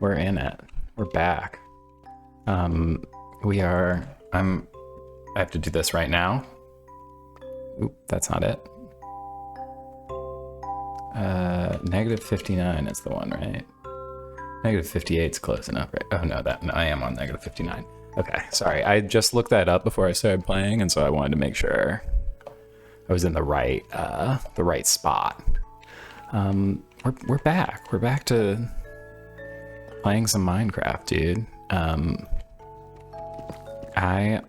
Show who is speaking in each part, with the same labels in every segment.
Speaker 1: We're in it. We're back. I have to do this right now. Oop, that's not it. Negative 59 is the one, right? Negative 58 is close enough, right? Oh no, I am on negative 59. Okay, sorry. I just looked that up before I started playing, and so I wanted to make sure I was in the right spot. We're back. We're back to playing some Minecraft, dude. I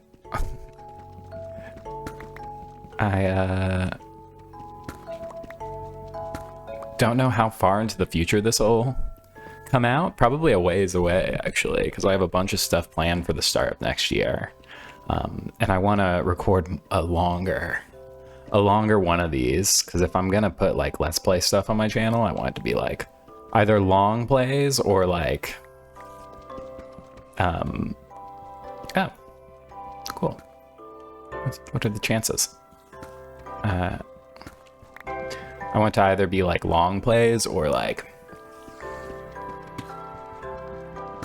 Speaker 1: don't know how far into the future this will come out. Probably a ways away, actually, because I have a bunch of stuff planned for the start of next year. And I want to record a longer one of these, because if I'm gonna put like Let's Play stuff on my channel, I want it to be like either long plays or like oh, cool. What are the chances? I want to either be like long plays or like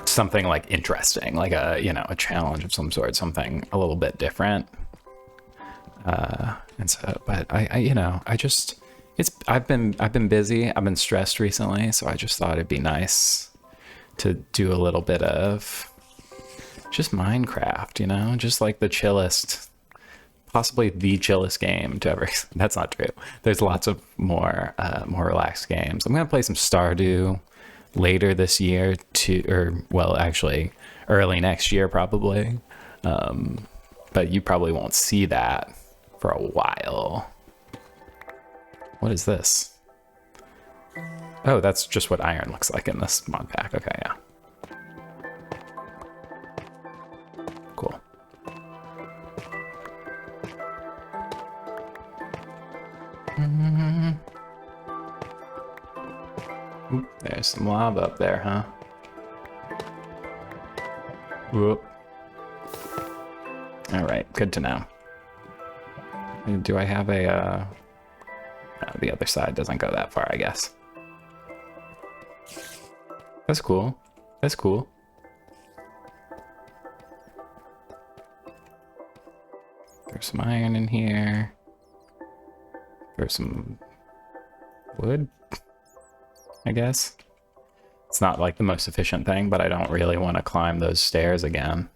Speaker 1: something like interesting, like a challenge of some sort, something a little bit different. And so, but I've been busy. I've been stressed recently, so I just thought it'd be nice to do a little bit of just Minecraft, just like the chillest, possibly the chillest game to ever. That's not true. There's lots of more relaxed games. I'm gonna play some Stardew later this year actually early next year probably. But you probably won't see that for a while. What is this? Oh, that's just what iron looks like in this mod pack. Okay, yeah. Cool. Oop, there's some lava up there, huh? Whoop. All right, good to know. Do I have a, the other side doesn't go that far, I guess. That's cool. That's cool. There's some iron in here. There's some wood, I guess. It's not like the most efficient thing, but I don't really want to climb those stairs again.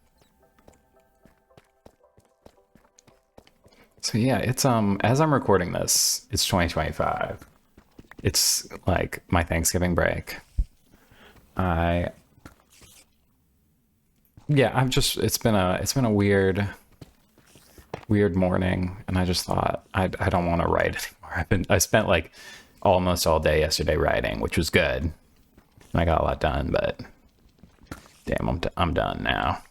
Speaker 1: So yeah, it's as I'm recording this, it's 2025. It's like my Thanksgiving break. It's been a weird morning, and I just thought I don't want to write anymore. I spent like almost all day yesterday writing, which was good. And I got a lot done, but damn, I'm done now.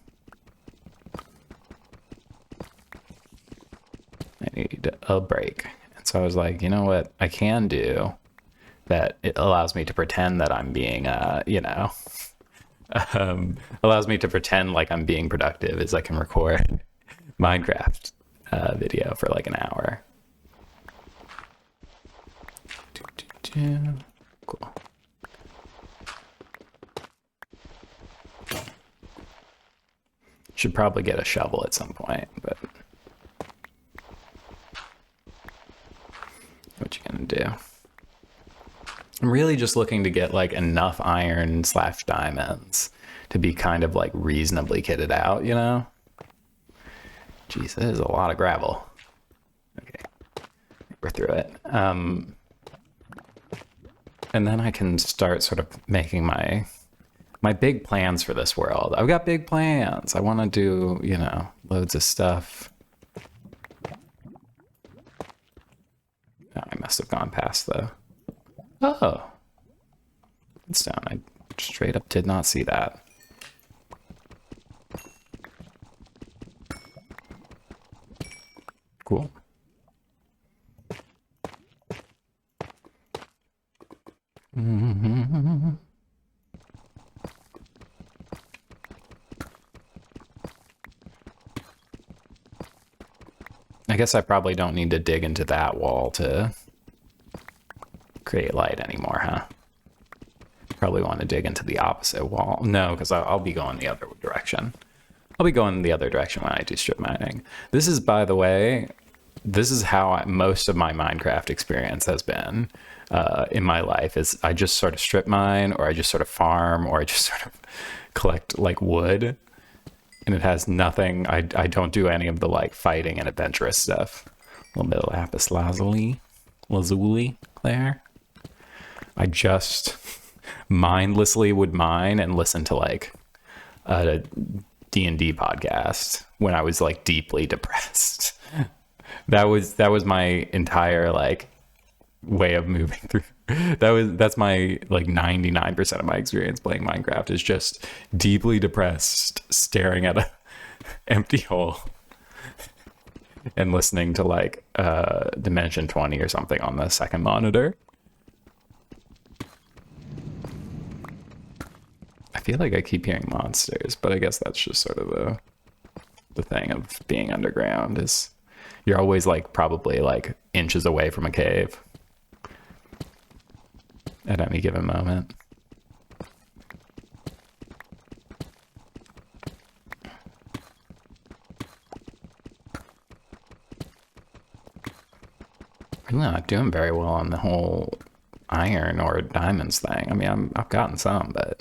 Speaker 1: I need a break. And so I was like, you know what I can do that it allows me to pretend that I'm being, allows me to pretend like I'm being productive, is I can record Minecraft video for like an hour. Cool. Should probably get a shovel at some point, but what you gonna do? I'm really just looking to get like enough iron / diamonds to be kind of like reasonably kitted out, Jeez, that is a lot of gravel. Okay, we're through it. And then I can start sort of making my big plans for this world. I've got big plans. I want to do, loads of stuff. Oh, I must have gone past the... Oh. It's down. I straight up did not see that. Cool. I guess I probably don't need to dig into that wall to create light anymore, huh? Probably want to dig into the opposite wall. No, because I'll be going the other direction. I'll be going the other direction when I do strip mining. This is, by the way, this is how most of my Minecraft experience has been in my life. Is I just sort of strip mine, or I just sort of farm, or I just sort of collect like wood, and it has nothing. I don't do any of the like fighting and adventurous stuff. A little bit of lapis lazuli there. I just mindlessly would mine and listen to like a D&D podcast when I was like deeply depressed. That was my entire like way of moving through. That's my like 99% of my experience playing Minecraft is just deeply depressed, staring at a empty hole and listening to like Dimension 20 or something on the second monitor. I feel like I keep hearing monsters, but I guess that's just sort of the thing of being underground is you're always like probably like inches away from a cave at any given moment. I'm not doing very well on the whole iron or diamonds thing. I mean, I've gotten some, but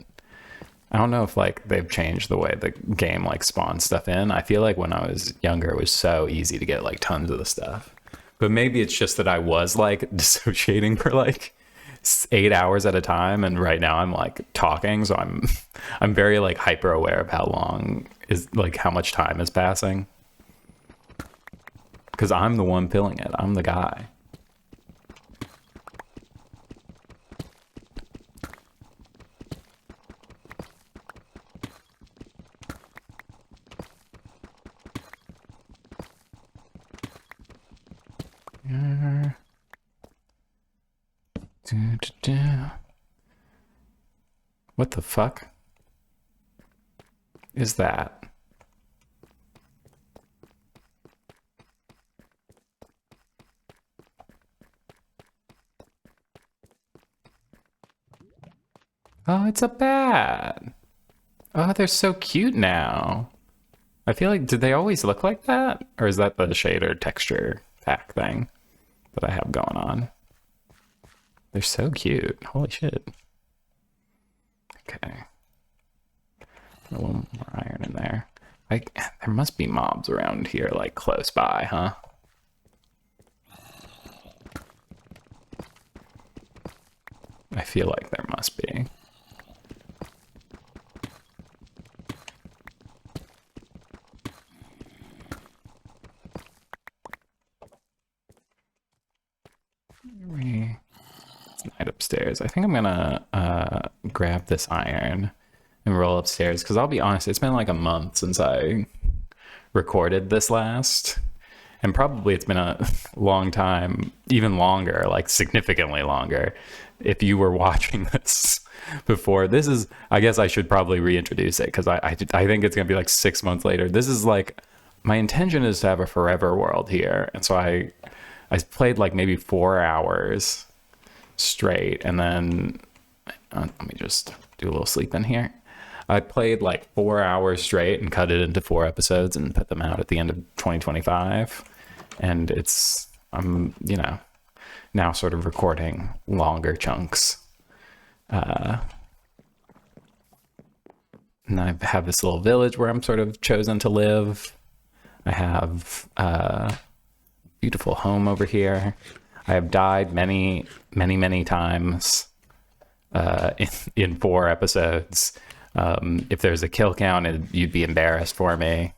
Speaker 1: I don't know if like they've changed the way the game like spawns stuff in. I feel like when I was younger, it was so easy to get like tons of the stuff. But maybe it's just that I was like dissociating for like 8 hours at a time, and right now I'm like talking, so I'm very like hyper aware of how long is like how much time is passing. Because I'm the one pilling it. I'm the guy. What the fuck is that? Oh, it's a bat. Oh, they're so cute now. I feel like, did they always look like that? Or is that the shader texture pack thing that I have going on? They're so cute. Holy shit. Okay. A little more iron in there. Like, there must be mobs around here, like, close by, huh? I feel like there must be. It's night upstairs. I think I'm gonna grab this iron and roll upstairs, because I'll be honest, it's been like a month since I recorded this last, and probably it's been a long time, even longer, like significantly longer, if you were watching this before. This is, I guess I should probably reintroduce it, because I think it's gonna be like 6 months later. This is like, my intention is to have a forever world here, and so I played like maybe 4 hours straight, and then let me just do a little sleep in here. I played like 4 hours straight and cut it into 4 episodes and put them out at the end of 2025. And I'm, you know, now sort of recording longer chunks. And I have this little village where I'm sort of chosen to live. I have a beautiful home over here. I have died many, many, many times in 4 episodes. If there's a kill count, you'd be embarrassed for me.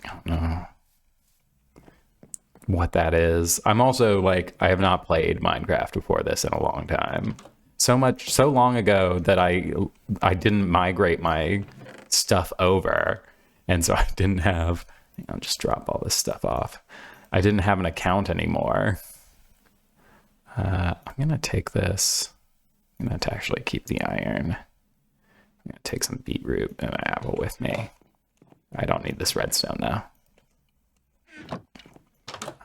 Speaker 1: I don't know what that is. I'm also like, I have not played Minecraft before this in a long time. So long ago that I didn't migrate my stuff over, and so I didn't have, I'll just drop all this stuff off. I didn't have an account anymore. I'm gonna take this. I'm gonna actually keep the iron. I'm gonna take some beetroot and an apple with me. I don't need this redstone now.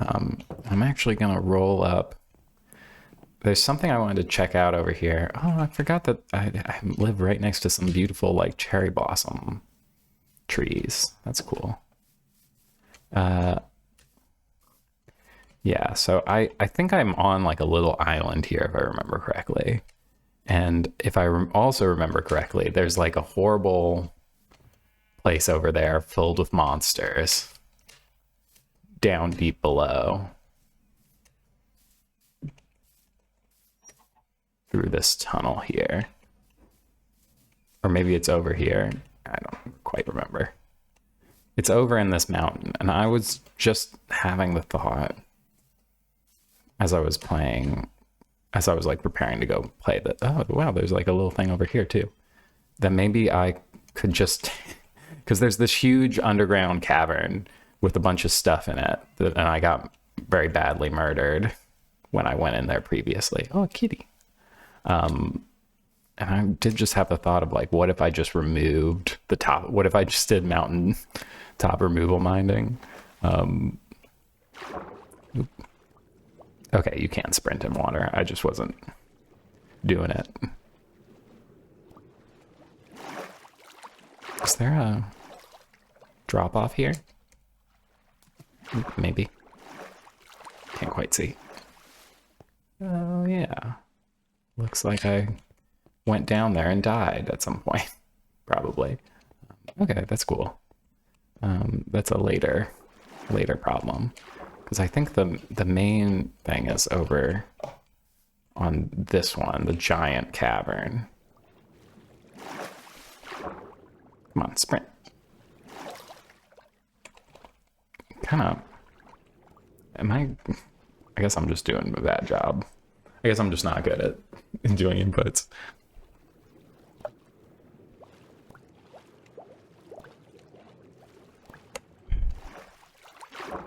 Speaker 1: I'm actually gonna roll up There's something I wanted to check out over here. Oh, I forgot that I live right next to some beautiful like cherry blossom trees. That's cool. Yeah, so I think I'm on like a little island here if I remember correctly. And if I also remember correctly, there's like a horrible place over there filled with monsters down deep below. Through this tunnel here. Or maybe it's over here. I don't quite remember. It's over in this mountain, and I was just having the thought as I was playing, as I was like preparing to go play that, oh wow, there's like a little thing over here too. That maybe I could just, because there's this huge underground cavern with a bunch of stuff in it, and I got very badly murdered when I went in there previously. Oh, a kitty. And I did just have the thought of like, what if I just removed the top? What if I just did mountain top removal minding? Okay, you can sprint in water. I just wasn't doing it. Is there a drop off here? Maybe. Can't quite see. Oh yeah. Looks like I went down there and died at some point, probably. Okay, that's cool. That's a later problem, because I think the main thing is over on this one, the giant cavern. Come on, sprint. Kind of. I guess I'm just doing a bad job. I guess I'm just not good at doing inputs.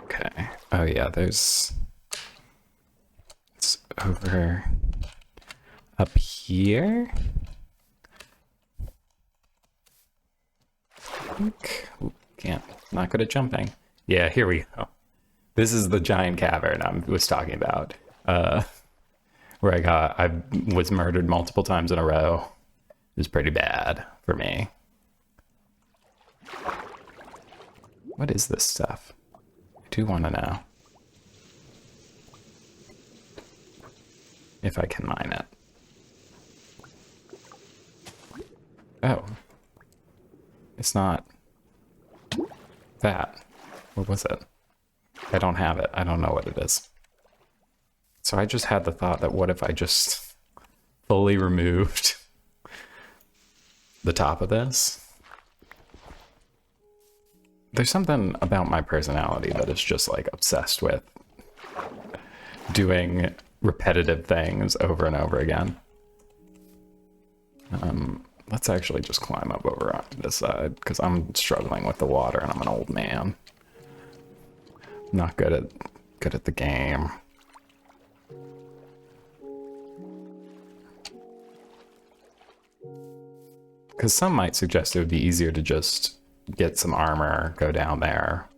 Speaker 1: Okay. Oh yeah, it's over up here. Ooh, not good at jumping. Yeah, here we go. This is the giant cavern I was talking about. Where I was murdered multiple times in a row. It was pretty bad for me. What is this stuff? I do want to know. If I can mine it. Oh. It's not that. What was it? I don't have it. I don't know what it is. So I just had the thought that what if I just fully removed the top of this? There's something about my personality that is just like obsessed with doing repetitive things over and over again. Let's actually just climb up over on this side because I'm struggling with the water and I'm an old man. Not good at the game. Because some might suggest it would be easier to just get some armor, go down there,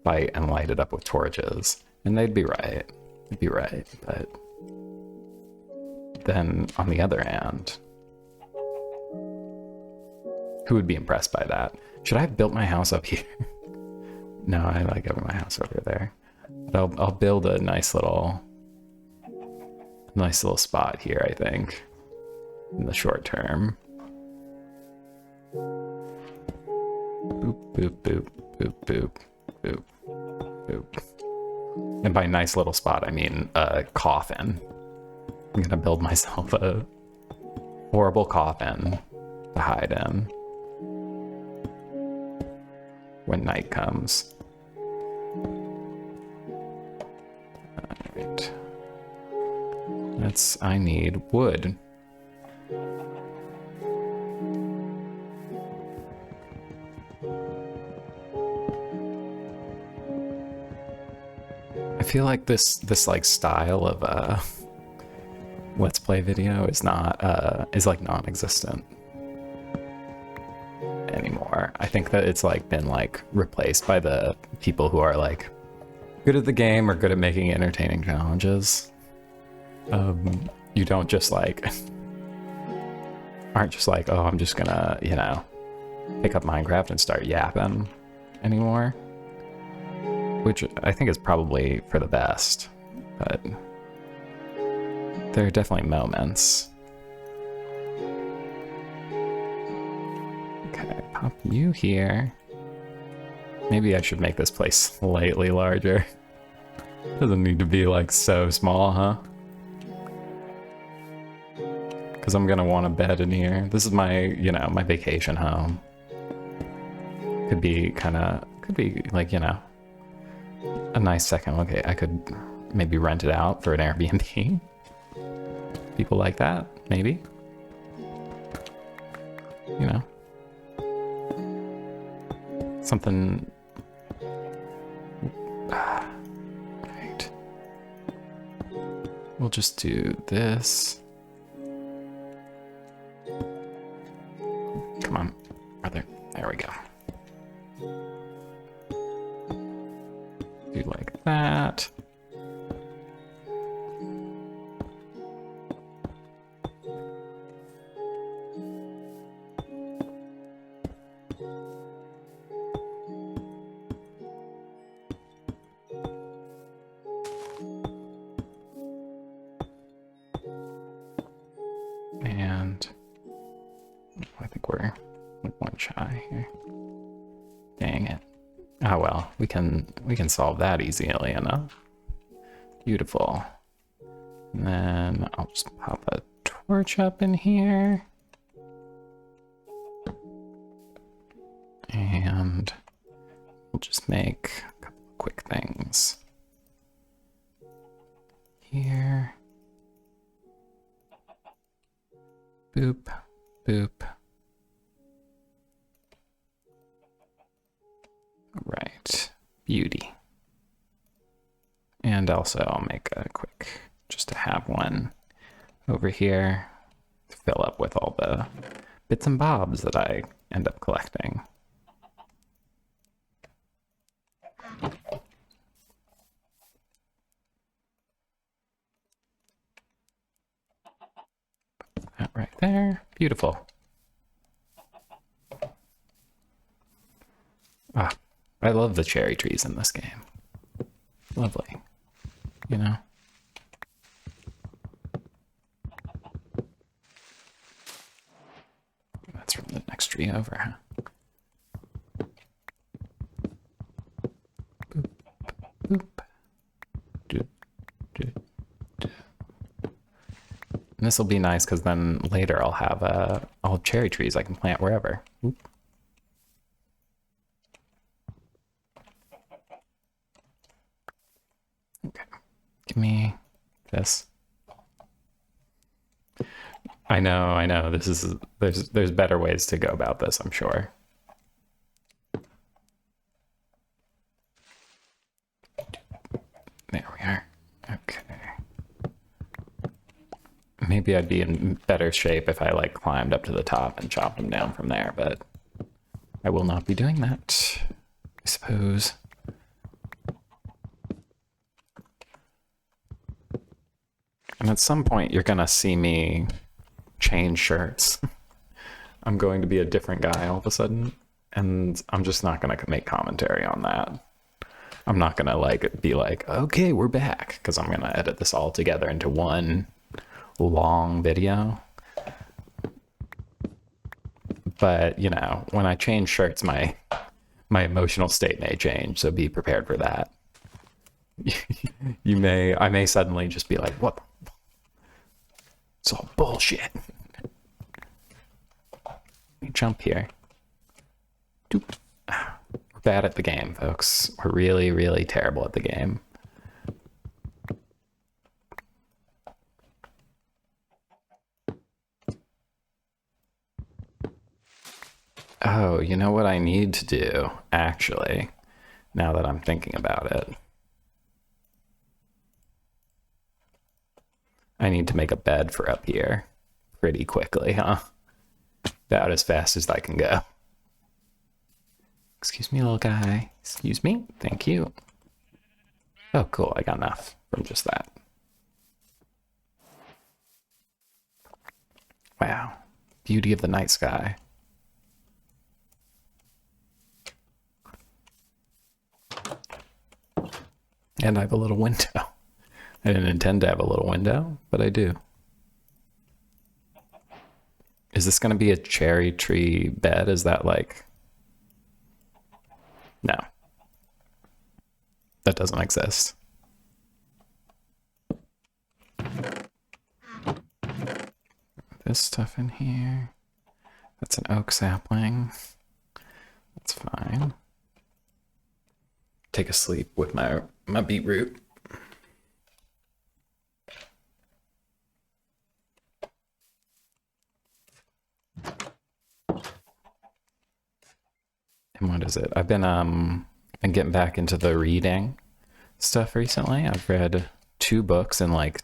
Speaker 1: fight, and light it up with torches. And they'd be right. They'd be right. But then, on the other hand, who would be impressed by that? Should I have built my house up here? No, I like having my house over there. But I'll build a nice little spot here, I think, in the short term. Boop, boop, boop, boop, boop, boop, boop. And by nice little spot, I mean a coffin. I'm gonna build myself a horrible coffin to hide in when night comes. Alright. I need wood. I feel like this like style of let's play video is like non-existent anymore. I think that it's like been like replaced by the people who are like good at the game or good at making entertaining challenges. you don't just like, aren't just like, oh, I'm just gonna, you know, pick up Minecraft and start yapping anymore. Which I think is probably for the best, but there are definitely moments. Okay, pop you here. Maybe I should make this place slightly larger. Doesn't need to be like so small, huh? Because I'm gonna want a bed in here. This is my, you know, my vacation home. Could be like, you know, a nice second. Okay, I could maybe rent it out for an Airbnb. People like that, maybe. You know. Something. Right. We'll just do this. Come on. There we go. Do like that. And I think we're like one shy here. Dang it. Oh well, we can solve that easily enough. Beautiful. And then I'll just pop a torch up in here. And we'll just make a couple of quick things. Here. Boop, boop. Right, beauty. And also I'll make a quick, just to have one over here to fill up with all the bits and bobs that I end up collecting. Put that right there, beautiful. Ah, I love the cherry trees in this game. Lovely, you know? That's from the next tree over, huh? Boop, boop. Doop, doop, doop. And this will be nice because then later I'll have cherry trees I can plant wherever. Oop. Okay, give me this. I know. This is there's better ways to go about this, I'm sure. There we are. Okay. Maybe I'd be in better shape if I like climbed up to the top and chopped them down from there, but I will not be doing that, I suppose. And at some point you're gonna see me change shirts. I'm going to be a different guy all of a sudden, and I'm just not gonna make commentary on that. I'm not gonna like be like, okay, we're back, because I'm gonna edit this all together into one long video. But you know, when I change shirts, my emotional state may change, so be prepared for that. I may suddenly just be like, what? It's all bullshit. Let me jump here. Doop. We're bad at the game, folks. We're really, really terrible at the game. Oh, you know what I need to do, actually, now that I'm thinking about it? I need to make a bed for up here pretty quickly, huh? About as fast as I can go. Excuse me, little guy. Excuse me. Thank you. Oh, cool. I got enough from just that. Wow. Beauty of the night sky. And I have a little window. I didn't intend to have a little window, but I do. Is this going to be a cherry tree bed? Is that like... No. That doesn't exist. This stuff in here. That's an oak sapling. That's fine. Take a sleep with my beetroot. And what is it? I've been getting back into the reading stuff recently. I've read 2 books in like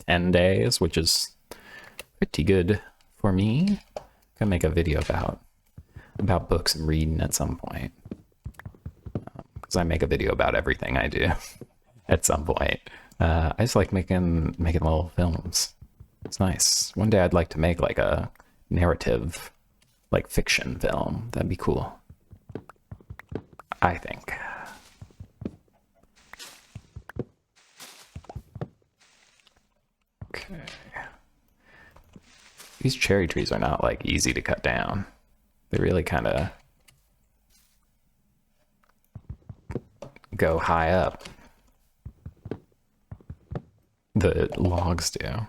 Speaker 1: 10 days, which is pretty good for me. Gonna make a video about books and reading at some point, because I make a video about everything I do at some point. I just like making little films. It's nice. One day I'd like to make like a narrative, like fiction film. That'd be cool, I think. Okay. These cherry trees are not like easy to cut down. They really kind of go high up. The logs do.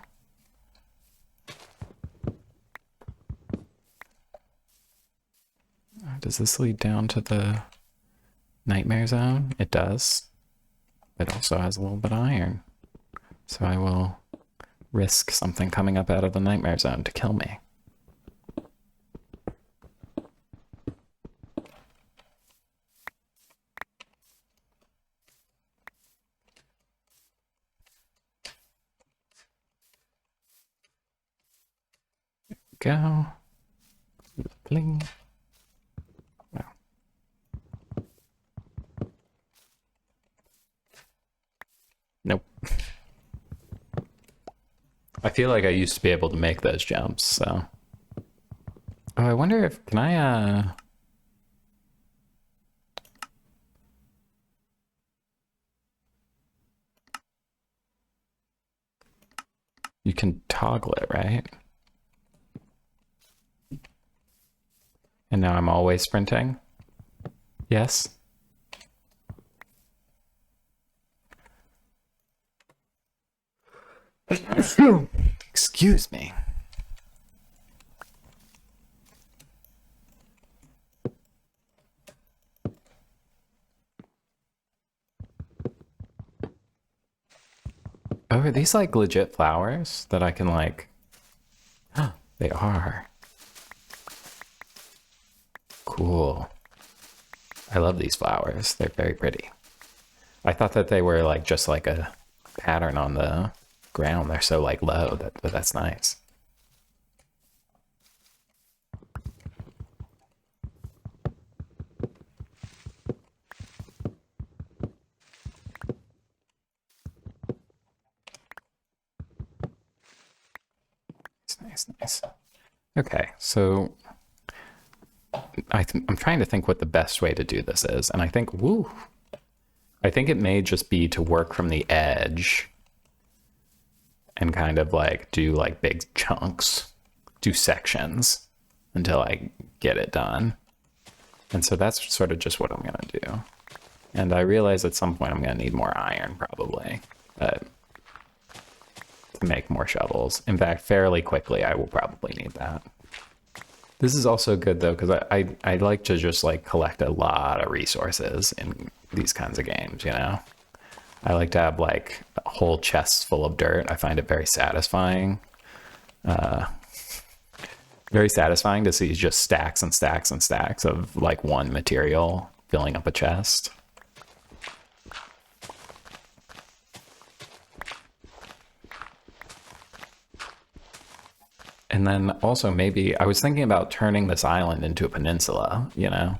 Speaker 1: Does this lead down to the nightmare zone? It does. It also has a little bit of iron. So I will risk something coming up out of the nightmare zone to kill me. Go. Bling. Wow. Nope. I feel like I used to be able to make those jumps, so. Oh, I wonder if, can I, you can toggle it, right? And now I'm always sprinting? Yes? Excuse me. Oh, are these like legit flowers that I can like... They are. Cool. I love these flowers. They're very pretty. I thought that they were like just like a pattern on the ground. They're so like low, but that's nice. Nice. Okay, so I'm trying to think what the best way to do this is, and I think, I think it may just be to work from the edge and kind of like do like big chunks, do sections until I get it done. And so that's sort of just what I'm gonna do. And I realize at some point I'm gonna need more iron probably, to make more shovels. In fact, fairly quickly I will probably need that. This is also good though, because I like to just like collect a lot of resources in these kinds of games, you know? I like to have like a whole chest full of dirt. I find it very satisfying. Very satisfying to see just stacks and stacks and stacks of like one material filling up a chest. And then also maybe I was thinking about turning this island into a peninsula, you know,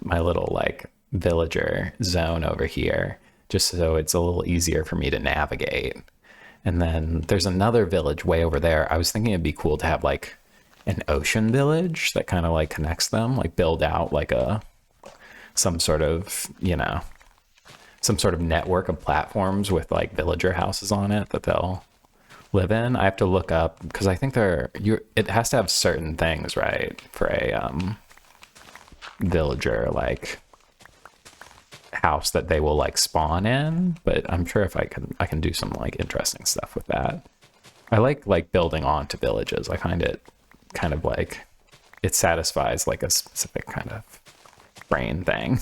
Speaker 1: my little like villager zone over here, just so it's a little easier for me to navigate. And then there's another village way over there. I was thinking it'd be cool to have like an ocean village that kind of like connects them, like build out like some sort of, some sort of network of platforms with like villager houses on it that they'll live in. I have to look up because I think it has to have certain things, right, for a villager like house that they will like spawn in. But I'm sure if I can do some like interesting stuff with that. I like building onto villages. I find it kind of like it satisfies like a specific kind of brain thing.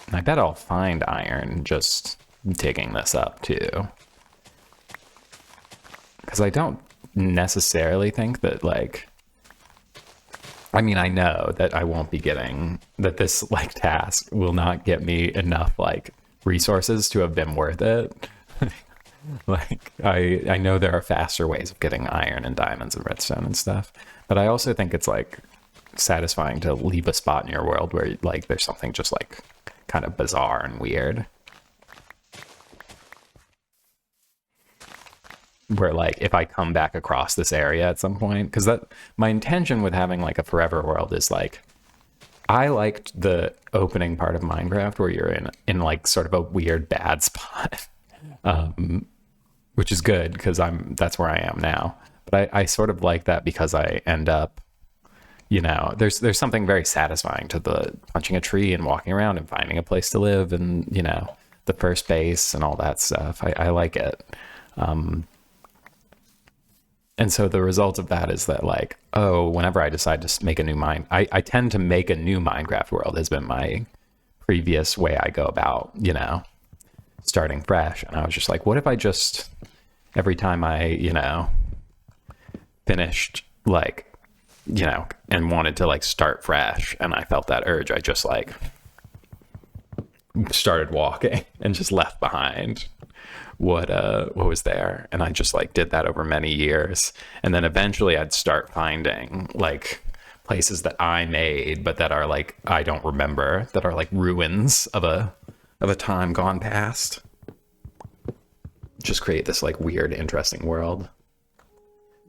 Speaker 1: And I bet I'll find iron just digging this up too. Because I don't necessarily think that like, I mean, I know that I won't be getting, that this like task will not get me enough like resources to have been worth it. Like I know there are faster ways of getting iron and diamonds and redstone and stuff, but I also think it's like satisfying to leave a spot in your world where like there's something just like kind of bizarre and weird. Where like if I come back across this area at some point, because that my intention with having like a forever world is like I liked the opening part of Minecraft where you're in like sort of a weird bad spot. Which is good because that's where I am now. But I sort of like that because I end up, there's something very satisfying to the punching a tree and walking around and finding a place to live and, the first base and all that stuff. I like it. And so the result of that is that like, whenever I decide to make a new I tend to make a new Minecraft world has been my previous way I go about, starting fresh. And I was just like, what if I just, every time I, finished like, and wanted to like start fresh and I felt that urge, I just like started walking and just left behind what was there. And I just like did that over many years. And then eventually I'd start finding like places that I made, but that are like, I don't remember, that are like ruins of a time gone past. Just create this like weird, interesting world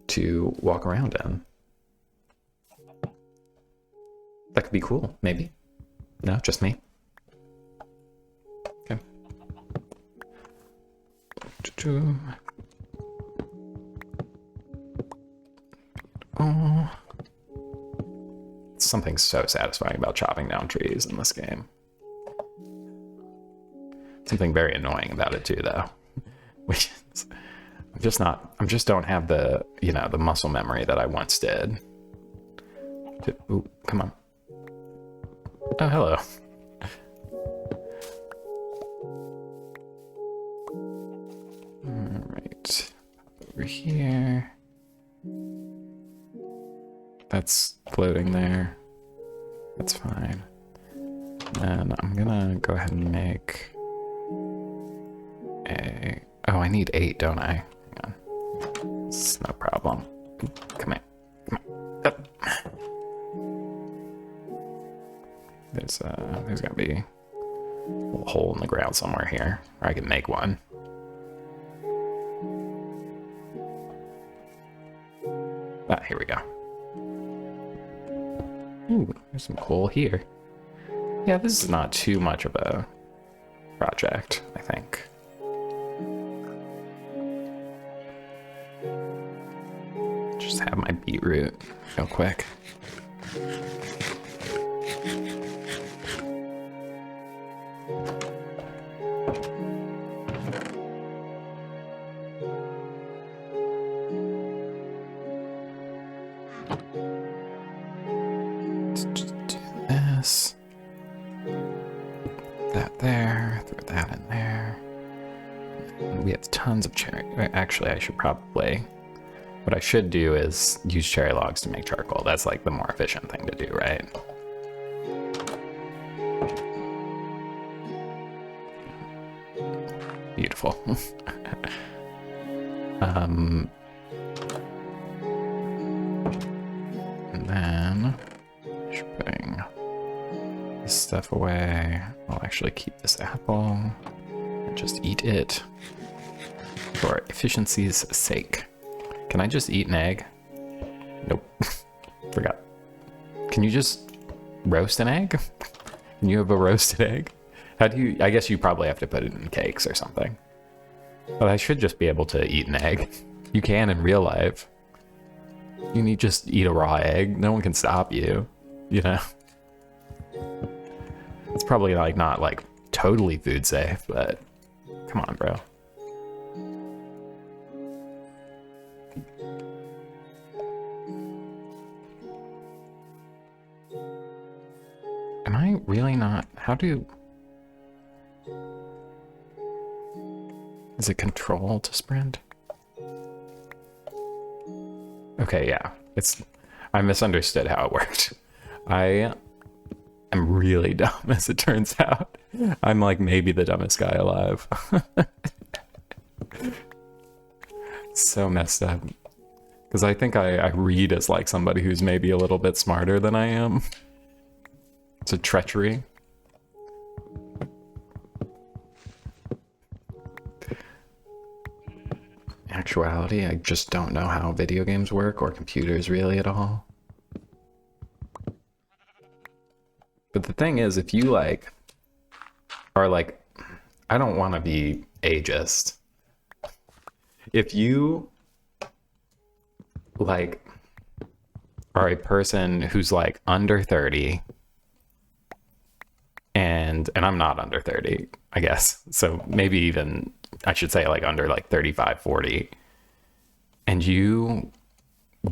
Speaker 1: to walk around in. That could be cool, maybe. No, just me. Okay. Oh. Something so satisfying about chopping down trees in this game. Something very annoying about it too, though. Which is, I just don't have the, the muscle memory that I once did. Ooh, come on. Oh, hello. All right. Over here. That's floating there. That's fine. And I'm gonna go ahead and make a... Oh, I need 8, don't I? Hang on. It's no problem. Come here. Come on. Up. There's gotta be a little hole in the ground somewhere here, or I can make one. Ah, here we go. Ooh, there's some coal here. Yeah, this is not too much of a project, I think. Just have my beetroot real quick. Just do this. That there. Throw that in there. And we have tons of cherry. Actually, I should probably... What I should do is use cherry logs to make charcoal. That's like the more efficient thing to do, right? Beautiful. And then I should bring this stuff away. I'll actually keep this apple. Just eat it for efficiency's sake. Can I just eat an egg? Nope. Forgot. Can you just roast an egg? Can you have a roasted egg? How do you... I guess you probably have to put it in cakes or something. But I should just be able to eat an egg. You can in real life. You need just eat a raw egg. No one can stop you, you know? It's probably like not like totally food safe, but come on, bro. Am I really not? How do... Is it control to sprint? Okay, yeah. It's... I misunderstood how it worked. I am really dumb, as it turns out. I'm like maybe the dumbest guy alive. So messed up. Because I think I read as like somebody who's maybe a little bit smarter than I am. It's a treachery. Actuality, I just don't know how video games work or computers really at all. But the thing is, if you like are like, I don't want to be ageist. If you like are a person who's like under 30, and I'm not under 30, I guess. So maybe even I should say like under like 35, 40. And you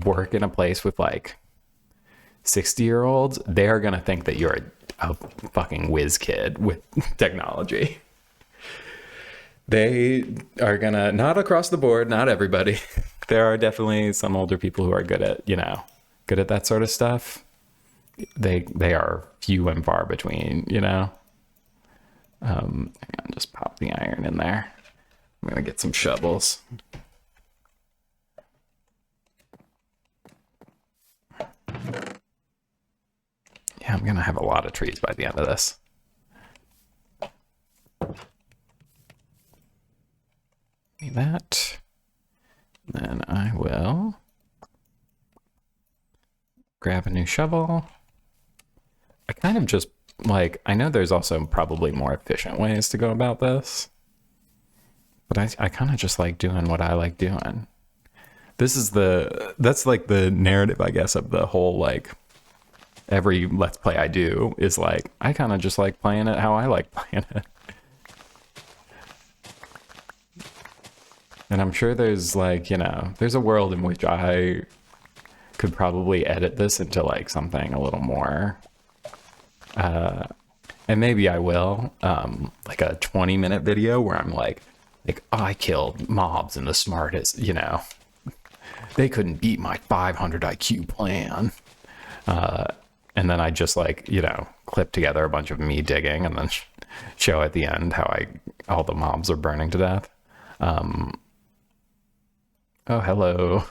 Speaker 1: work in a place with like 60-year-olds, they are going to think that you're a fucking whiz kid with technology. They are going to, not across the board, not everybody. There are definitely some older people who are good at, you know, good at that sort of stuff. They are few and far between, you know. Hang on, just pop the iron in there. I'm gonna get some shovels. Yeah, I'm gonna have a lot of trees by the end of this. Need that. Then I will grab a new shovel. I kind of just like, I know there's also probably more efficient ways to go about this, but I kind of just like doing what I like doing. That's like the narrative, I guess, of the whole, like, every Let's Play I do is like, I kind of just like playing it how I like playing it. And I'm sure there's like, you know, there's a world in which I could probably edit this into like something a little more, and maybe I will, like a 20-minute video where I'm like, oh, I killed mobs in the smartest, you know, they couldn't beat my 500 IQ plan. And then I just like, you know, clip together a bunch of me digging and then show at the end how all the mobs are burning to death. Oh, hello.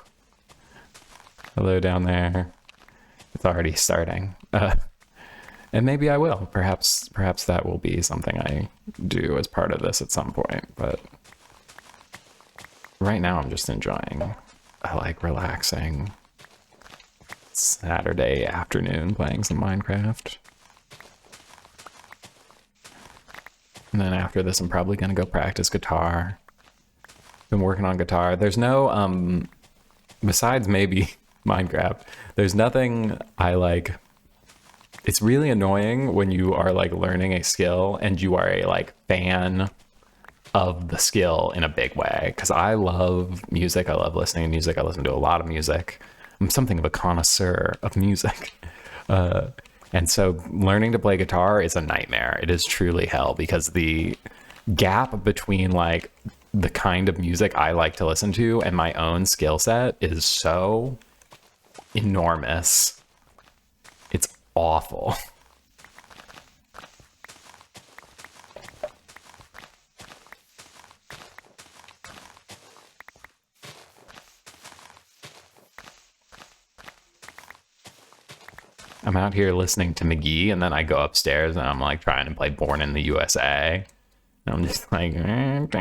Speaker 1: Hello down there. It's already starting. And maybe I will. Perhaps that will be something I do as part of this at some point. But right now I'm just enjoying a like relaxing Saturday afternoon playing some Minecraft. And then after this, I'm probably going to go practice guitar. Been working on guitar. There's no, besides maybe Minecraft, there's nothing I like. It's really annoying when you are like learning a skill and you are a like fan of the skill in a big way. Because I love music. I love listening to music. I listen to a lot of music. I'm something of a connoisseur of music. And so learning to play guitar is a nightmare. It is truly hell because the gap between like the kind of music I like to listen to and my own skill set is so enormous. It's awful. I'm out here listening to McGee and then I go upstairs and I'm like trying to play Born in the USA. I'm just like, and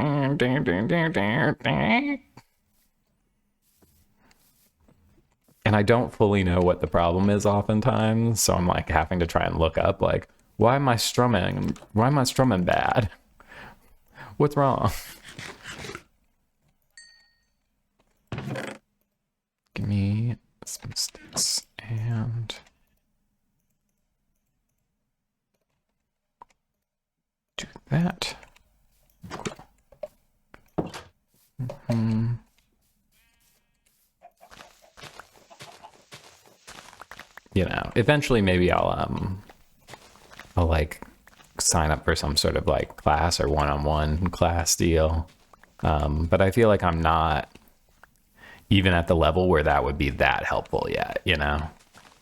Speaker 1: I don't fully know what the problem is oftentimes, so I'm like having to try and look up like, why am I strumming? Why am I strumming bad? What's wrong? Give me some sticks and do that. You know, eventually maybe I'll like sign up for some sort of like class or one-on-one class deal. But I feel like I'm not even at the level where that would be that helpful yet, you know?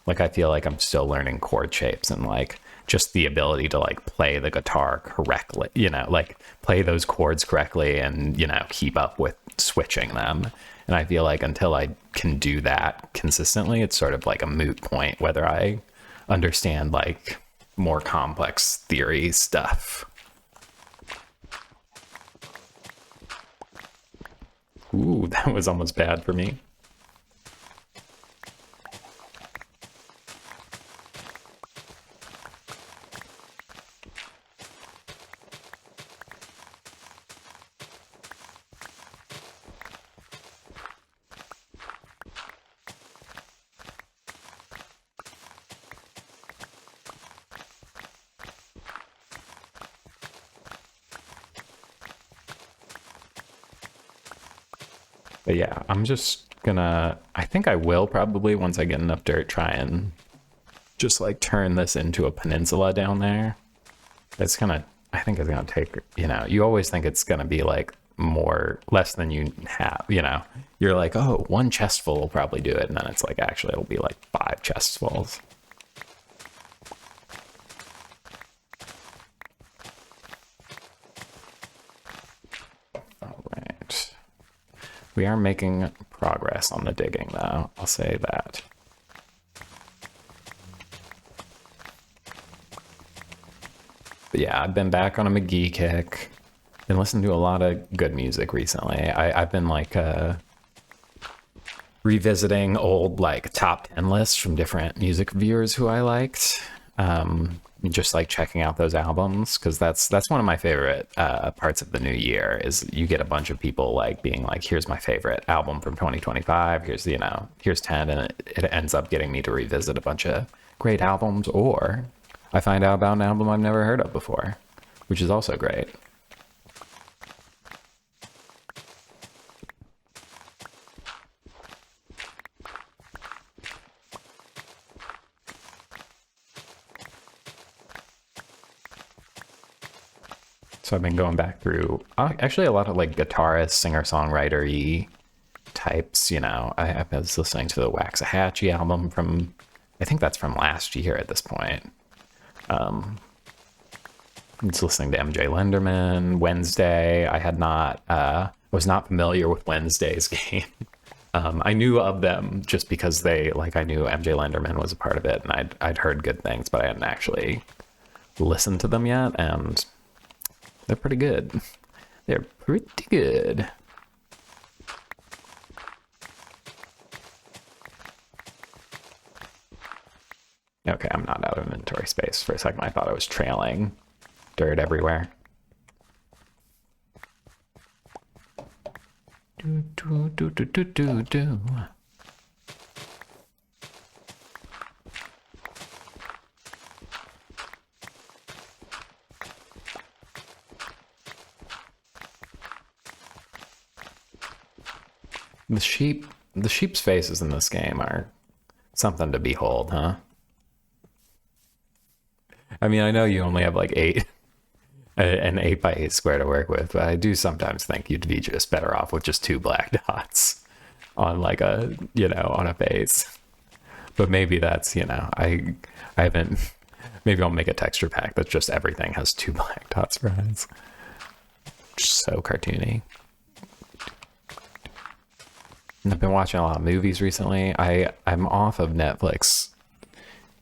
Speaker 1: Like I feel like I'm still learning chord shapes and like just the ability to like play the guitar correctly, you know, like play those chords correctly and, you know, keep up with switching them. And I feel like until I can do that consistently, it's sort of like a moot point whether I understand like more complex theory stuff. Ooh, that was almost bad for me. But yeah, I'm just gonna, I think I will probably, once I get enough dirt, try and just like turn this into a peninsula down there. It's gonna, I think it's gonna take, you know, you always think it's gonna be like less than you have, you know. You're like, oh, one chestful will probably do it. And then it's like, actually, it'll be like 5 chestfuls. All right. We are making progress on the digging, though. I'll say that. But yeah, I've been back on a McGee kick. Been listening to a lot of good music recently. I've been like revisiting old like top 10 lists from different music reviewers who I liked. Just like checking out those albums, because that's one of my favorite parts of the new year is you get a bunch of people like being like, here's my favorite album from 2025, here's, you know, here's 10, and it ends up getting me to revisit a bunch of great albums, or I find out about an album I've never heard of before, which is also great. So I've been going back through actually a lot of like guitarist, singer-songwriter-y types, you know. I was listening to the Waxahachie album from, I think that's from last year at this point. I was listening to MJ Lenderman, Wednesday. I was not familiar with Wednesday's game. I knew of them just because I knew MJ Lenderman was a part of it, and I'd heard good things, but I hadn't actually listened to them yet, and they're pretty good. They're pretty good. Okay, I'm not out of inventory space. For a second, I thought I was trailing dirt everywhere. Do, do, do, do, do, do, do. The sheep's faces in this game are something to behold, huh? I mean, I know you only have like an 8x8 square to work with, but I do sometimes think you'd be just better off with just 2 black dots on like a, you know, on a face. But maybe that's, you know, I haven't, maybe I'll make a texture pack that's just everything has 2 black dots for eyes. Just so cartoony. I've been watching a lot of movies recently. I'm off of Netflix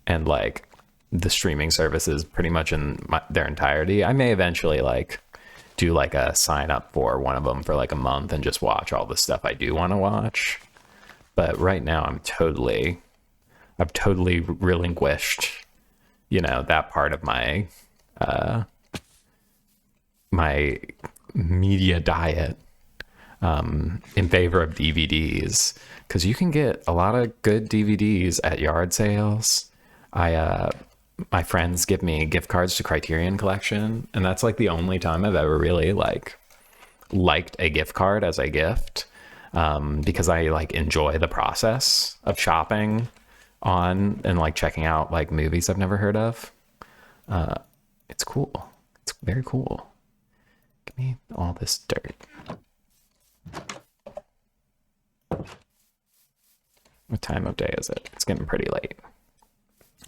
Speaker 1: and like the streaming services pretty much in their entirety. I may eventually like do like a sign up for one of them for like a month and just watch all the stuff I do want to watch. But right now I've totally relinquished, you know, that part of my my media diet in favor of DVDs, because you can get a lot of good DVDs at yard sales. My friends give me gift cards to Criterion Collection, and that's like the only time I've ever really like liked a gift card as a gift, because I like enjoy the process of shopping on and like checking out like movies I've never heard of. It's cool. It's very cool. Give me all this dirt. What time of day is it? It's getting pretty late.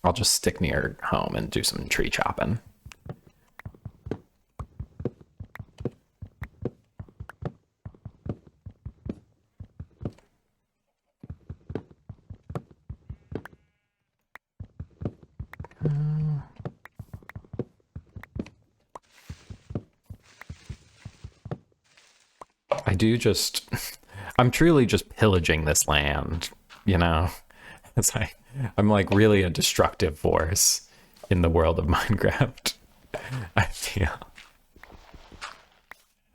Speaker 1: I'll just stick near home and do some tree chopping. I'm truly just pillaging this land, you know? I'm like really a destructive force in the world of Minecraft. I feel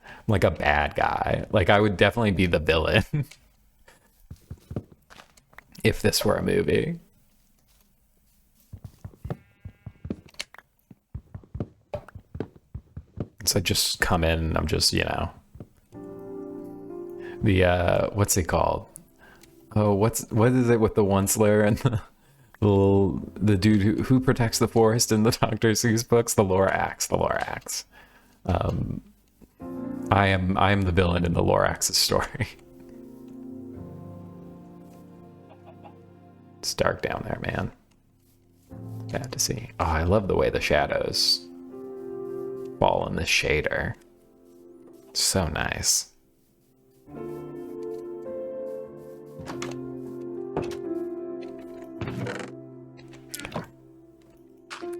Speaker 1: I'm like a bad guy. Like I would definitely be the villain if this were a movie. So I just come in and I'm just, you know, the what's it called? Oh, what is it with the one slayer and the dude who protects the forest in the Dr. Seuss books? The Lorax. I am the villain in the Lorax's story. It's dark down there, man. Bad to see. Oh, I love the way the shadows fall in this shader. It's so nice.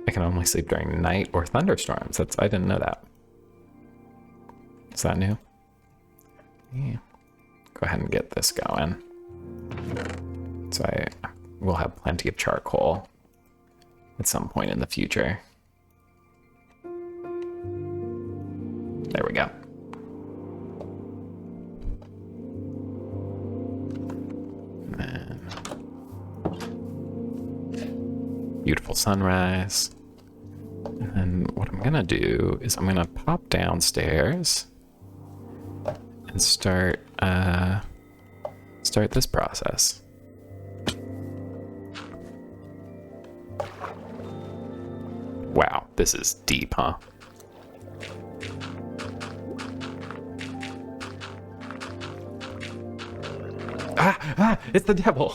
Speaker 1: I can only sleep during night or thunderstorms. I didn't know that. Is that new? Yeah. Go ahead and get this going. So I will have plenty of charcoal at some point in the future. There we go. And beautiful sunrise. And then what I'm gonna do is I'm gonna pop downstairs and start this process. Wow, this is deep, huh? Ah, it's the devil.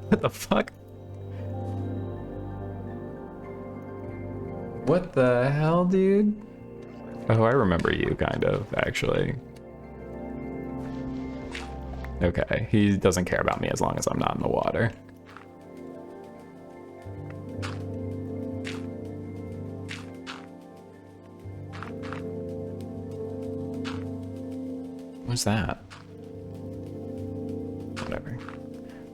Speaker 1: What the fuck? What the hell, dude? Oh, I remember you, kind of, actually. Okay, he doesn't care about me as long as I'm not in the water. What's that? Whatever.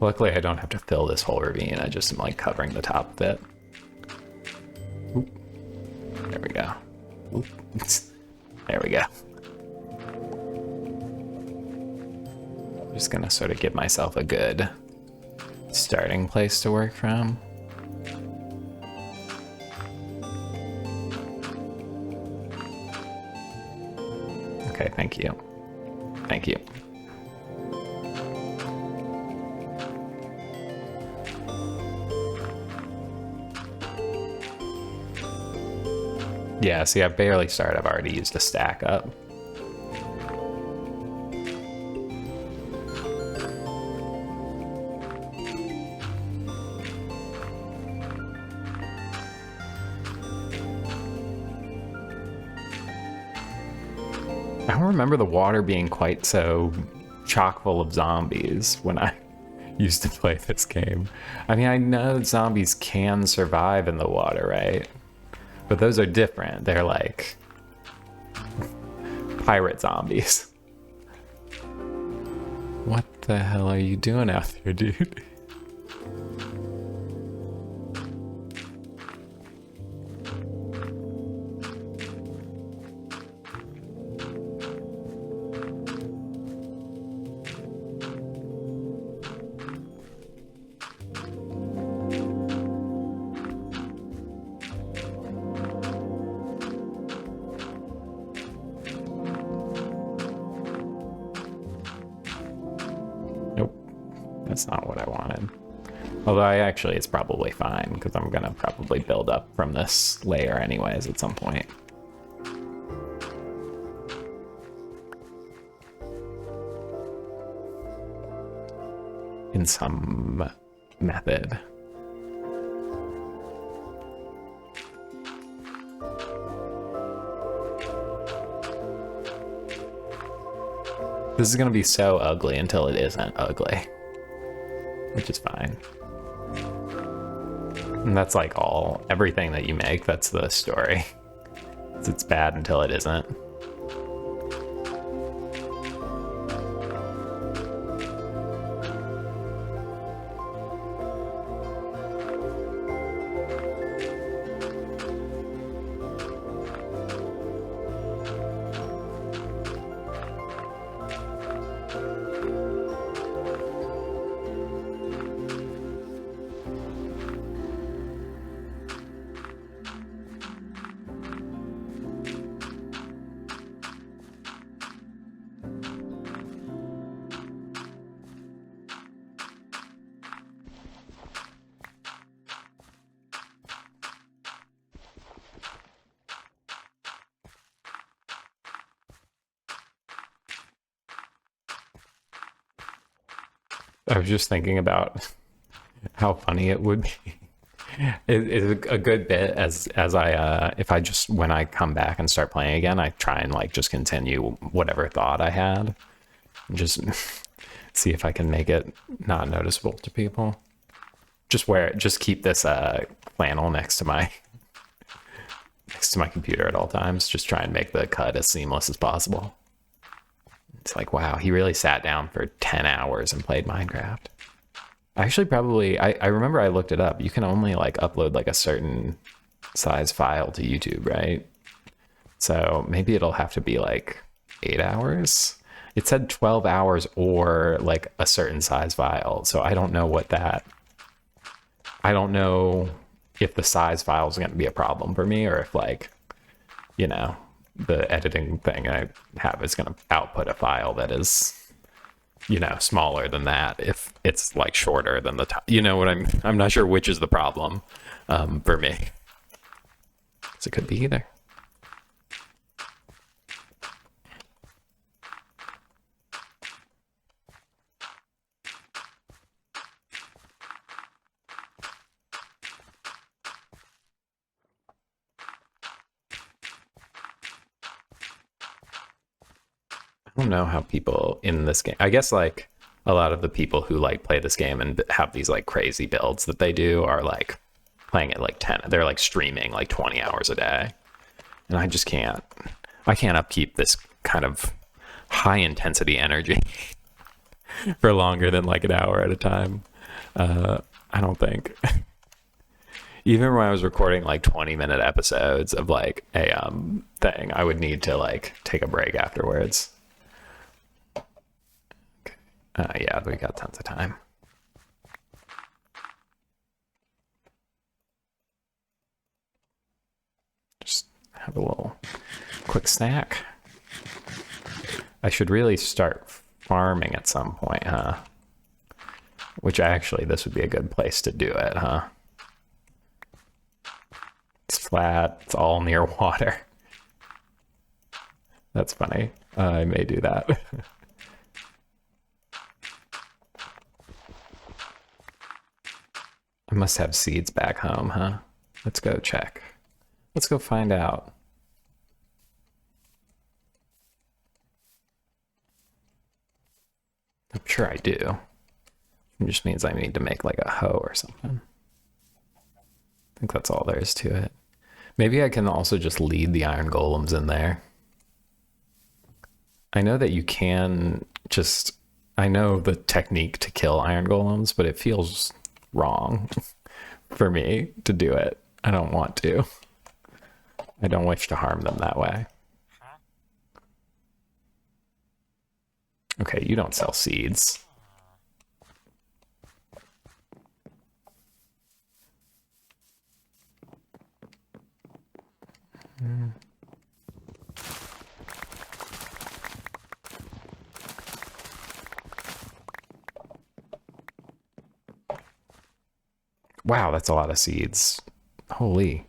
Speaker 1: Luckily, I don't have to fill this whole ravine. I just am like covering the top of it. Oop. There we go. Oop. There we go. I'm just gonna sort of give myself a good starting place to work from. Okay, thank you. Thank you. Yeah, see, I barely started. I've already used a stack up. I don't remember the water being quite so chock full of zombies when I used to play this game. I mean, I know zombies can survive in the water, right? But those are different. They're like pirate zombies. What the hell are you doing out there, dude? That's not what I wanted. Although it's probably fine because I'm gonna probably build up from this layer anyways at some point. In some method. This is gonna be so ugly until it isn't ugly. Which is fine. And that's like everything that you make, that's the story. It's bad until it isn't. I was just thinking about how funny it would be. It's a good bit as I if I just when I come back and start playing again, I try and like just continue whatever thought I had, and just see if I can make it not noticeable to people. Just keep this flannel next to my computer at all times. Just try and make the cut as seamless as possible. It's like, wow, he really sat down for 10 hours and played Minecraft. Actually, probably, I remember I looked it up. You can only like upload like a certain size file to YouTube, right? So maybe it'll have to be like 8 hours. It said 12 hours or like a certain size file. So I don't know I don't know if the size file is going to be a problem for me or if like, you know, the editing thing I have is going to output a file that is, you know, smaller than that if it's like shorter than the time. You know what I'm not sure which is the problem for me. So it could be either. I don't know how people in this game, I guess like a lot of the people who like play this game and have these like crazy builds that they do are like playing it like 10, they're like streaming like 20 hours a day. And I can't upkeep this kind of high intensity energy for longer than like an hour at a time. I don't think. Even when I was recording like 20-minute episodes of like a thing, I would need to like take a break afterwards. Yeah, we got tons of time. Just have a little quick snack. I should really start farming at some point, huh? Which actually, this would be a good place to do it, huh? It's flat, it's all near water. That's funny. I may do that. I must have seeds back home, huh? Let's go check. Let's go find out. I'm sure I do. It just means I need to make like a hoe or something. I think that's all there is to it. Maybe I can also just lead the iron golems in there. I know that you can just, I know the technique to kill iron golems, but it feels wrong for me to do it. I don't want to. I don't wish to harm them that way. Okay, you don't sell seeds. Wow, that's a lot of seeds. Holy.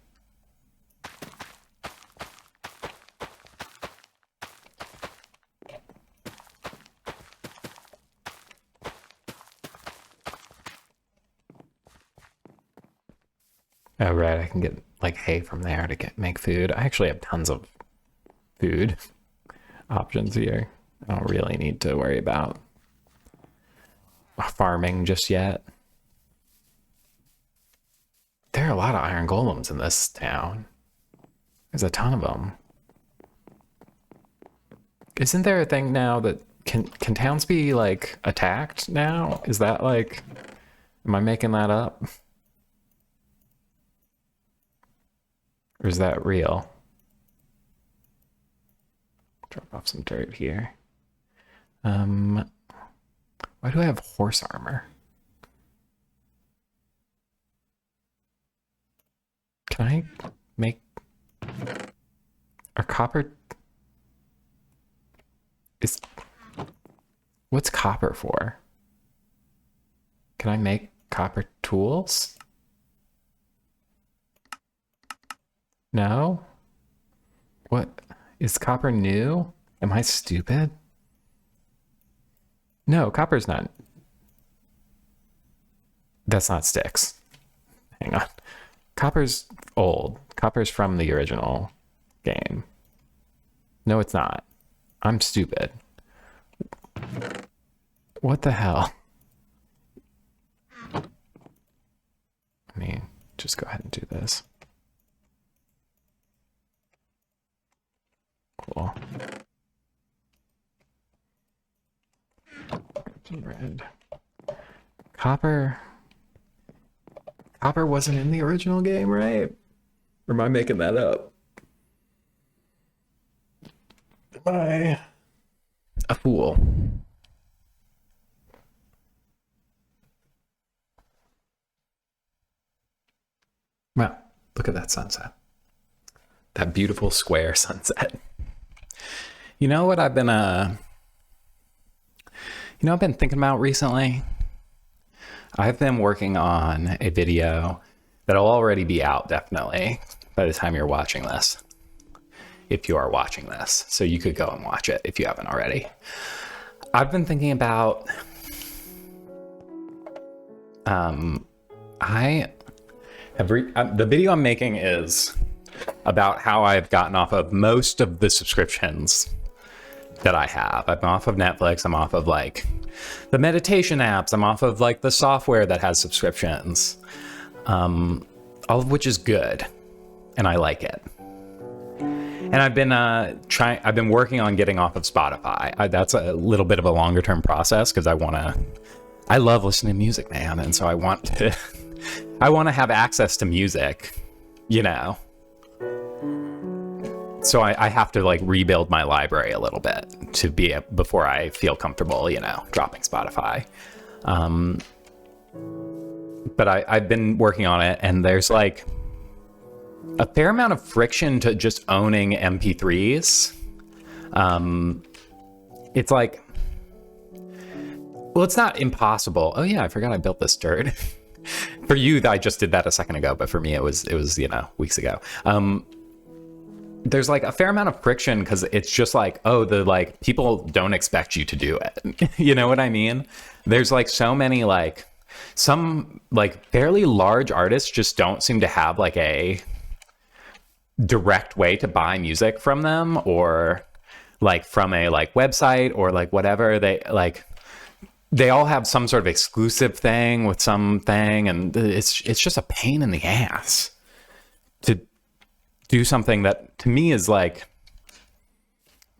Speaker 1: Oh, right, I can get like hay from there to make food. I actually have tons of food options here. I don't really need to worry about farming just yet. There are a lot of iron golems in this town. There's a ton of them. Isn't there a thing now that can towns be like attacked now? Is that like, am I making that up? Or is that real? Drop off some dirt here. Why do I have horse armor? Can I make... Are copper... Is... What's copper for? Can I make copper tools? No? What? Is copper new? Am I stupid? No, copper's not. That's not sticks. Hang on. Copper's old. Copper's from the original game. No, it's not. I'm stupid. What the hell? Let me just go ahead and do this. Cool. Red. Copper. Copper wasn't in the original game, right? Or am I making that up? Am I a fool? Wow, look at that sunset. That beautiful square sunset. You know what I've been I've been thinking about recently? I've been working on a video that'll already be out, definitely, by the time you're watching this. If you are watching this. So you could go and watch it if you haven't already. I've been thinking about... the video I'm making is about how I've gotten off of most of the subscriptions that I have. I'm off of Netflix. I'm off of like the meditation apps. I'm off of like the software that has subscriptions, all of which is good, and I like it. And I've been working on getting off of Spotify. That's a little bit of a longer term process because I love listening to music, man, and so I want to have access to music, you know. So I have to like rebuild my library a little bit to be before I feel comfortable, you know, dropping Spotify. But I've been working on it, and there's like a fair amount of friction to just owning MP3s. It's like, well, it's not impossible. Oh yeah, I forgot I built this dirt. For you, I just did that a second ago, but for me, it was, you know, weeks ago. There's like a fair amount of friction because it's just like, oh, like people don't expect you to do it. You know what I mean? There's like so many, like some like fairly large artists just don't seem to have like a direct way to buy music from them, or like from a like website or like whatever. They all have some sort of exclusive thing with something, and it's just a pain in the ass to do something that to me is like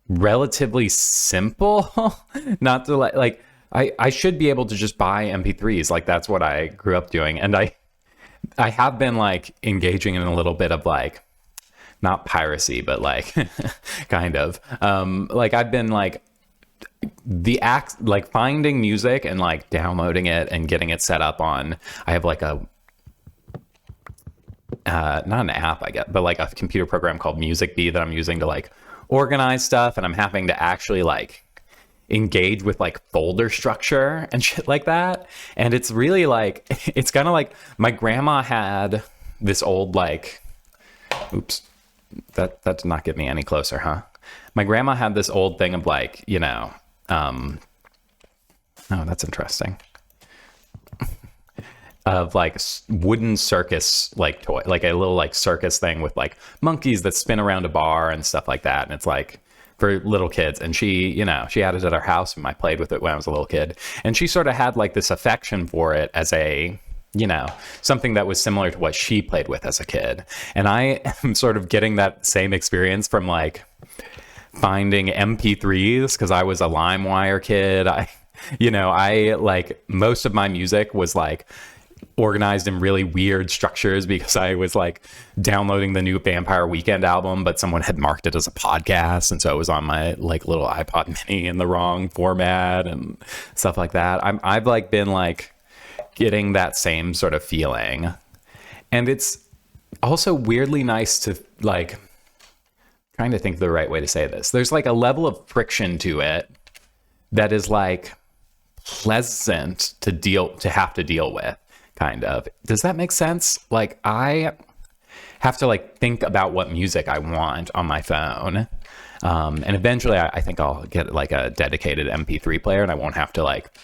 Speaker 1: relatively simple. Not to like I should be able to just buy MP3s. Like that's what I grew up doing. And I have been like engaging in a little bit of like not piracy, but like kind of. Like I've been like the act like finding music and like downloading it and getting it set up on. I have like a not an app I get, but like a computer program called Music Bee that I'm using to like organize stuff, and I'm having to actually like engage with like folder structure and shit like that. And it's really like it's kind of like my grandma had this old like oops, that did not get me any closer, huh? My grandma had this old thing of like, you know, oh, that's interesting. Of like wooden circus like toy, like a little like circus thing with like monkeys that spin around a bar and stuff like that. And it's like for little kids. And she, you know, she had it at our house and I played with it when I was a little kid. And she sort of had like this affection for it as a, you know, something that was similar to what she played with as a kid. And I am sort of getting that same experience from like finding MP3s because I was a LimeWire kid. I like most of my music was like organized in really weird structures because I was like downloading the new Vampire Weekend album, but someone had marked it as a podcast, and so it was on my like little iPod mini in the wrong format and stuff like that. I've like been like getting that same sort of feeling, and it's also weirdly nice to like trying to think of the right way to say this. There's like a level of friction to it that is like pleasant to have to deal with. Kind of. Does that make sense? Like I have to like think about what music I want on my phone. And eventually I think I'll get like a dedicated MP3 player and I won't have to like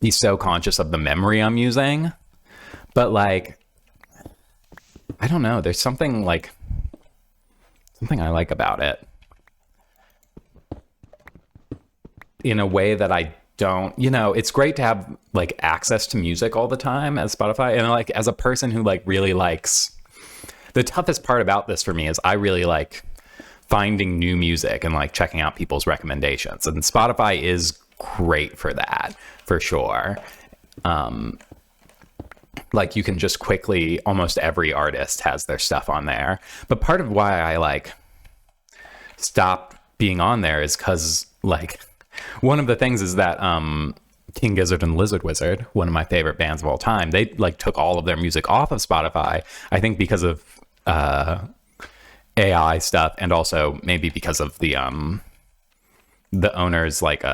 Speaker 1: be so conscious of the memory I'm using. But like, I don't know. There's something I like about it in a way that I don't, you know, it's great to have like access to music all the time as Spotify. And like as a person who like really likes, the toughest part about this for me is I really like finding new music and like checking out people's recommendations. And Spotify is great for that, for sure. Like you can just quickly, almost every artist has their stuff on there. But part of why I like stopped being on there is because like, one of the things is that King Gizzard and Lizard Wizard, one of my favorite bands of all time, they like took all of their music off of Spotify, I think because of AI stuff, and also maybe because of the owners like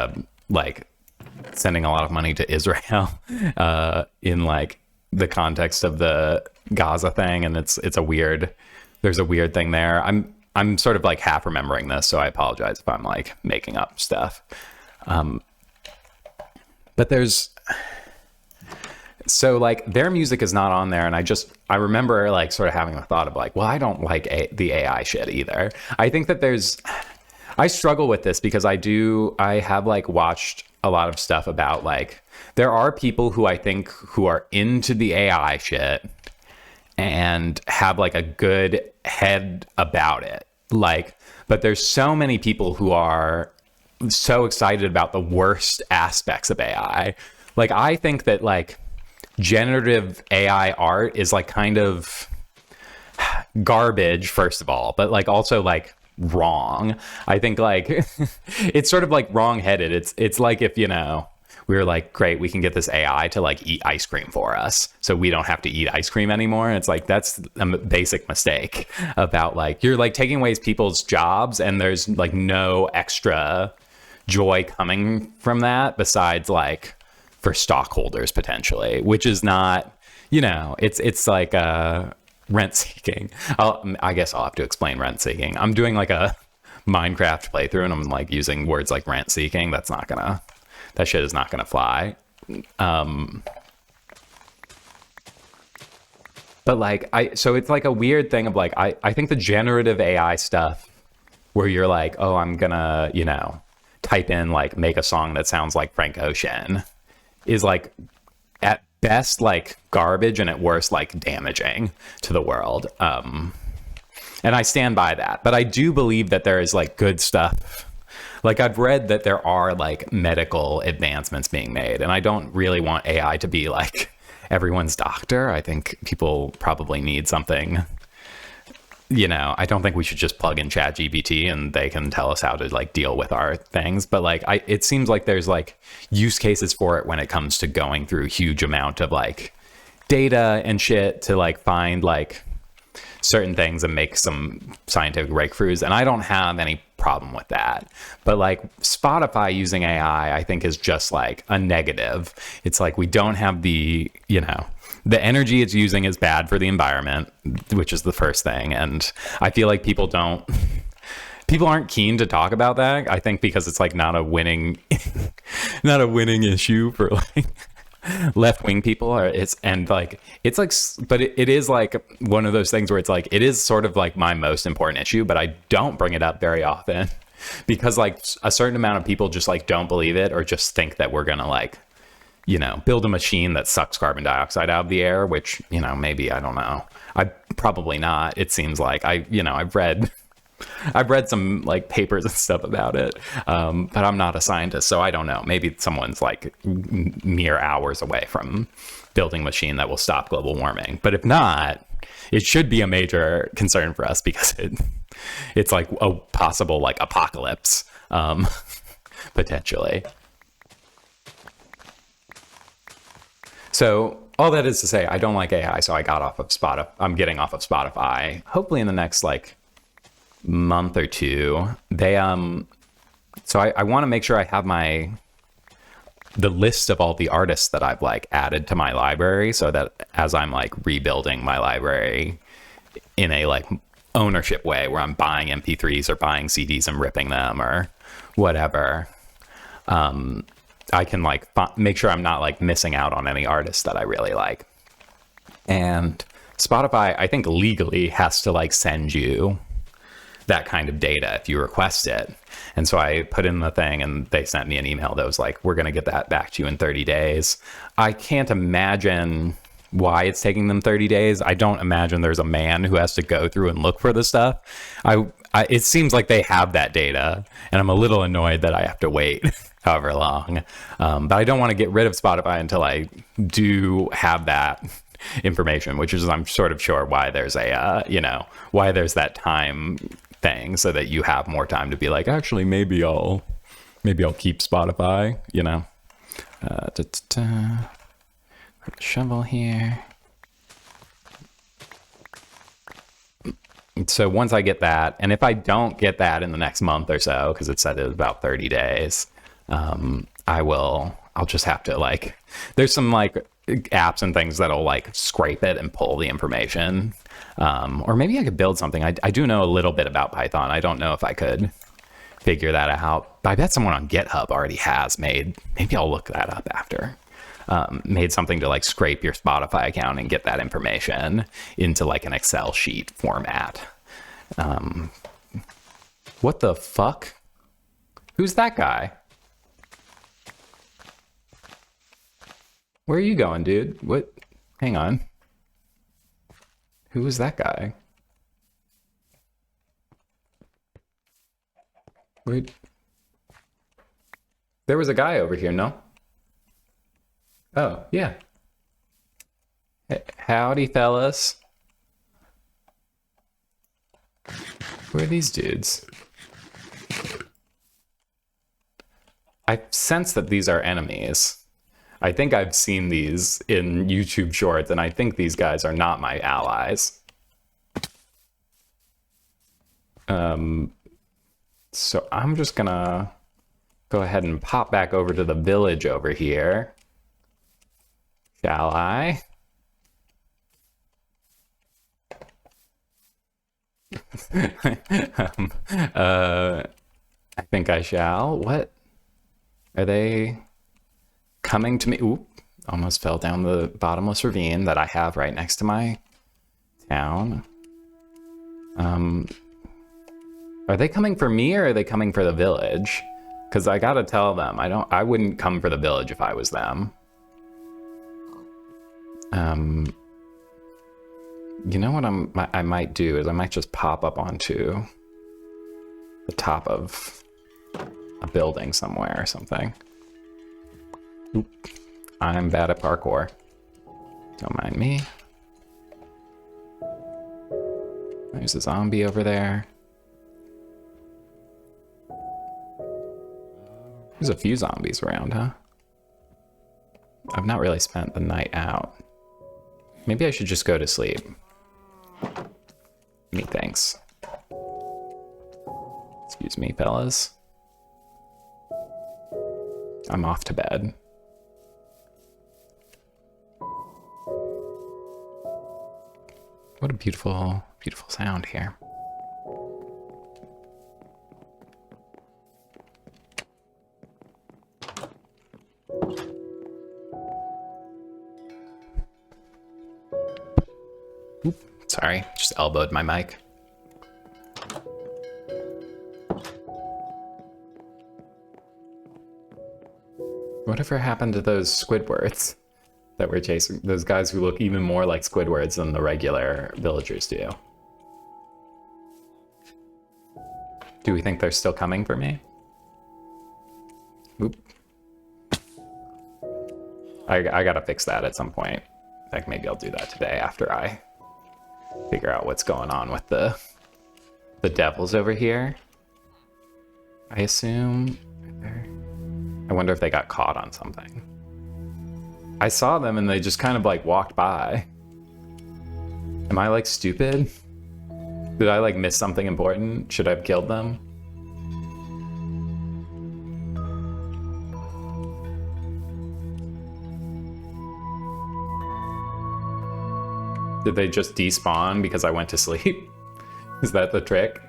Speaker 1: sending a lot of money to Israel in like the context of the Gaza thing, and there's a weird thing there. I'm sort of like half remembering this, so I apologize if I'm like making up stuff. But so like their music is not on there. And I remember like sort of having a thought of like, well, I don't like the AI shit either. I think that I struggle with this because I have like watched a lot of stuff about like, there are people who I think who are into the AI shit and have like a good head about it. Like, but there's so many people who are so excited about the worst aspects of AI. Like, I think that like generative AI art is like kind of garbage, first of all, but like also like wrong. I think like it's sort of like wrong-headed. It's like if, you know, we were like, great, we can get this AI to like eat ice cream for us, so we don't have to eat ice cream anymore. And it's like, that's a basic mistake about like, you're like taking away people's jobs and there's like no extra joy coming from that besides like for stockholders potentially, which is not, you know, it's like rent seeking. I guess I'll have to explain rent seeking. I'm doing like a Minecraft playthrough and I'm like using words like rent seeking. That shit is not gonna fly. But like so it's like a weird thing of like, I think the generative AI stuff where you're like, oh, I'm gonna, you know, type in like make a song that sounds like Frank Ocean is like at best like garbage and at worst like damaging to the world. And And I stand by that. But I do believe that there is like good stuff. Like I've read that there are like medical advancements being made, and I don't really want AI to be like everyone's doctor. I think people probably need something, you know. I don't think we should just plug in ChatGPT and they can tell us how to like deal with our things. But like it seems like there's like use cases for it when it comes to going through a huge amount of like data and shit to like find like certain things and make some scientific breakthroughs. And I don't have any problem with that. But like Spotify using AI, I think is just like a negative. It's like we don't have the, you know, the energy it's using is bad for the environment, which is the first thing. And I feel like people aren't keen to talk about that. I think because it's like not a winning issue for like left-wing people. Or it is like one of those things where it's like it is sort of like my most important issue, but I don't bring it up very often because like a certain amount of people just like don't believe it or just think that we're gonna like, you know, build a machine that sucks carbon dioxide out of the air, which, you know, maybe, I don't know. I probably not. It seems like I've read some like papers and stuff about it, but I'm not a scientist, so I don't know. Maybe someone's like mere hours away from building a machine that will stop global warming. But if not, it should be a major concern for us because it's like a possible like apocalypse, potentially. So all that is to say, I don't like AI, so I got off of Spotify. I'm getting off of Spotify. Hopefully in the next like month or two. They so I want to make sure I have the list of all the artists that I've like added to my library, so that as I'm like rebuilding my library in a like ownership way where I'm buying MP3s or buying CDs and ripping them or whatever, I can like make sure I'm not like missing out on any artists that I really like. And Spotify, I think legally has to like send you that kind of data if you request it. And so I put in the thing and they sent me an email that was like, we're going to get that back to you in 30 days. I can't imagine why it's taking them 30 days. I don't imagine there's a man who has to go through and look for the stuff. It seems like they have that data, and I'm a little annoyed that I have to wait however long. But I don't want to get rid of Spotify until I do have that information, which is, I'm sort of sure why there's why there's that time thing, so that you have more time to be like, actually, maybe I'll keep Spotify, you know. Put the shovel here. So once I get that, and if I don't get that in the next month or so, because it said it was about 30 days, I'll just have to like, there's some like apps and things that'll like scrape it and pull the information. Or maybe I could build something. I do know a little bit about Python. I don't know if I could figure that out. But I bet someone on GitHub already has made, maybe I'll look that up after, made something to like scrape your Spotify account and get that information into like an Excel sheet format. What the fuck? Who's that guy? Where are you going, dude? What? Hang on. Who was that guy? Wait. There was a guy over here, no? Oh, yeah. Howdy, fellas. Who are these dudes? I sense that these are enemies. I think I've seen these in YouTube shorts, and I think these guys are not my allies. So I'm just gonna go ahead and pop back over to the village over here. Shall I? I think I shall. What? Are they coming to me? Oop, almost fell down the bottomless ravine that I have right next to my town. Are they coming for me or are they coming for the village? Because I gotta tell them, I wouldn't come for the village if I was them. You know what I might do is I might just pop up onto the top of a building somewhere or something. Oop. I'm bad at parkour. Don't mind me. There's a zombie over there. There's a few zombies around, huh? I've not really spent the night out. Maybe I should just go to sleep. Methinks. Excuse me, fellas. I'm off to bed. What a beautiful, beautiful sound here. Oop, sorry, just elbowed my mic. Whatever happened to those Squidwards that we're chasing? Those guys who look even more like Squidwards than the regular villagers do. Do we think they're still coming for me? Oop. I gotta fix that at some point. Like maybe I'll do that today after I figure out what's going on with the devils over here. I assume. I wonder if they got caught on something. I saw them and they just kind of like walked by. Am I like stupid? Did I like miss something important? Should I have killed them? Did they just despawn because I went to sleep? Is that the trick?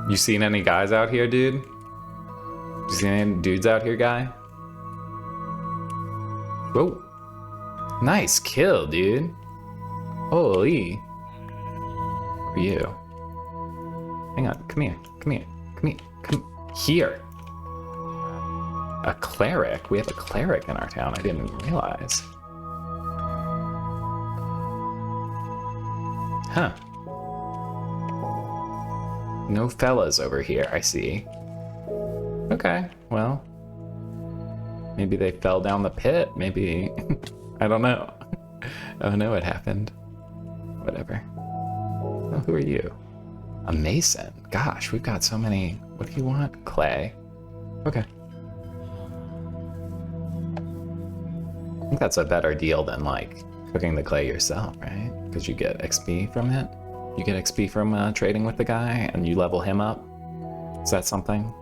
Speaker 1: You seen any guys out here, dude? You seen any dudes out here, guy? Whoa. Nice kill, dude. Holy. Who are you? Hang on, come here, come here, come here, come here. A cleric? We have a cleric in our town, I didn't realize. Huh. No fellas over here, I see. Okay, well. Maybe they fell down the pit, maybe. I don't know. I don't know what happened. Whatever. Oh, who are you? A mason. Gosh, we've got so many. What do you want? Clay. Okay. I think that's a better deal than like cooking the clay yourself, right? Because you get XP from it. You get XP from trading with the guy, and you level him up. Is that something?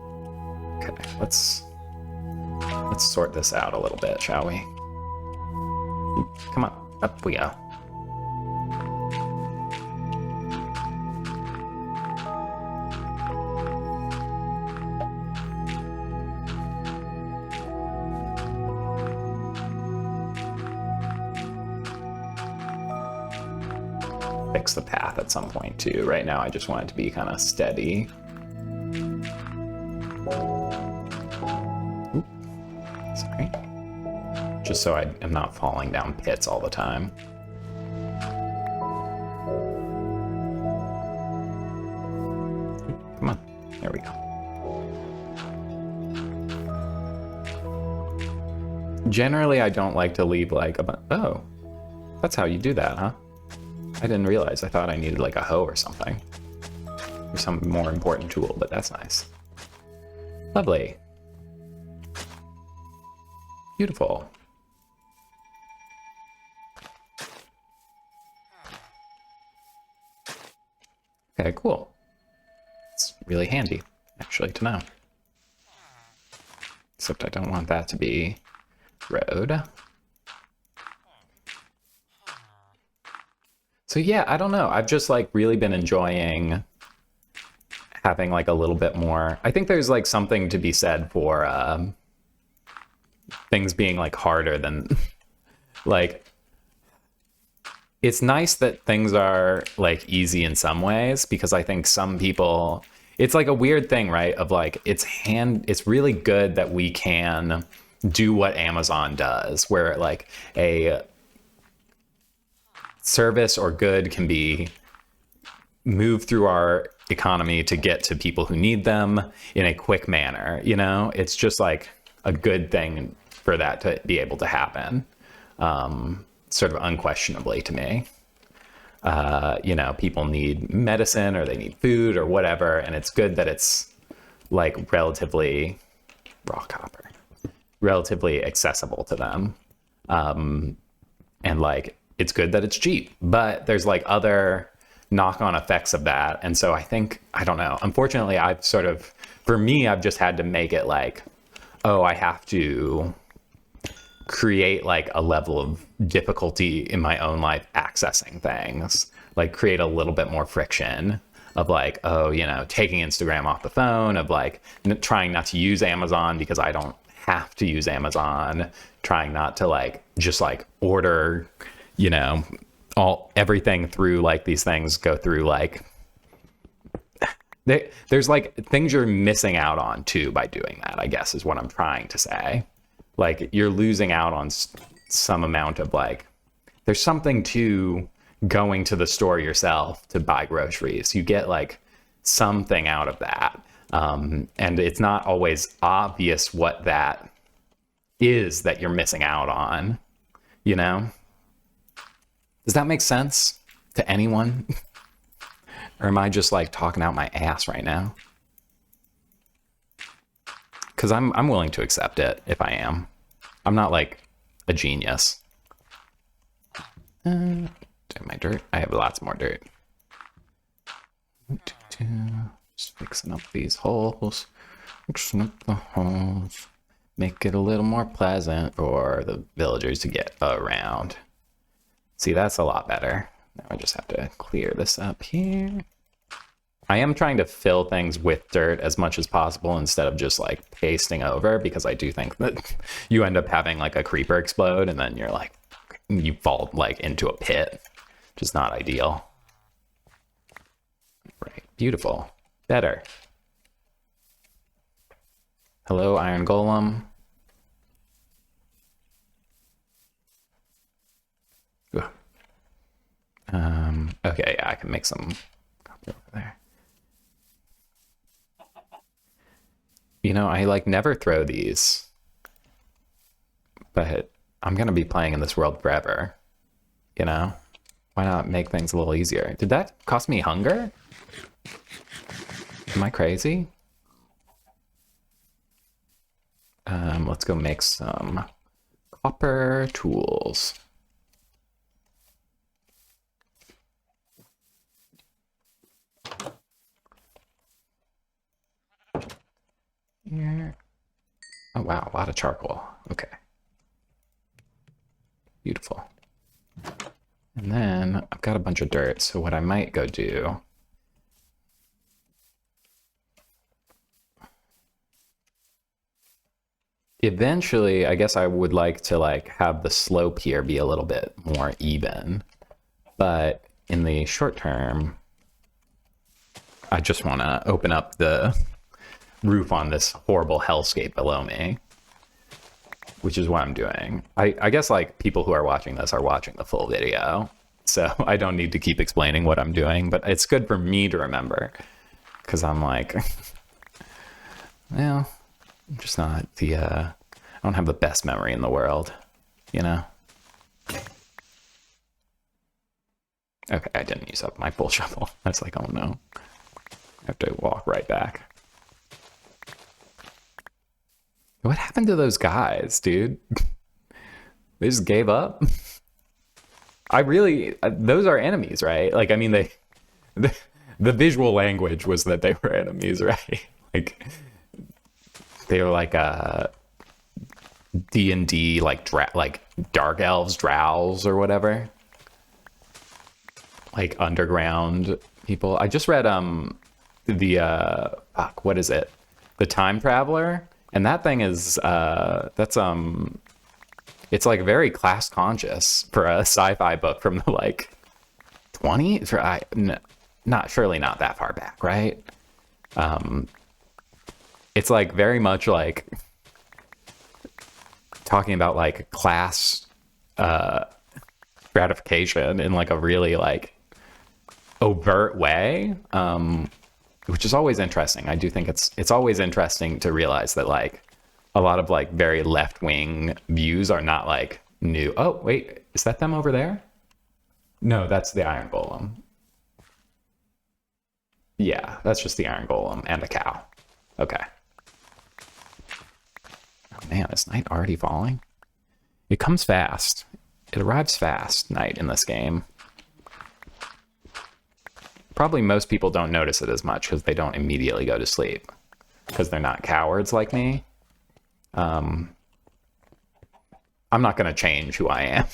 Speaker 1: Okay, let's sort this out a little bit, shall we? Come on, up we go. Fix the path at some point too. Right now I just want it to be kind of steady. Oop. Sorry. Just so I am not falling down pits all the time. Come on, there we go. Generally I don't like to leave like a oh, that's how you do that, huh? I didn't realize. I thought I needed like a hoe or something. Or some more important tool, but that's nice. Lovely. Beautiful. Okay, cool. It's really handy, actually, to know. Except I don't want that to be road. So yeah, I don't know. I've just like really been enjoying having like a little bit more. I think there's like something to be said for things being like harder than like, it's nice that things are like easy in some ways, because I think some people, it's like a weird thing, right? Of like, it's really good that we can do what Amazon does, where like a service or good can be moved through our economy to get to people who need them in a quick manner. You know, it's just like a good thing for that to be able to happen, sort of unquestionably to me. You know, people need medicine or they need food or whatever, and it's good that it's like relatively raw copper, relatively accessible to them. And like, it's good that it's cheap, but there's like other knock-on effects of that. And so I think, I don't know, unfortunately, I've sort of, for me, I've just had to make it like, oh, I have to create like a level of difficulty in my own life accessing things, like create a little bit more friction of like, oh, you know, taking Instagram off the phone, of like trying not to use Amazon because I don't have to use Amazon, trying not to like just like order, you know, everything through like these things go through like there's like things you're missing out on too by doing that, I guess is what I'm trying to say. Like you're losing out on some amount of like, there's something to going to the store yourself to buy groceries. You get like something out of that. And it's not always obvious what that is that you're missing out on, you know? Does that make sense to anyone? Or am I just like talking out my ass right now? Because I'm willing to accept it if I am. I'm not like a genius. My dirt. I have lots more dirt. Just fixing up these holes. Fixing up the holes. Make it a little more pleasant for the villagers to get around. See, that's a lot better. Now I just have to clear this up here. I am trying to fill things with dirt as much as possible instead of just like pasting over, because I do think that you end up having like a creeper explode and then you're like, you fall like into a pit, which is not ideal. Right, beautiful, better. Hello, Iron Golem. Okay, yeah, I can make some copy over there. You know, I like never throw these, but I'm gonna be playing in this world forever, you know? Why not make things a little easier? Did that cost me hunger? Am I crazy? Let's go make some copper tools. Here. Oh wow, a lot of charcoal. Okay. Beautiful. And then I've got a bunch of dirt, so what I might go do eventually, I guess I would like to like have the slope here be a little bit more even, but in the short term, I just want to open up the roof on this horrible hellscape below me, which is what I'm doing. I guess like people who are watching this are watching the full video, so I don't need to keep explaining what I'm doing, but it's good for me to remember, because I'm like, well, I'm just not the, I don't have the best memory in the world, you know? Okay, I didn't use up my full shovel. That's like, oh no. I have to walk right back. What happened to those guys, dude? They just gave up? I really, those are enemies, right? Like, I mean, the visual language was that they were enemies, right? Like, they were like D&D, like dark elves, drows or whatever. Like underground people. I just read what is it? The Time Traveler. And that thing is, that's, it's like very class conscious for a sci-fi book from the like 20s, surely not that far back, right? It's like very much like talking about like class gratification in like a really like overt way, which is always interesting. I do think it's always interesting to realize that like a lot of like very left-wing views are not like new. Oh wait, is that them over there? No, that's the Iron Golem. Yeah, that's just the Iron Golem and a cow. Okay. Oh man, is night already falling? It comes fast. It arrives fast, night in this game. Probably most people don't notice it as much because they don't immediately go to sleep because they're not cowards like me. I'm not going to change who I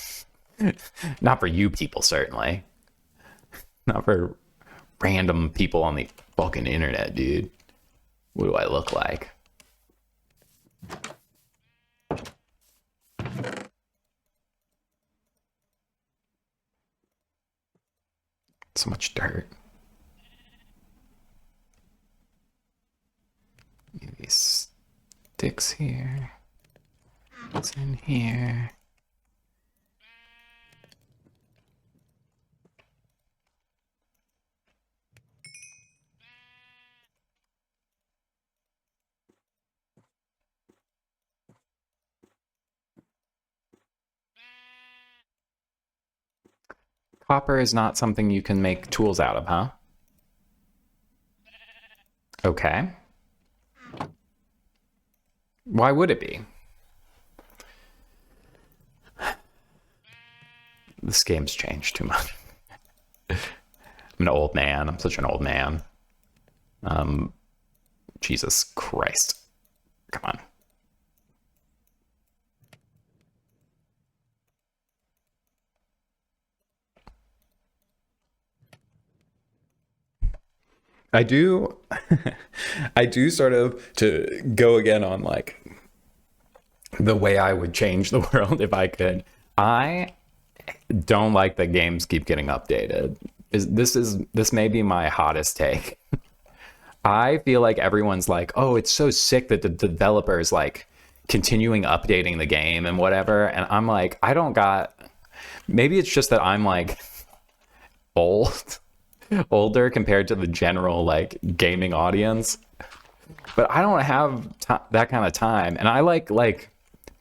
Speaker 1: am. Not for you people, certainly. Not for random people on the fucking internet, dude. What do I look like? So much dirt. Maybe sticks here. What's in here? Copper is not something you can make tools out of, huh? Okay. Why would it be? This game's changed too much. I'm an old man. I'm such an old man. Jesus Christ. Come on. I do I do sort of, to go again on like the way I would change the world if I could. I don't like that games keep getting updated. This may be my hottest take. I feel like everyone's like, oh, it's so sick that the developers like continuing updating the game and whatever. And I'm like, I don't got, maybe it's just that I'm like older compared to the general like gaming audience, but I don't have that kind of time. And I like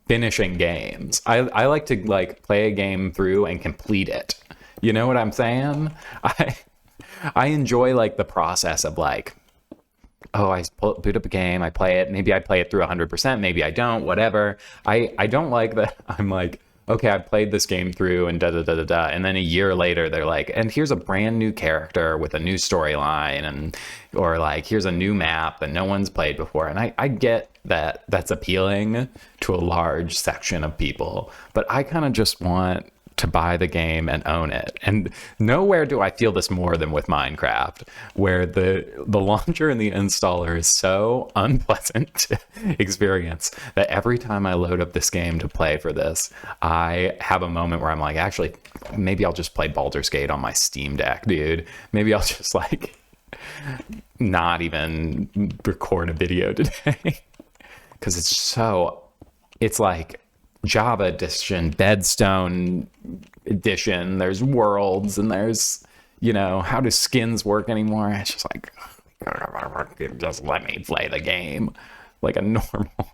Speaker 1: finishing games. I like to like play a game through and complete it. You know what I'm saying? I enjoy like the process of like, oh, I boot up a game, I play it, maybe I play it through 100%, maybe I don't, whatever. I don't like that I'm like, okay, I played this game through and da-da-da-da-da, and then a year later they're like, and here's a brand new character with a new storyline, and or like, here's a new map that no one's played before. And I get that that's appealing to a large section of people, but I kind of just want to buy the game and own it. And nowhere do I feel this more than with Minecraft, where the launcher and the installer is so unpleasant to experience that every time I load up this game to play for this, I have a moment where I'm like, actually, maybe I'll just play Baldur's Gate on my Steam Deck, dude. Maybe I'll just like not even record a video today. Because it's like Java edition, Bedstone edition, there's worlds, and there's, you know, how do skins work anymore? It's just like, just let me play the game like a normal.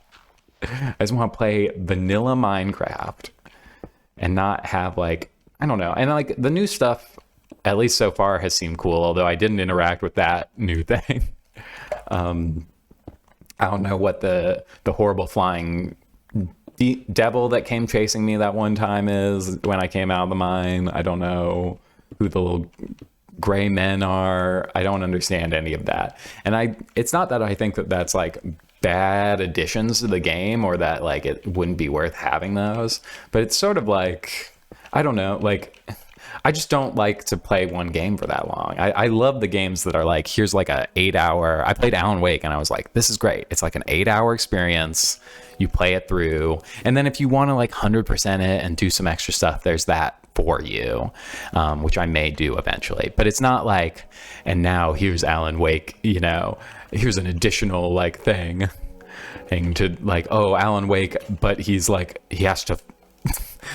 Speaker 1: I just want to play vanilla Minecraft and not have like, I don't know. And like the new stuff, at least so far, has seemed cool, although I didn't interact with that new thing. I don't know what the horrible flying devil that came chasing me that one time is when I came out of the mine. I don't know who the little gray men are. I don't understand any of that. And it's not that I think that that's like bad additions to the game or that like it wouldn't be worth having those, but it's sort of like, I don't know, like I just don't like to play one game for that long. I love the games that are like, here's like a 8-hour, I played Alan Wake and I was like, this is great. It's like an 8-hour experience. You play it through. And then if you want to like 100% it and do some extra stuff, there's that for you, which I may do eventually. But it's not like, and now here's Alan Wake, you know, here's an additional like thing. thing to like, oh, Alan Wake, but he's like, he has to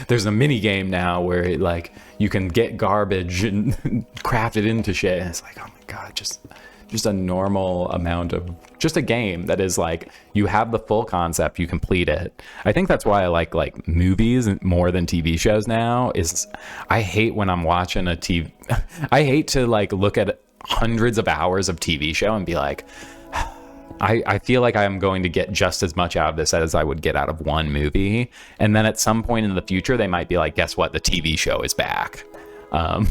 Speaker 1: there's a mini game now where like you can get garbage and craft it into shit, and it's like, oh my god, just a normal amount of just a game that is like, you have the full concept, you complete it. I think that's why I like movies more than TV shows now. Is I hate when I'm watching a TV I hate to like look at hundreds of hours of TV show and be like, I feel like I'm going to get just as much out of this as I would get out of one movie. And then at some point in the future, they might be like, guess what? The TV show is back. And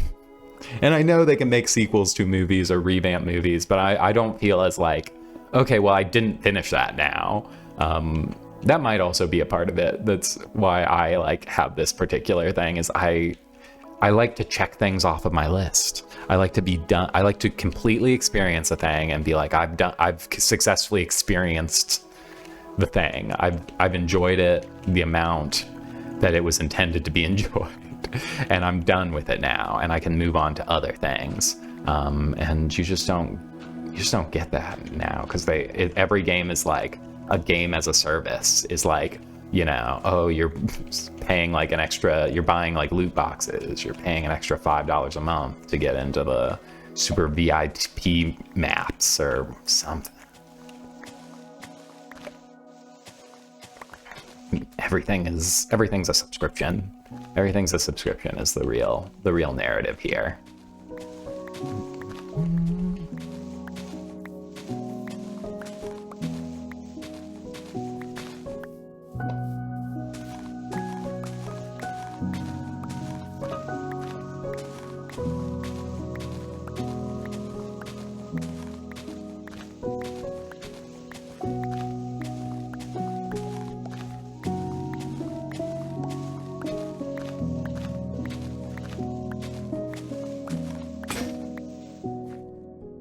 Speaker 1: I know they can make sequels to movies or revamp movies, but I don't feel as like, okay, well, I didn't finish that now. That might also be a part of it. That's why I like have this particular thing, is I like to check things off of my list. I like to be done. I like to completely experience a thing and be like, I've successfully experienced the thing. I've enjoyed it the amount that it was intended to be enjoyed, and I'm done with it now, and I can move on to other things. And you just don't get that now, because every game is like a game as a service. Is like, you know, oh, you're paying like an extra, you're buying like loot boxes, you're paying an extra $5 a month to get into the super VIP maps or something. Everything's a subscription. Everything's a subscription is the real narrative here.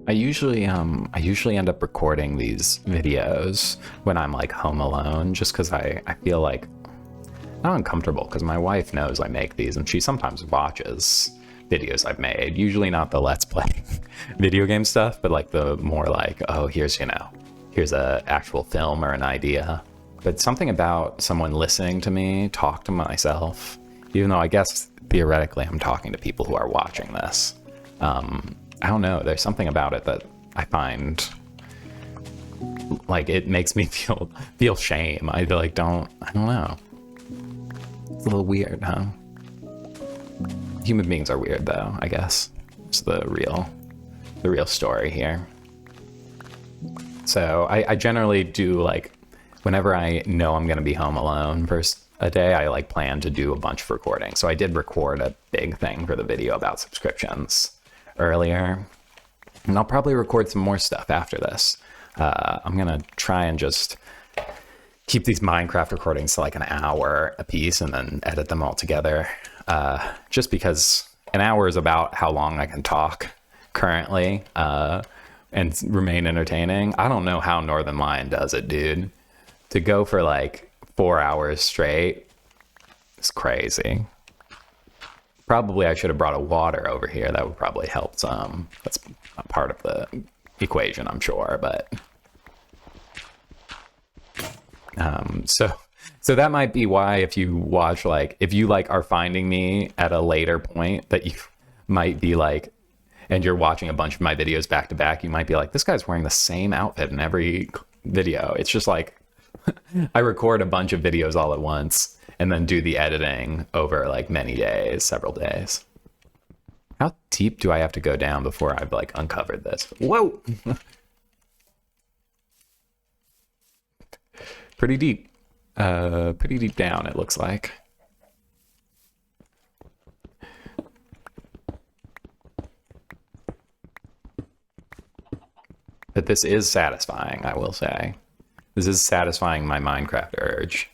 Speaker 1: I usually end up recording these videos when I'm like home alone, just because I feel like not uncomfortable, because my wife knows I make these and she sometimes watches videos I've made, usually not the let's play video game stuff, but like the more like, oh, here's a actual film or an idea. But something about someone listening to me talk to myself, even though I guess theoretically I'm talking to people who are watching this, I don't know, there's something about it that I find like it makes me feel shame. I like I don't know. It's a little weird, huh? Human beings are weird though, I guess. It's the real story here. So I generally do, like, whenever I know I'm gonna be home alone for a day, I like plan to do a bunch of recording. So I did record a big thing for the video about subscriptions earlier, and I'll probably record some more stuff after this. I'm gonna try and just keep these Minecraft recordings to like an hour a piece and then edit them all together, just because an hour is about how long I can talk currently, and remain entertaining. I don't know how Northern Lion does it, dude. To go for like 4 hours straight is crazy. Probably I should have brought a water over here. That would probably help some. That's a part of the equation, I'm sure, but so that might be why, if you watch, like, if you like are finding me at a later point, that you might be like, and you're watching a bunch of my videos back to back, you might be like, this guy's wearing the same outfit in every video. It's just like I record a bunch of videos all at once and then do the editing over like many days, several days. How deep do I have to go down before I've like uncovered this? Whoa! Pretty deep down, it looks like. But this is satisfying, I will say. This is satisfying my Minecraft urge.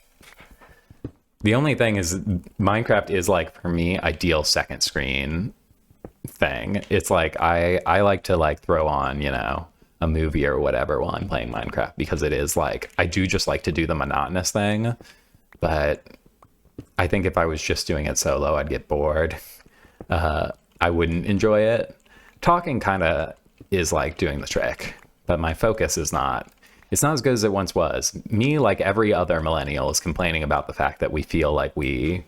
Speaker 1: The only thing is, Minecraft is, like, for me, ideal second screen thing. It's like, I like to, like, throw on, you know, a movie or whatever while I'm playing Minecraft, because it is, like, I do just like to do the monotonous thing, but I think if I was just doing it solo, I'd get bored. I wouldn't enjoy it. Talking kind of is, like, doing the trick, but my focus is not It's not as good as it once was. Me, like every other millennial, is complaining about the fact that we feel like we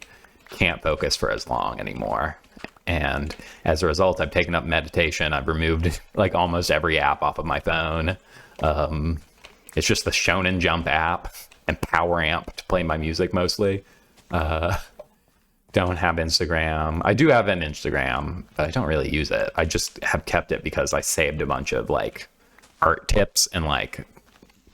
Speaker 1: can't focus for as long anymore. And as a result, I've taken up meditation. I've removed like almost every app off of my phone. It's just the Shonen Jump app and Power Amp to play my music mostly. Don't have Instagram. I do have an Instagram, but I don't really use it. I just have kept it because I saved a bunch of like art tips and like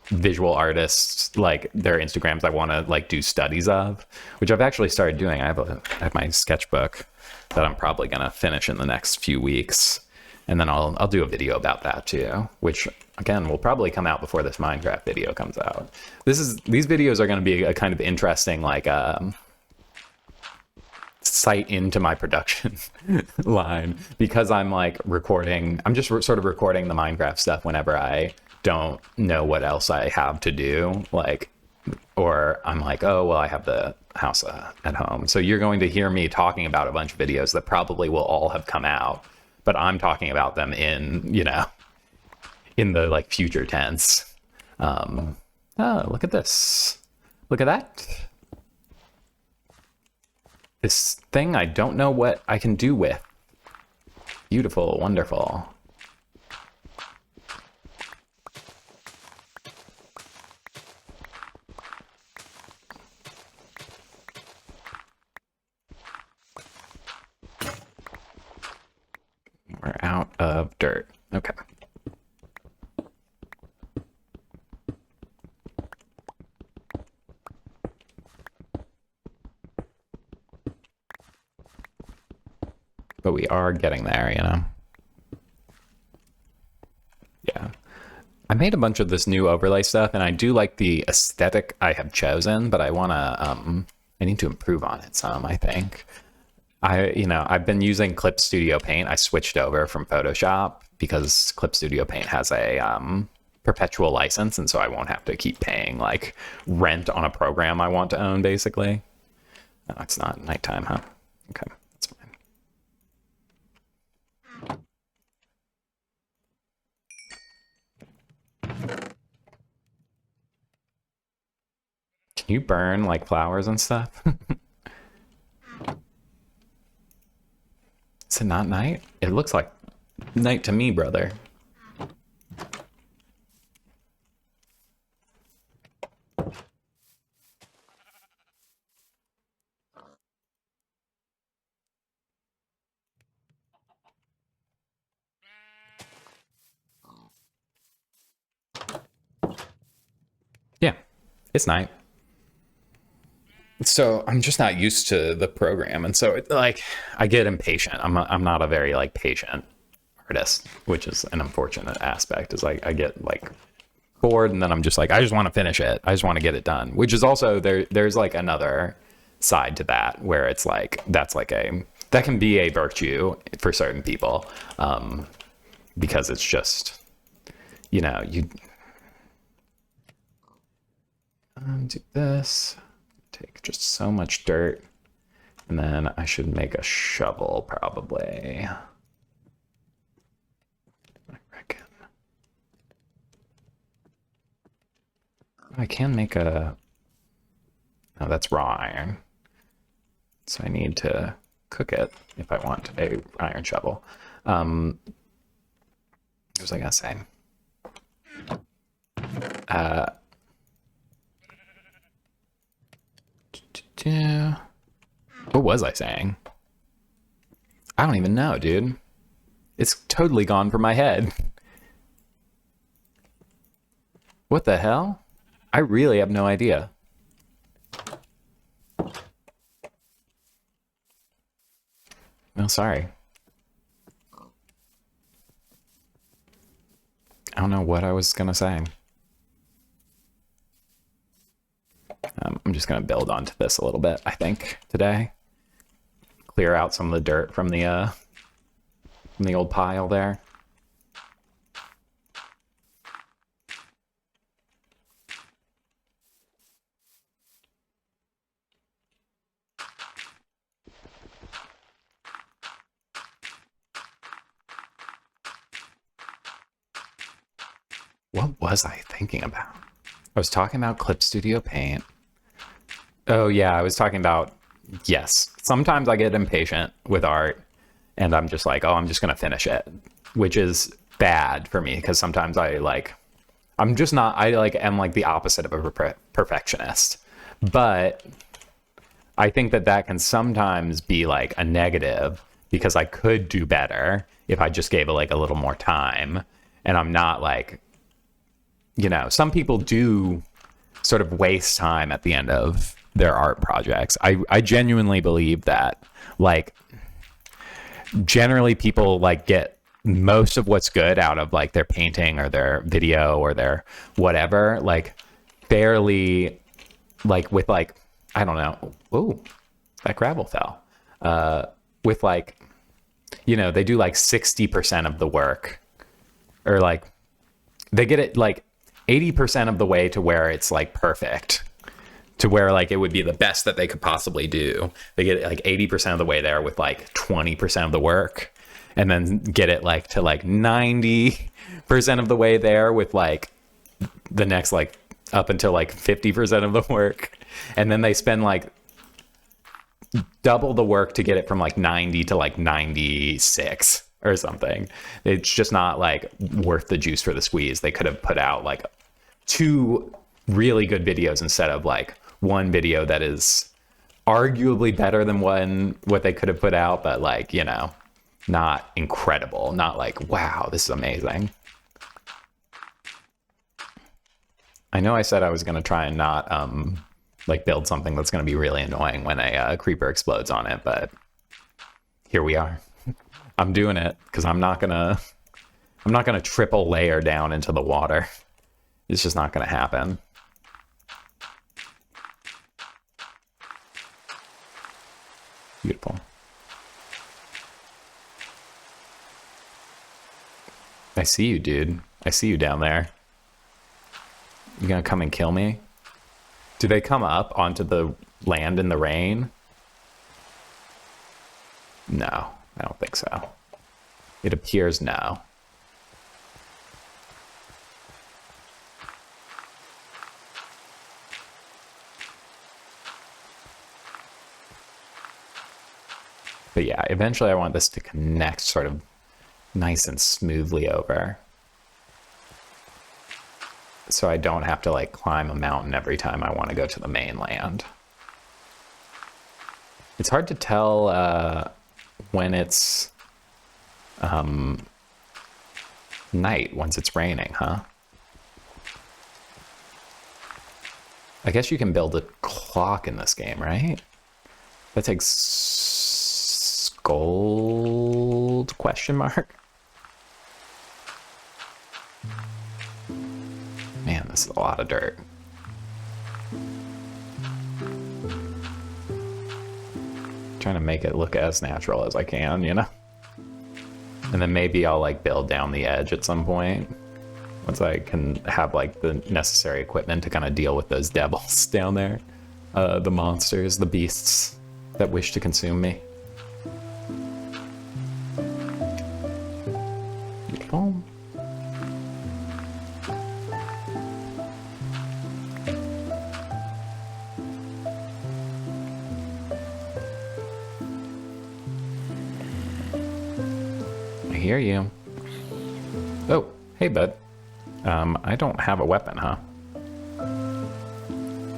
Speaker 1: visual artists, like their Instagrams I want to like do studies of, which I've actually started doing. I have my sketchbook that I'm probably going to finish in the next few weeks. And then I'll do a video about that too, which again will probably come out before this Minecraft video comes out. These videos are going to be a kind of interesting like sight into my production line, because I'm like recording. I'm just sort of recording the Minecraft stuff whenever I don't know what else I have to do, like, or I'm like, oh well, I have the house at home, so you're going to hear me talking about a bunch of videos that probably will all have come out, but I'm talking about them in, you know, in the like future tense. Oh, look at this, look at that, this thing I don't know what I can do with. Beautiful, wonderful. We're out of dirt. Okay. But we are getting there, you know? Yeah. I made a bunch of this new overlay stuff, and I do like the aesthetic I have chosen, but I want to, I need to improve on it some, I think. I've been using Clip Studio Paint. I switched over from Photoshop because Clip Studio Paint has a perpetual license, and so I won't have to keep paying like rent on a program I want to own, basically. No, it's not nighttime, huh? Okay, that's fine. Can you burn like flowers and stuff? Is it not night? It looks like night to me, brother. Yeah, it's night. So I'm just not used to the program, and so like I get impatient. I'm not a very like patient artist, which is an unfortunate aspect. Is like I get like bored, and then I'm just like I just want to finish it. I just want to get it done. Which is also there's like another side to that where it's like that can be a virtue for certain people, because it's just, you know, you do this. Take just so much dirt, and then I should make a shovel probably. I reckon I can make a. Oh, that's raw iron, so I need to cook it if I want a iron shovel. What was I gonna say? What was I saying? I don't even know, dude. It's totally gone from my head. What the hell? I really have no idea. No, sorry. I don't know what I was gonna say. I'm just gonna build onto this a little bit, I think, today. Clear out some of the dirt from the old pile there. What was I thinking about? I was talking about Clip Studio Paint. Oh yeah, I was talking about, yes. Sometimes I get impatient with art and I'm just like, oh, I'm just going to finish it, which is bad for me because sometimes I like, I'm just not, I like am like the opposite of a perfectionist. But I think that that can sometimes be like a negative because I could do better if I just gave it like a little more time. And I'm not like, you know, some people do sort of waste time at the end of their art projects. I genuinely believe that, like, generally people like get most of what's good out of like their painting or their video or their whatever, like fairly, like with like, I don't know. Ooh, that gravel fell. With like, you know, they do like 60% of the work, or like they get it like 80% of the way to where it's like perfect, to where like it would be the best that they could possibly do. They get it like 80% of the way there with like 20% of the work, and then get it like to like 90% of the way there with like the next like up until like 50% of the work. And then they spend like double the work to get it from like 90 to like 96 or something. It's just not like worth the juice for the squeeze. They could have put out like 2 really good videos instead of like one video that is arguably better than what they could have put out, but like, you know, not incredible, not like, wow, this is amazing. I know I said I was going to try and not like build something that's going to be really annoying when a creeper explodes on it, but here we are. I'm doing it because I'm not gonna triple layer down into the water. It's just not gonna happen. Beautiful. I see you, dude. I see you down there. You gonna come and kill me? Do they come up onto the land in the rain? No, I don't think so. It appears no. But yeah, eventually I want this to connect sort of nice and smoothly over, so I don't have to like climb a mountain every time I want to go to the mainland. It's hard to tell when it's night once it's raining, huh? I guess you can build a clock in this game, right? That takes gold, question mark? Man, this is a lot of dirt. Trying to make it look as natural as I can, you know? And then maybe I'll like build down the edge at some point once I can have like the necessary equipment to kind of deal with those devils down there. The monsters, the beasts that wish to consume me. Beautiful. I hear you. Oh, hey, bud. I don't have a weapon, huh?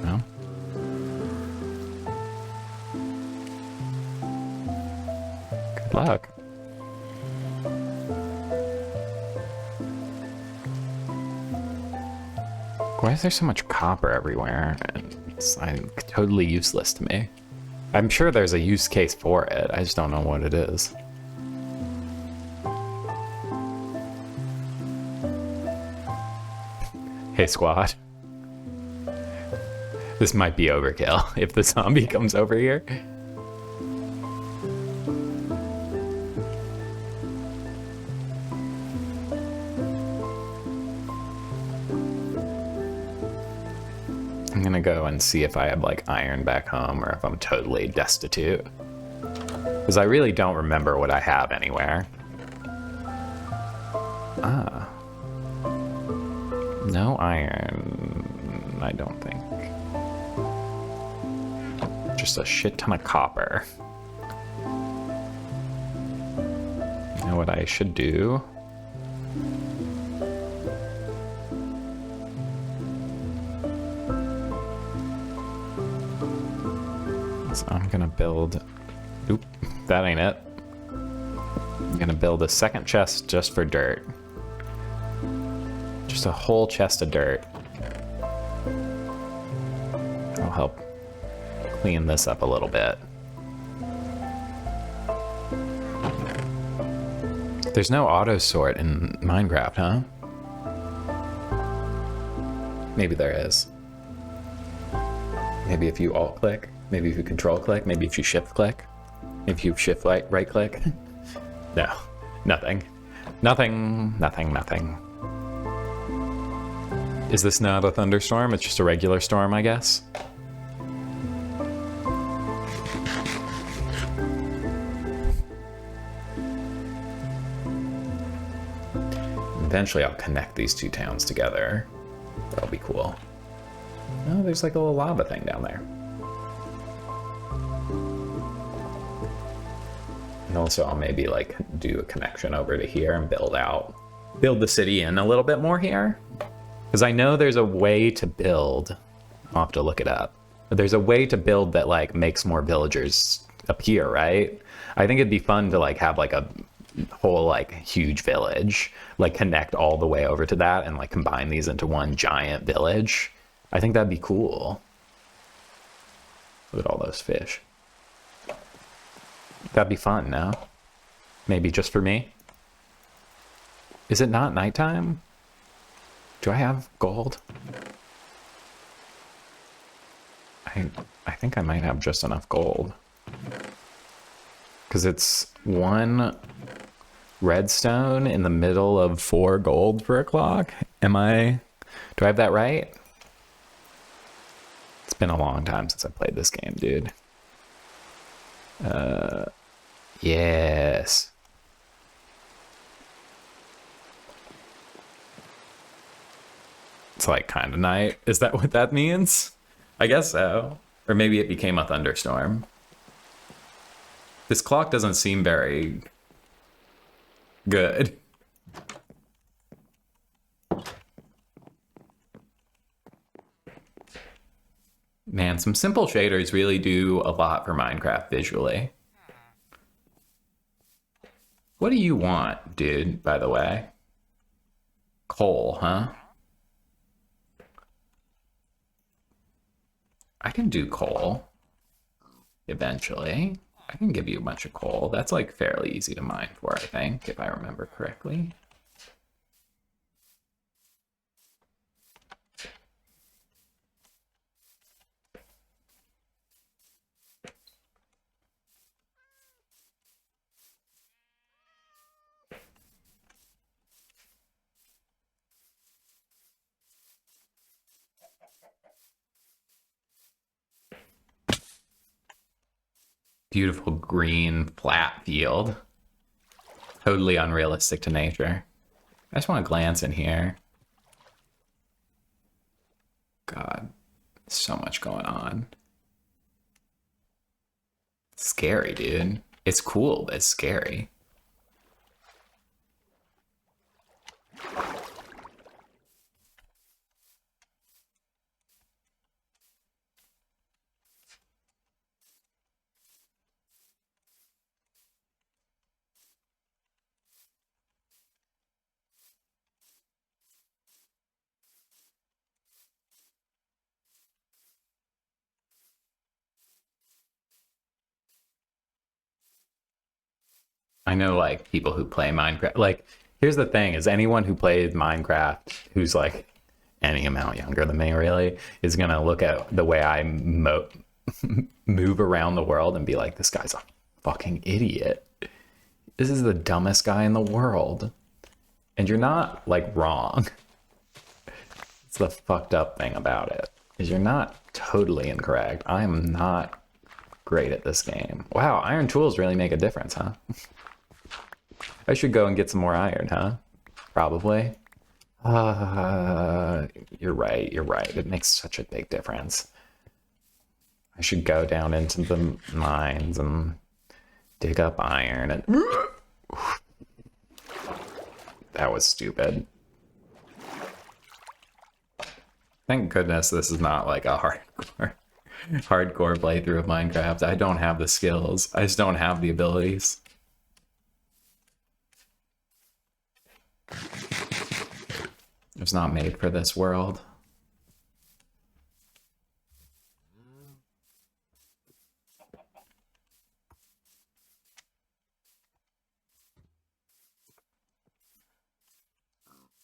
Speaker 1: No? Good luck. Why is there so much copper everywhere? It's like, totally useless to me. I'm sure there's a use case for it. I just don't know what it is. Hey, squad. This might be overkill if the zombie comes over here. I'm gonna go and see if I have like iron back home or if I'm totally destitute. Because I really don't remember what I have anywhere. Ah. No iron, I don't think. Just a shit ton of copper. You know what I should do? So I'm gonna build... Oop, that ain't it. I'm gonna build a second chest just for dirt. Just a whole chest of dirt. I'll help clean this up a little bit. There's no auto sort in Minecraft, huh? Maybe there is. Maybe if you alt click, maybe if you control click, maybe if you shift click, if you shift right click. No, nothing. Nothing. Is this not a thunderstorm? It's just a regular storm, I guess. Eventually I'll connect these two towns together. That'll be cool. Oh, there's like a little lava thing down there. And also I'll maybe like do a connection over to here and build the city in a little bit more here. Because I know there's a way to build, I'll have to look it up. But there's a way to build that like makes more villagers appear, right? I think it'd be fun to like have like a whole like huge village, like connect all the way over to that and like combine these into one giant village. I think that'd be cool. Look at all those fish. That'd be fun, no? Maybe just for me? Is it not nighttime? Do I have gold? I think I might have just enough gold. Because it's 1 redstone in the middle of 4 gold per clock. Do I have that right? It's been a long time since I played this game, dude. Yes. It's like kind of night. Is that what that means? I guess so. Or maybe it became a thunderstorm. This clock doesn't seem very good. Man, some simple shaders really do a lot for Minecraft visually. What do you want, dude, by the way? Coal, huh? I can do coal. Eventually. I can give you a bunch of coal. That's like fairly easy to mine for, I think, if I remember correctly. Beautiful green flat field. Totally unrealistic to nature. I just want to glance in here. God, so much going on. It's scary, dude. It's cool, but it's scary. I know like people who play Minecraft, like here's the thing is anyone who plays Minecraft who's like any amount younger than me really is gonna look at the way I move around the world and be like, this guy's a fucking idiot. This is the dumbest guy in the world. And you're not like wrong. It's the fucked up thing about it is you're not totally incorrect. I am not great at this game. Wow, iron tools really make a difference, huh? I should go and get some more iron, huh? Probably. You're right. You're right. It makes such a big difference. I should go down into the mines and dig up iron. And that was stupid. Thank goodness this is not like a hardcore playthrough of Minecraft. I don't have the skills. I just don't have the abilities. I was not made for this world.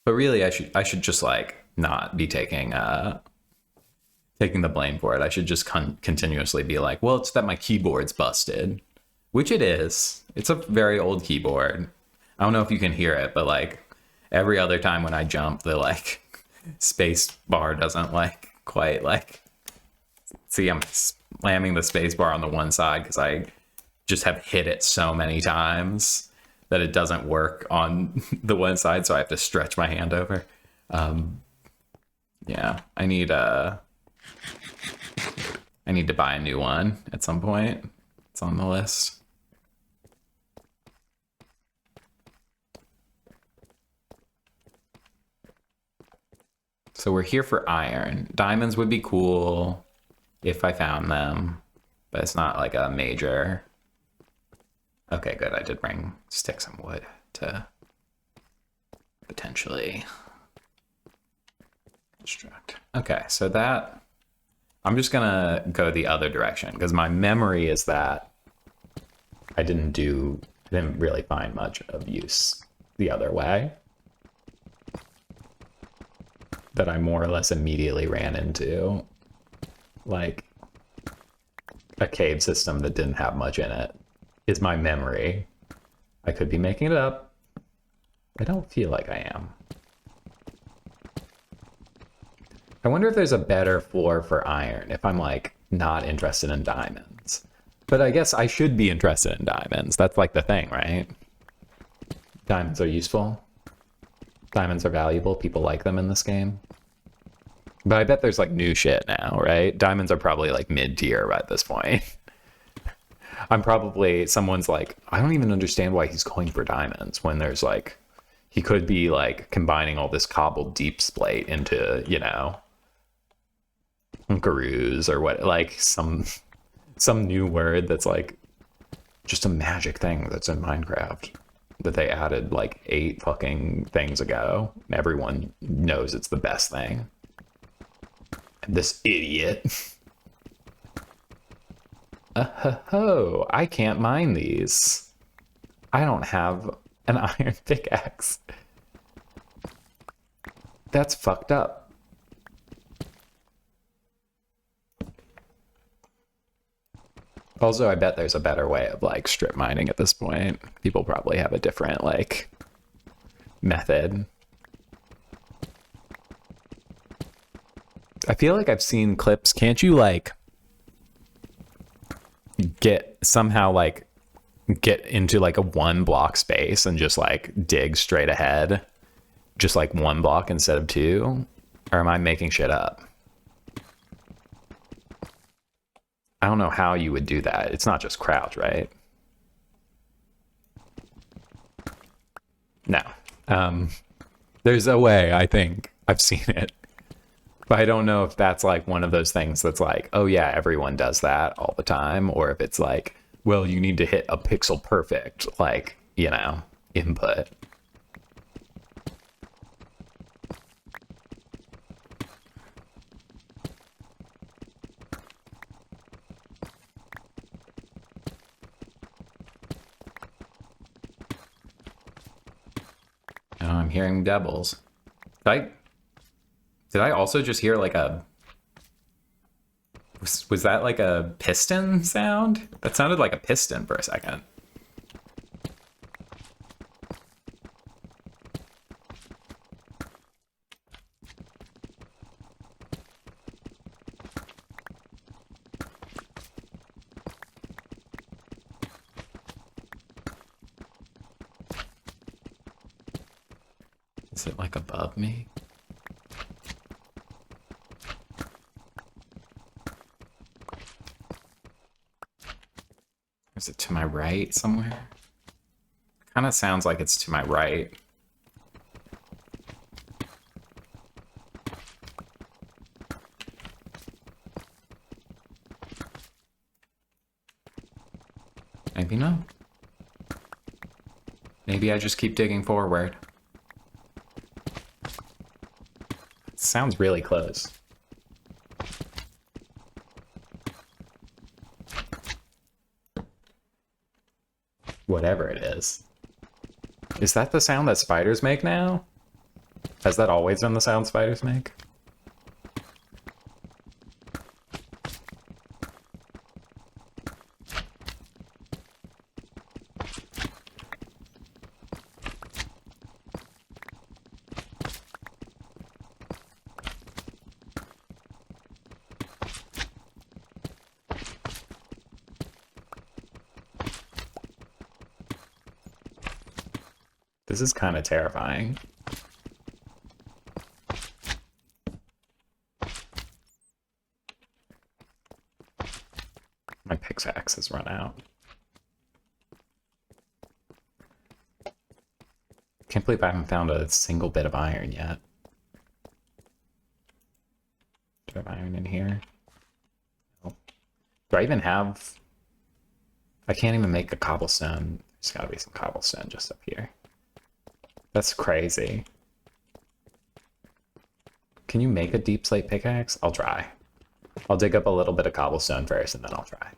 Speaker 1: But really, I should just like not be taking the blame for it. I should just continuously be like, well, it's that my keyboard's busted, which it is. It's a very old keyboard. I don't know if you can hear it, but like every other time when I jump, the like space bar doesn't like quite like. See, I'm slamming the space bar on the one side because I just have hit it so many times that it doesn't work on the one side, so I have to stretch my hand over. Yeah, I need to buy a new one at some point. It's on the list. So we're here for iron. Diamonds would be cool if I found them, but it's not like a major. Okay, good. I did bring sticks and wood to potentially construct. Okay, so that I'm just gonna go the other direction because my memory is that I didn't really find much of use the other way. That I more or less immediately ran into like a cave system that didn't have much in it is my memory. I could be making it up. I don't feel like I am. I wonder if there's a better floor for iron if I'm like not interested in diamonds. But I guess I should be interested in diamonds. That's like the thing, right? Diamonds are useful. Diamonds are valuable. People like them in this game. But I bet there's like new shit now, right? Diamonds are probably like mid-tier at this point. Someone's like, I don't even understand why he's going for diamonds when there's like, he could be like combining all this cobbled deep slate into, you know, hunkaroos or what, like some new word that's like just a magic thing that's in Minecraft that they added like 8 fucking things ago. Everyone knows it's the best thing. And this idiot. Oh, I can't mine these. I don't have an iron pickaxe. That's fucked up. Also, I bet there's a better way of like strip mining at this point. People probably have a different like method. I feel like I've seen clips. Can't you like get into like a 1 block space and just like dig straight ahead, just like 1 block instead of 2? Or am I making shit up? I don't know how you would do that. It's not just crouch, right? No. There's a way, I think. I've seen it. But I don't know if that's like one of those things that's like, oh yeah, everyone does that all the time. Or if it's like, well, you need to hit a pixel perfect, like, you know, input. Oh, I'm hearing devils. Did I also just hear like was that like a piston sound? That sounded like a piston for a second. Is it like above me? Is it to my right somewhere? Kind of sounds like it's to my right. Maybe not. Maybe I just keep digging forward. It sounds really close. Whatever it is. Is that the sound that spiders make now? Has that always been the sound spiders make? This is kind of terrifying. My pickaxe has run out. Can't believe I haven't found a single bit of iron yet. Do I have iron in here? No. Do I even have... I can't even make a cobblestone. There's gotta be some cobblestone just up here. That's crazy. Can you make a deep slate pickaxe? I'll try. I'll dig up a little bit of cobblestone first and then I'll try.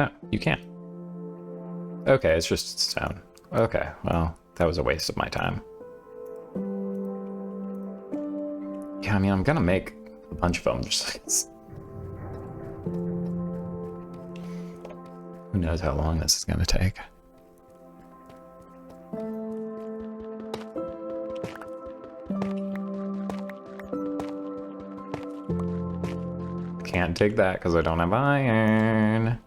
Speaker 1: Oh, you can't. Okay, it's just stone. Okay, well, that was a waste of my time. Yeah, I mean, I'm gonna make a bunch of them just like this. Who knows how long this is gonna take. Can't dig that because I don't have iron.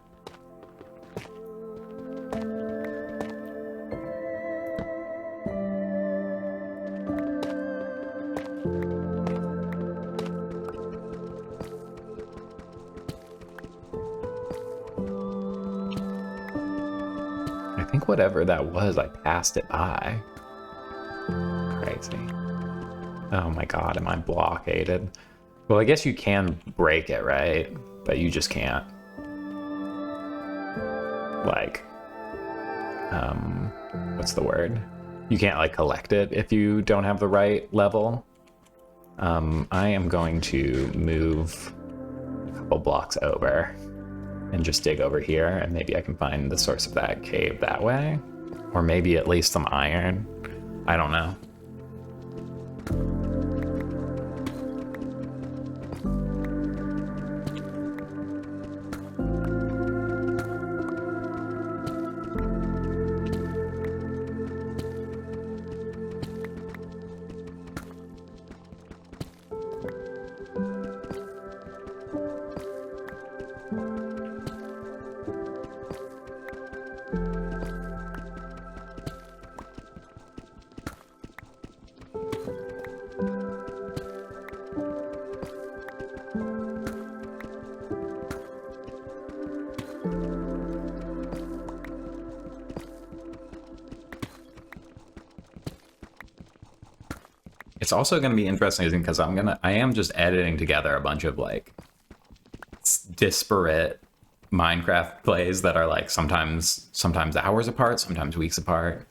Speaker 1: I think whatever that was, I passed it by. Crazy. Oh my god, am I blockaded? Well, I guess you can break it, right? But you just can't. Like, what's the word? You can't, like, collect it if you don't have the right level. I am going to move a couple blocks over and just dig over here, and maybe I can find the source of that cave that way. Or maybe at least some iron. I don't know. It's also going to be interesting because I am just editing together a bunch of like disparate Minecraft plays that are like sometimes hours apart, sometimes weeks apart.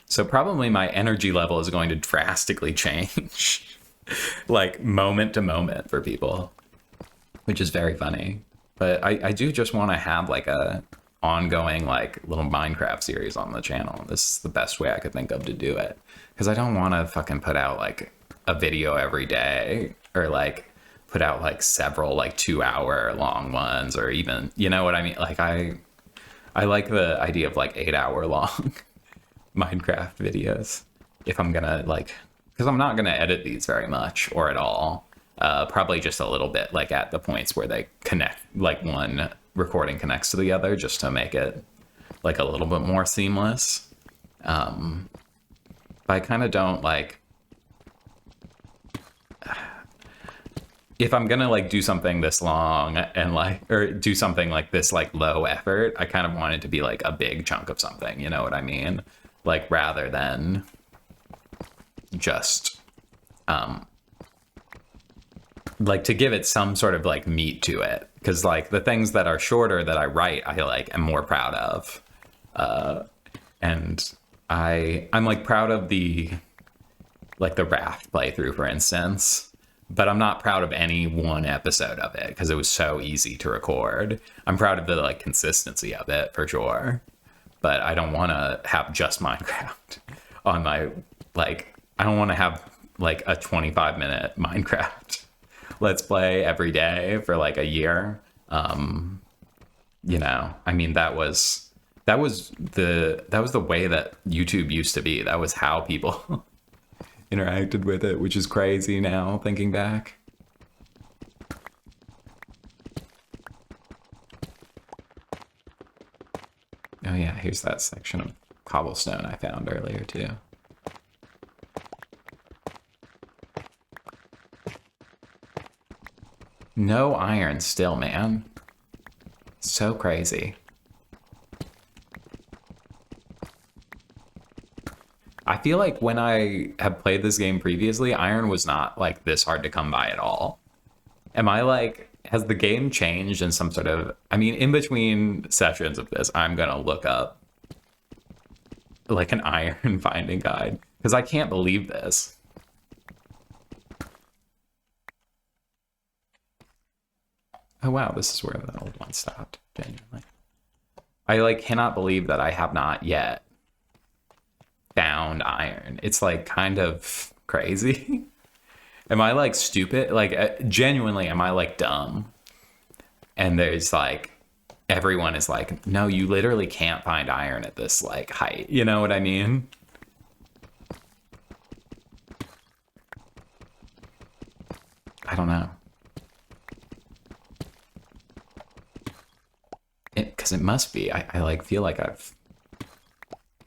Speaker 1: So probably my energy level is going to drastically change like moment to moment for people, which is very funny. But I do just want to have like a ongoing like little Minecraft series on the channel. This is the best way I could think of to do it, because I don't want to fucking put out like a video every day or like put out like several like 2-hour long ones, or even, you know what I mean? Like I like the idea of like 8-hour long Minecraft videos if I'm gonna like, because I'm not gonna edit these very much or at all. Probably just a little bit, like at the points where they connect, like one recording connects to the other, just to make it like a little bit more seamless. But I kind of don't like, if I'm gonna like do something this long and like, or do something like this, like low effort, I kind of want it to be like a big chunk of something, you know what I mean? Like rather than just, like to give it some sort of like meat to it. Cause like the things that are shorter that I write, I like am more proud of. And I'm like proud of the, like the Raft playthrough, for instance, but I'm not proud of any one episode of it because it was so easy to record. I'm proud of the like consistency of it for sure, but I don't want to have just Minecraft on my, like, I don't want to have like a 25-minute Minecraft Let's Play every day for like a year. You know, I mean, that was the way that YouTube used to be. That was how people interacted with it, which is crazy now thinking back. Oh yeah, here's that section of cobblestone I found earlier too. No iron still, man. So crazy. I feel like when I have played this game previously, iron was not like this hard to come by at all. Am I like, has the game changed in some sort of, I mean, in between sessions of this, I'm gonna look up like an iron finding guide because I can't believe this. Oh wow, this is where the old one stopped, genuinely. I like cannot believe that I have not yet found iron. It's like kind of crazy. Am I like stupid? Like genuinely, am I like dumb? And there's like, everyone is like, no, you literally can't find iron at this like height. You know what I mean? I don't know. Because it must be. I like feel like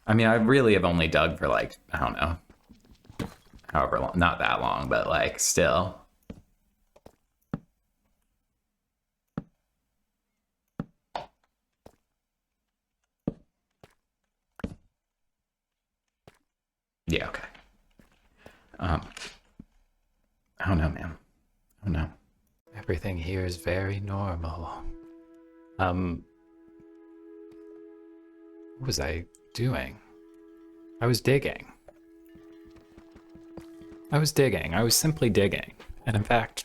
Speaker 1: I mean, I really have only dug for like, I don't know, however long, not that long, but like still. Yeah, okay. I don't know, man. I don't know. Everything here is very normal. What was I doing? I was digging. I was digging. I was simply digging. And in fact,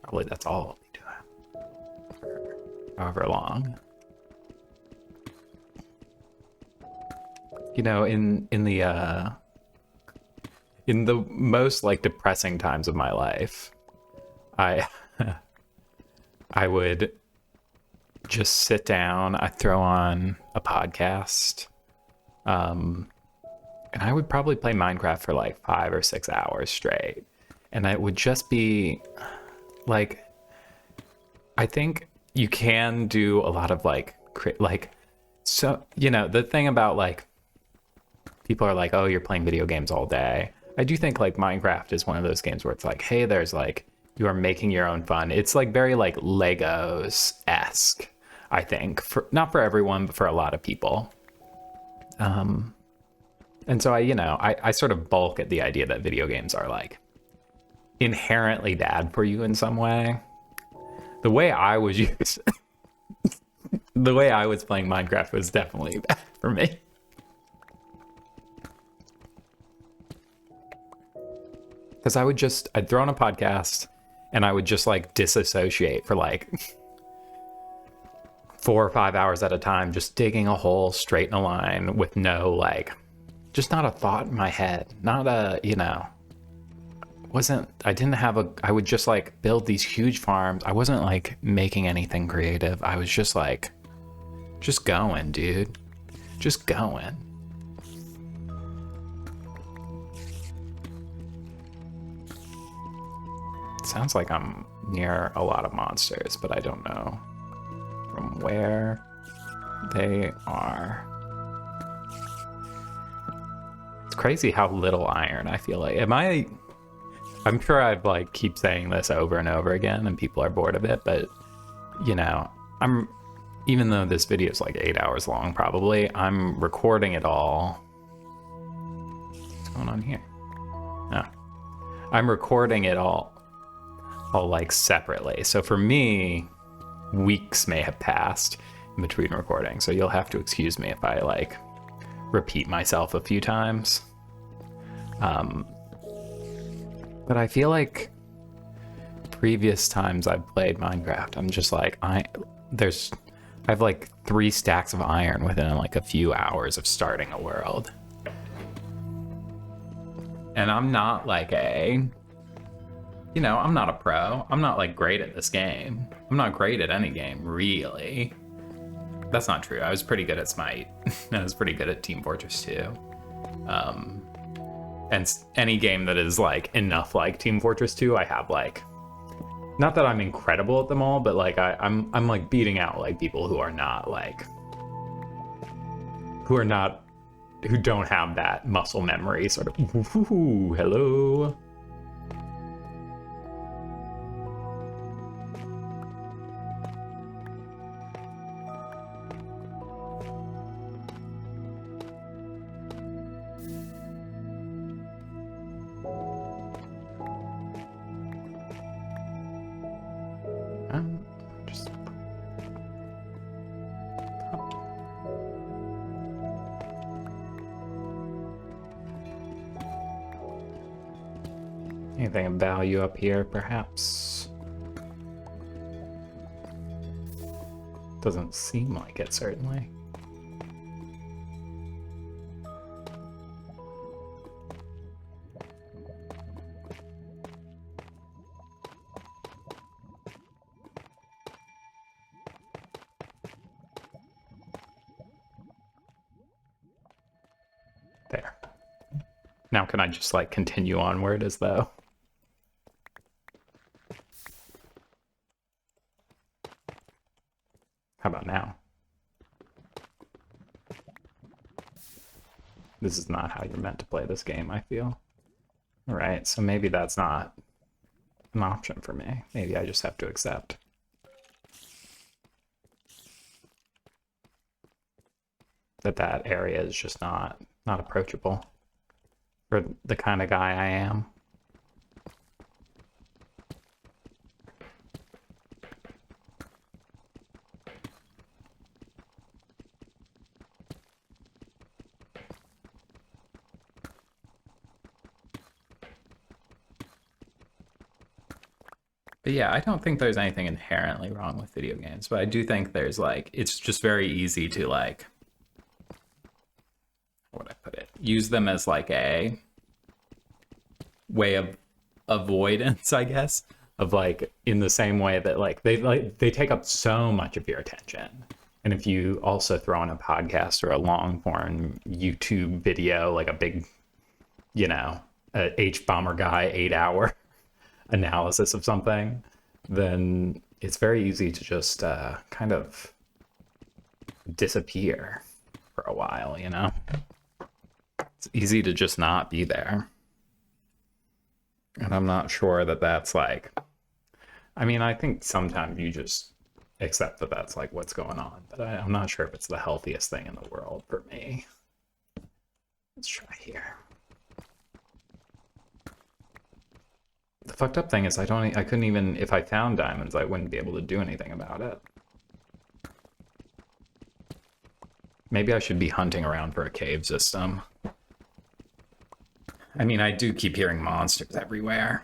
Speaker 1: probably that's all I'll be doing for however long. You know, in the most like depressing times of my life, I would just sit down, I'd throw on a podcast, and I would probably play Minecraft for like 5 or 6 hours straight. And it would just be like, I think you can do a lot of like, so, you know, the thing about like, people are like, oh, you're playing video games all day. I do think like Minecraft is one of those games where it's like, hey, there's like, you are making your own fun. It's like very like Legos-esque, I think, for not for everyone, but for a lot of people. And so I sort of balk at the idea that video games are like inherently bad for you in some way. The way I was the way I was playing Minecraft was definitely bad for me. Because I'd throw on a podcast and I would just like disassociate for like 4 or 5 hours at a time, just digging a hole straight in a line with no like, just not a thought in my head, not a, you know, I didn't have I would just like build these huge farms. I wasn't like making anything creative. I was just like, just going, dude. Just going. Sounds like I'm near a lot of monsters, but I don't know from where they are. It's crazy how little iron I feel like. I'm sure I've like keep saying this over and over again and people are bored of it, but you know, even though this video is like 8 hours long, probably, I'm recording it all. What's going on here? Oh. I'm recording it all like separately. So for me, weeks may have passed in between recording. So you'll have to excuse me if I like repeat myself a few times. But I feel like previous times I've played Minecraft, I'm just like, I have like 3 stacks of iron within like a few hours of starting a world. And I'm not like I'm not a pro. I'm not like great at this game. I'm not great at any game, really. That's not true. I was pretty good at Smite. I was pretty good at Team Fortress 2. And any game that is like enough like Team Fortress 2, I have like, not that I'm incredible at them all, but like I'm like beating out like people who are not like, who don't have that muscle memory sort of. Ooh, hello. Just anything of value up here, perhaps? Doesn't seem like it, certainly. There. Now can I just like continue onward as though? How about now? This is not how you're meant to play this game, I feel. All right, so maybe that's not an option for me. Maybe I just have to accept. That area is just not approachable for the kind of guy I am. But yeah, I don't think there's anything inherently wrong with video games, but I do think there's like, it's just very easy to like, how would I put it? Use them as like a way of avoidance, I guess, of like in the same way that like they take up so much of your attention. And if you also throw in a podcast or a long form YouTube video, like a big, a H-Bomber guy 8-hour analysis of something, then it's very easy to just kind of disappear for a while, It's easy to just not be there. And I'm not sure that that's like, I think sometimes you just accept that that's like what's going on, but I'm not sure if it's the healthiest thing in the world for me. Let's try here. The fucked up thing is I couldn't even, if I found diamonds, I wouldn't be able to do anything about it. Maybe I should be hunting around for a cave system. I do keep hearing monsters everywhere.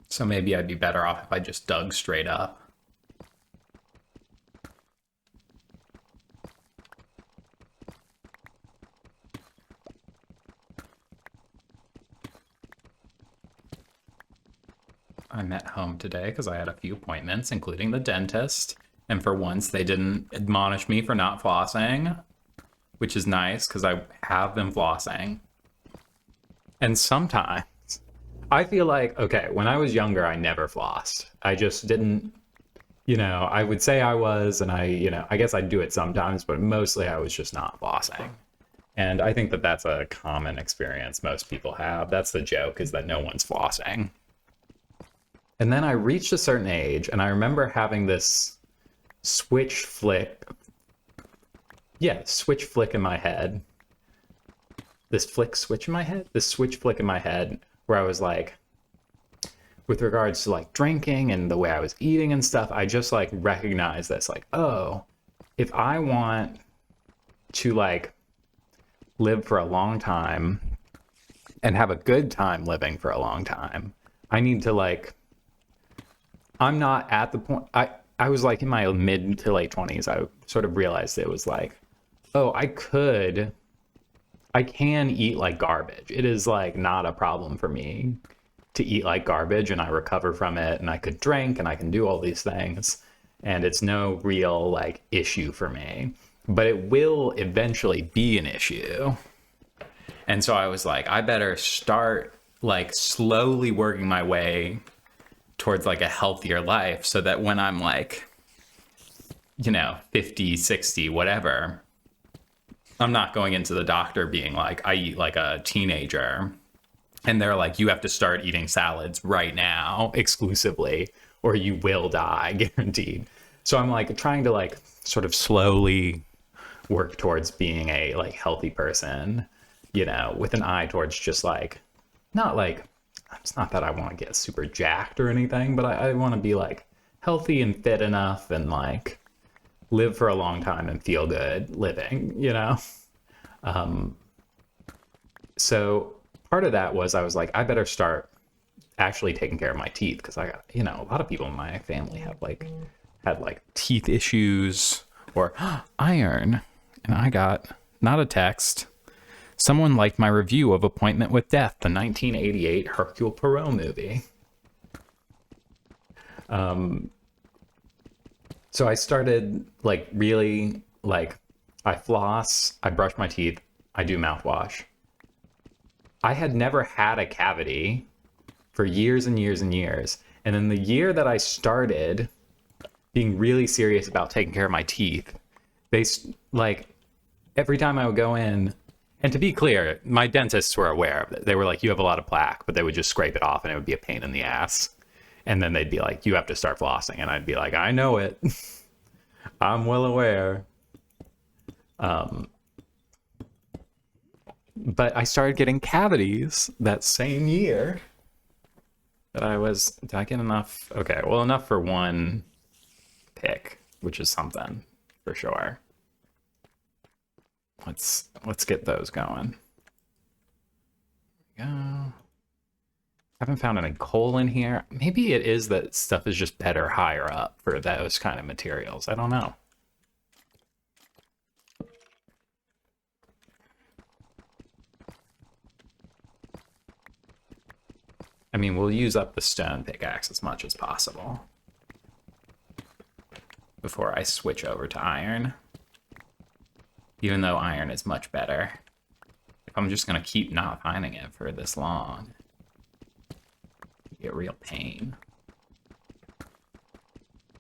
Speaker 1: So maybe I'd be better off if I just dug straight up. I'm at home today because I had a few appointments, including the dentist. And for once, they didn't admonish me for not flossing, which is nice because I have been flossing. And sometimes I feel like, okay, when I was younger, I never flossed. I just didn't, I would say I was, and I guess I'd do it sometimes, but mostly I was just not flossing. And I think that that's a common experience most people have. That's the joke, is that no one's flossing. And then I reached a certain age, and I remember having this switch flick in my head. This switch flick in my head where I was like, with regards to like drinking and the way I was eating and stuff, I just like recognized this, like, oh, if I want to like live for a long time and have a good time living for a long time, I need to like, I'm not at the point, I was like in my mid to late 20s, I sort of realized it was like, oh, I can eat like garbage. It is like not a problem for me to eat like garbage, and I recover from it, and I could drink and I can do all these things, and it's no real like issue for me, but it will eventually be an issue. And so I was like, I better start like slowly working my way towards like a healthier life so that when I'm like, 50, 60, whatever, I'm not going into the doctor being like, I eat like a teenager. And they're like, you have to start eating salads right now exclusively, or you will die, guaranteed. So I'm like trying to like sort of slowly work towards being a like healthy person, with an eye towards just like, not like, it's not that I want to get super jacked or anything, but I want to be like healthy and fit enough and like live for a long time and feel good living, So part of that was I was like, I better start actually taking care of my teeth, because I got, a lot of people in my family had like teeth issues or iron. And I got not a text. Someone liked my review of Appointment with Death, the 1988 Hercule Poirot movie. So I started like really like, I floss, I brush my teeth, I do mouthwash. I had never had a cavity for years and years and years. And then the year that I started being really serious about taking care of my teeth, they like every time I would go in, and to be clear, my dentists were aware of it. They were like, you have a lot of plaque, but they would just scrape it off and it would be a pain in the ass. And then they'd be like, you have to start flossing. And I'd be like, I know it. I'm well aware. But I started getting cavities that same year that did I get enough? Okay, well, enough for one pick, which is something for sure. Let's get those going. There we go. Haven't found any coal in here. Maybe it is that stuff is just better higher up for those kind of materials. I don't know. I mean, we'll use up the stone pickaxe as much as possible before I switch over to iron. Even though iron is much better. If I'm just going to keep not finding it for this long, it'll be a real pain.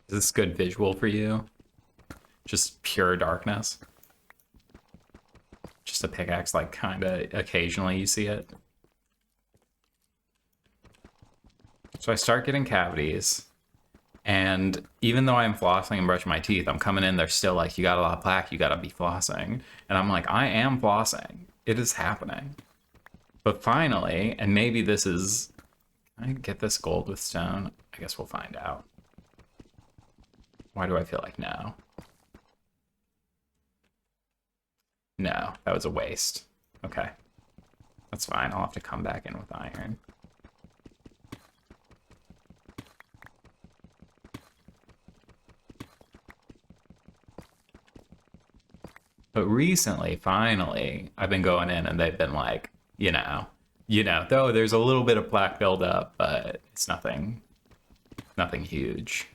Speaker 1: Is this good visual for you? Just pure darkness? Just a pickaxe, like, kind of occasionally you see it? So I start getting cavities, and even though I'm flossing and brushing my teeth, I'm coming in, they're still like, you got a lot of plaque, you gotta be flossing. And I'm like, I am flossing. It is happening. But finally, and maybe this is, can I get this gold with stone? I guess we'll find out. Why do I feel like no? No, that was a waste. Okay. That's fine, I'll have to come back in with iron. But recently, finally, I've been going in and they've been like, though there's a little bit of plaque buildup, but it's nothing nothing huge.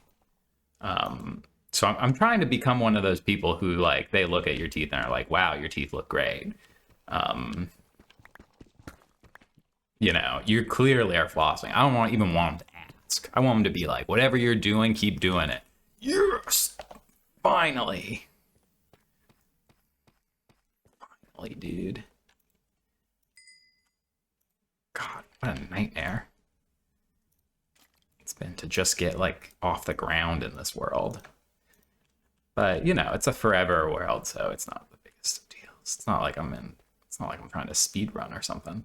Speaker 1: So I'm trying to become one of those people who like they look at your teeth and are like, wow, your teeth look great. You know, you clearly are flossing. I don't even want them to ask. I want them to be like, whatever you're doing, keep doing it. Yes, finally. Finally, dude. God, what a nightmare it's been to just get like off the ground in this world. But you know, it's a forever world, so it's not the biggest of deals. It's not like I'm trying to speed run or something.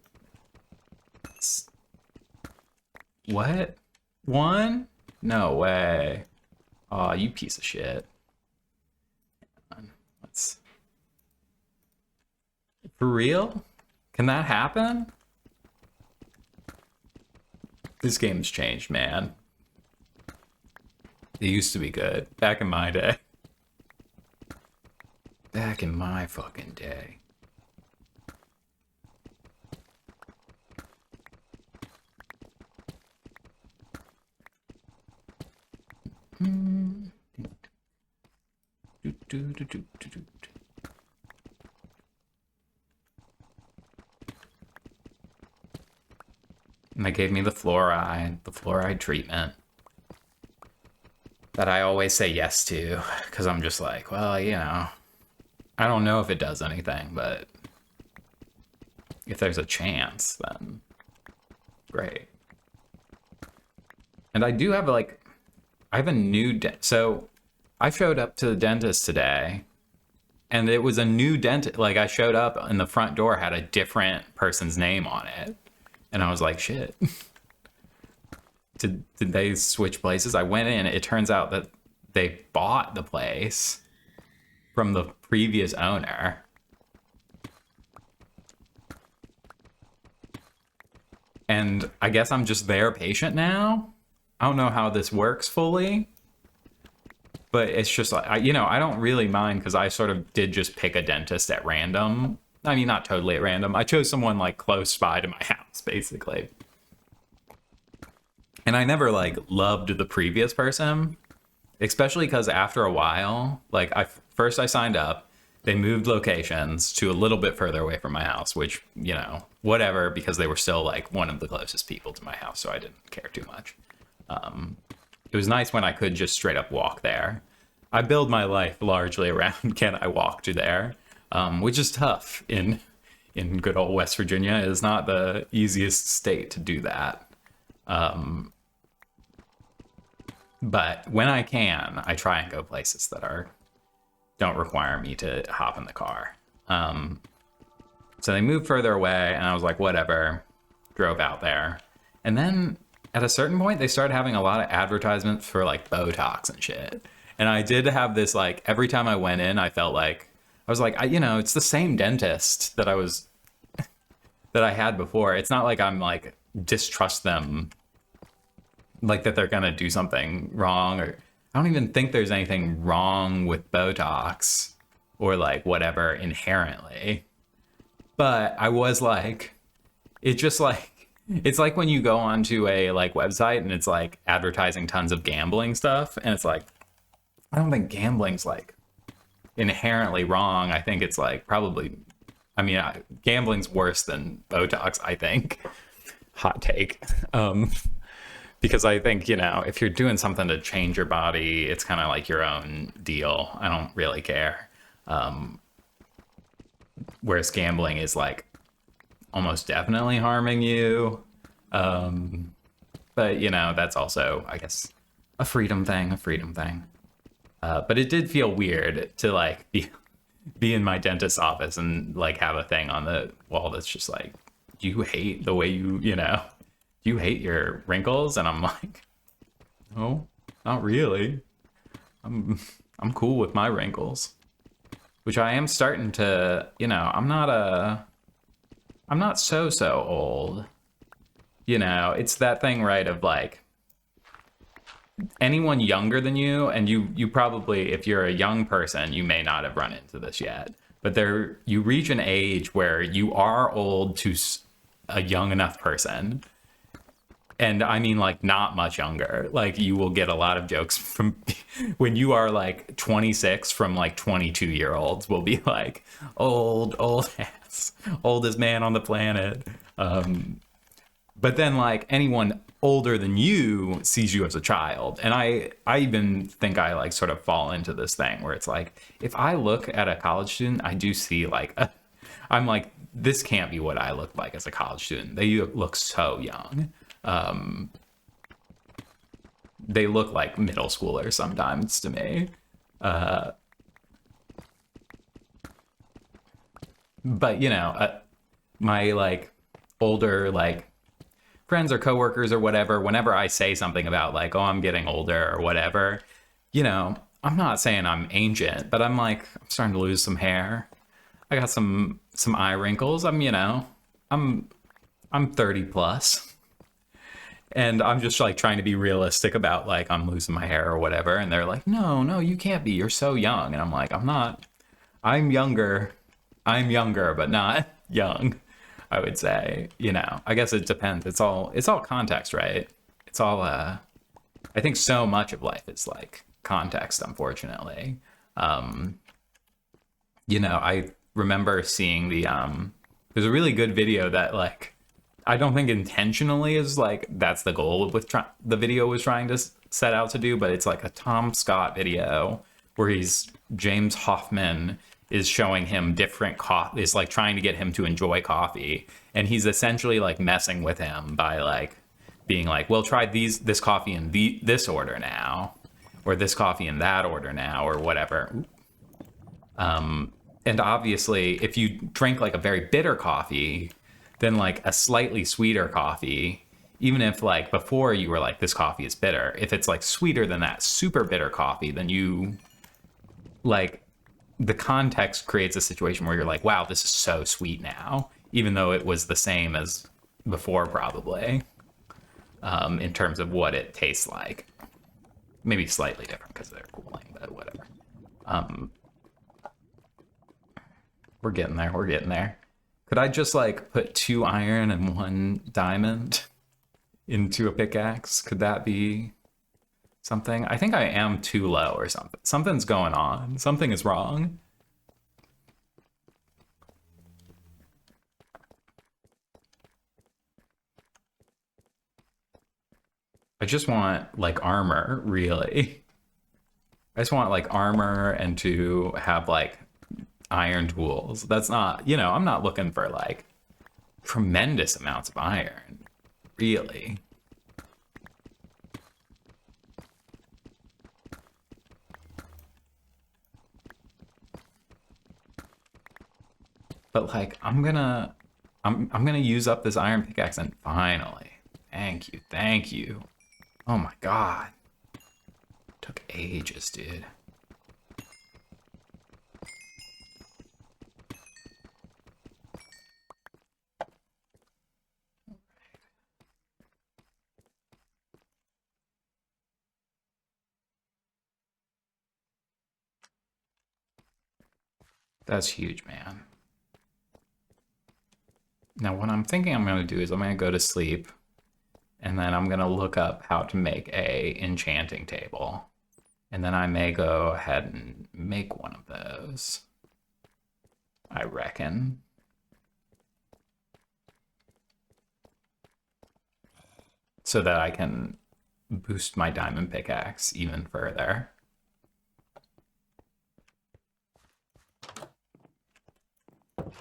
Speaker 1: What? One? No way. Oh, you piece of shit. Let's. For real? Can that happen? This game's changed, man. It used to be good. Back in my day. Back in my fucking day. And they gave me the fluoride treatment that I always say yes to, because I'm just like, well, you know, I don't know if it does anything, but if there's a chance, then great. And I do have like, I have a new, so I showed up to the dentist today and it was a new dentist. Like I showed up and the front door had a different person's name on it. And I was like, shit. Did they switch places? I went in. It turns out that they bought the place from the previous owner. And I guess I'm just their patient now. I don't know how this works fully. But it's just like, I don't really mind because I sort of did just pick a dentist at random. I mean, not totally at random. I chose someone like close by to my house, basically. And I never like loved the previous person, especially because after a while, like first I signed up, they moved locations to a little bit further away from my house, which, you know, whatever, because they were still like one of the closest people to my house. So I didn't care too much. It was nice when I could just straight up walk there. I build my life largely around can I walk to there, which is tough in good old West Virginia. It is not the easiest state to do that. But when I can, I try and go places that don't require me to hop in the car. So they moved further away and I was like, whatever, drove out there. And then at a certain point, they started having a lot of advertisements for like Botox and shit. And I did have this, like, every time I went in, I felt like, I was like, it's the same dentist that I had before. It's not like I'm like, distrust them, like that they're going to do something wrong, or I don't even think there's anything wrong with Botox or like whatever inherently. But I was like, it's like when you go onto a like website and it's like advertising tons of gambling stuff. And it's like, I don't think gambling's like inherently wrong. I think it's like probably, gambling's worse than Botox, I think. Hot take. Because I think, if you're doing something to change your body, it's kind of like your own deal. I don't really care. Whereas gambling is like almost definitely harming you. But, that's also, I guess, a freedom thing. But it did feel weird to like be in my dentist's office and like have a thing on the wall that's just like, you hate the way you hate your wrinkles. And I'm like, no, not really. I'm cool with my wrinkles, which I am starting to, I'm not so old, it's that thing, right, of like, anyone younger than you, and you probably, if you're a young person, you may not have run into this yet, but you reach an age where you are old to a young enough person, And I mean, like, not much younger. Like, you will get a lot of jokes from when you are like 26 from like 22-year-olds will be like, old ass, oldest man on the planet. But then, like, anyone older than you sees you as a child. And I even think I like sort of fall into this thing where it's like, if I look at a college student, I do see like, I'm like, this can't be what I look like as a college student. They look so young. They look like middle schoolers sometimes to me. But you know, my like older like friends or coworkers or whatever, whenever I say something about like, oh, I'm getting older or whatever, you know, I'm not saying I'm ancient, but I'm like, I'm starting to lose some hair. I got some eye wrinkles. I'm 30 plus. And I'm just like trying to be realistic about like I'm losing my hair or whatever. And they're like, no, you can't be. You're so young. And I'm like, I'm not. I'm younger. I'm younger, but not young, I would say. You know, I guess it depends. It's all context, right? It's all I think so much of life is like context, unfortunately. You know, I remember seeing there's a really good video that like I don't think intentionally is like that's the goal with the video was trying to set out to do, but it's like a Tom Scott video where James Hoffman is showing him different coffee, is like trying to get him to enjoy coffee, and he's essentially like messing with him by like being like, well, try this coffee in this order now, or this coffee in that order now, or whatever. And obviously, if you drink like a very bitter coffee, then like a slightly sweeter coffee, even if like before you were like, this coffee is bitter, if it's like sweeter than that super bitter coffee, then you like the context creates a situation where you're like, wow, this is so sweet now, even though it was the same as before, probably, in terms of what it tastes like. Maybe slightly different because they're cooling, but whatever. We're getting there. We're getting there. Could I just like put 2 iron and 1 diamond into a pickaxe? Could that be something? I think I am too low or something. Something's going on. Something is wrong. I just want like armor, really. I just want like armor and to have like iron tools. That's not, you know, I'm not looking for like tremendous amounts of iron, really. But like I'm gonna use up this iron pickaxe and finally. Thank you. Oh my god. Took ages, dude. That's huge, man. Now, what I'm thinking I'm going to do is I'm going to go to sleep, and then I'm going to look up how to make a enchanting table. And then I may go ahead and make one of those, I reckon. So that I can boost my diamond pickaxe even further.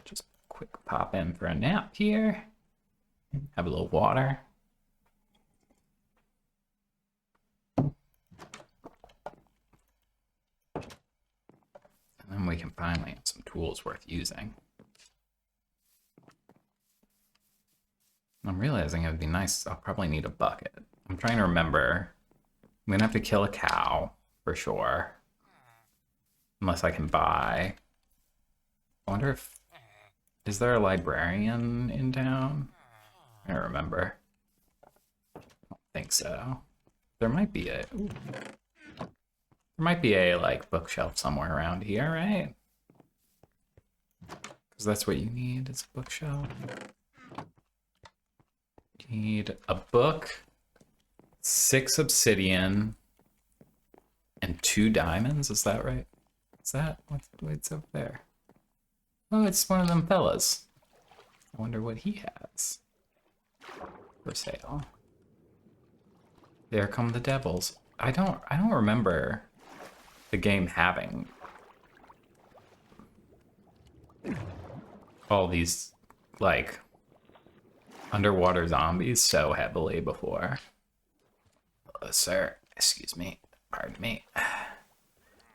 Speaker 1: Just quick pop in for a nap here. Have a little water. And then we can finally have some tools worth using. I'm realizing it would be nice. I'll probably need a bucket. I'm trying to remember. I'm gonna have to kill a cow for sure. Unless I can buy. I wonder if... Is there a librarian in town? I don't remember. I don't think so. There might be a... Ooh. There might be a, like, bookshelf somewhere around here, right? Because that's what you need, is a bookshelf. You need a book 6 obsidian and 2 diamonds. Is that right? Is that what's up there? Oh, it's one of them fellas. I wonder what he has for sale. There come the devils. I don't remember the game having all these like underwater zombies so heavily before. Sir, excuse me, pardon me.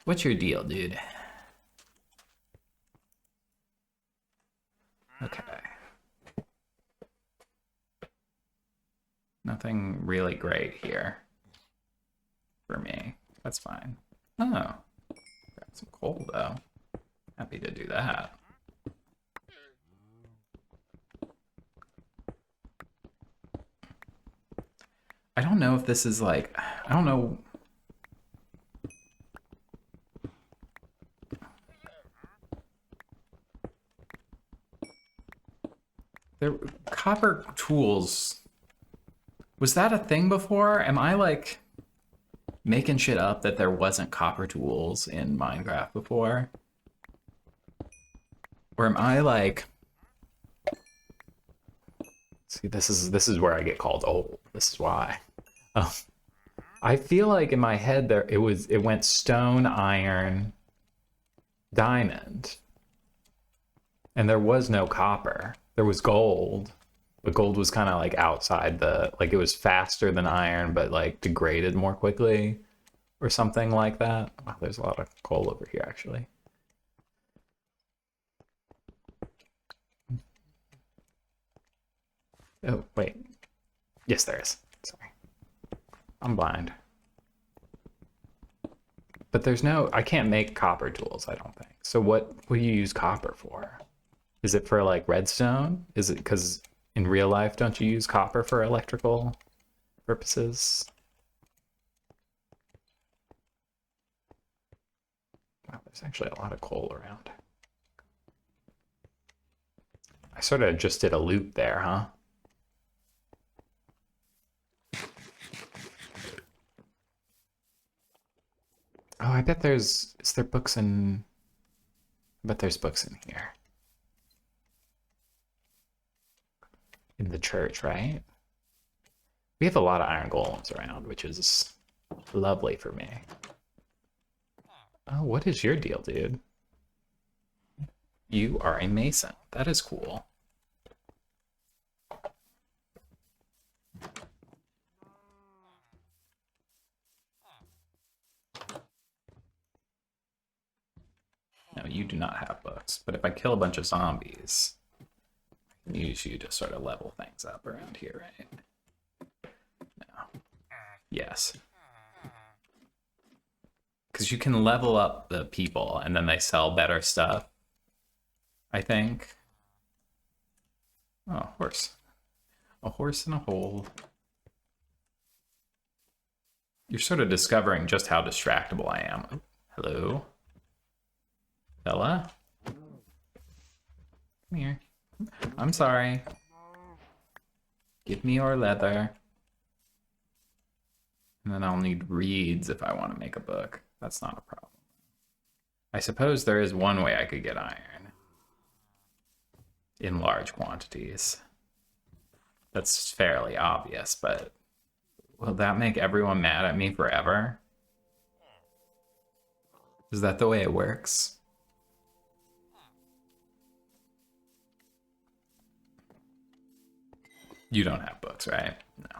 Speaker 1: What's your deal, dude? Okay. Nothing really great here for me. That's fine. Oh, got some coal though. Happy to do that. I don't know if this is like, I don't know. There, copper tools. Was that a thing before? Am I like making shit up that there wasn't copper tools in Minecraft before? Or am I like, see, this is where I get called old. This is why. Oh, I feel like in my head there it went stone, iron, diamond, and there was no copper. There was gold, but gold was kind of like outside the, like it was faster than iron, but like degraded more quickly, or something like that. Wow, there's a lot of coal over here actually. Oh wait, yes there is. Sorry, I'm blind. But there's no, I can't make copper tools, I don't think. So what do you use copper for? Is it for like redstone? Is it because in real life, don't you use copper for electrical purposes? Wow, there's actually a lot of coal around. I sort of just did a loop there, huh? Oh, I bet is there books in, I bet there's books in here. In the church, right? We have a lot of iron golems around, which is lovely for me. Oh, what is your deal, dude? You are a mason. That is cool. No, you do not have books. But if I kill a bunch of zombies, I can use you to sort of level things up around here, right? No. Yes. Because you can level up the people and then they sell better stuff, I think. Oh, a horse. A horse in a hole. You're sort of discovering just how distractible I am. Oh, hello? Bella? Come here. I'm sorry. Give me your leather. And then I'll need reeds if I want to make a book. That's not a problem. I suppose there is one way I could get iron. In large quantities. That's fairly obvious, but will that make everyone mad at me forever? Is that the way it works? You don't have books, right? No.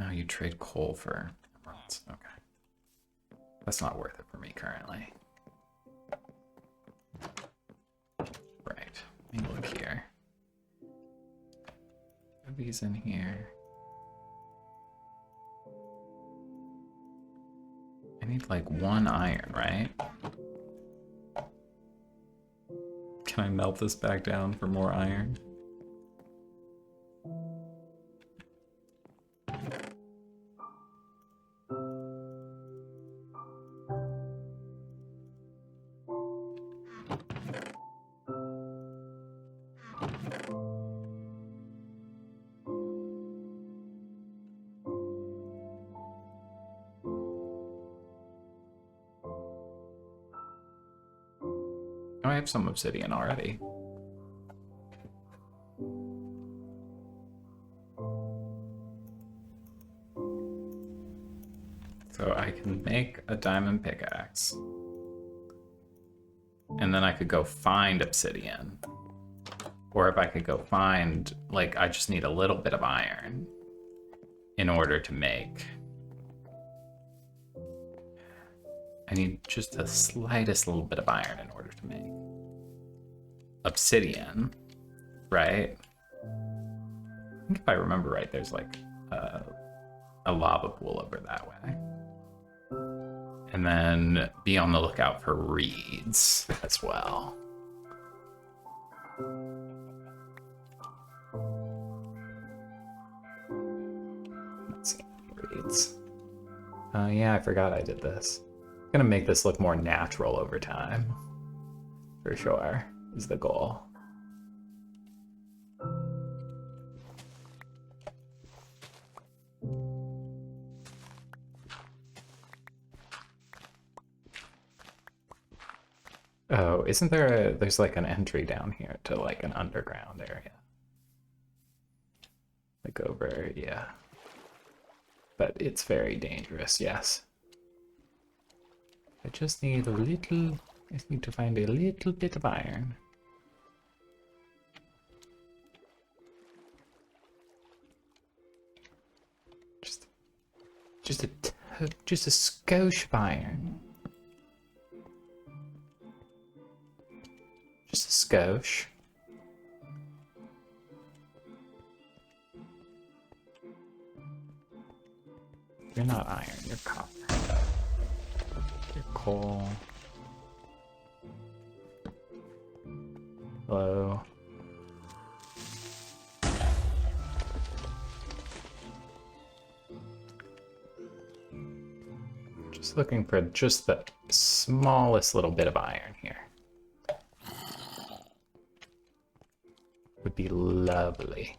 Speaker 1: Oh, you trade coal for emeralds. Okay. That's not worth it for me currently. Right. Let me look here. Are these in here? I need like 1 iron, right? Can I melt this back down for more iron? I have some obsidian already. So I can make a diamond pickaxe. And then I could go find obsidian. Or if I could go find, like, I just need a little bit of iron in order to make. I need just the slightest little bit of iron in order to make obsidian, right? I think if I remember right, there's like a lava pool over that way. And then be on the lookout for reeds as well. Let's see, reeds. Yeah, I forgot I did this. I'm gonna make this look more natural over time. For sure, is the goal. Oh, isn't there there's like an entry down here to like an underground area? Like over, yeah. But it's very dangerous, yes. I just need I just need to find a little bit of iron. Just a skosh of iron. Just a skosh. You're not iron, you're copper. You're coal. Hello. Just looking for just the smallest little bit of iron here. Would be lovely.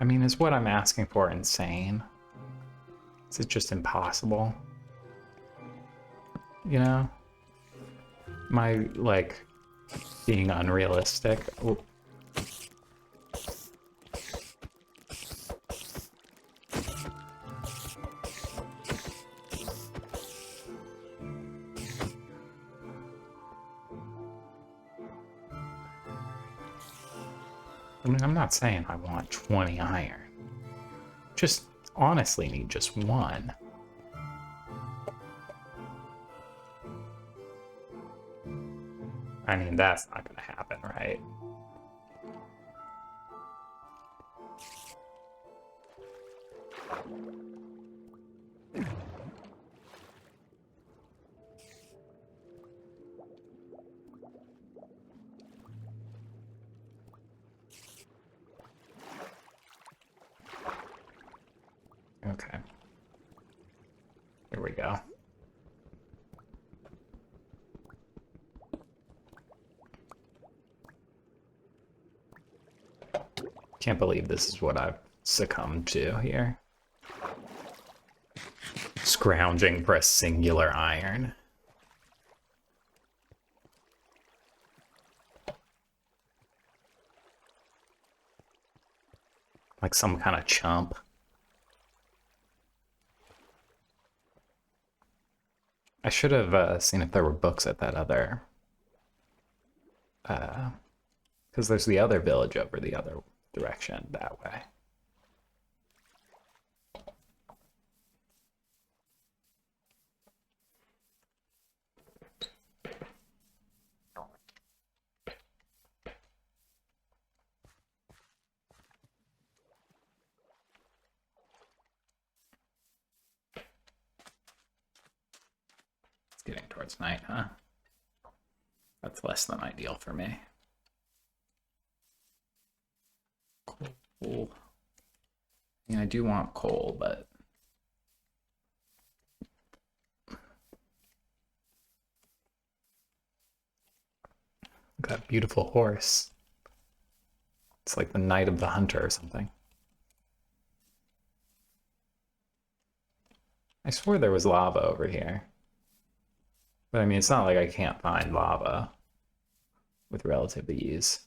Speaker 1: I mean, is what I'm asking for insane? Is it just impossible? You know? Am I, like, being unrealistic? Ooh. I mean, I'm not saying I want 20 iron. Just honestly need just one. I mean, that's not gonna happen, right? Okay. Here we go. Can't believe this is what I've succumbed to here. Scrounging for a singular iron. Like some kind of chump. I should have seen if there were books at that other... because there's the other village over the other direction that way. It's getting towards night, huh? That's less than ideal for me. Coal. I mean, I do want coal, but... Got a beautiful horse. It's like the Night of the Hunter or something. I swore there was lava over here. But I mean, it's not like I can't find lava with relative ease.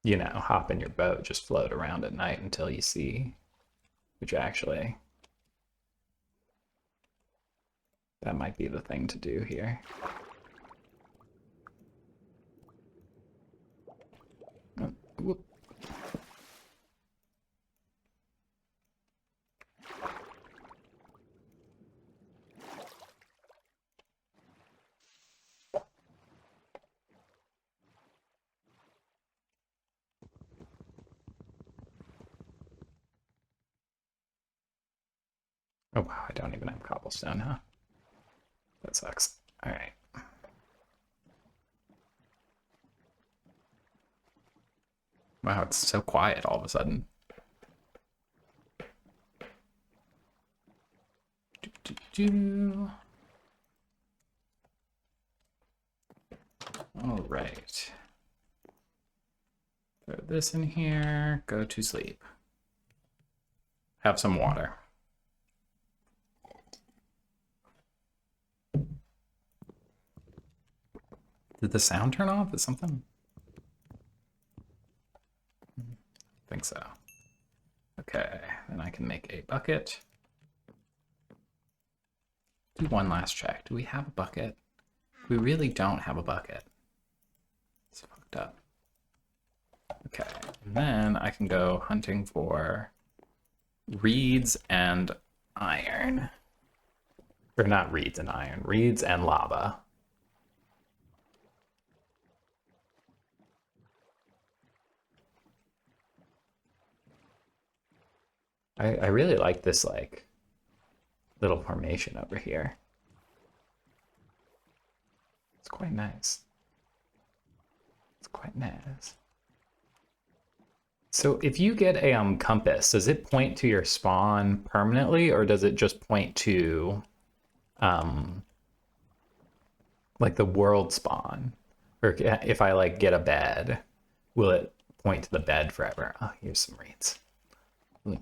Speaker 1: You know, hop in your boat, just float around at night until you see, which actually, that might be the thing to do here. Oh, whoop. Oh wow, I don't even have cobblestone, huh? That sucks. All right. Wow, it's so quiet all of a sudden. All right. Throw this in here, go to sleep. Have some water. Did the sound turn off? Is something? I think so. Okay, then I can make a bucket. Do one last check. Do we have a bucket? We really don't have a bucket. It's fucked up. Okay, and then I can go hunting for reeds and iron. Or not reeds and iron, reeds and lava. I really like this like little formation over here. It's quite nice. It's quite nice. So if you get a compass, does it point to your spawn permanently, or does it just point to like the world spawn? Or if I like get a bed, will it point to the bed forever? Oh, here's some reeds. We'll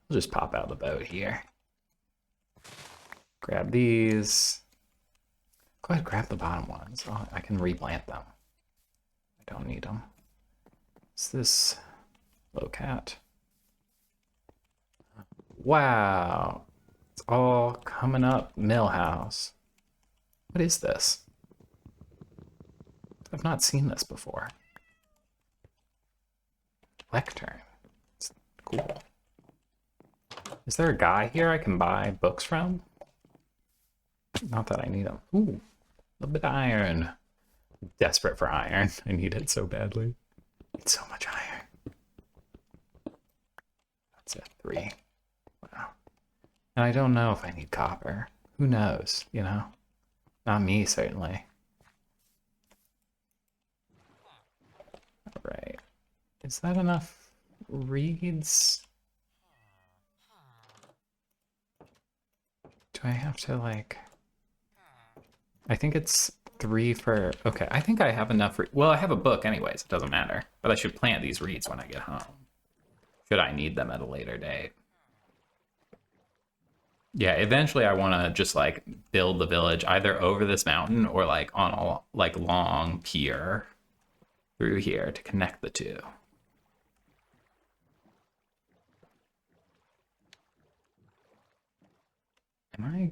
Speaker 1: just pop out the boat here. Grab these. Go ahead, grab the bottom ones. Oh, I can replant them. I don't need them. What's this? Low cat. Wow. It's all coming up Millhouse. What is this? I've not seen this before. Lectern. It's cool. Is there a guy here I can buy books from? Not that I need them. Ooh, a little bit of iron. Desperate for iron. I need it so badly. Need so much iron. That's it. 3. Wow. And I don't know if I need copper. Who knows, you know? Not me, certainly. All right. Is that enough reeds? Do I have to like... I think it's 3 for... Okay, I think I have enough... Well, I have a book anyways, it doesn't matter. But I should plant these reeds when I get home. Should I need them at a later date. Yeah, eventually I want to just like build the village either over this mountain or like on a like long pier through here to connect the two. Am I...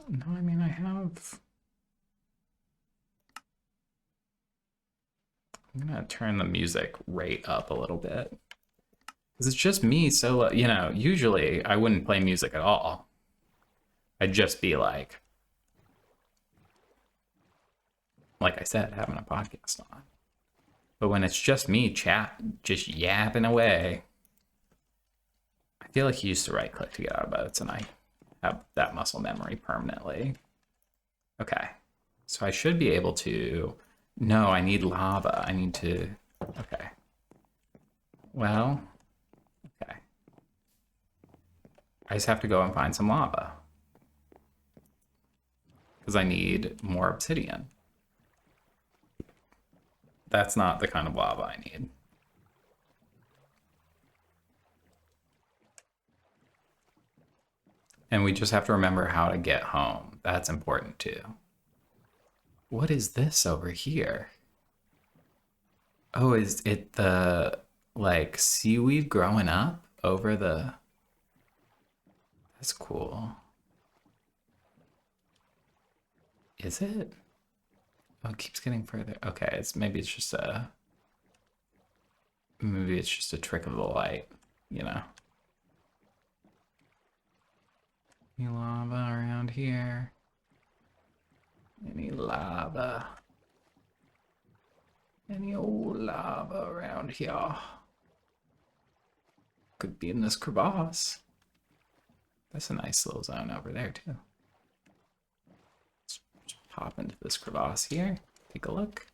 Speaker 1: No, I mean, I have... I'm gonna turn the music rate up a little bit. Because it's just me solo, you know, usually I wouldn't play music at all. I'd just be like I said, having a podcast on. But when it's just me just yapping away, I feel like you used to right click to get out of boats, and I have that muscle memory permanently. Okay. So I should be able to... No, I need lava. I need to... Okay. Well, okay. I just have to go and find some lava. Because I need more obsidian. That's not the kind of lava I need. And we just have to remember how to get home. That's important too. What is this over here? Oh, is it the, like, seaweed growing up over the... That's cool. Is it? Oh, it keeps getting further. Okay, maybe it's just a... Maybe it's just a trick of the light, you know? Any lava around here? Any lava? Any old lava around here? Could be in this crevasse. That's a nice little zone over there, too. Let's just pop into this crevasse here. Take a look.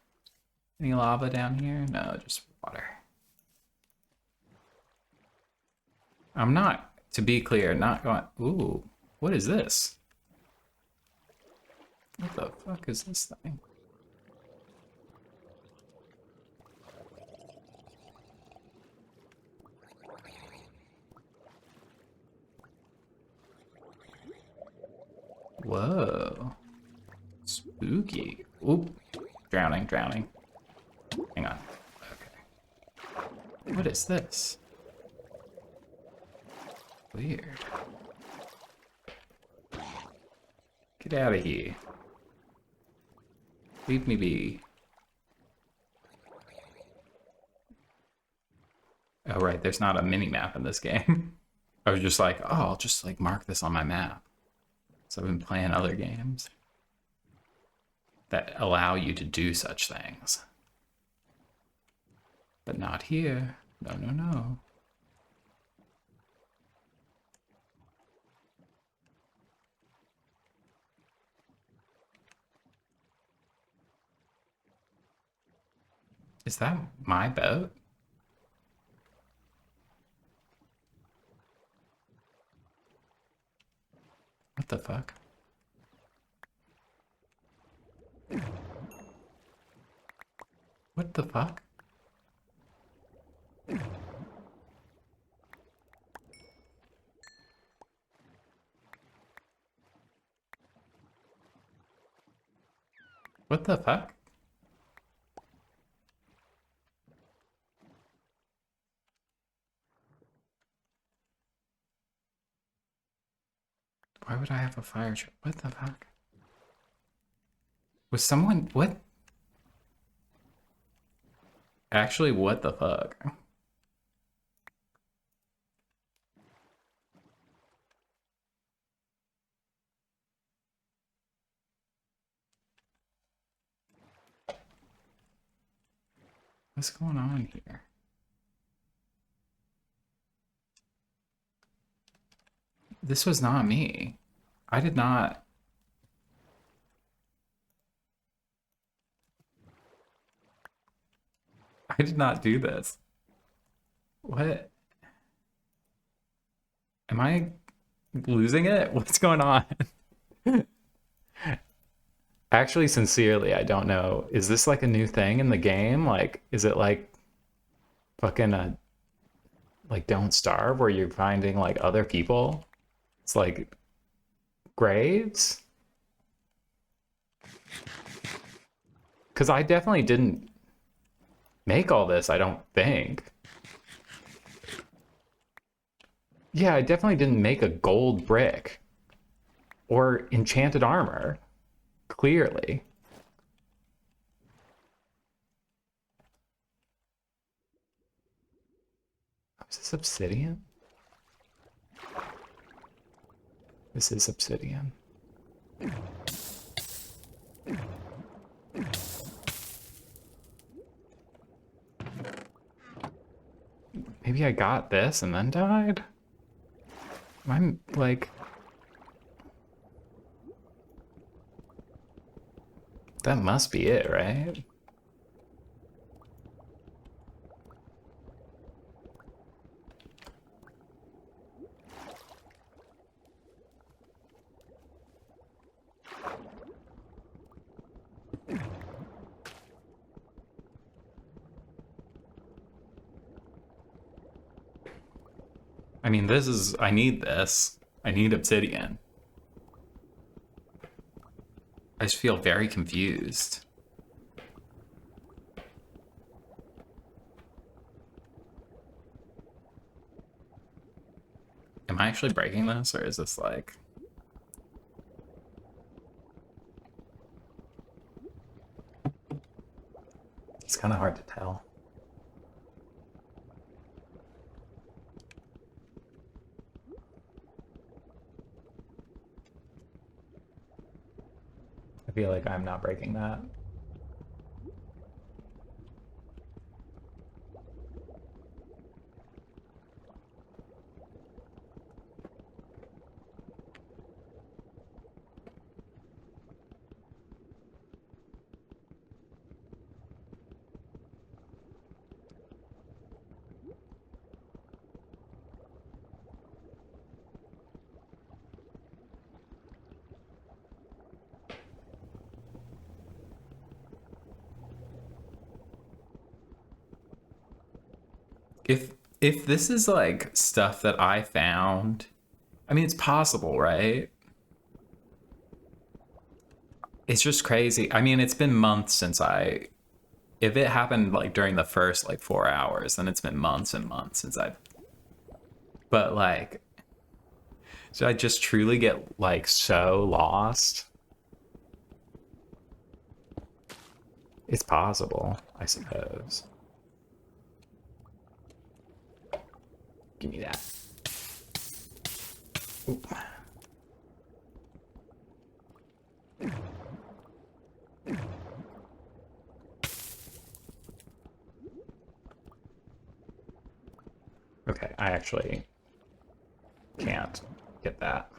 Speaker 1: Any lava down here? No, just water. I'm not, to be clear, not going... Ooh, what is this? What the fuck is this thing? Whoa. Spooky. Oop. Drowning, drowning. Hang on. Okay. What is this? Weird. Get out of here. Leave me be. Oh, right. There's not a mini map in this game. I was just like, oh, I'll just like mark this on my map. So I've been playing other games that allow you to do such things. But not here. No, no, no. Is that my boat? What the fuck? What the fuck? What the fuck? Why would I have a fire truck? What the fuck? Was someone... What? Actually, what the fuck? What's going on here? This was not me. I did not... I did not do this. What? Am I losing it? What's going on? Actually, sincerely, I don't know. Is this like a new thing in the game? Like, is it like fucking a like Don't Starve where you're finding like other people? It's like graves? Because I definitely didn't make all this, I don't think. Yeah, I definitely didn't make a gold brick or enchanted armor. Clearly. Is this obsidian? This is obsidian. Maybe I got this and then died? I'm like... That must be it, right? I mean, I need this. I need obsidian. I just feel very confused. Am I actually breaking this, or is this like... It's kind of hard to tell. I feel like I'm not breaking that. If this is like stuff that I found, I mean, it's possible, right? It's just crazy. I mean, it's been months since if it happened like during the first like 4 hours, then it's been months and months since but like, so I just truly get like so lost? It's possible, I suppose. Give me that. Ooh. Okay, I actually can't get that.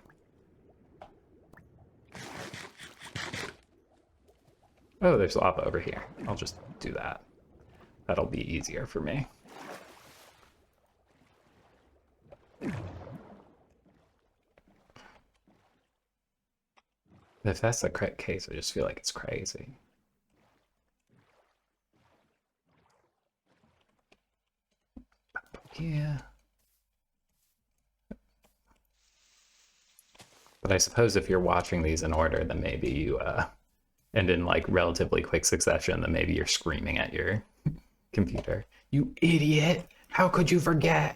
Speaker 1: Oh, there's lava over here. I'll just do that. That'll be easier for me. If that's the correct case, I just feel like it's crazy. Yeah. But I suppose if you're watching these in order, then maybe you, and in like relatively quick succession, then maybe you're screaming at your computer. You idiot! How could you forget?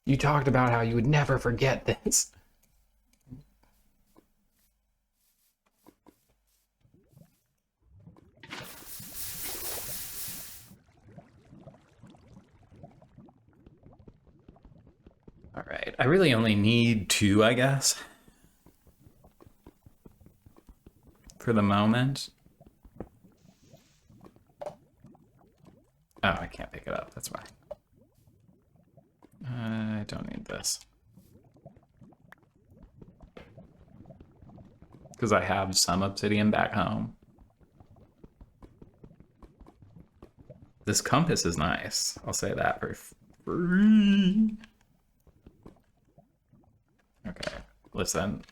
Speaker 1: You talked about how you would never forget this. All right, I really only need 2, I guess, for the moment. Oh, I can't pick it up, that's why. I don't need this. Because I have some obsidian back home. This compass is nice. I'll say that for free. Okay, listen.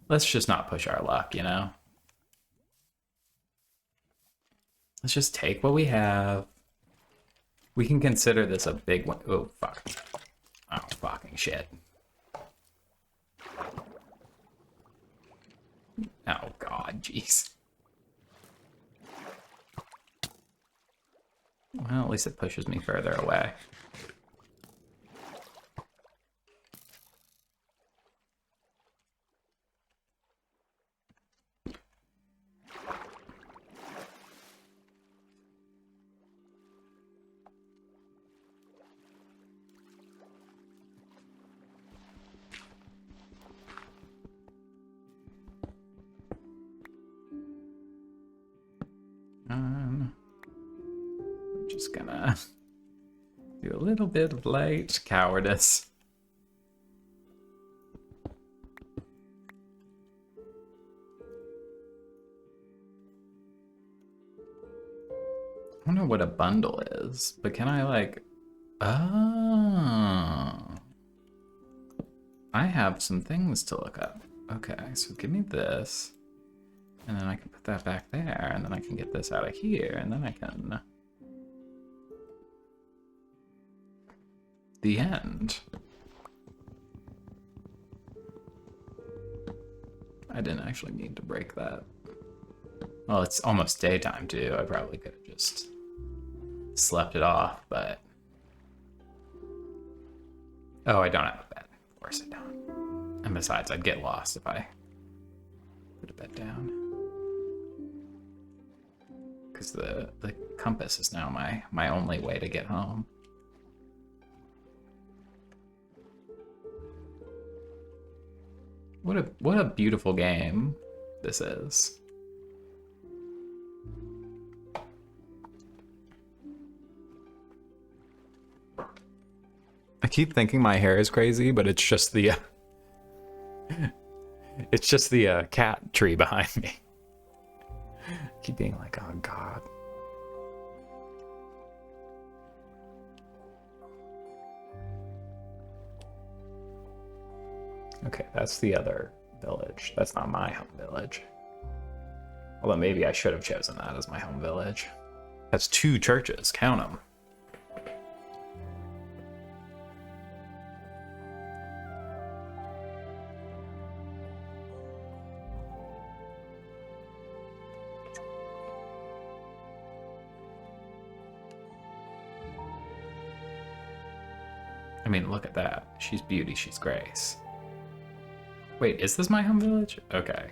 Speaker 1: Let's just not push our luck, you know? Let's just take what we have. We can consider this a big one. Oh, fuck. Oh, fucking shit. Oh, God, jeez. Well, at least it pushes me further away. We're just gonna do a little bit of light cowardice. don't know what a bundle is, but can I like... Oh. I have some things to look up. Okay, so give me this. And then I can put that back there, and then I can get this out of here, and then I can... The end. I didn't actually mean to break that. Well, it's almost daytime too. I probably could have just slept it off, but... Oh, I don't have a bed. Of course I don't. And besides, I'd get lost if I put a bed down. Because the compass is now my only way to get home. What a beautiful game this is. I keep thinking my hair is crazy, but it's just the cat tree behind me. I keep being like, oh god. Okay, that's the other village. That's not my home village. Although maybe I should have chosen that as my home village. That's 2 churches, count them. I mean, look at that. She's beauty, she's grace. Wait, is this my home village? Okay.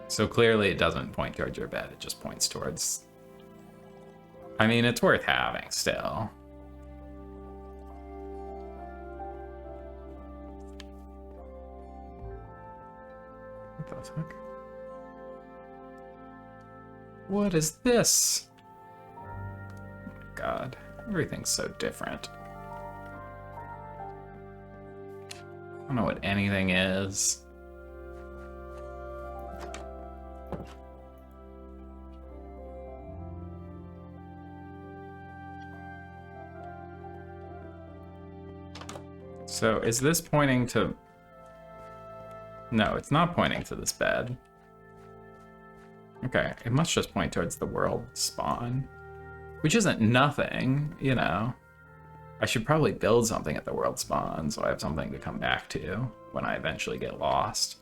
Speaker 1: So clearly it doesn't point towards your bed, it just points towards... I mean, it's worth having still. What the fuck? What is this? Oh my god, everything's so different. I don't know what anything is. So is this pointing to... No, it's not pointing to this bed. Okay, it must just point towards the world spawn. Which isn't nothing, you know. I should probably build something at the world spawn so I have something to come back to when I eventually get lost.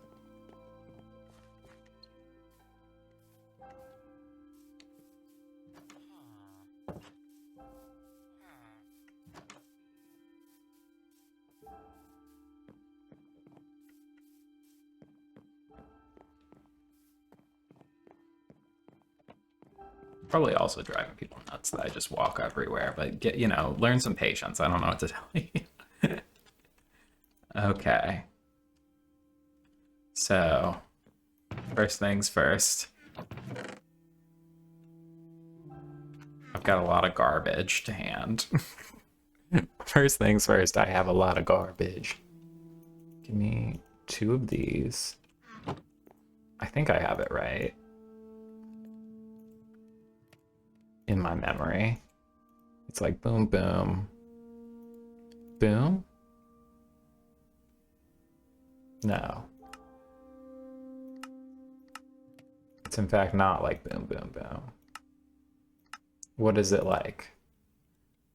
Speaker 1: Probably also driving people nuts that I just walk everywhere, but get, you know, learn some patience. I don't know what to tell you. Okay. So, first things first. I've got a lot of garbage to hand. First things first, I have a lot of garbage. Give me 2 of these. I think I have it right. In my memory. It's like boom, boom. Boom? No. It's in fact not like boom, boom, boom. What is it like?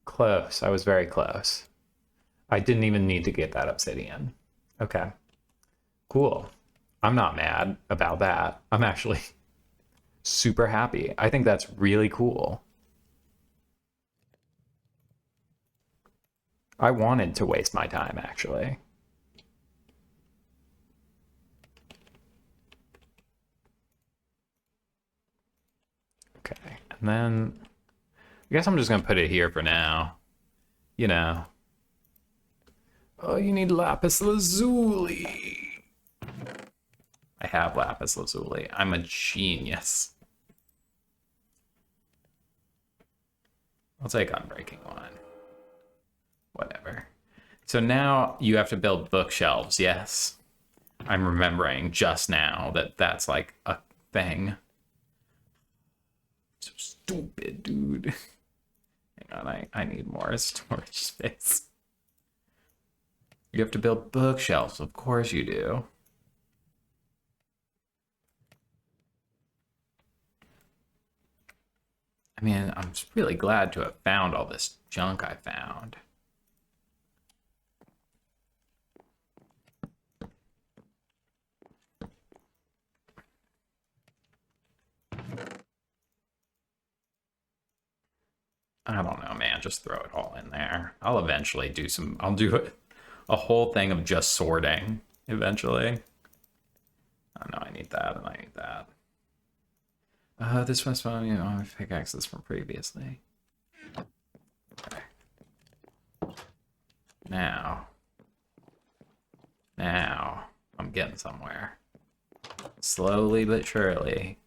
Speaker 1: Close. I was very close. I didn't even need to get that obsidian. Okay. Cool. I'm not mad about that. I'm actually super happy. I think that's really cool. I wanted to waste my time, actually. Okay, and then I guess I'm just gonna put it here for now. You know. Oh, you need lapis lazuli. I have lapis lazuli. I'm a genius. I'll take Unbreaking 1. Whatever. So now you have to build bookshelves, yes. I'm remembering just now that that's like a thing. So stupid, dude. on, I need more storage space. You have to build bookshelves, of course you do. I mean, I'm really glad to have found all this junk I found. I don't know, man. Just throw it all in there. I'll eventually do some... I'll do a whole thing of just sorting eventually. Oh, no, I need that and I need that. This was fun. You know, I've pickaxed this from previously. Okay. Now, I'm getting somewhere. Slowly but surely.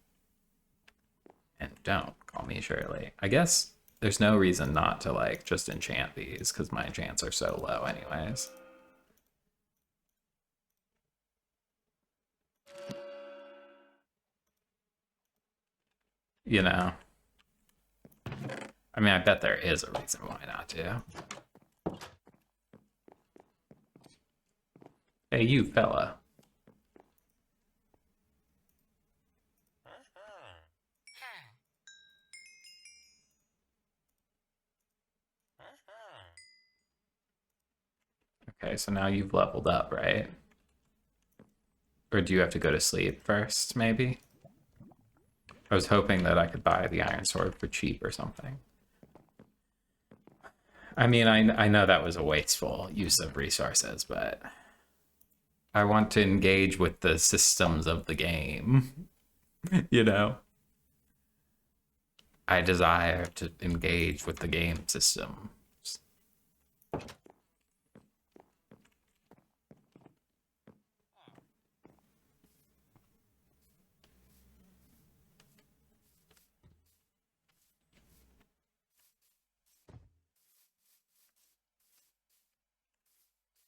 Speaker 1: And don't call me Shirley. I guess there's no reason not to, like, just enchant these, because my enchants are so low anyways. You know? I mean, I bet there is a reason why not to. Hey, you fella. Okay, so now you've leveled up, right? Or do you have to go to sleep first, maybe? I was hoping that I could buy the iron sword for cheap or something. I mean, I know that was a wasteful use of resources, but I want to engage with the systems of the game, you know? I desire to engage with the game system.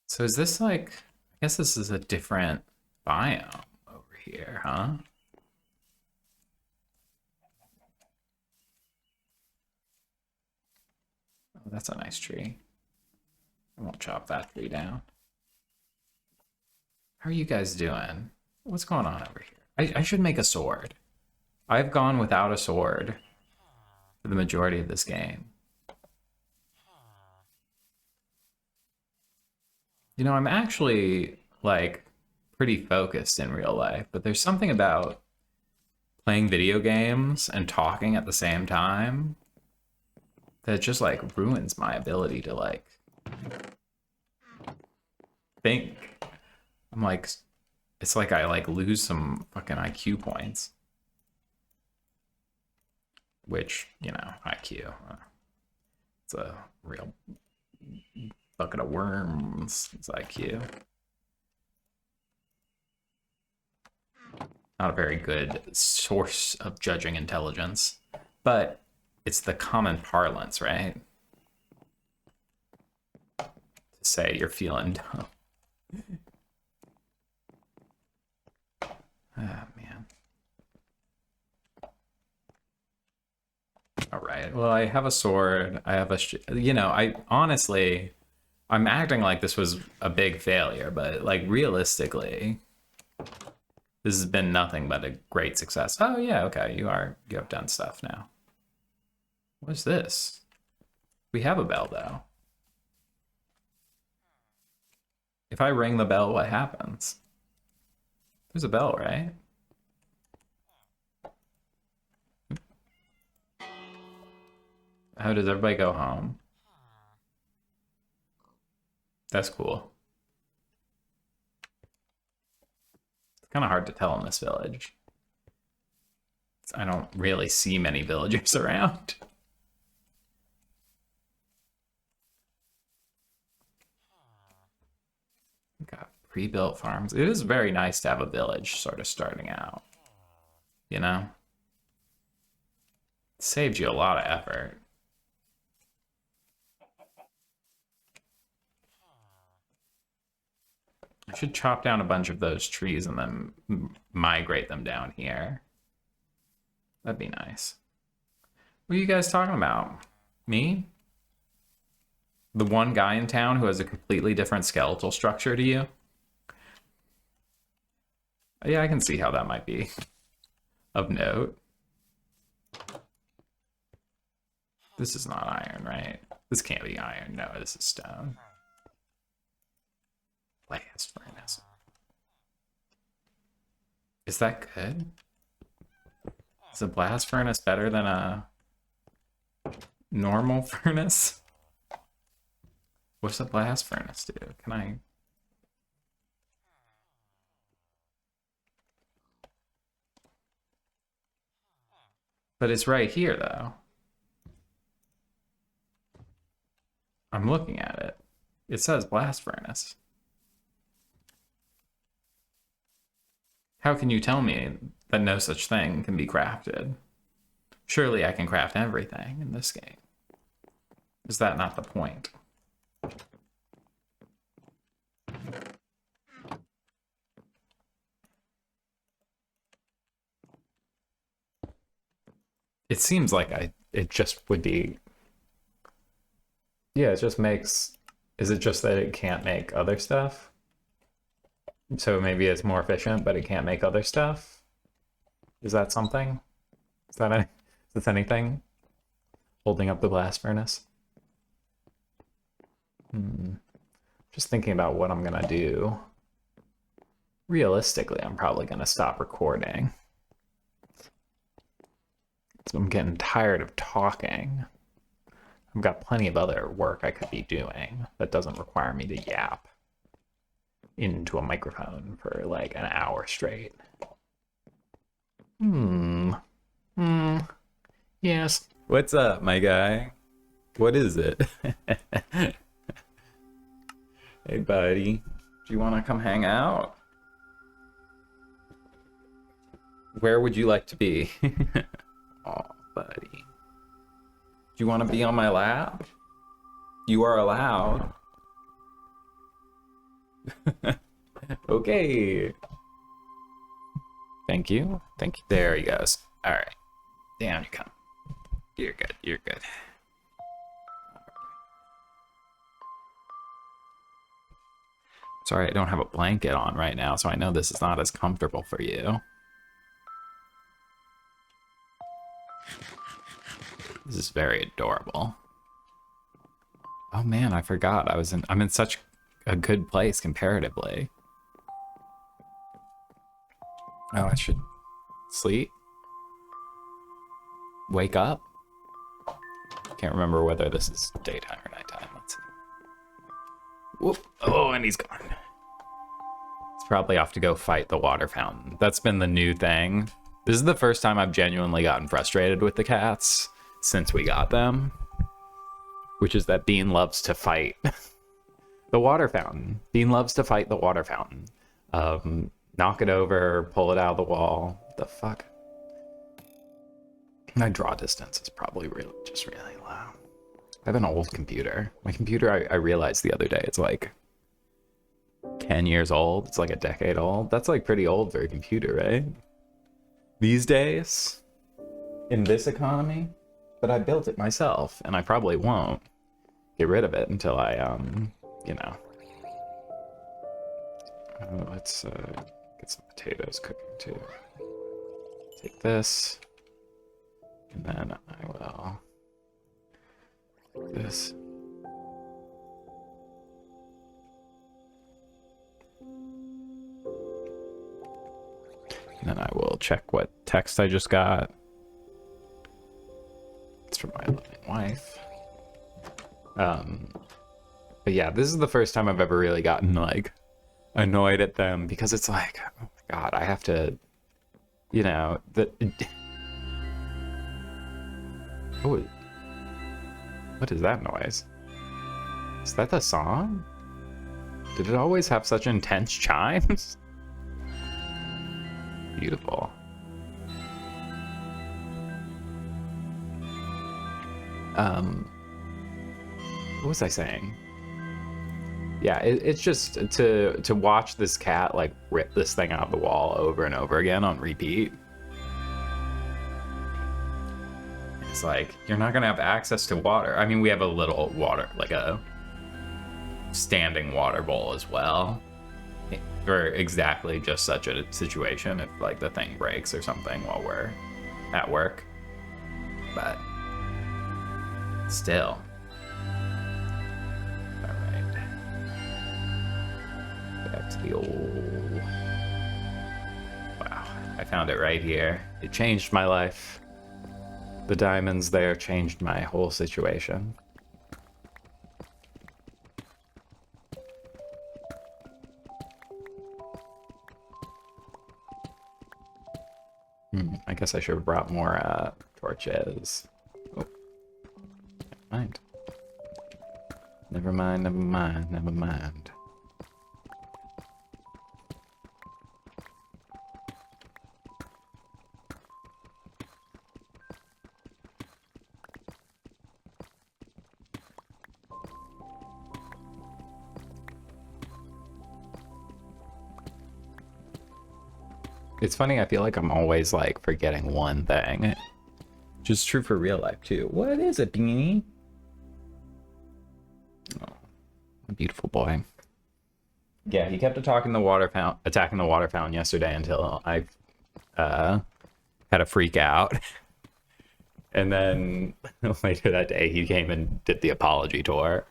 Speaker 1: So is this like, I guess this is a different biome over here, huh? Oh, that's a nice tree. I won't chop that tree down. How are you guys doing? What's going on over here? I should make a sword. I've gone without a sword for the majority of this game. You know, I'm actually, like, pretty focused in real life, but there's something about playing video games and talking at the same time that just, like, ruins my ability to, like, think. I'm like, it's like I, like, lose some fucking IQ points. Which, you know, IQ. It's a real bucket of worms. It's IQ. Not a very good source of judging intelligence, but it's the common parlance, right? To say you're feeling dumb. Ah, man. All right. Well, I have a sword. I have a, you know, I honestly, I'm acting like this was a big failure, but like realistically, this has been nothing but a great success. Oh yeah, okay, you have done stuff now. What's this? We have a bell though. If I ring the bell, what happens? There's a bell, right? How does everybody go home? That's cool. It's kind of hard to tell in this village. I don't really see many villagers around. Got pre-built farms. It is very nice to have a village sort of starting out. You know? It saved you a lot of effort. I should chop down a bunch of those trees and then migrate them down here. That'd be nice. What are you guys talking about? Me? The one guy in town who has a completely different skeletal structure to you. Yeah, I can see how that might be of note. This is not iron, right? This can't be iron. No, this is stone. Blast furnace. Is that good? Is a blast furnace better than a normal furnace? What's a blast furnace do? Can I... But it's right here, though. I'm looking at it. It says blast furnace. How can you tell me that no such thing can be crafted? Surely I can craft everything in this game. Is that not the point? It seems like it just would be... Yeah, it just makes... Is it just that it can't make other stuff? So maybe it's more efficient, but it can't make other stuff? Is that something? Is this anything? Holding up the blast furnace? Just thinking about what I'm gonna do. Realistically, I'm probably gonna stop recording. So I'm getting tired of talking. I've got plenty of other work I could be doing that doesn't require me to yap into a microphone for like an hour straight. Yes. What's up, my guy? What is it? Hey, buddy. Do you want to come hang out? Where would you like to be? Oh, buddy. Do you want to be on my lap? You are allowed. Okay. Thank you. Thank you. There he goes. All right. Down you come. You're good. You're good. Sorry, I don't have a blanket on right now, so I know this is not as comfortable for you. This is very adorable. Oh man, I forgot. I'm in such a good place comparatively. Oh, I should sleep. Wake up. Can't remember whether this is daytime or nighttime. Let's see. Whoop. Oh, and he's gone. He's probably off to go fight the water fountain. That's been the new thing. This is the first time I've genuinely gotten frustrated with the cats since we got them, which is that Bean loves to fight the water fountain. Bean loves to fight the water fountain. Knock it over, pull it out of the wall. The fuck? My draw distance is probably just really low. I have an old computer. My computer, I realized the other day, it's like 10 years old. It's like a decade old. That's like pretty old for a computer, right? These days, in this economy. But I built it myself, and I probably won't get rid of it until I, you know. Let's get some potatoes cooking too. Take this, and then I will take this. And then I will check what text I just got. It's from my loving wife. But yeah, this is the first time I've ever really gotten like annoyed at them, because it's like, oh my god, I have to, you know, oh, what is that noise? Is that the song? Did it always have such intense chimes? Beautiful. What was I saying? Yeah, it's just to watch this cat like rip this thing out of the wall over and over again on repeat. It's like, you're not gonna have access to water. I mean, we have a little water, like a standing water bowl as well. For exactly just such a situation if like the thing breaks or something while we're at work. But still. Alright. Back to the old. Wow. I found it right here. It changed my life. The diamonds there changed my whole situation. I guess I should have brought more torches. Oh. Never mind. Never mind, never mind, never mind. It's funny, I feel like I'm always like forgetting one thing. Which is true for real life too. What is it, Beanie? Oh, a beautiful boy. Yeah, he kept attacking the water fountain yesterday until I had a freak out. And then later that day he came and did the apology tour.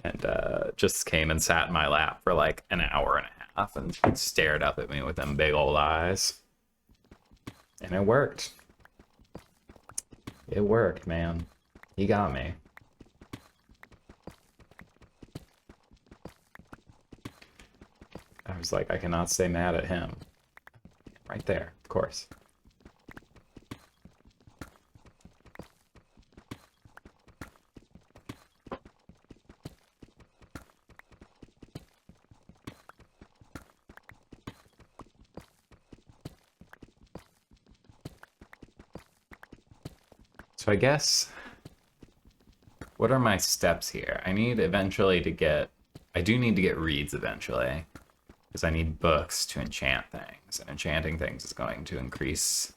Speaker 1: And just came and sat in my lap for like an hour and a half and stared up at me with them big old eyes. And it worked. It worked, man. He got me. I was like, I cannot stay mad at him. Right there, of course. So I guess, what are my steps here? I need eventually to get, I do need to get reeds eventually, because I need books to enchant things, and enchanting things is going to increase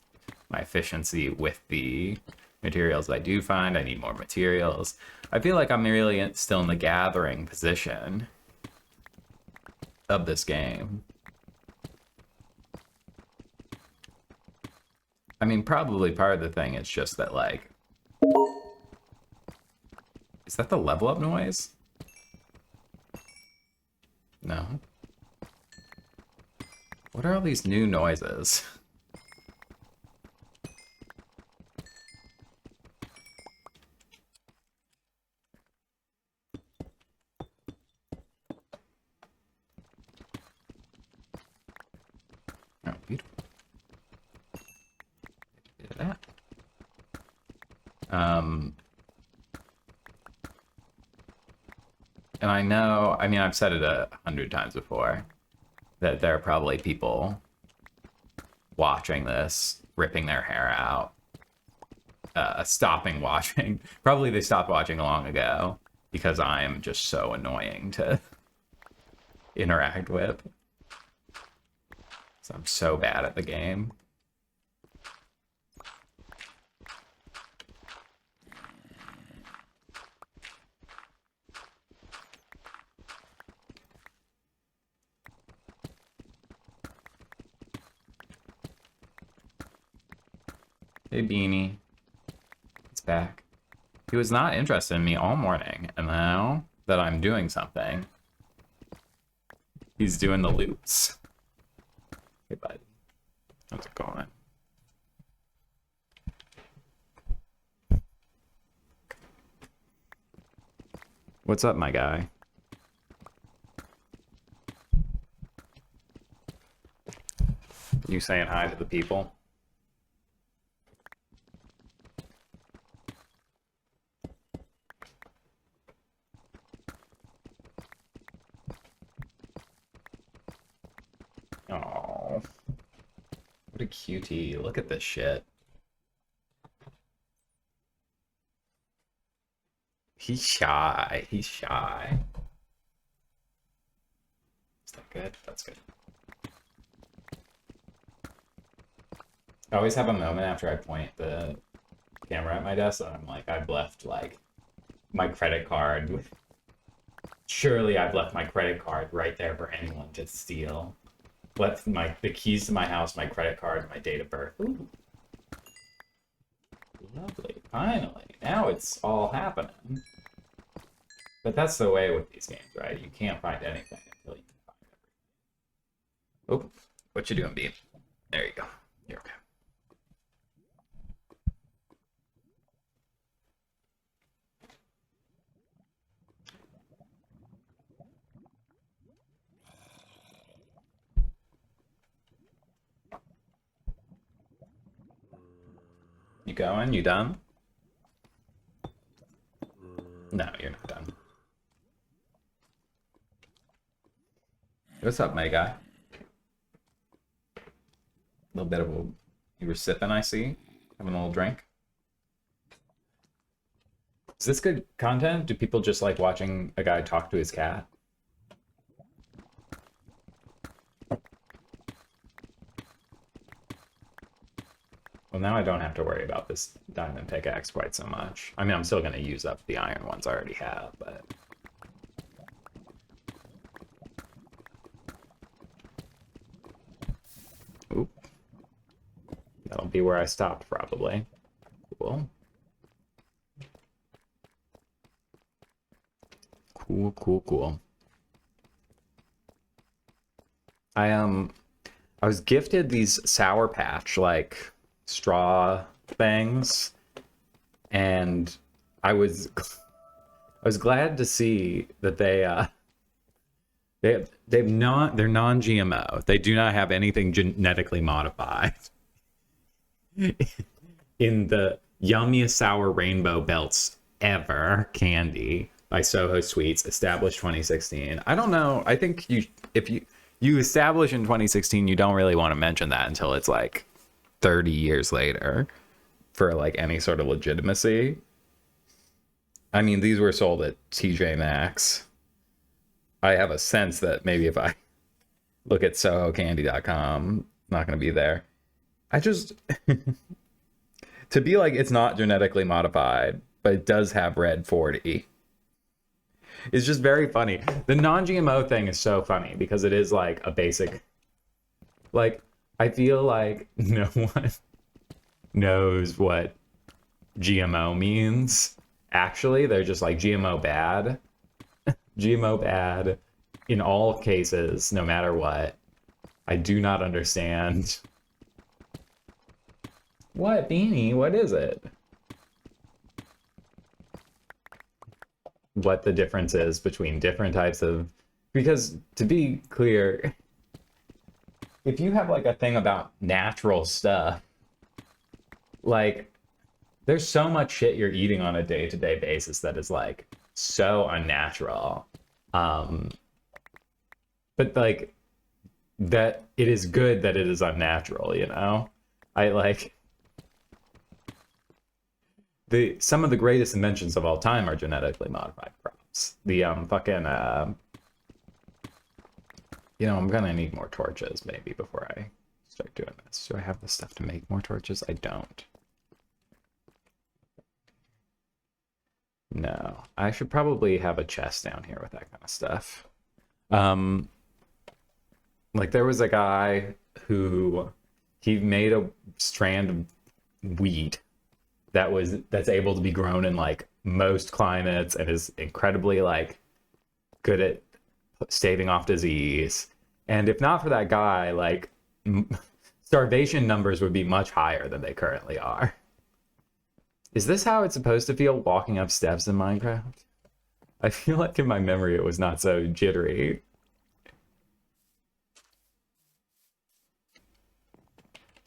Speaker 1: my efficiency with the materials I do find. I need more materials. I feel like I'm really still in the gathering position of this game. I mean, probably part of the thing is just that, like, is that the level up noise? No. What are all these new noises? Oh, beautiful. Look at that. And I know, I mean, I've said it 100 times before, that there are probably people watching this, ripping their hair out, stopping watching. Probably they stopped watching long ago, because I am just so annoying to interact with. So I'm so bad at the game. Hey, Beanie. It's back. He was not interested in me all morning, and now that I'm doing something, he's doing the loops. Hey, bud. How's it going? What's up, my guy? You saying hi to the people? Oh, what a cutie. Look at this shit. He's shy. He's shy. Is that good? That's good. I always have a moment after I point the camera at my desk that I'm like, I've left like my credit card. Surely I've left my credit card right there for anyone to steal. Left the keys to my house, my credit card, my date of birth. Ooh. Lovely. Finally. Now it's all happening. But that's the way with these games, right? You can't find anything until you can find everything. Oh, what you doing, Bean? There you go. You're okay. You going? You done? No, you're not done. What's up, my guy? A little bit of a... You were sipping, I see. Having a little drink. Is this good content? Do people just like watching a guy talk to his cat? Well, now I don't have to worry about this diamond pickaxe quite so much. I mean, I'm still going to use up the iron ones I already have, but... Oop. That'll be where I stopped, probably. Cool. Cool. I was gifted these Sour Patch, like, straw things, and I was glad to see that they're non-GMO. They do not have anything genetically modified in the yummiest sour rainbow belts ever candy by Soho Sweets, established 2016. I don't know. I think if you establish in 2016, you don't really want to mention that until it's like 30 years later for like any sort of legitimacy. I mean, these were sold at TJ Maxx. I have a sense that maybe if I look at sohocandy.com, not going to be there. I just to be like it's not genetically modified, but it does have red 40. It's just very funny. The non-GMO thing is so funny because it is like a basic, like, I feel like no one knows what GMO means. Actually, they're just like GMO bad. GMO bad in all cases, no matter what. I do not understand. What, Beanie? What is it? What the difference is between different types of... Because, to be clear, if you have like a thing about natural stuff, like, there's so much shit you're eating on a day-to-day basis that is like so unnatural. But like, that it is good that it is unnatural, you know? I like... Some of the greatest inventions of all time are genetically modified crops. The fucking you know, I'm gonna need more torches maybe before I start doing this. Do I have the stuff to make more torches? I don't. No, I should probably have a chest down here with that kind of stuff. Like there was a guy who he made a strand of wheat that's able to be grown in like most climates and is incredibly like good at staving off disease. And if not for that guy, like starvation numbers would be much higher than they currently are. Is this how it's supposed to feel walking up steps in Minecraft? I feel like in my memory it was not so jittery.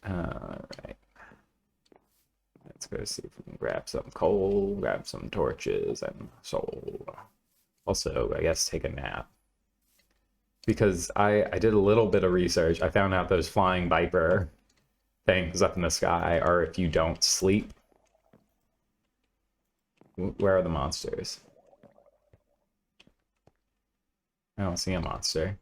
Speaker 1: Alright. Let's go see if we can grab some coal, grab some torches, and soul. Also, I guess take a nap. Because I did a little bit of research. I found out those flying viper things up in the sky are if you don't sleep. Where are the monsters? I don't see a monster.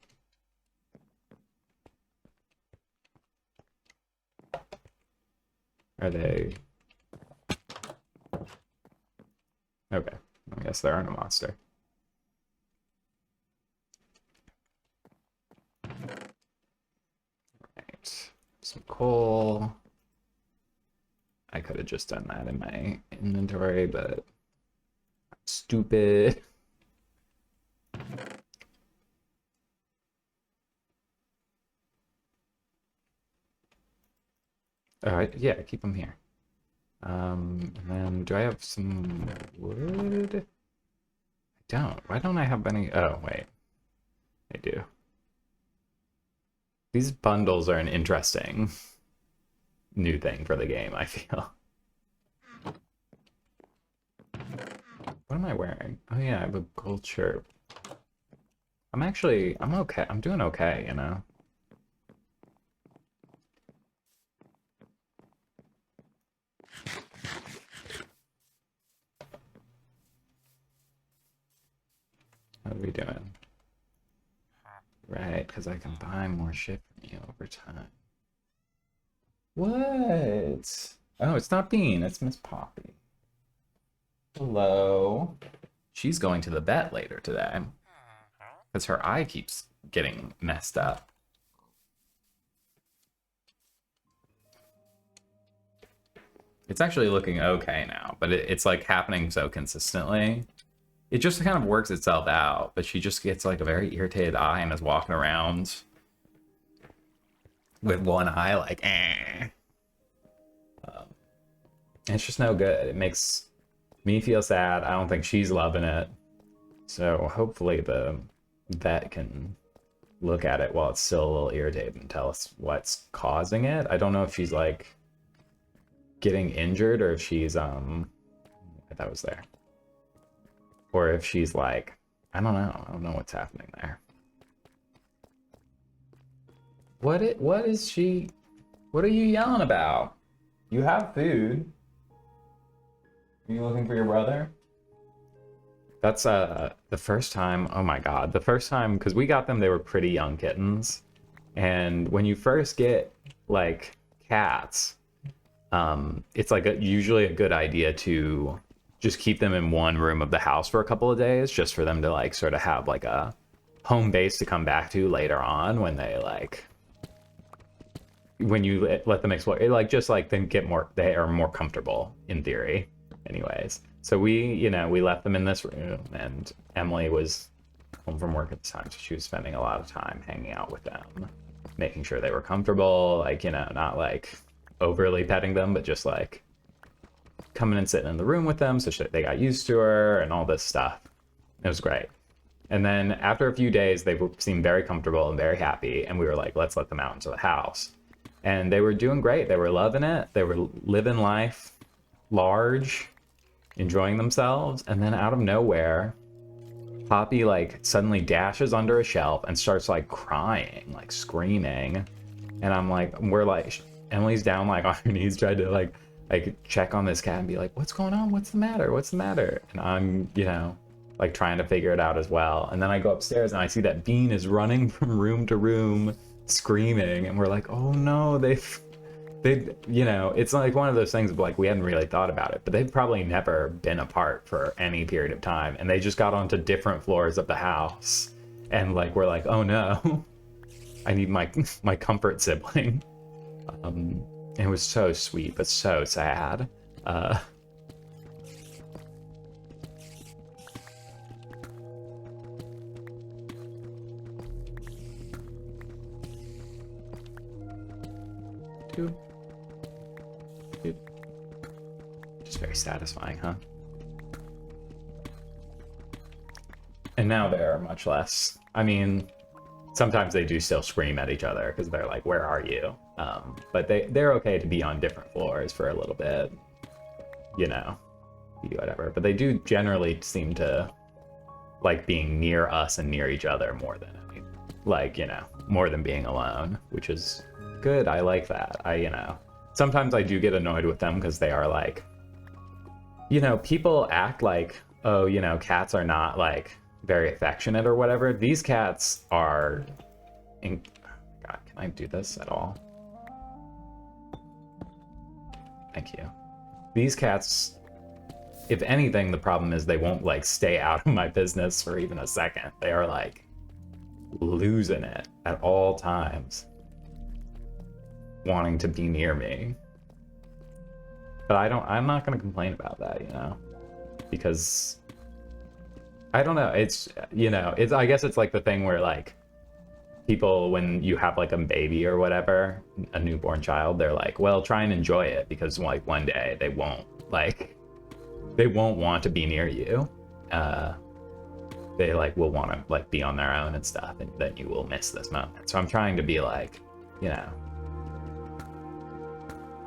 Speaker 1: Are they... Okay, guess there aren't a monster. Right. Some coal. I could have just done that in my inventory, but I'm stupid. All right, yeah, keep them here. And then do I have some wood? I don't. Why don't I have any? Oh, wait. I do. These bundles are an interesting new thing for the game, I feel. What am I wearing? Oh yeah, I have a gold shirt. I'm okay. I'm doing okay, you know? How are we doing? Right, because I can buy more shit from you over time. What? Oh, it's not Bean, it's Miss Poppy. Hello. She's going to the vet later today because her eye keeps getting messed up. It's actually looking okay now, but it's like happening so consistently. It just kind of works itself out, but she just gets like a very irritated eye and is walking around with one eye like, eh. It's just no good. It makes me feel sad. I don't think she's loving it. So hopefully the vet can look at it while it's still a little irritated and tell us what's causing it. I don't know if she's like getting injured or if she's that was there. Or if she's like, I don't know. I don't know what's happening there. What is she? What are you yelling about? You have food. Are you looking for your brother? That's the first time. Oh my god, the first time, because we got them, they were pretty young kittens, and when you first get like cats, it's like usually a good idea to just keep them in one room of the house for a couple of days, just for them to like sort of have like a home base to come back to later on when they like when you let them explore. It, like just like them get more, they are more comfortable in theory, anyways. So we left them in this room, and Emily was home from work at the time, so she was spending a lot of time hanging out with them, making sure they were comfortable, like, not like overly petting them, but just like coming and sitting in the room with them so they got used to her and all this stuff. It was great. And then after a few days, they seemed very comfortable and very happy, and we were like, let's let them out into the house. And they were doing great. They were loving it. They were living life large, enjoying themselves. And then out of nowhere, Poppy like suddenly dashes under a shelf and starts like crying, like screaming. And I'm like, we're like, Emily's down like on her knees, trying to like check on this cat and be like, what's going on? What's the matter? What's the matter? And I'm, like trying to figure it out as well. And then I go upstairs and I see that Bean is running from room to room screaming, and we're like, oh no, they've it's like one of those things of like, we hadn't really thought about it, but they've probably never been apart for any period of time, and they just got onto different floors of the house, and like we're like, oh no, I need my comfort sibling. It was so sweet but so sad. Just very satisfying, huh? And now they're much less. I mean, sometimes they do still scream at each other because they're like, where are you? But they're okay to be on different floors for a little bit, whatever. But they do generally seem to like being near us and near each other more than more than being alone, which is good. I like that. Sometimes I do get annoyed with them because they are like, people act like, oh, cats are not like very affectionate or whatever. These cats are God, can I do this at all? Thank you. These cats if anything, the problem is they won't like stay out of my business for even a second. They are like losing it at all times, wanting to be near me. But I'm not going to complain about that, you know, because I don't know. It's, you know, I guess it's like the thing where like people, when you have like a baby or whatever, a newborn child, they're like, well, try and enjoy it because like one day they won't want to be near you. They like will want to like be on their own and stuff, and then you will miss this moment. So I'm trying to be like, you know,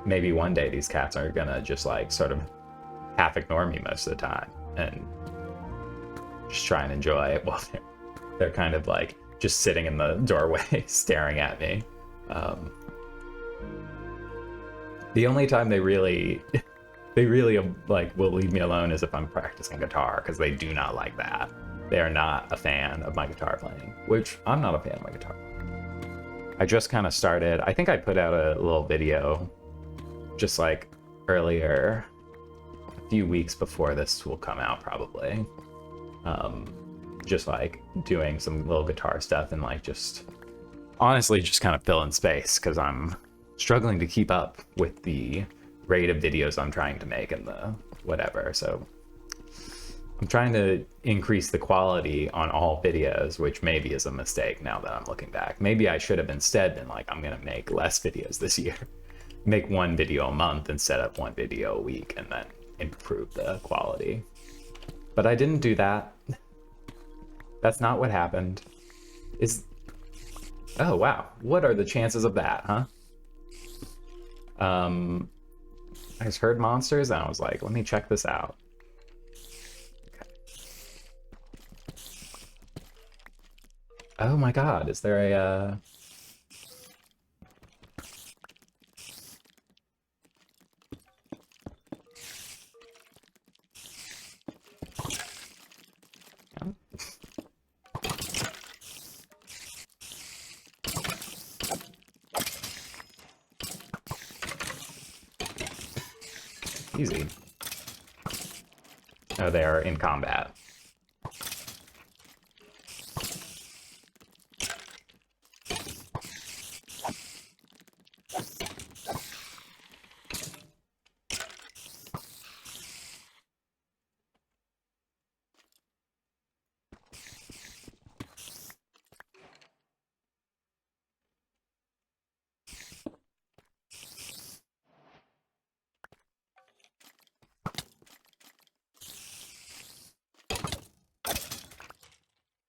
Speaker 1: maybe one day these cats are gonna just like sort of half ignore me most of the time and just try and enjoy it while they're kind of like just sitting in the doorway staring at me. The only time they really like will leave me alone is if I'm practicing guitar, because they do not like that. They are not a fan of my guitar playing, which I'm not a fan of my guitar. I just kind of started. I think I put out a little video just like earlier, a few weeks before this will come out probably. Just like doing some little guitar stuff and like just honestly just kind of filling space because I'm struggling to keep up with the rate of videos I'm trying to make and the whatever. So I'm trying to increase the quality on all videos, which maybe is a mistake now that I'm looking back. Maybe I should have instead been like, I'm gonna make less videos this year. Make one video a month instead of one video a week, and then improve the quality. But I didn't do that. That's not what happened. Oh wow, what are the chances of that, huh? I just heard monsters and I was like, let me check this out. Okay. Oh my god, is there a easy. Oh, they are in combat.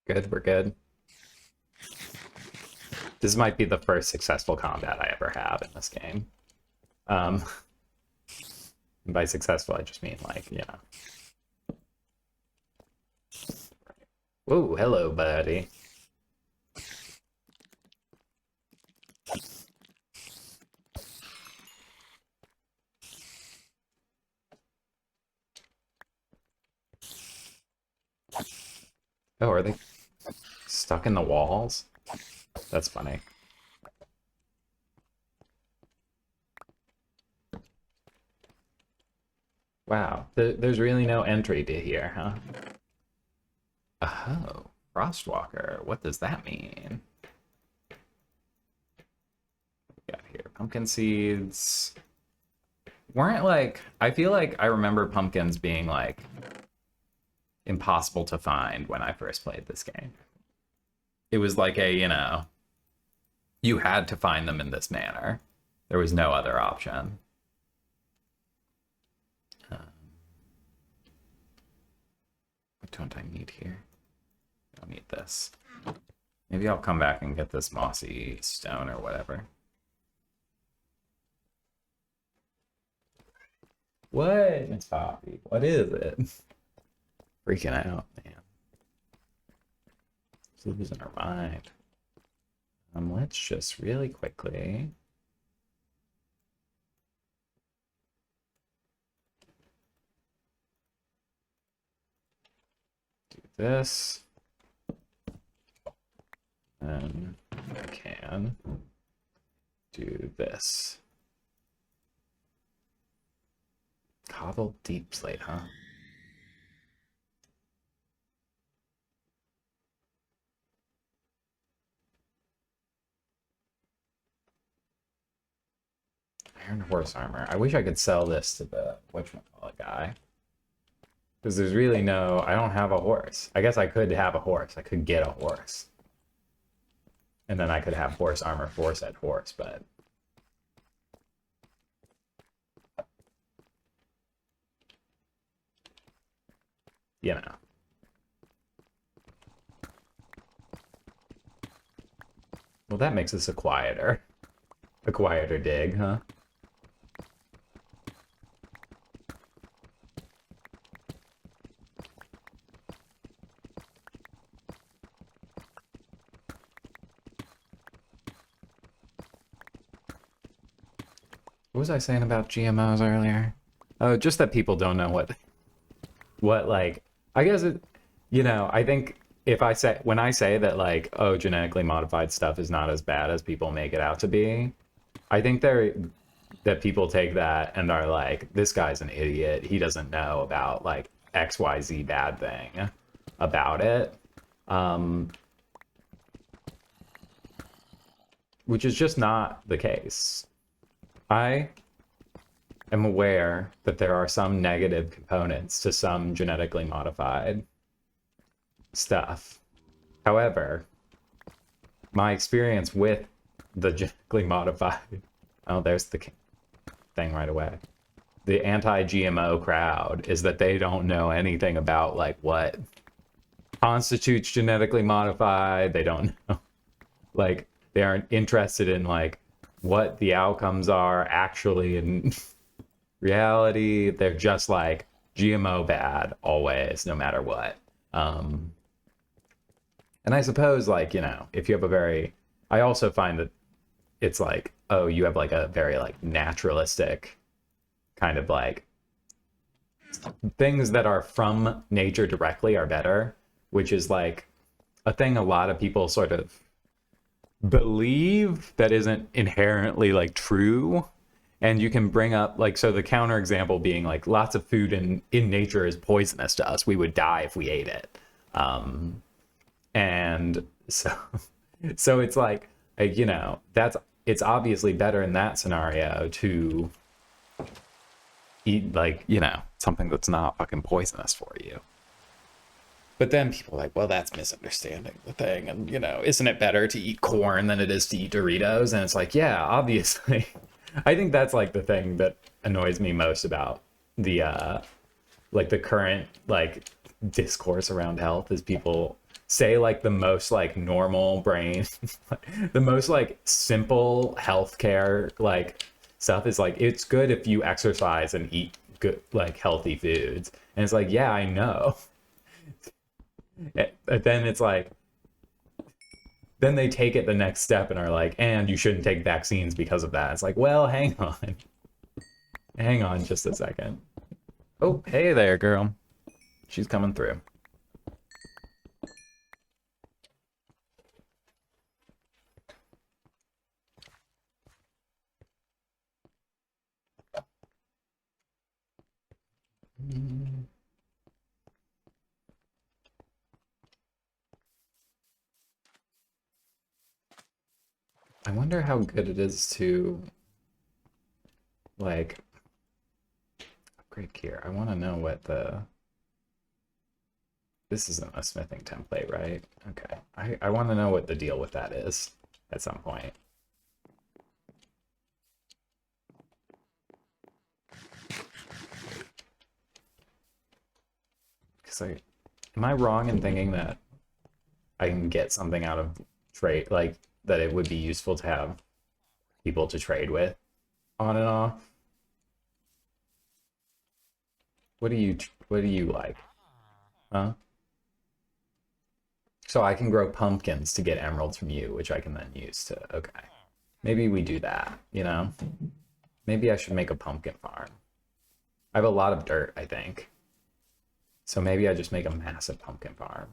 Speaker 1: Good, we're good. This might be the first successful combat I ever have in this game. By successful, I just mean like, you know. Whoa, hello, buddy. Oh, are they stuck in the walls? That's funny. Wow, there's really no entry to here, huh? Oh, Frostwalker. What does that mean? What we got here? Pumpkin seeds. Weren't like, I feel like I remember pumpkins being like impossible to find when I first played this game. It was like a, you know, you had to find them in this manner. There was no other option. What don't I need here? I don't need this. Maybe I'll come back and get this mossy stone or whatever. What, Miss Poppy? What is it? Freaking out, man. She's losing her mind. Let's just really quickly. Do this. And I can do this. Cobbled deep slate, huh? Turn horse armor. I wish I could sell this to the whatchamacallit guy. Because there's really no... I don't have a horse. I guess I could have a horse. I could get a horse. And then I could have horse armor for said horse, but... you know. Well, that makes us a quieter dig, huh? What was I saying about GMOs earlier? Oh, just that people don't know what like, I guess it, you know, I think when I say that like, oh, genetically modified stuff is not as bad as people make it out to be, I think that people take that and are like, this guy's an idiot. He doesn't know about like XYZ bad thing about it. Which is just not the case. I am aware that there are some negative components to some genetically modified stuff. However, my experience with the genetically modified... oh, there's the thing right away. The anti-GMO crowd is that they don't know anything about like what constitutes genetically modified. They don't know. Like, they aren't interested in like what the outcomes are actually in reality. They're just like GMO bad always, no matter what. And I suppose, like, you know, if you have a very... I also find that it's like, oh, you have like a very like naturalistic kind of like things that are from nature directly are better, which is like a thing a lot of people sort of believe that isn't inherently like true. And you can bring up like, so the counter example being like lots of food in nature is poisonous to us. We would die if we ate it. And so it's like, you know, it's obviously better in that scenario to eat like, you know, something that's not fucking poisonous for you. But then people are like, well, that's misunderstanding the thing. And, you know, isn't it better to eat corn than it is to eat Doritos? And it's like, yeah, obviously. I think that's like the thing that annoys me most about the like the current like discourse around health is people say like the most like normal brain, the most like simple healthcare like stuff is like, it's good if you exercise and eat good like healthy foods. And it's like, yeah, I know. But then it's like, then they take it the next step and are like, and you shouldn't take vaccines because of that. It's like, well, hang on just a second. Oh, hey there, girl. She's coming through. I wonder how good it is to like upgrade gear. I want to know what this isn't a smithing template, right? Okay. I want to know what the deal with that is at some point. Because am I wrong in thinking that I can get something out of trade, like that it would be useful to have people to trade with on and off? What do you like? Huh? So I can grow pumpkins to get emeralds from you, which I can then use to, okay. Maybe we do that, you know? Maybe I should make a pumpkin farm. I have a lot of dirt, I think. So maybe I just make a massive pumpkin farm.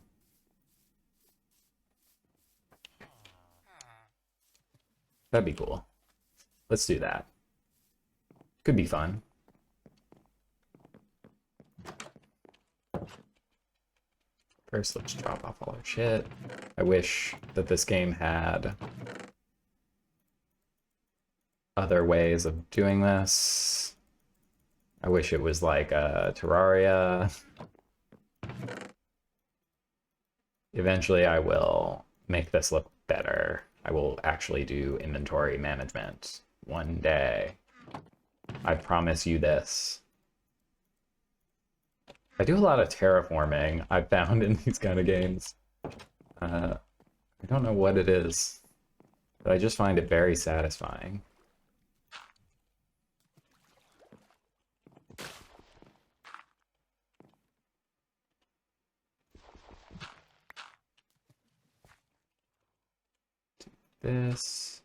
Speaker 1: That'd be cool. Let's do that. Could be fun. First, let's drop off all our shit. I wish that this game had other ways of doing this. I wish it was like Terraria. Eventually I will make this look better. I will actually do inventory management one day. I promise you this. I do a lot of terraforming, I've found, in these kind of games. I don't know what it is, but I just find it very satisfying. This.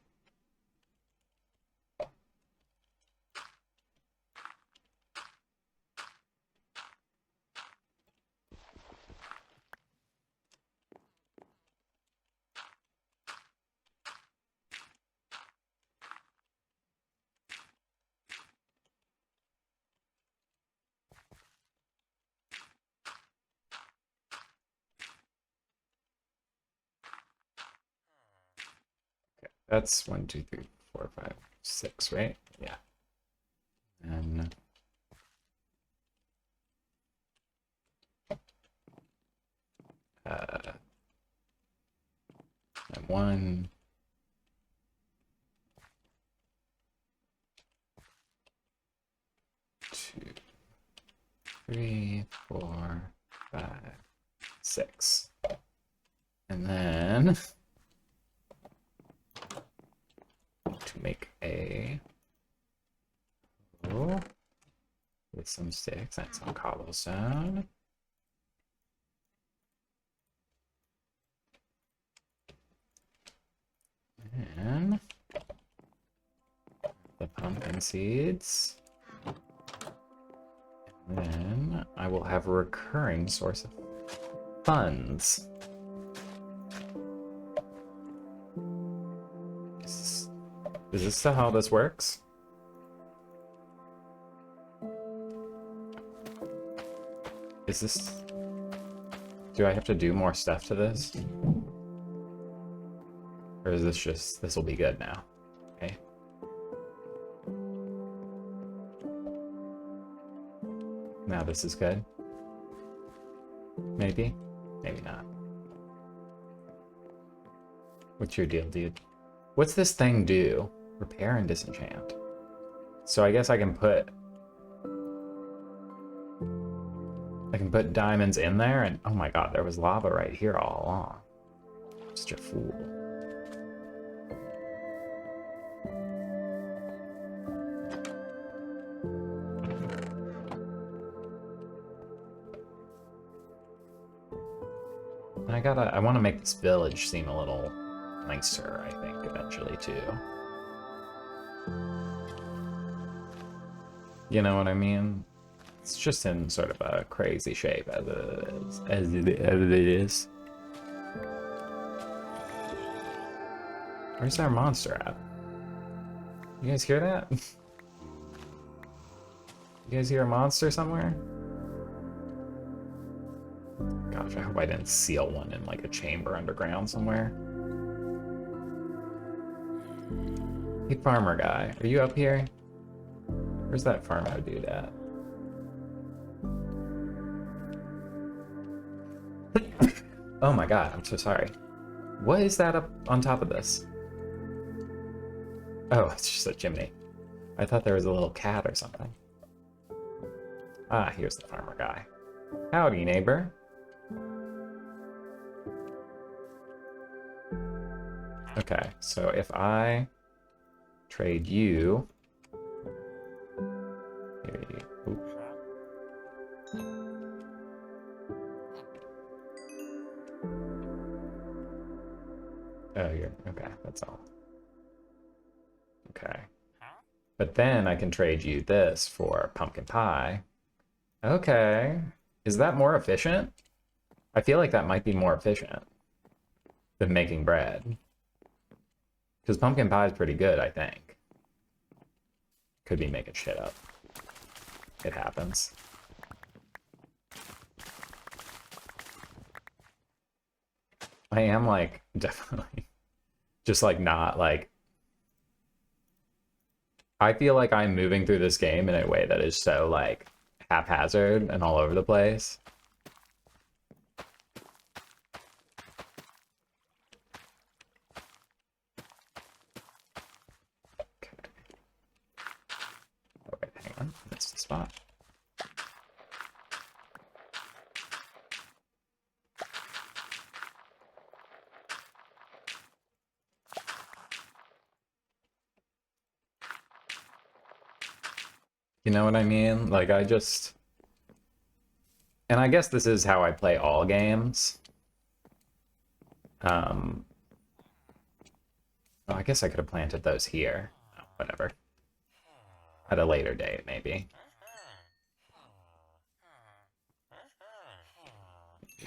Speaker 1: That's 1, 2, 3, 4, 5, 6, right? Yeah. And and 1, 2, 3, 4, 5, 6. And then to make a hole with some sticks and some cobblestone. And the pumpkin seeds. And then I will have a recurring source of funds. Is this how this works? Is this... Do I have to do more stuff to this? Or is this just... This will be good now? Okay. Now this is good? Maybe? Maybe not. What's your deal, dude? What's this thing do? Repair and disenchant. So I guess I can put diamonds in there, and oh my god, there was lava right here all along. Such a fool. I want to make this village seem a little nicer, I think, eventually, too. You know what I mean? It's just in sort of a crazy shape as it is. Where's our monster at? You guys hear that? You guys hear a monster somewhere? Gosh, I hope I didn't seal one in like a chamber underground somewhere. Hey, farmer guy, are you up here? Where's that farmer dude at? Oh my god, I'm so sorry. What is that up on top of this? Oh, it's just a chimney. I thought there was a little cat or something. Ah, here's the farmer guy. Howdy, neighbor. Okay, so if I trade you... Here you... Oop. Oh, you're... Okay, that's all. Okay. But then I can trade you this for pumpkin pie. Okay. Is that more efficient? I feel like that might be more efficient than making bread. Because pumpkin pie is pretty good, I think. Could be making shit up. It happens. I am, like, definitely just, like, not, like... I feel like I'm moving through this game in a way that is so like haphazard and all over the place. Okay. Oh, wait, hang on. That's the spot. You know what I mean? Like, I just... And I guess this is how I play all games. Um, well, I guess I could have planted those here. Oh, whatever. At a later date, maybe.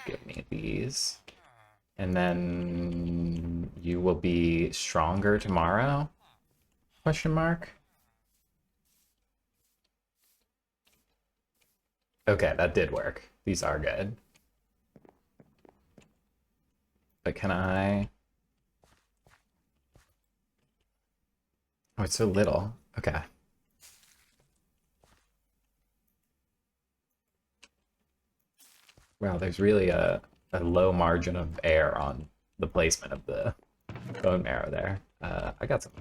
Speaker 1: Give me these. And then you will be stronger tomorrow? Question mark? Okay, that did work. These are good. But can I... Oh, it's so little. Okay. Wow, there's really a low margin of error on the placement of the bone marrow there. I got some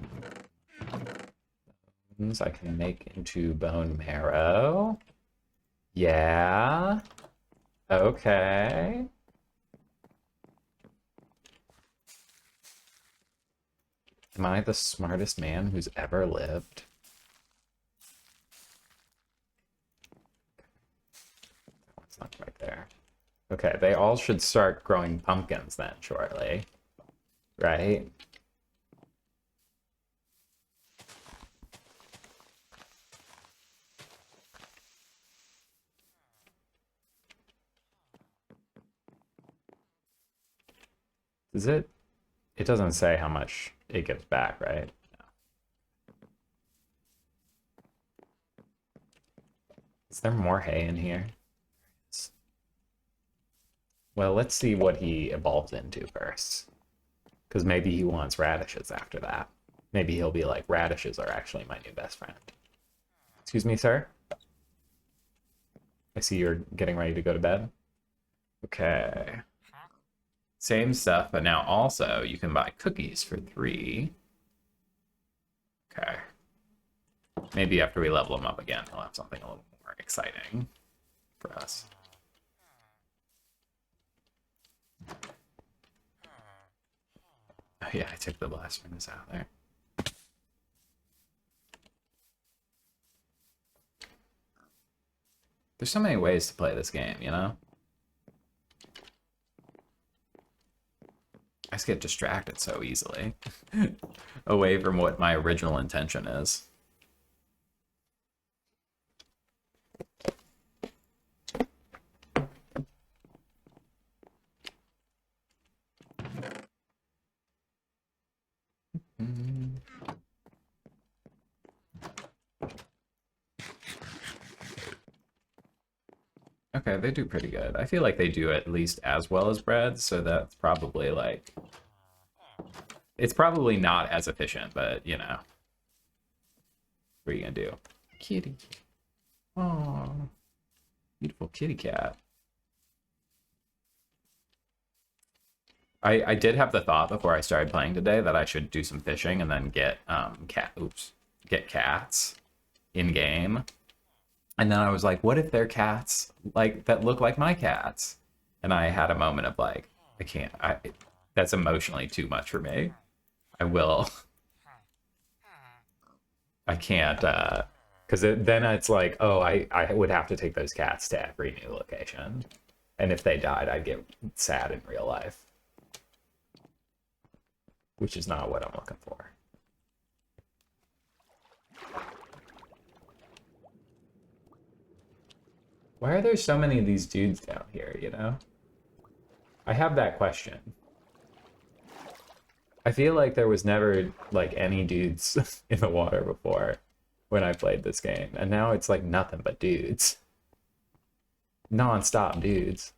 Speaker 1: bones I can make into bone marrow. Yeah. Okay. Am I the smartest man who's ever lived? That one's not quite there. Okay, they all should start growing pumpkins then shortly, right? Is it? It doesn't say how much it gives back, right? No. Is there more hay in here? Well, let's see what he evolves into first. Because maybe he wants radishes after that. Maybe he'll be like, radishes are actually my new best friend. Excuse me, sir? I see you're getting ready to go to bed. Okay. Same stuff, but now also you can buy cookies for 3. Okay. Maybe after we level him up again, he'll have something a little more exciting for us. Oh yeah, I took the blast furnace out there. There's so many ways to play this game, you know? I just get distracted so easily away from what my original intention is. Okay, they do pretty good. I feel like they do at least as well as bread, so that's probably like... It's probably not as efficient, but, you know. What are you gonna do? Kitty. Oh, beautiful kitty cat. I did have the thought before I started playing today that I should do some fishing and then get get cats in game. And then I was like, what if they're cats like that look like my cats? And I had a moment of like, I can't. That's emotionally too much for me. I will. I can't. Because then it's like, oh, I would have to take those cats to every new location, and if they died, I'd get sad in real life, which is not what I'm looking for. Why are there so many of these dudes down here, you know? I have that question. I feel like there was never, like, any dudes in the water before when I played this game, and now it's, like, nothing but dudes. Non-stop dudes.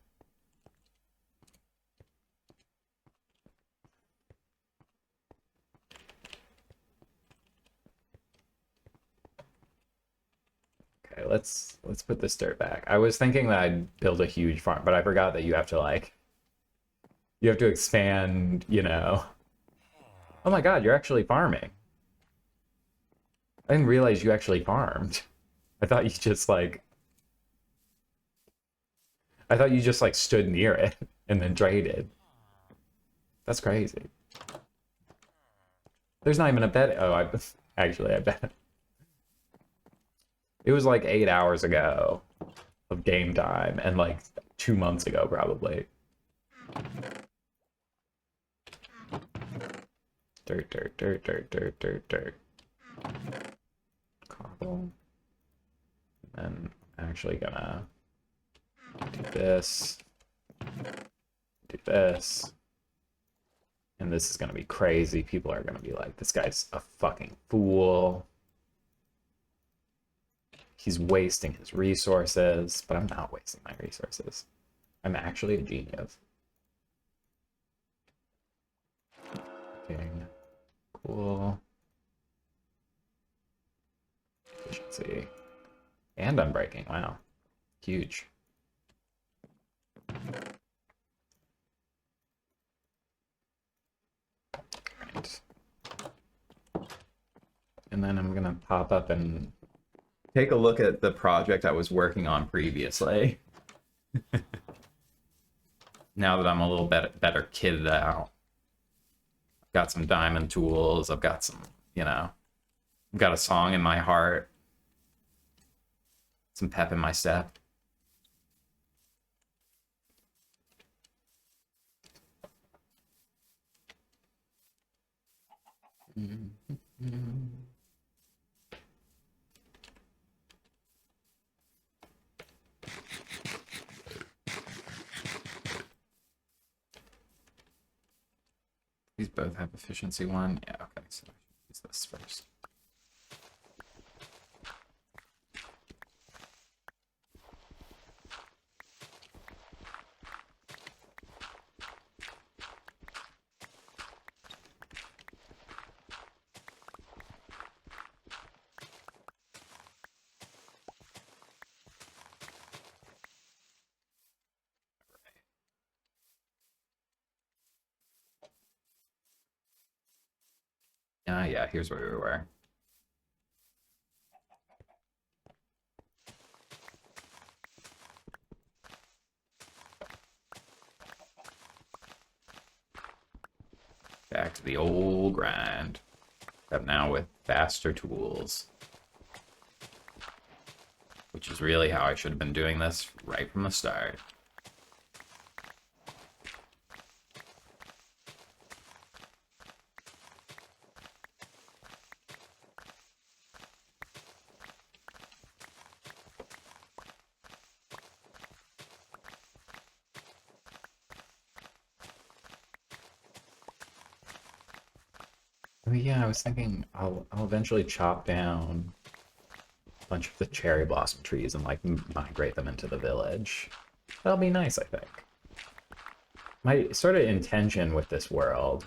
Speaker 1: let's put this dirt back. I was thinking that I'd build a huge farm, but I forgot that you have to like you have to expand, you know. Oh my God, you're actually farming. I didn't realize you actually farmed. I thought you just like I thought you just like stood near it and then traded. That's crazy. There's not even a bed. Oh, I actually I bet. It was like 8 hours ago of game time and like 2 months ago probably. Dirt, dirt, dirt, dirt, dirt, dirt, dirt. Cobble. And I'm actually gonna do this. Do this. And this is gonna be crazy. People are gonna be like, this guy's a fucking fool. He's wasting his resources, but I'm not wasting my resources. I'm actually a genius. Okay. Cool. Efficiency. And unbreaking. Wow. Huge. Right. And then I'm gonna pop up and take a look at the project I was working on previously. Now that I'm a little better kitted out. I've got some diamond tools. I've got some, you know, I've got a song in my heart. Some pep in my step. These both have efficiency 1. Yeah, okay, so I should use this first. Yeah, here's where we were. Back to the old grind. Except now with faster tools. Which is really how I should have been doing this right from the start. Oh yeah, I was thinking I'll eventually chop down a bunch of the cherry blossom trees and like migrate them into the village. That'll be nice, I think. My sort of intention with this world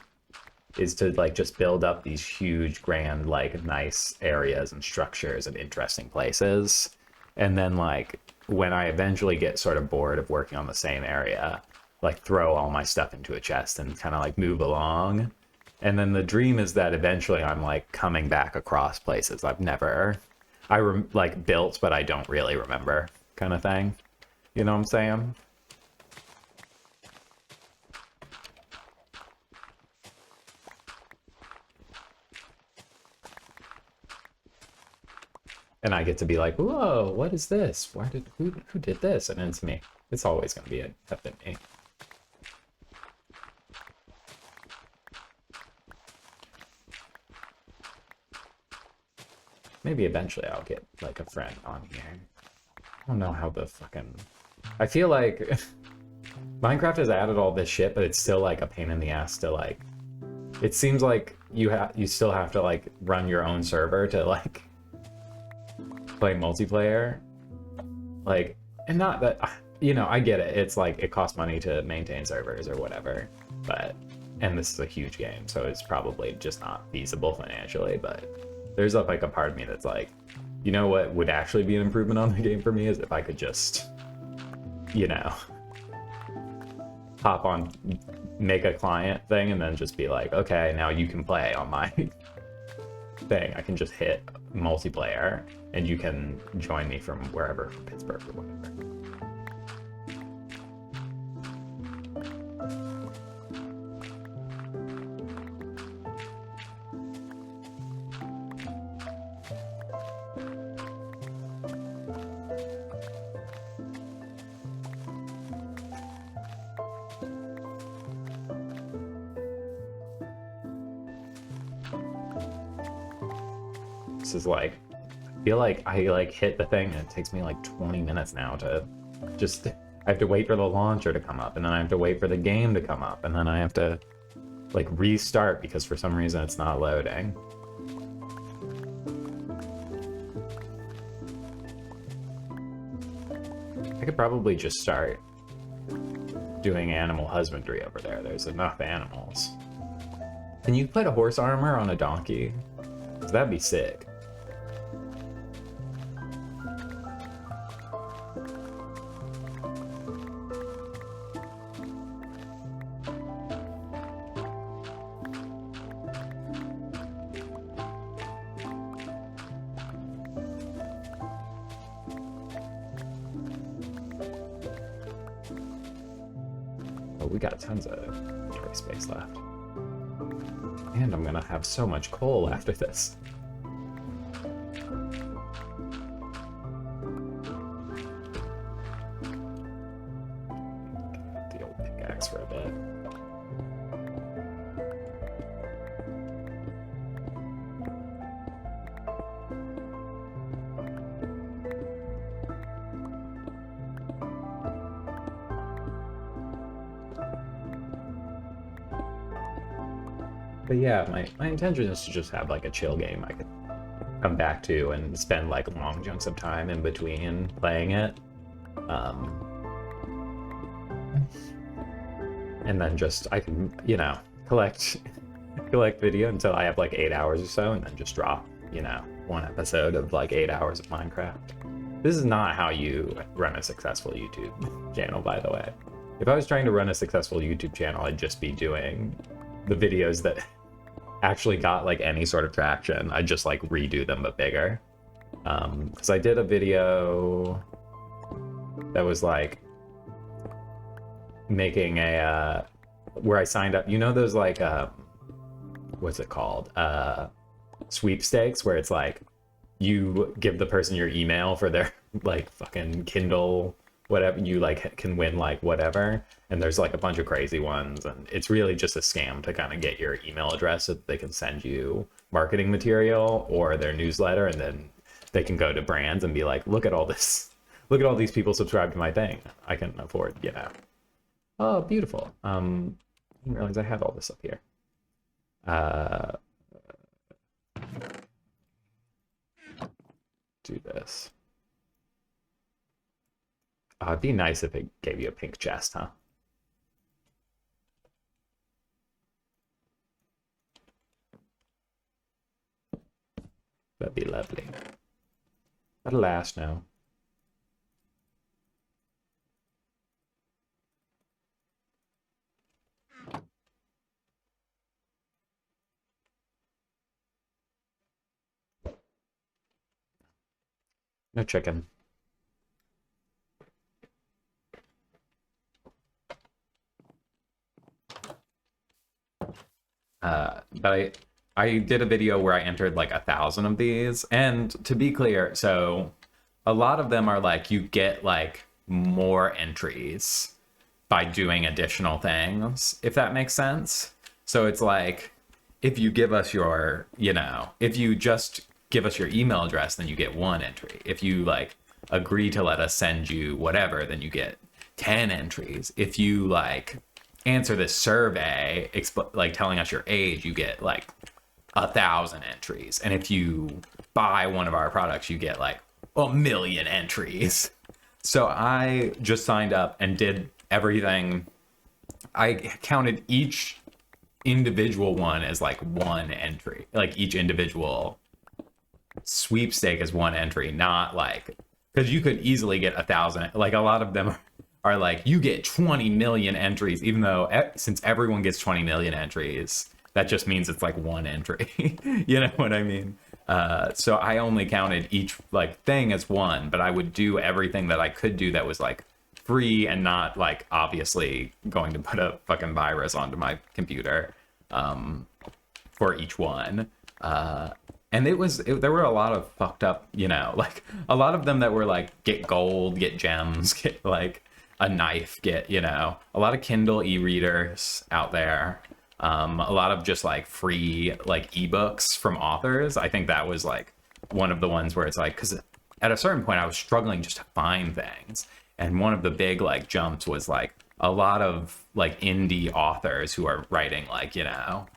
Speaker 1: is to like just build up these huge, grand, like nice areas and structures and interesting places. And then like when I eventually get sort of bored of working on the same area, like throw all my stuff into a chest and kind of like move along. And then the dream is that eventually I'm like coming back across places I've never, like built, but I don't really remember kind of thing. You know what I'm saying? And I get to be like, whoa, what is this? Who did this? And it's me. It's always going to be have been me. Maybe eventually I'll get like a friend on here. I don't know how the fucking... I feel like Minecraft has added all this shit, but it's still like a pain in the ass to like... It seems like you still have to like run your own server to like play multiplayer. Like, and not that, you know, I get it. It's like it costs money to maintain servers or whatever, but, and this is a huge game, so it's probably just not feasible financially, but there's like a part of me that's like, You know what would actually be an improvement on the game for me is if I could just, you know, hop on, make a client thing, and then just be like, okay, now you can play on my thing. I can just hit multiplayer, and you can join me from wherever, from Pittsburgh or whatever. This is like, I feel like I like hit the thing and it takes me like 20 minutes now to just, I have to wait for the launcher to come up, and then I have to wait for the game to come up, and then I have to like restart because for some reason it's not loading. I could probably just start doing animal husbandry over there. There's enough animals. Can you put a horse armor on a donkey? 'Cause that'd be sick. Oh, we got tons of inventory space left. And I'm gonna have so much coal after this. The old pickaxe for a bit. But yeah, my intention is to just have like a chill game I could come back to and spend like long chunks of time in between playing it. And then just, I can, you know, collect video until I have like 8 hours or so, and then just drop, you know, one episode of like 8 hours of Minecraft. This is not how you run a successful YouTube channel, by the way. If I was trying to run a successful YouTube channel, I'd just be doing the videos that actually got like any sort of traction. I'd just like redo them but bigger. Because I did a video that was like making a where I signed up, you know, those like what's it called, sweepstakes, where it's like you give the person your email for their like fucking Kindle whatever, you like can win like whatever, and there's like a bunch of crazy ones, and it's really just a scam to kind of get your email address so that they can send you marketing material or their newsletter, and then they can go to brands and be like, look at all this, look at all these people subscribe to my thing, I can afford, you know. Oh, beautiful. I didn't realize I had all this up here. Do this. It'd be nice if it gave you a pink chest, huh? That'd be lovely. That'll last now. No chicken. But I did a video where I entered like 1,000 of these, and to be clear, so a lot of them are like you get like more entries by doing additional things, if that makes sense. So it's like if you give us your, you know, if you just give us your email address, then you get 1 entry. If you like agree to let us send you whatever, then you get 10 entries. If you like answer this survey, like telling us your age, you get like 1,000 entries. And if you buy one of our products, you get like 1,000,000 entries. So I just signed up and did everything. I counted each individual one as like 1 entry, like each individual sweepstake is one entry, not like, because you could easily get 1,000. Like a lot of them are like you get 20 million entries, even though since everyone gets 20 million entries, that just means it's like one entry. You know what I mean? So I only counted each like thing as one, but I would do everything that I could do that was like free and not like obviously going to put a fucking virus onto my computer for each one. And there were a lot of fucked up, you know, like a lot of them that were like get gold, get gems, get like a knife, get, you know, a lot of Kindle e-readers out there. A lot of just like free like ebooks from authors. I think that was like one of the ones where it's like, because at a certain point I was struggling just to find things. And one of the big like jumps was like a lot of like indie authors who are writing like, you know,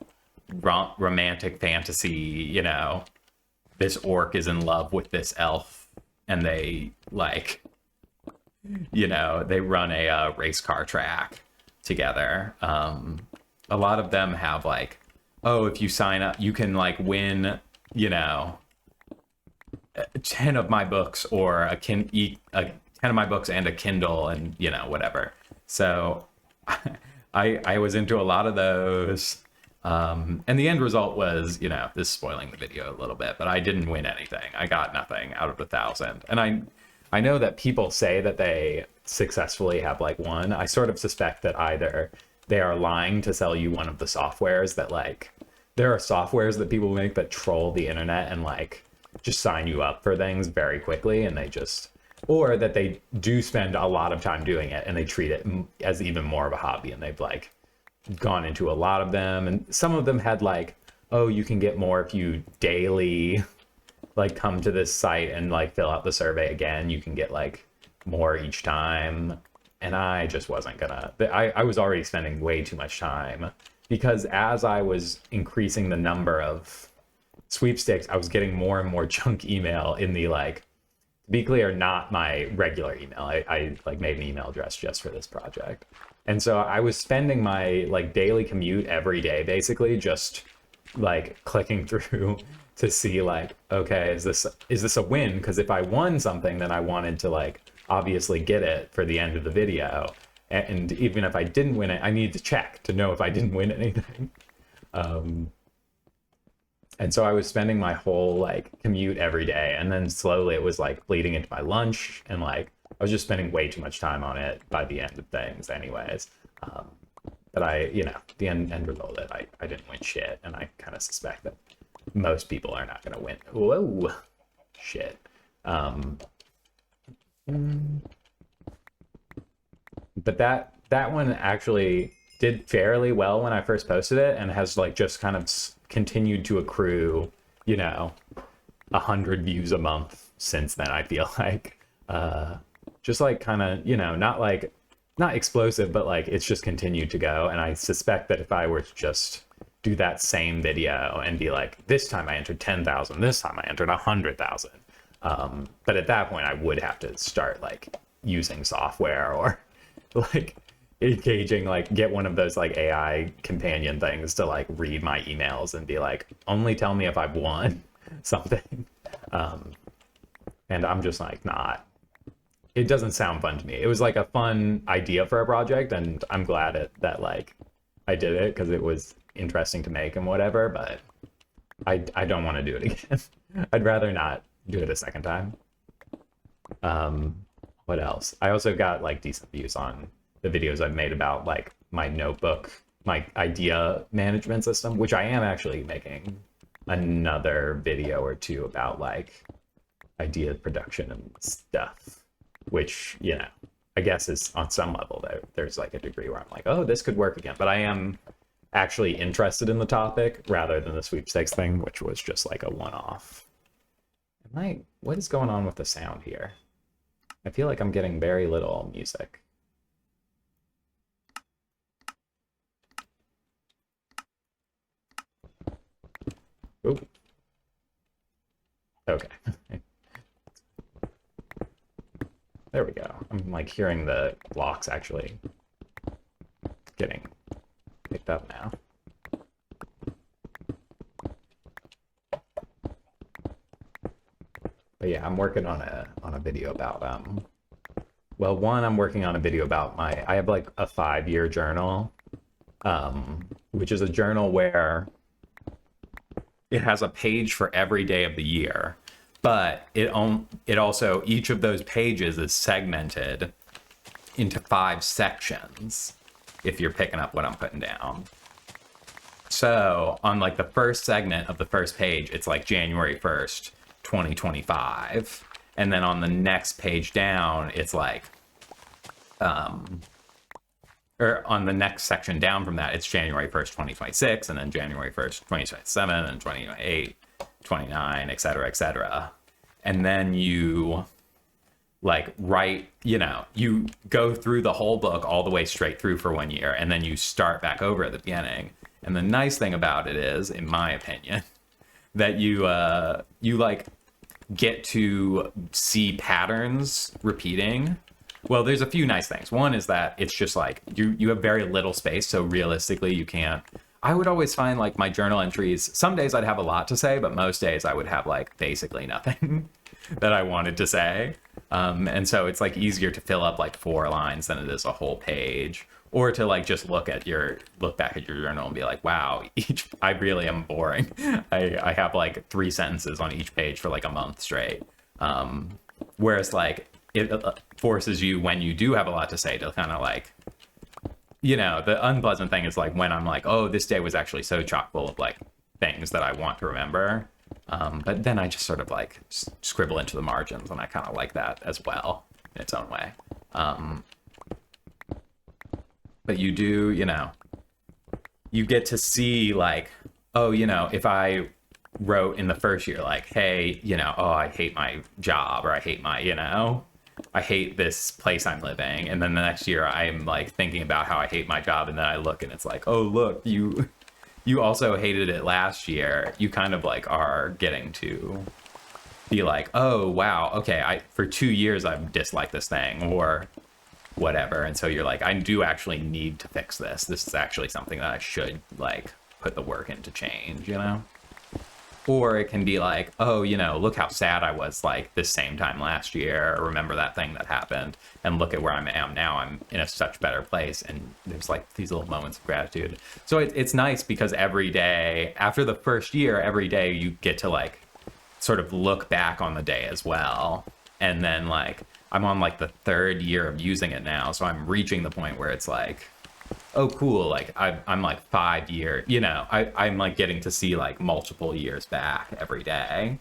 Speaker 1: romantic fantasy, you know, this orc is in love with this elf and they like, you know, they run a race car track together. A lot of them have like, oh, if you sign up, you can like win, you know, 10 of my books or a 10 of my books and a Kindle and, you know, whatever. So I was into a lot of those. And the end result was, you know, this is spoiling the video a little bit, but I didn't win anything. I got nothing out of 1,000. And I know that people say that they successfully have like won. I sort of suspect that either they are lying to sell you one of the softwares that like, there are softwares that people make that troll the internet and like just sign you up for things very quickly, and they just, or that they do spend a lot of time doing it and they treat it as even more of a hobby, and they've like gone into a lot of them. And some of them had like, oh, you can get more if you daily like come to this site and like fill out the survey again, you can get like more each time. And I just wasn't gonna, I was already spending way too much time, because as I was increasing the number of sweepstakes, I was getting more and more junk email in the like, to be clear, not my regular email. I like made an email address just for this project. And so I was spending my like daily commute every day, basically just like clicking through to see like, okay, is this a win? Because if I won something, then I wanted to like obviously get it for the end of the video. And even if I didn't win it, I need to check to know if I didn't win anything. And so I was spending my whole like commute every day, and then slowly it was like bleeding into my lunch, and like I was just spending way too much time on it by the end of things anyways. But I, you know, the end result that I didn't win shit, and I kind of suspect that most people are not going to win. Whoa, shit. But that one actually did fairly well when I first posted it, and has like just kind of continued to accrue, you know, 100 views a month since then. I feel like just like kind of, you know, not explosive, but like it's just continued to go. And I suspect that if I were to just do that same video and be like, this time I entered 10,000, this time I entered 100,000, but at that point I would have to start like using software, or like engaging, like get one of those like AI companion things to like read my emails and be like, only tell me if I've won something. And I'm just like, it doesn't sound fun to me. It was like a fun idea for a project, and I'm glad that like I did it because it was interesting to make and whatever, but I don't want to do it again. I'd rather not do it a second time. What else? I also got like decent views on the videos I've made about like my notebook, my idea management system, which I am actually making another video or two about like idea production and stuff, which, you know, I guess is on some level there's like a degree where I'm like, oh, this could work again. But I am actually interested in the topic rather than the sweepstakes thing, which was just like a one-off. What is going on with the sound here? I feel like I'm getting very little music. Ooh. Okay. There we go. I'm like hearing the blocks actually getting picked up now. yeah, I'm working on a video about well, one, I'm working on a video about I have like a 5-year journal, which is a journal where it has a page for every day of the year, but it also, each of those pages is segmented into 5 sections, if you're picking up what I'm putting down. So on like the first segment of the first page, it's like January 1st, 2025. And then on the next page down, it's like, or on the next section down from that, it's January 1st, 2026, and then January 1st, 2027, and 2028, 29, et cetera, et cetera. And then you like write, you go through the whole book all the way straight through for 1 year, and then you start back over at the beginning. And the nice thing about it is, in my opinion, that you like get to see patterns repeating. Well, there's a few nice things. One is that it's just like you have very little space, so realistically you can't. I would always find like my journal entries, some days I'd have a lot to say, but most days I would have like basically nothing that I wanted to say. And so it's like easier to fill up like 4 lines than it is a whole page, or to like just look back at your journal and be like, wow, I really am boring. I have like 3 sentences on each page for like a month straight. Whereas like it forces you, when you do have a lot to say, to kind of like, the unpleasant thing is like when I'm like, oh, this day was actually so chock full of like things that I want to remember. But then I just sort of like scribble into the margins, and I kind of like that as well in its own way. But you do, you get to see like, oh, if I wrote in the first year, like, hey, oh, I hate my job, or I hate I hate this place I'm living. And then the next year I'm like thinking about how I hate my job. And then I look and it's like, oh, look, you also hated it last year. You kind of like are getting to be like, oh, wow, okay, for 2 years I've disliked this thing or whatever. And so you're like, I do actually need to fix this. This is actually something that I should like put the work in to change, Or it can be like, oh, look how sad I was like this same time last year. Or remember that thing that happened, and look at where I am now. I'm in a such better place. And there's like these little moments of gratitude. So it's nice because every day after the first year, every day you get to like sort of look back on the day as well. And then like I'm on like the 3rd year of using it now. So I'm reaching the point where it's like, oh, cool. Like I'm like 5 years, I'm like getting to see like multiple years back every day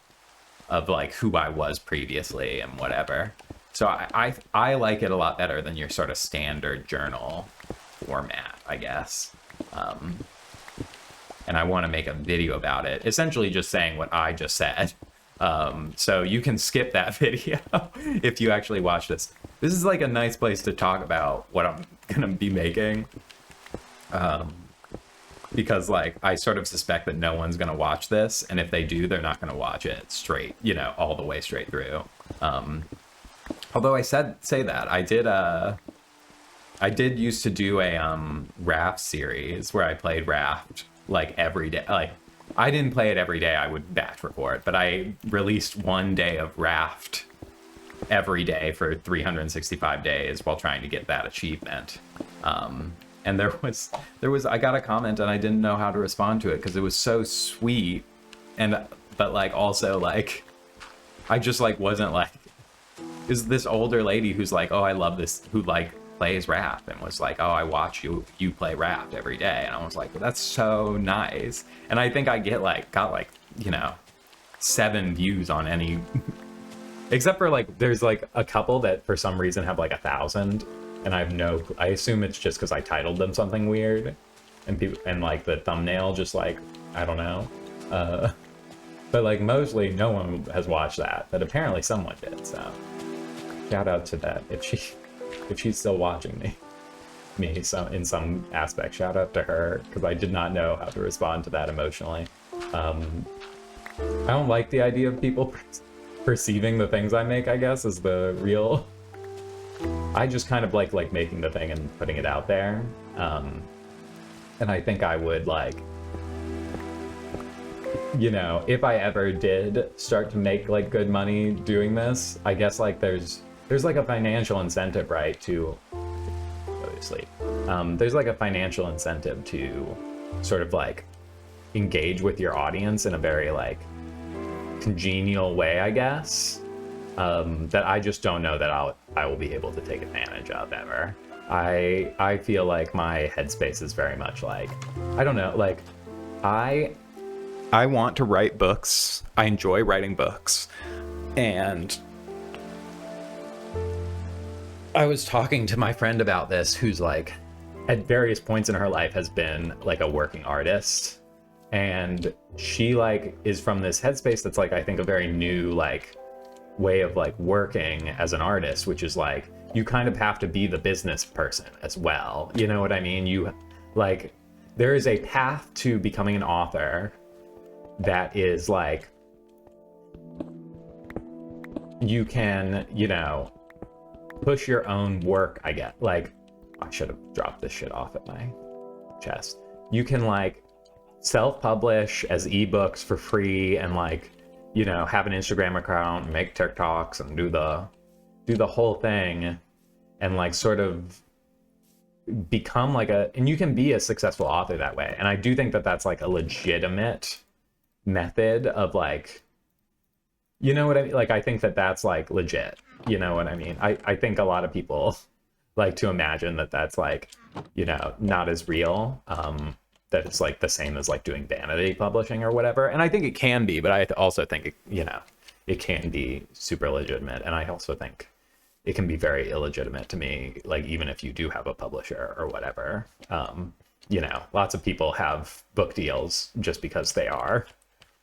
Speaker 1: of like who I was previously and whatever. So I like it a lot better than your sort of standard journal format, I guess. And I want to make a video about it, essentially just saying what I just said. So you can skip that video if you actually watch this. This is like a nice place to talk about what I'm gonna be making. Because like I sort of suspect that no one's gonna watch this, and if they do, they're not gonna watch it straight, all the way straight through. Although I say that I did used to do a Raft series where I played Raft like every day. Like I didn't play it every day, I would batch record, but I released 1 day of Raft every day for 365 days while trying to get that achievement. And there was I got a comment and I didn't know how to respond to it because it was so sweet, but like also like I just like wasn't like, is this older lady who's like, oh, I love this, who like plays Raft, and was like, oh, I watch you play Raft every day. And I was like, well, that's so nice. And I think I got like 7 views on any except for like there's like a couple that for some reason have like 1,000, and I assume it's just because I titled them something weird, and people, and like the thumbnail just like, I don't know, but like mostly no one has watched that, but apparently someone did. So shout out to that if she's still watching me. So in some aspect, shout out to her, because I did not know how to respond to that emotionally. I don't like the idea of people perceiving the things I make, I guess, as the real. I just kind of like making the thing and putting it out there. And I think I would like, you know, if I ever did start to make like good money doing this, I guess like there's like a financial incentive, right, to obviously there's like a financial incentive to sort of like engage with your audience in a very like congenial way, I guess, that I just don't know that I will be able to take advantage of ever. I feel like my headspace is very much like, I don't know, like I want to write books. I enjoy writing books. And I was talking to my friend about this, who's like at various points in her life has been like a working artist. And she like is from this headspace that's like, I think, a very new like way of like working as an artist, which is like you kind of have to be the business person as well. You know what I mean? You like, there is a path to becoming an author that is like, you can, you know, push your own work, I get. Like, I should have dropped this shit off at my chest. You can like self-publish as ebooks for free and like, you know, have an Instagram account and make TikToks and do the whole thing and like sort of become like and you can be a successful author that way. And I do think that that's like a legitimate method of like, you know what I mean? Like, I think that that's like legit, you know what I mean? I think a lot of people like to imagine that that's like, you know, not as real, that it's like the same as like doing vanity publishing or whatever. And I think it can be, but I also think, you know, it can be super legitimate. And I also think it can be very illegitimate to me, like even if you do have a publisher or whatever. You know, lots of people have book deals just because they are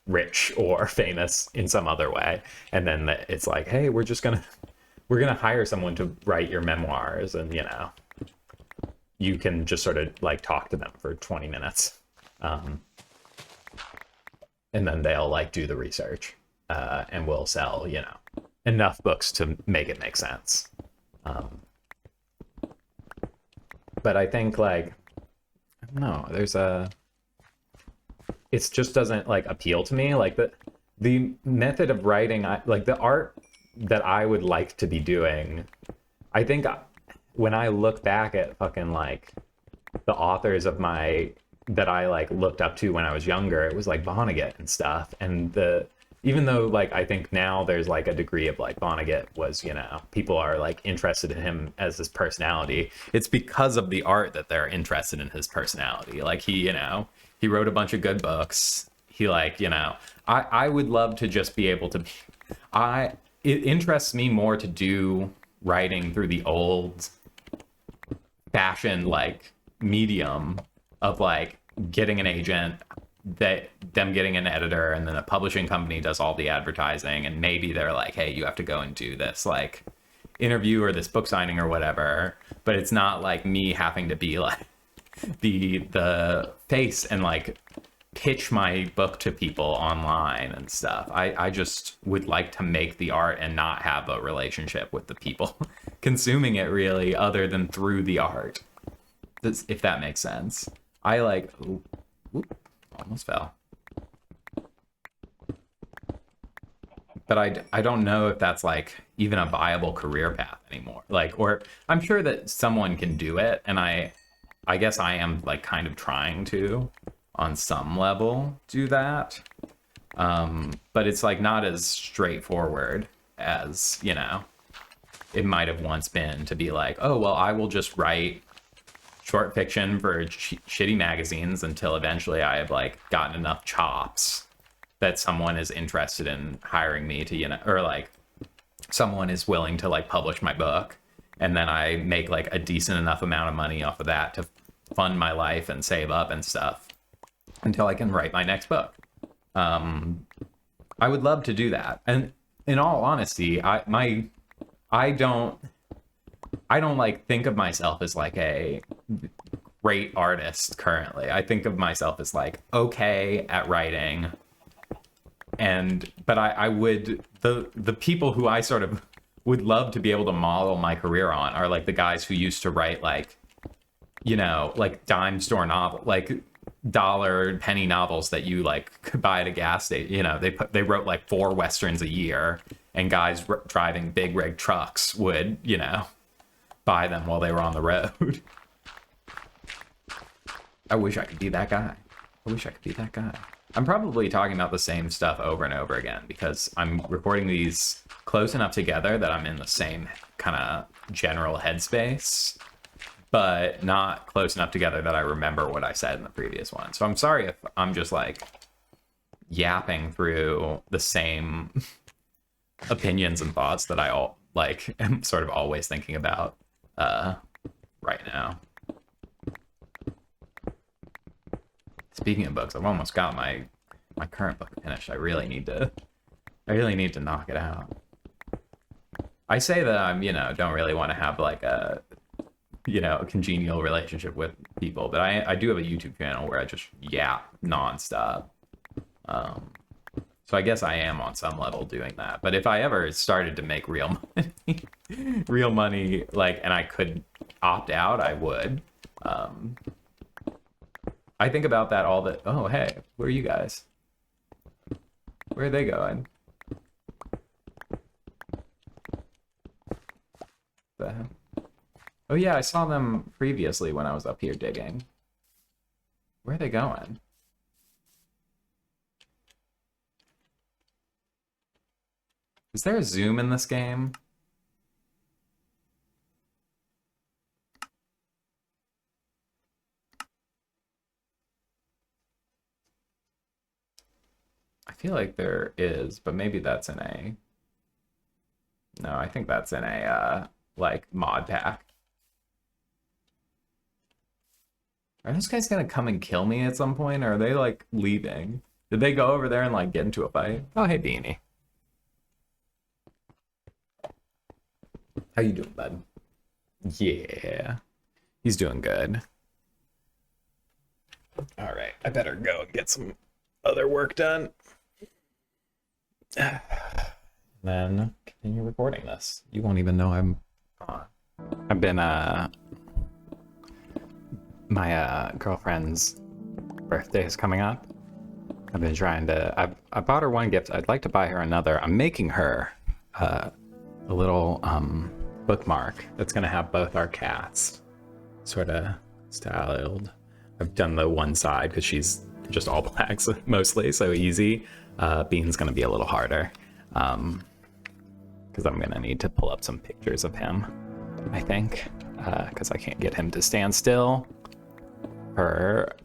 Speaker 1: rich or famous in some other way. And then it's like, hey, we're gonna hire someone to write your memoirs, and you know, you can just sort of like talk to them for 20 minutes. And then they'll like do the research, and we'll sell, you know, enough books to make it make sense. But I think like, I don't know, it just doesn't like appeal to me. Like the method of writing, like the art that I would like to be doing, I think when I look back at fucking like the authors of that I like looked up to when I was younger, it was like Vonnegut and stuff. And even though like I think now there's like a degree of like Vonnegut was, you know, people are like interested in him as his personality, it's because of the art that they're interested in his personality. Like he, you know, he wrote a bunch of good books. He like, you know, I would love to just be able to it interests me more to do writing through the old fashioned like medium of like getting an agent, them getting an editor, and then a publishing company does all the advertising, and maybe they're like, hey, you have to go and do this like interview or this book signing or whatever. But it's not like me having to be like the face and like pitch my book to people online and stuff. I just would like to make the art and not have a relationship with the people consuming it really, other than through the art. If that makes sense. I like, almost fell. But I don't know if that's like even a viable career path anymore. Like, or I'm sure that someone can do it, and I guess I am like kind of trying to on some level do that, but it's like not as straightforward as, you know, it might have once been to be like, oh well, I will just write short fiction for shitty magazines until eventually I have like gotten enough chops that someone is interested in hiring me to, you know, or like someone is willing to like publish my book, and then I make like a decent enough amount of money off of that to fund my life and save up and stuff until I can write my next book. I would love to do that. And in all honesty, I don't like think of myself as like a great artist currently. I think of myself as like okay at writing. But I would, the people who I sort of would love to be able to model my career on are like the guys who used to write like, you know, like dime store novel, like dollar penny novels that you like could buy at a gas station. You know, they wrote like 4 westerns a year, and guys driving big rig trucks would, you know, buy them while they were on the road. I wish I could be that guy. I wish I could be that guy. I'm probably talking about the same stuff over and over again because I'm recording these close enough together that I'm in the same kind of general headspace, but not close enough together that I remember what I said in the previous one. So I'm sorry if I'm just like yapping through the same opinions and thoughts that I am sort of always thinking about right now. Speaking of books, I've almost got my current book finished. I really need to knock it out. I say that I'm, you know, don't really want to have like a, you know, a congenial relationship with people, but I do have a YouTube channel where I just yap nonstop. So I guess I am on some level doing that. But if I ever started to make real money, like, and I could opt out, I would. I think about that all the. Oh, hey, where are you guys? Where are they going? The hell? Oh yeah, I saw them previously when I was up here digging. Where are they going? Is there a zoom in this game? I feel like there is, but maybe that's in a... No, I think that's in a, like, mod pack. Are those guys gonna come and kill me at some point, or are they, like, leaving? Did they go over there and, like, get into a fight? Oh, hey, Beanie. How you doing, bud? Yeah. He's doing good. All right, I better go and get some other work done. Then continue recording this. You won't even know I'm on. I've been my girlfriend's birthday is coming up. I've been trying to I bought her one gift. I'd like to buy her another. I'm making her a little bookmark that's gonna have both our cats sort of styled. I've done the one side because she's just all blacks mostly, so easy. Bean's gonna be a little harder because I'm gonna need to pull up some pictures of him, I think, because I can't get him to stand still for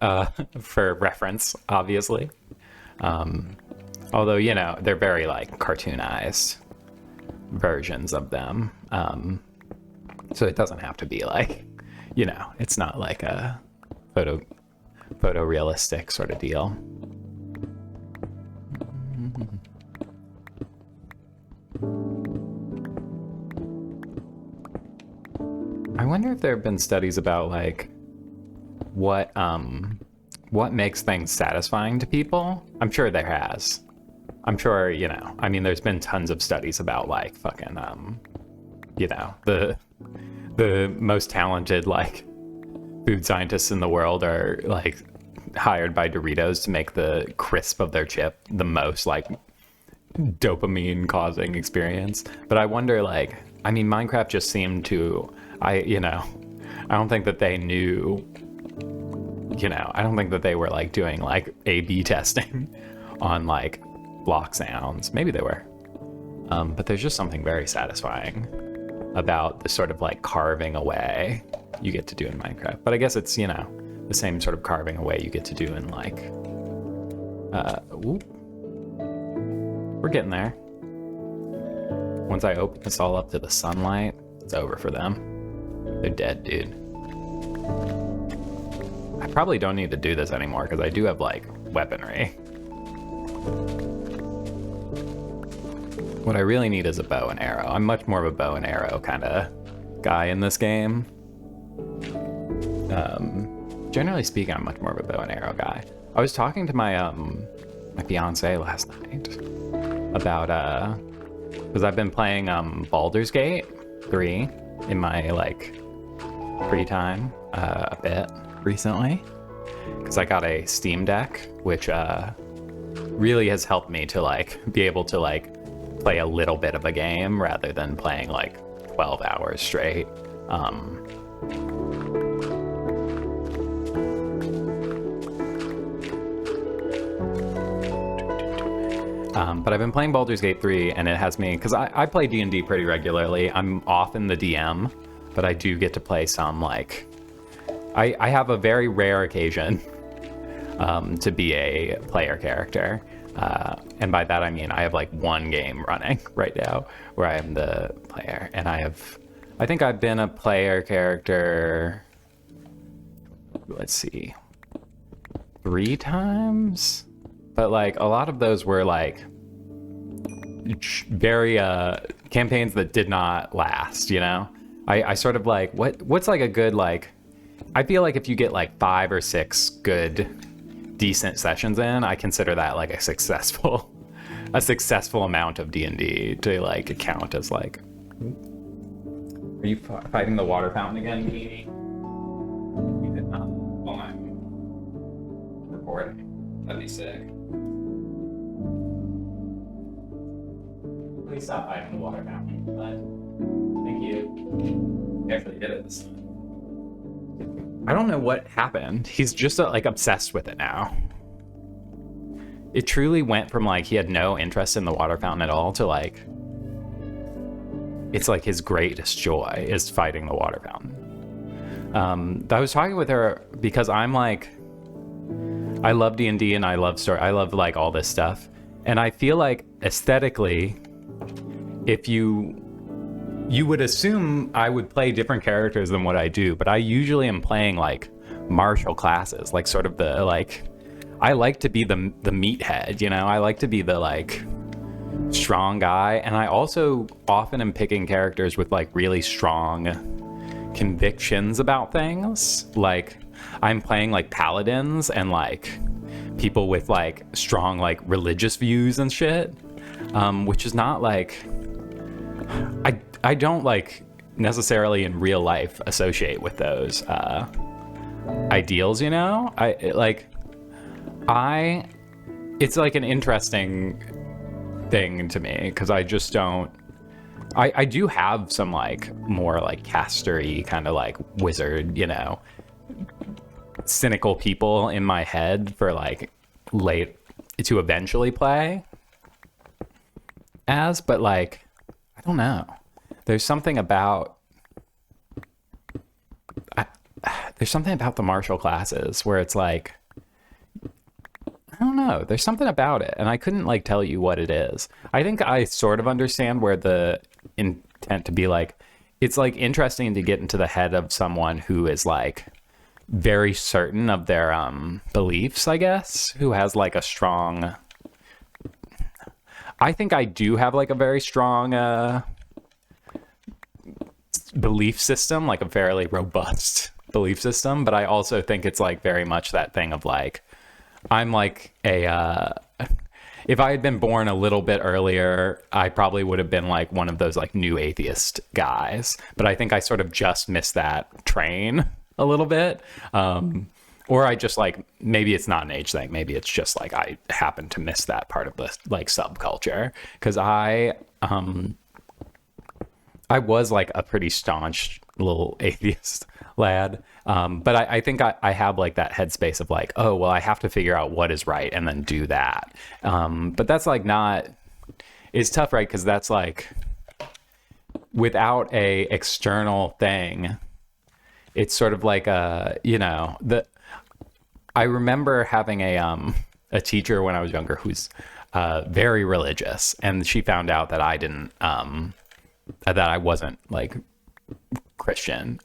Speaker 1: reference, obviously. Although, you know, they're very like cartoonized versions of them, so it doesn't have to be like, you know, it's not like a photorealistic sort of deal. I wonder if there have been studies about like what makes things satisfying to people. I'm sure there has. I'm sure, you know, I mean, there's been tons of studies about like fucking you know, the most talented like food scientists in the world are like hired by Doritos to make the crisp of their chip the most like dopamine causing experience. But I wonder, like, I mean, Minecraft just seemed to, you know, I don't think that they knew, you know, I don't think that they were like doing like A/B testing on like block sounds. Maybe they were, but there's just something very satisfying about the sort of like carving away you get to do in Minecraft. But I guess it's, you know, the same sort of carving away you get to do in like we're getting there. Once I open this all up to the sunlight, it's over for them. They're dead, dude. I probably don't need to do this anymore because I do have like weaponry. What I really need is a bow and arrow. I'm much more of a bow and arrow kind of guy in this game. Generally speaking, I'm much more of a bow and arrow guy. I was talking to my my fiance last night about because I've been playing Baldur's Gate 3 in my like free time a bit recently, because I got a Steam Deck, which really has helped me to like be able to like play a little bit of a game rather than playing like 12 hours straight. But I've been playing Baldur's Gate 3, and it has me, because I play D&D pretty regularly. I'm often the DM, but I do get to play some, like, I have a very rare occasion to be a player character. And by that I mean I have like one game running right now where I am the player, and I think I've been a player character, let's see, 3 times, but like a lot of those were like very campaigns that did not last, you know. I sort of like what's like a good, like, I feel like if you get like 5 or 6 good decent sessions in, I consider that like a successful amount of D&D to like count as like. Are you fighting the water fountain again, Beanie? You did not while I'm recording. That'd be sick. Please stop fighting the water fountain. But thank you. You actually did it this time. I don't know what happened. He's just like obsessed with it now. It truly went from like he had no interest in the water fountain at all to like it's like his greatest joy is fighting the water fountain. I was talking with her because I'm like, I love D&D and I love story. I love like all this stuff. And I feel like aesthetically, if you would assume I would play different characters than what I do, but I usually am playing like martial classes, like sort of the like, I like to be the meathead, you know. I like to be the like strong guy, and I also often am picking characters with like really strong convictions about things. Like I'm playing like paladins and like people with like strong like religious views and shit, which is not like I don't like necessarily in real life associate with those ideals, you know. It's like an interesting thing to me because I just don't. I do have some like more like castery kind of like wizard, you know, cynical people in my head for like late to eventually play as, but like I don't know. There's something about the martial classes where it's like, I don't know, there's something about it, and I couldn't like tell you what it is. I think I sort of understand where the intent to be like, it's like interesting to get into the head of someone who is like very certain of their beliefs, I guess, who has like a strong, I think I do have like a very strong belief system, like a fairly robust belief system, but I also think it's like very much that thing of like, I'm like a if I had been born a little bit earlier, I probably would have been like one of those like new atheist guys, but I think I sort of just missed that train a little bit, or I just like, maybe it's not an age thing, maybe it's just like I happen to miss that part of the like subculture, because I was like a pretty staunch little atheist lad. But I think I have like that headspace of like, oh, well, I have to figure out what is right and then do that. But that's like not, it's tough, right? Because that's like, without a external thing, it's sort of like you know, I remember having a teacher when I was younger who's very religious, and she found out that I didn't, that I wasn't like Christian,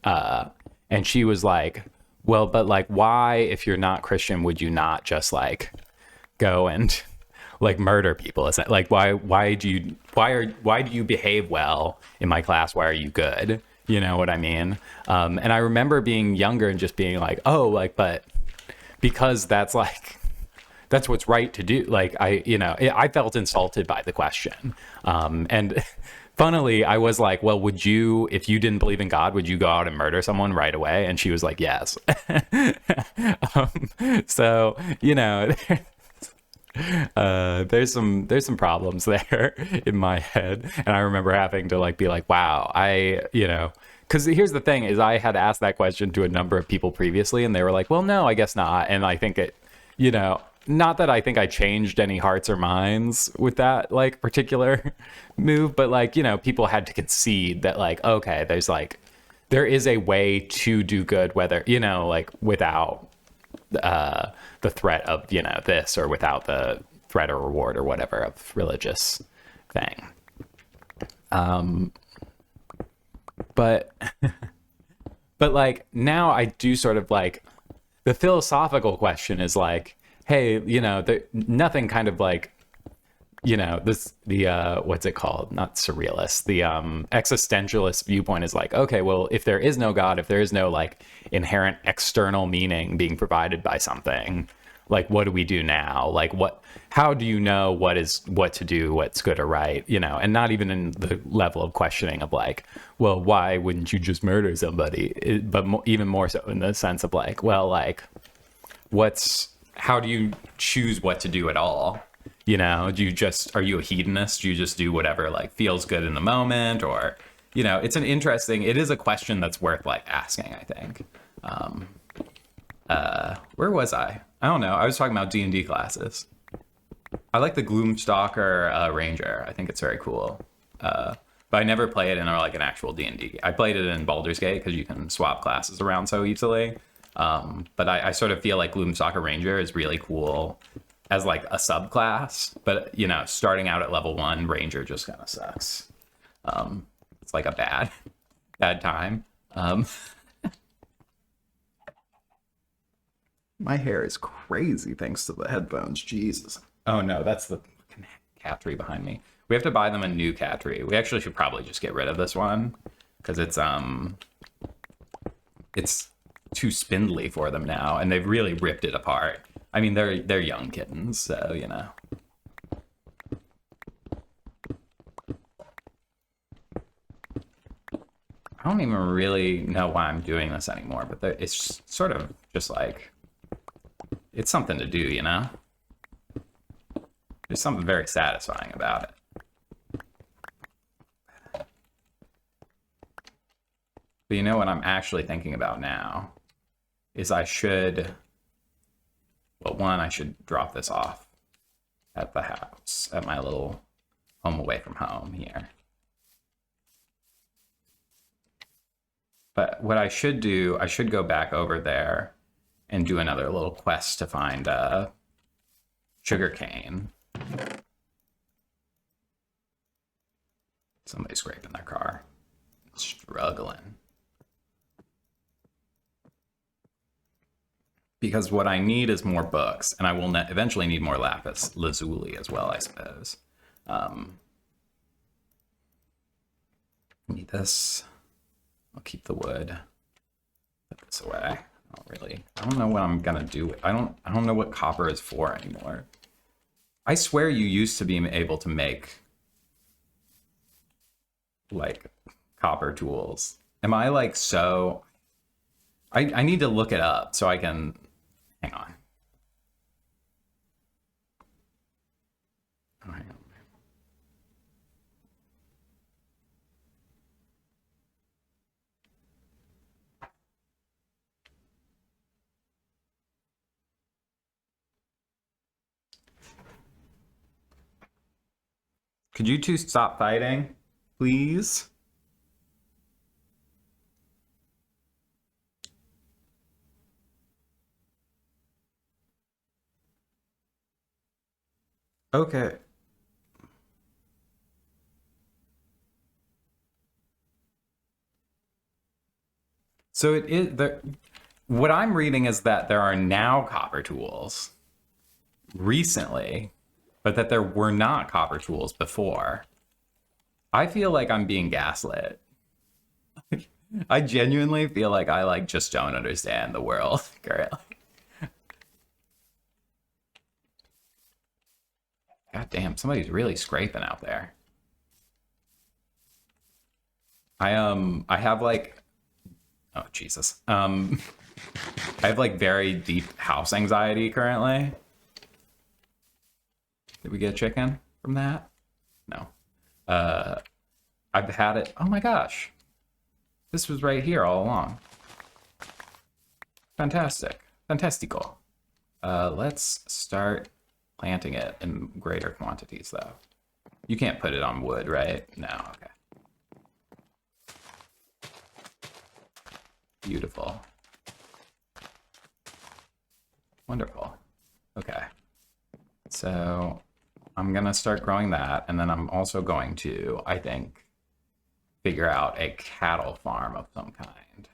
Speaker 1: and she was like, well, but like, why, if you're not Christian, would you not just like go and like murder people? Is that like, why do you behave well in my class? Why are you good? You know what I mean? And I remember being younger and just being like, oh, like, but because that's what's right to do. Like I felt insulted by the question. And Funnily, I was like, well, would you, if you didn't believe in God, would you go out and murder someone right away? And she was like, yes. So, you know, there's some problems there in my head. And I remember having to like be like, wow, because here's the thing is I had asked that question to a number of people previously and they were like, well, no, I guess not. And I think not that I think I changed any hearts or minds with that like particular move, but like, people had to concede that like, okay, there is a way to do good, whether, like without the threat of, this, or without the threat or reward or whatever of religious thing. But but like now I do sort of like the philosophical question is like, hey, nothing kind of like, what's it called? Not surrealist. The existentialist viewpoint is like, okay, well, if there is no God, if there is no like inherent external meaning being provided by something, like what do we do now? Like how do you know what to do, what's good or right, and not even in the level of questioning of like, well, why wouldn't you just murder somebody? But even more so in the sense of like, well, like how do you choose what to do at all? Are you a hedonist? Do you just do whatever like feels good in the moment? Or, it is a question that's worth like asking, I think. Where was I? I don't know. I was talking about D&D classes. I like the Gloomstalker Ranger. I think it's very cool. But I never play it in like an actual D&D. I played it in Baldur's Gate because you can swap classes around so easily. But I sort of feel like Gloomstalker Ranger is really cool as like a subclass, but starting out at level 1, Ranger just kind of sucks. It's like a bad time. My hair is crazy thanks to the headphones. Jesus. Oh no, that's the cat tree behind me. We have to buy them a new cat tree. We actually should probably just get rid of this one because it's too spindly for them now, and they've really ripped it apart. I mean, they're young kittens, so I don't even really know why I'm doing this anymore, but it's sort of just like it's something to do, There's something very satisfying about it. But what I'm actually thinking about now is I should drop this off at the house, at my little home away from home here. But what I should do, I should go back over there and do another little quest to find sugarcane. Somebody's scraping their car. Struggling. Because what I need is more books, and I will eventually need more lapis lazuli as well, I suppose. Need this. I'll keep the wood. Put this away. I don't know what I'm gonna do. I don't know what copper is for anymore. I swear you used to be able to make like copper tools. Am I like so? I need to look it up so I can. Hang on. Oh, hang on. Could you two stop fighting, please? Okay. So it is what I'm reading is that there are now copper tools recently, but that there were not copper tools before. I feel like I'm being gaslit. I genuinely feel like I like just don't understand the world currently. God damn, somebody's really scraping out there. I have like, oh Jesus. I have like very deep house anxiety currently. Did we get chicken from that? No. I've had it. Oh my gosh. This was right here all along. Fantastic. Fantastico. Let's start planting it in greater quantities though. You can't put it on wood, right? No, okay. Beautiful. Wonderful. Okay. So I'm gonna start growing that, and then I'm also going to, I think, figure out a cattle farm of some kind.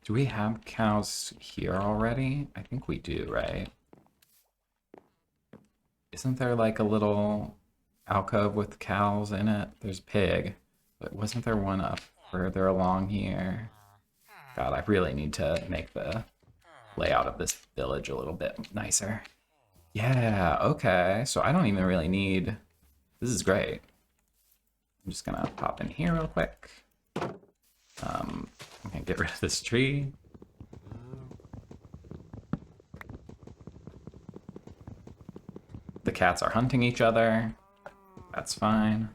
Speaker 1: Do we have cows here already? I think we do, right? Isn't there like a little alcove with cows in it? There's pig, but wasn't there one up further along here? God, I really need to make the layout of this village a little bit nicer. Yeah, okay. So I don't even really need... This is great. I'm just gonna pop in here real quick. I'm gonna get rid of this tree. The cats are hunting each other. That's fine.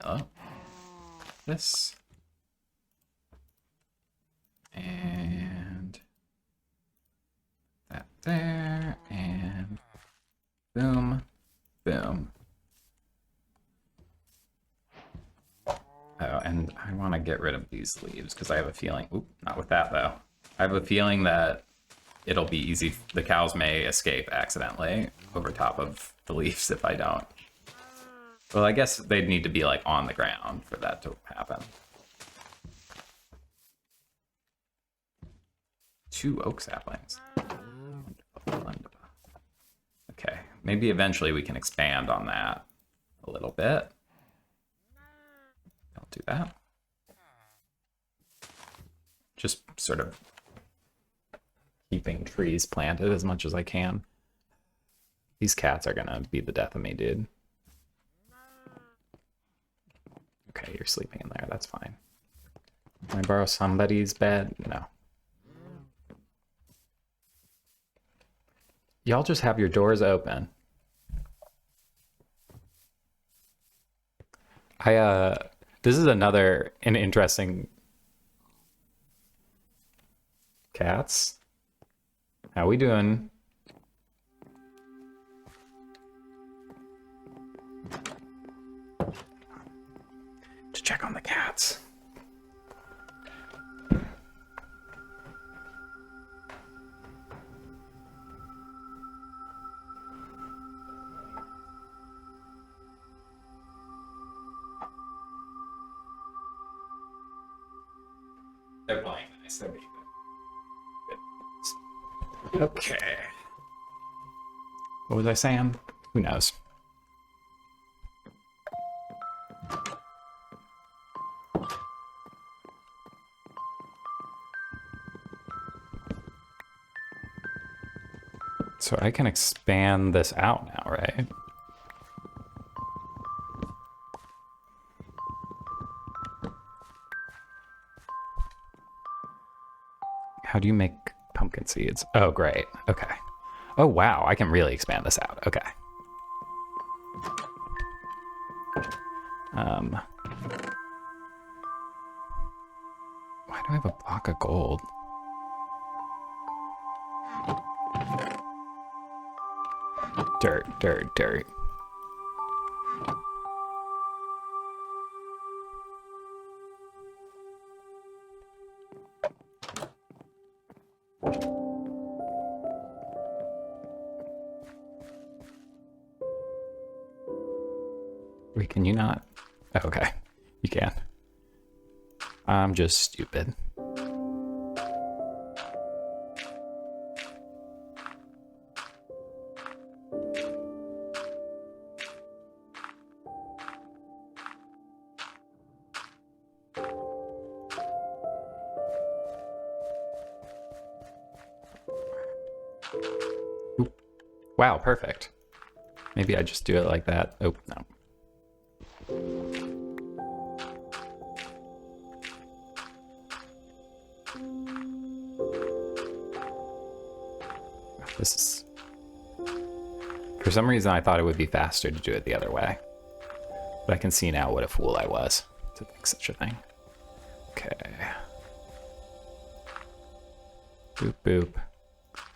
Speaker 1: Hello. This. And that there. And boom. Boom. Oh, and I want to get rid of these leaves because I have a feeling... Oop, not with that though. I have a feeling that it'll be easy. The cows may escape accidentally over top of the leaves if I don't. Well, I guess they'd need to be like on the ground for that to happen. 2 oak saplings. Wonderful, wonderful. Okay, maybe eventually we can expand on that a little bit. I'll do that. Just sort of keeping trees planted as much as I can. These cats are gonna be the death of me, dude. Okay, you're sleeping in there, that's fine. Can I borrow somebody's bed? No. Y'all just have your doors open. This is an interesting... Cats? How we doing? To check on the cats. They're playing nice. They're being good. Okay. What was I saying? Who knows? So I can expand this out now, right? How do you make pumpkin seeds? Oh, great. Okay. Oh, wow. I can really expand this out. Okay. Why do I have a block of gold? Dirt, dirt, dirt. Wait, can you not? Oh, okay, you can. I'm just stupid. Oop. Wow, perfect. Maybe I just do it like that. Oh, no. This is... For some reason, I thought it would be faster to do it the other way. But I can see now what a fool I was to think such a thing. Okay. Boop, boop.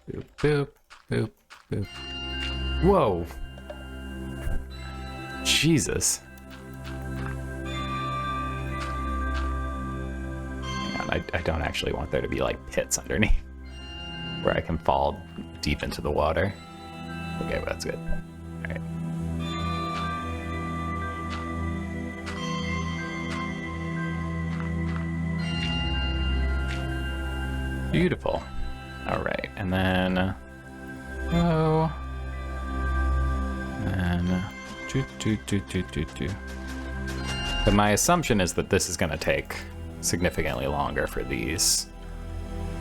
Speaker 1: Boop, boop, boop, boop. Whoa! Jesus. Hang on, I don't actually want there to be like pits underneath where I can fall deep into the water. Okay, well, that's good. All right. Beautiful. All right, and then go. And then But my assumption is that this is going to take significantly longer for these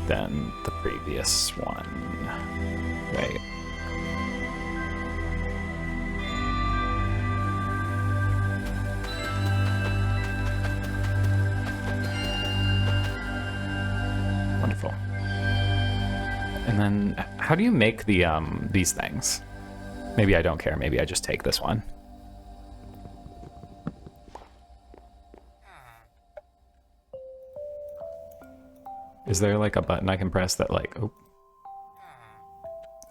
Speaker 1: than the previous one. Wait. Wonderful. And then how do you make the these things? Maybe I don't care. Maybe I just take this one. Is there like a button I can press that like, oh,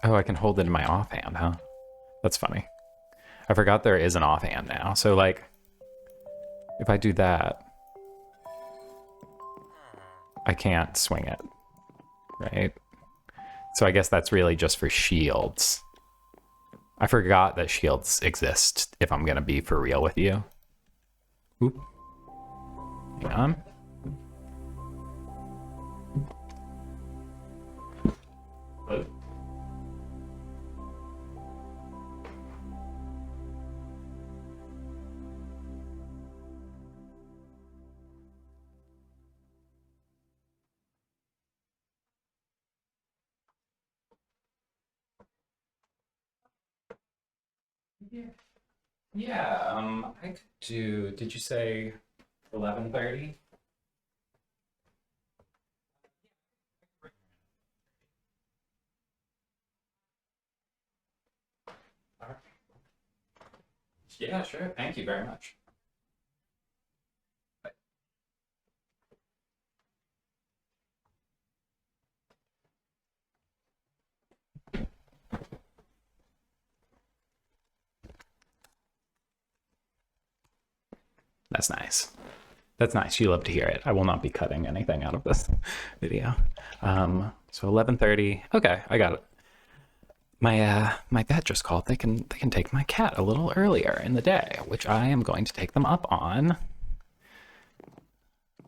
Speaker 1: I can hold it in my offhand, huh? That's funny. I forgot there is an offhand now. So like, if I do that, I can't swing it, right? So I guess that's really just for shields. I forgot that shields exist if I'm gonna be for real with you. Oop. Hang on. Yeah, I could do, did you say 11:30? All right. Yeah, sure. Thank you very much. Bye. That's nice. That's nice. You love to hear it. I will not be cutting anything out of this video. So 11:30. Okay, I got it. My vet just called. They can take my cat a little earlier in the day, which I am going to take them up on,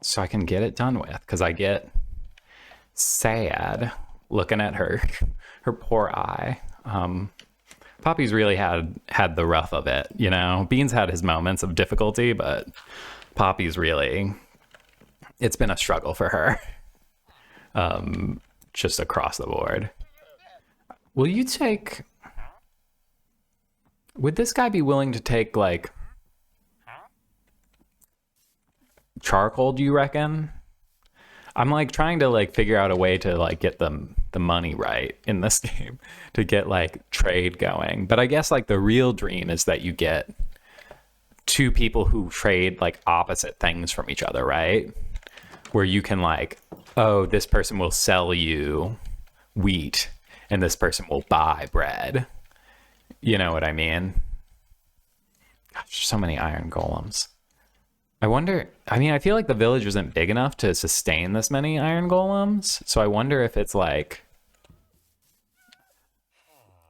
Speaker 1: so I can get it done with. Because I get sad looking at her poor eye. Poppy's really had the rough of it, you know. Beans had his moments of difficulty, but Poppy's really, it's been a struggle for her, just across the board. Will you take, would this guy be willing to take like charcoal, do you reckon? I'm like trying to like figure out a way to like get the money right in this game to get like trade going. But I guess like the real dream is that you get two people who trade like opposite things from each other, right? Where you can like, oh, this person will sell you wheat and this person will buy bread. You know what I mean? Gosh, so many iron golems. I wonder, I mean, I feel like the village isn't big enough to sustain this many iron golems. So I wonder if it's like,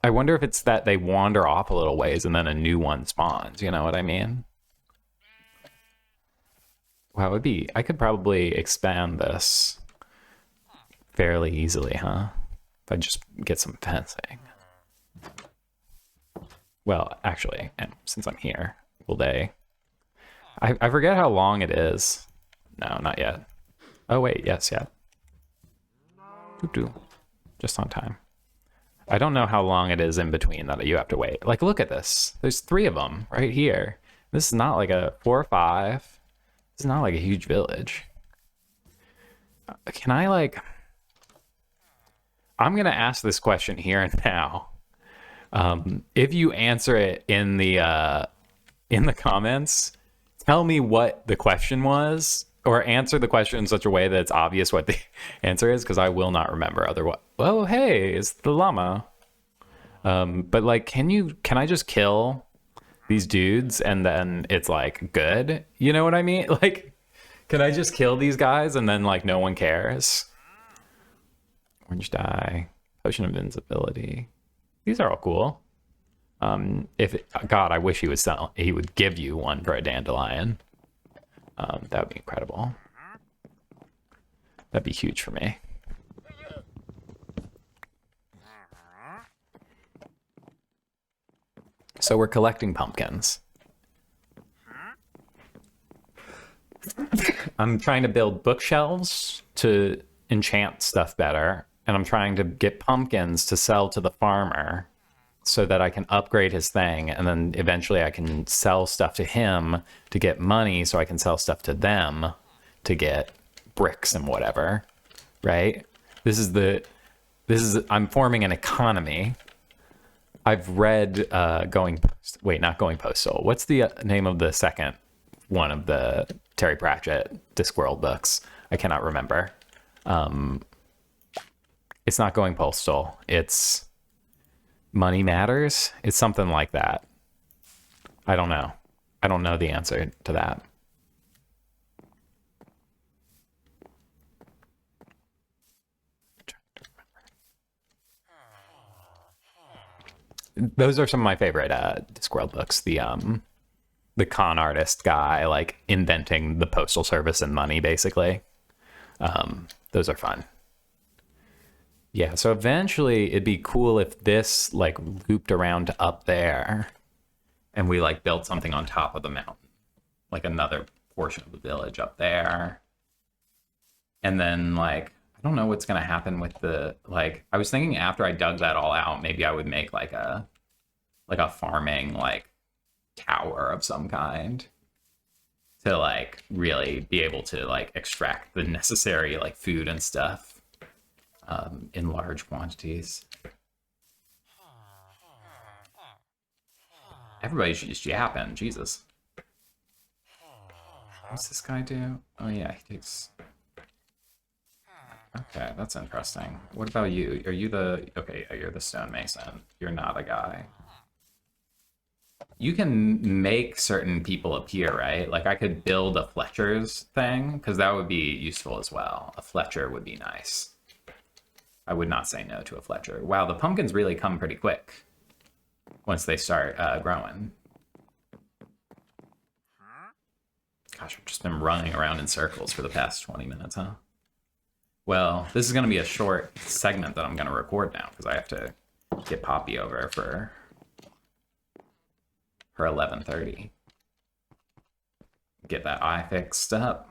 Speaker 1: I wonder if it's that they wander off a little ways and then a new one spawns. You know what I mean? Wow, it would be, I could probably expand this fairly easily, huh? If I just get some fencing. Well, actually, and since I'm here, will they... I forget how long it is. No, not yet. Oh, wait, yes, yeah. Doo-doo. Just on time. I don't know how long it is in between that you have to wait. Like, look at this. There's 3 of them right here. This is not like a 4 or 5. This is not like a huge village. Can I like... I'm going to ask this question here and now. If you answer it in the comments, tell me what the question was, or answer the question in such a way that it's obvious what the answer is, because I will not remember otherwise. Oh, hey, it's the llama. But like, can I just kill these dudes and then it's like good? You know what I mean? Like, can I just kill these guys and then like no one cares? Orange dye, potion of invincibility. These are all cool. God, I wish he would give you one for a dandelion. That would be incredible. That'd be huge for me. So we're collecting pumpkins. I'm trying to build bookshelves to enchant stuff better, and I'm trying to get pumpkins to sell to the farmer so that I can upgrade his thing, and then eventually I can sell stuff to him to get money so I can sell stuff to them to get bricks and whatever, right? I'm forming an economy. I've read not Going Postal. What's the name of the second one of the Terry Pratchett Discworld books? I cannot remember. It's not Going Postal. It's Money Matters. It's something like that. I don't know. I don't know the answer to that. Those are some of my favorite Discworld books. The con artist guy, like inventing the postal service and money, basically. Those are fun. Yeah, so eventually it'd be cool if this like looped around to up there and we like built something on top of the mountain, like another portion of the village up there. And then like, I don't know what's going to happen with the, like, I was thinking after I dug that all out, maybe I would make like a farming like tower of some kind to like really be able to like extract the necessary like food and stuff in large quantities. Everybody should just yapping, Jesus. What's this guy do? Oh yeah, he takes... Okay, that's interesting. What about you? Are you the... Okay, you're the stonemason. You're not a guy. You can make certain people appear, right? Like I could build a Fletcher's thing, because that would be useful as well. A Fletcher would be nice. I would not say no to a Fletcher. Wow, the pumpkins really come pretty quick once they start growing. Gosh, I've just been running around in circles for the past 20 minutes, huh? Well, this is going to be a short segment that I'm going to record now because I have to get Poppy over for her 11:30. Get that eye fixed up.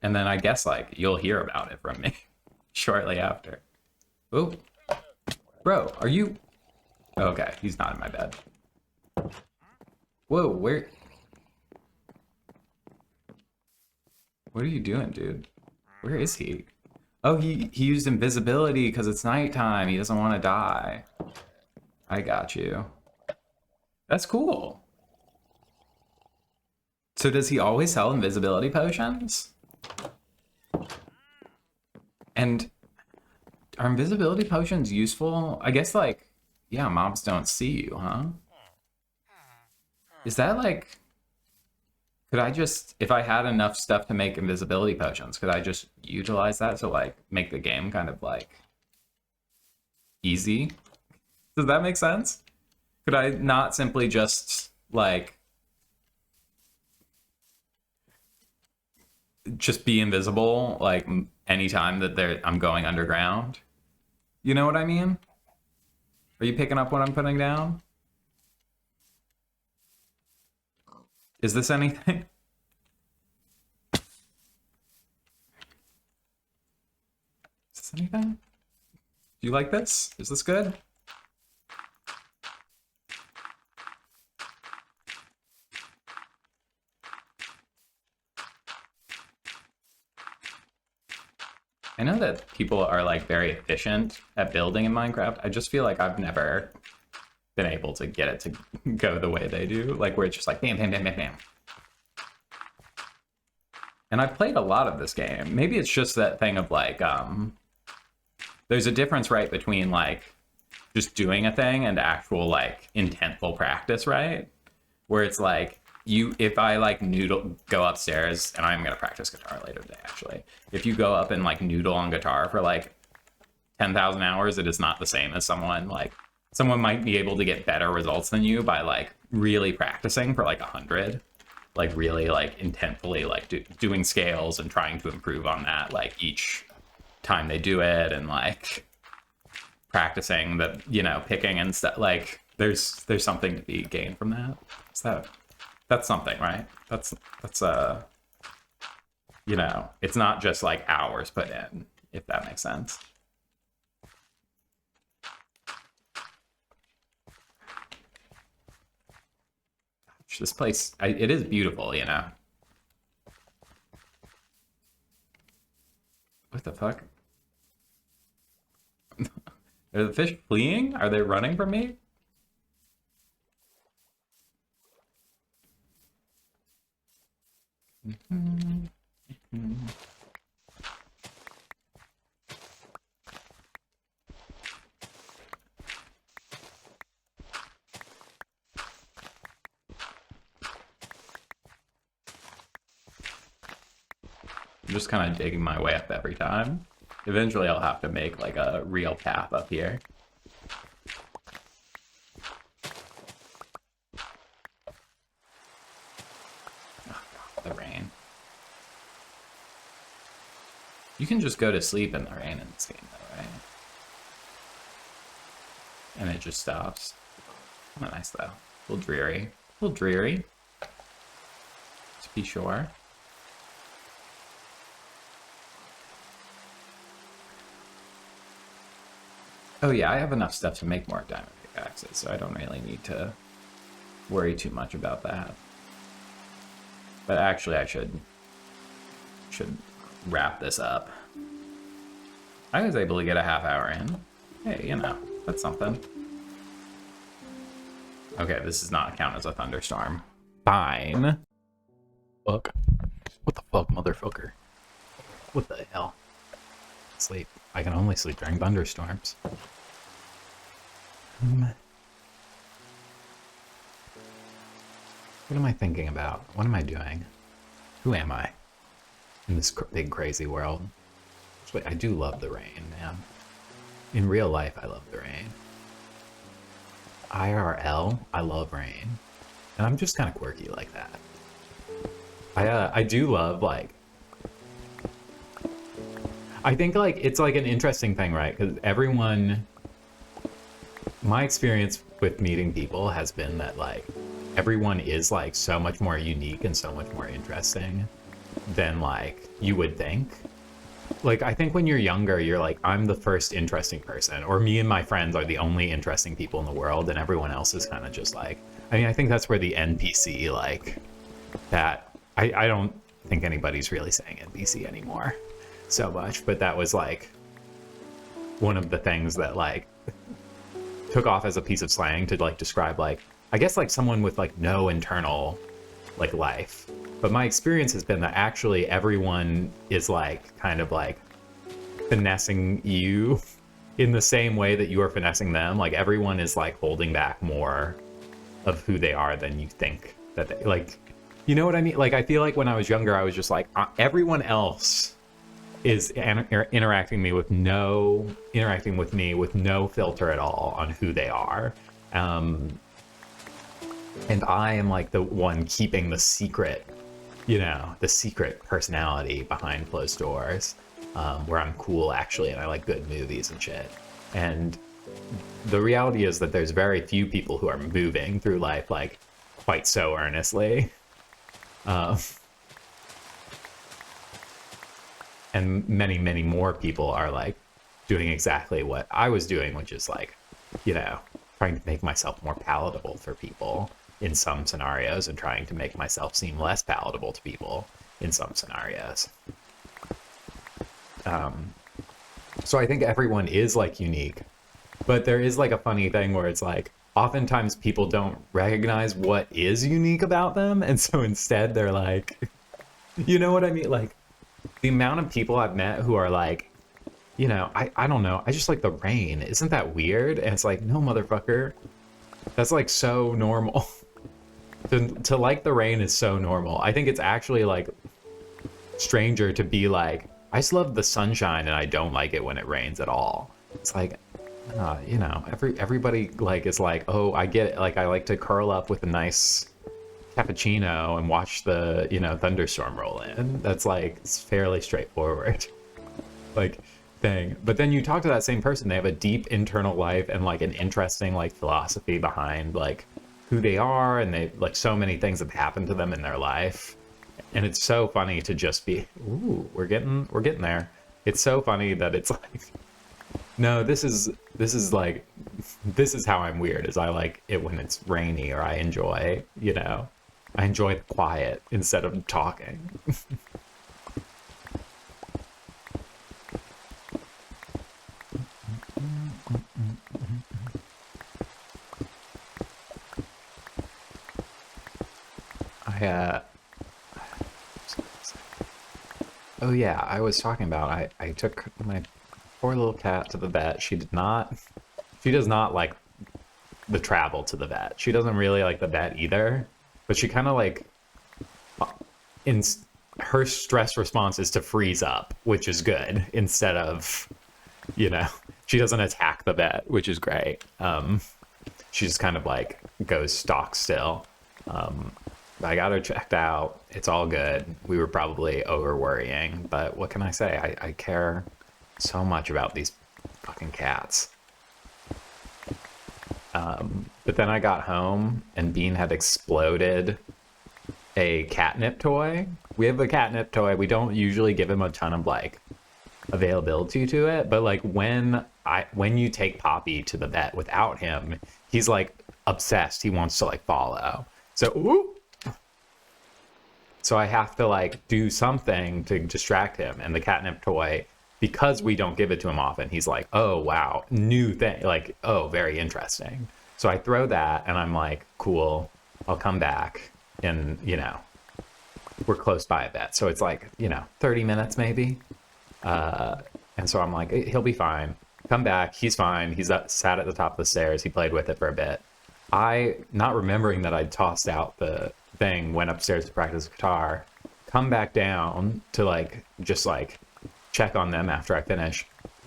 Speaker 1: And then I guess like you'll hear about it from me shortly after. Oh, bro, are you... Okay, he's not in my bed. Whoa, where... What are you doing, dude? Where is he? Oh, he used invisibility because it's nighttime. He doesn't want to die. I got you. That's cool. So does he always sell invisibility potions? And are invisibility potions useful? I guess like, yeah, mobs don't see you, huh? Is that like... Could I just, if I had enough stuff to make invisibility potions, could I just utilize that to like make the game kind of like easy? Does that make sense? Could I not simply just like just be invisible like anytime that I'm going underground? You know what I mean? Are you picking up what I'm putting down? Is this anything? Is anything? Do you like this? Is this good? I know that people are like very efficient at building in Minecraft. I just feel like I've never been able to get it to go the way they do, like where it's just like bam, bam, bam, bam, bam. And I've played a lot of this game. Maybe it's just that thing of like, there's a difference, right, between like just doing a thing and actual like intentful practice, right? Where it's like, if I like go upstairs, and I'm gonna practice guitar later today actually. If you go up and like noodle on guitar for like 10,000 hours, it is not the same as someone might be able to get better results than you by like really practicing for like 100, like really like intentfully like doing scales and trying to improve on that like each time they do it, and like practicing the, you know, picking and stuff. Like there's something to be gained from that. That's something, right? That's you know, it's not just like hours put in, if that makes sense. This place, it is beautiful, you know. What the fuck? Are the fish fleeing? Are they running from me? I'm just kind of digging my way up every time. Eventually I'll have to make like a real path up here. Oh, God, the rain. You can just go to sleep in the rain in this game though, right? And it just stops. Kind of nice though. A little dreary. A little dreary. To be sure. Oh yeah, I have enough stuff to make more diamond pickaxes, so I don't really need to worry too much about that. But actually I should wrap this up. I was able to get a half hour in. Hey, you know, that's something. Okay, this does not count as a thunderstorm. Fine. Fuck. What the fuck, motherfucker? What the hell? Sleep. I can only sleep during thunderstorms. What am I thinking about? What am I doing? Who am I in this big crazy world? Wait, I do love the rain, man. In real life, I love the rain. IRL, I love rain. And I'm just kind of quirky like that. I do love, like... I think, like, it's, like, an interesting thing, right? Because everyone... My experience with meeting people has been that, like, everyone is, like, so much more unique and so much more interesting than, like, you would think. Like, I think when you're younger, you're like, I'm the first interesting person, or me and my friends are the only interesting people in the world, and everyone else is kind of just like, I mean, I think that's where the NPC, like, that, I don't think anybody's really saying NPC anymore so much, but that was, like, one of the things that, like, took off as a piece of slang to, like, describe, like, I guess, like, someone with, like, no internal, like, life. But my experience has been that actually everyone is, like, kind of, like, finessing you in the same way that you are finessing them. Like, everyone is, like, holding back more of who they are than you think that they, like, you know what I mean? Like, I feel like when I was younger, I was just like, everyone else is interacting with me with no filter at all on who they are. And I am, like, the one keeping the secret, you know, the secret personality behind closed doors, where I'm cool, actually, and I like good movies and shit. And the reality is that there's very few people who are moving through life, like, quite so earnestly. And many, many more people are, like, doing exactly what I was doing, which is like, you know, trying to make myself more palatable for people in some scenarios and trying to make myself seem less palatable to people in some scenarios. So I think everyone is like unique, but there is like a funny thing where it's like oftentimes people don't recognize what is unique about them, and so instead they're like, you know what I mean? Like the amount of people I've met who are like, you know, I don't know, I just like the rain. Isn't that weird? And it's like, no, motherfucker, that's like so normal. To like the rain is so normal. I think it's actually like stranger to be like, I just love the sunshine and I don't like it when it rains at all. It's like, you know, everybody like is like, oh, I get it. Like I like to curl up with a nice cappuccino and watch the, you know, thunderstorm roll in. That's like, it's fairly straightforward like thing. But then you talk to that same person, they have a deep internal life and like an interesting like philosophy behind like who they are, and they like so many things have happened to them in their life. And it's so funny to just be, ooh, we're getting there. It's so funny that it's like, no, this is like, this is how I'm weird, is I like it when it's rainy, or I enjoy, you know, I enjoy the quiet instead of talking. I oh yeah, I was talking about I took my poor little cat to the vet. She does not like the travel to the vet. She doesn't really like the vet either, but she kind of like in her stress response is to freeze up, which is good, instead of, you know, she doesn't attack the vet, which is great. She just kind of like goes stock still. I got her checked out. It's all good. We were probably over worrying, but what can I say? I care so much about these fucking cats. But then I got home and Bean had exploded a catnip toy. We have a catnip toy. We don't usually give him a ton of like availability to it, but like when you take Poppy to the vet without him, he's like obsessed. He wants to like follow. So I have to like do something to distract him, and the catnip toy, because we don't give it to him often, he's like, oh wow, new thing, like, oh, very interesting. So I throw that and I'm like, cool, I'll come back, and you know, we're close by a vet, so it's like, you know, 30 minutes maybe. And so I'm like, he'll be fine. Come back, he's fine. He's sat at the top of the stairs. He played with it for a bit. I, not remembering that I'd tossed out the thing, went upstairs to practice guitar, come back down to like, just like check on them after I finish.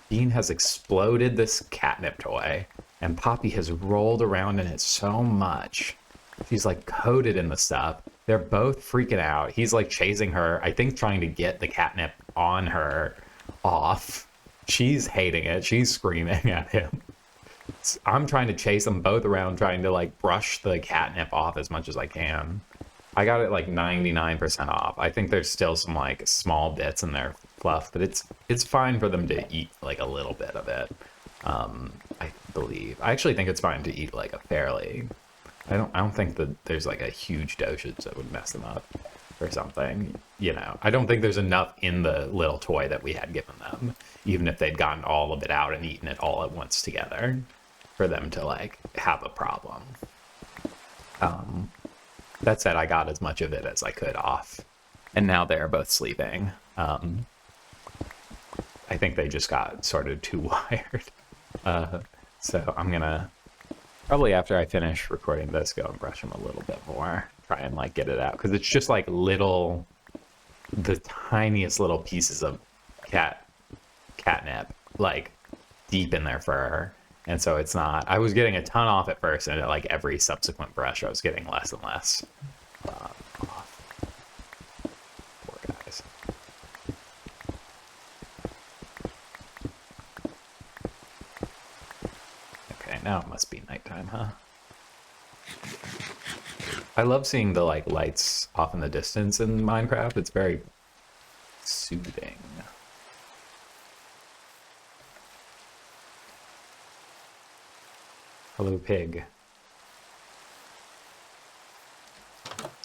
Speaker 1: Bean has exploded this catnip toy, and Poppy has rolled around in it so much. She's like coated in the stuff. They're both freaking out. He's like chasing her, I think trying to get the catnip on her off. She's hating it. She's screaming at him. I'm trying to chase them both around, trying to like brush the catnip off as much as I can. I got it like 99% off. I think there's still some like small bits in their fluff, but it's fine for them to eat like a little bit of it. I believe. I actually think it's fine to eat like a fairly. I don't think that there's like a huge dosage that would mess them up or something. You know, I don't think there's enough in the little toy that we had given them, even if they'd gotten all of it out and eaten it all at once together, for them to like have a problem. That said, I got as much of it as I could off, and now they're both sleeping. I think they just got sort of too wired. So I'm gonna, probably after I finish recording this, go and brush them a little bit more, try and like get it out, because it's just like little, the tiniest little pieces of catnip, like deep in their fur. And so it's not, I was getting a ton off at first, and at like every subsequent brush I was getting less and less off. Poor guys. Okay, now it must be nighttime, huh? I love seeing the like lights off in the distance in Minecraft. It's very soothing. Hello, pig.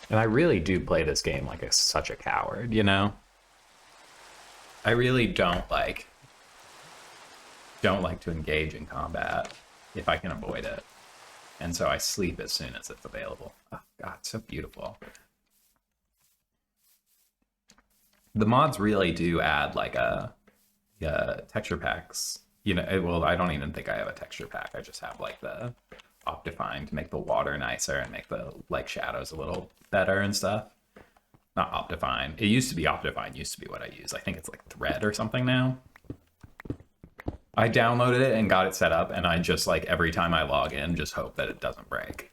Speaker 1: And I really do play this game like such a coward, you know? I really don't like to engage in combat if I can avoid it. And so I sleep as soon as it's available. Oh god, so beautiful. The mods really do add like texture packs. You know, well, I don't even think I have a texture pack. I just have like the Optifine to make the water nicer and make the like shadows a little better and stuff. Not Optifine. It used to be Optifine, used to be what I use. I think it's like Thread or something now. I downloaded it and got it set up, and I just like every time I log in, just hope that it doesn't break.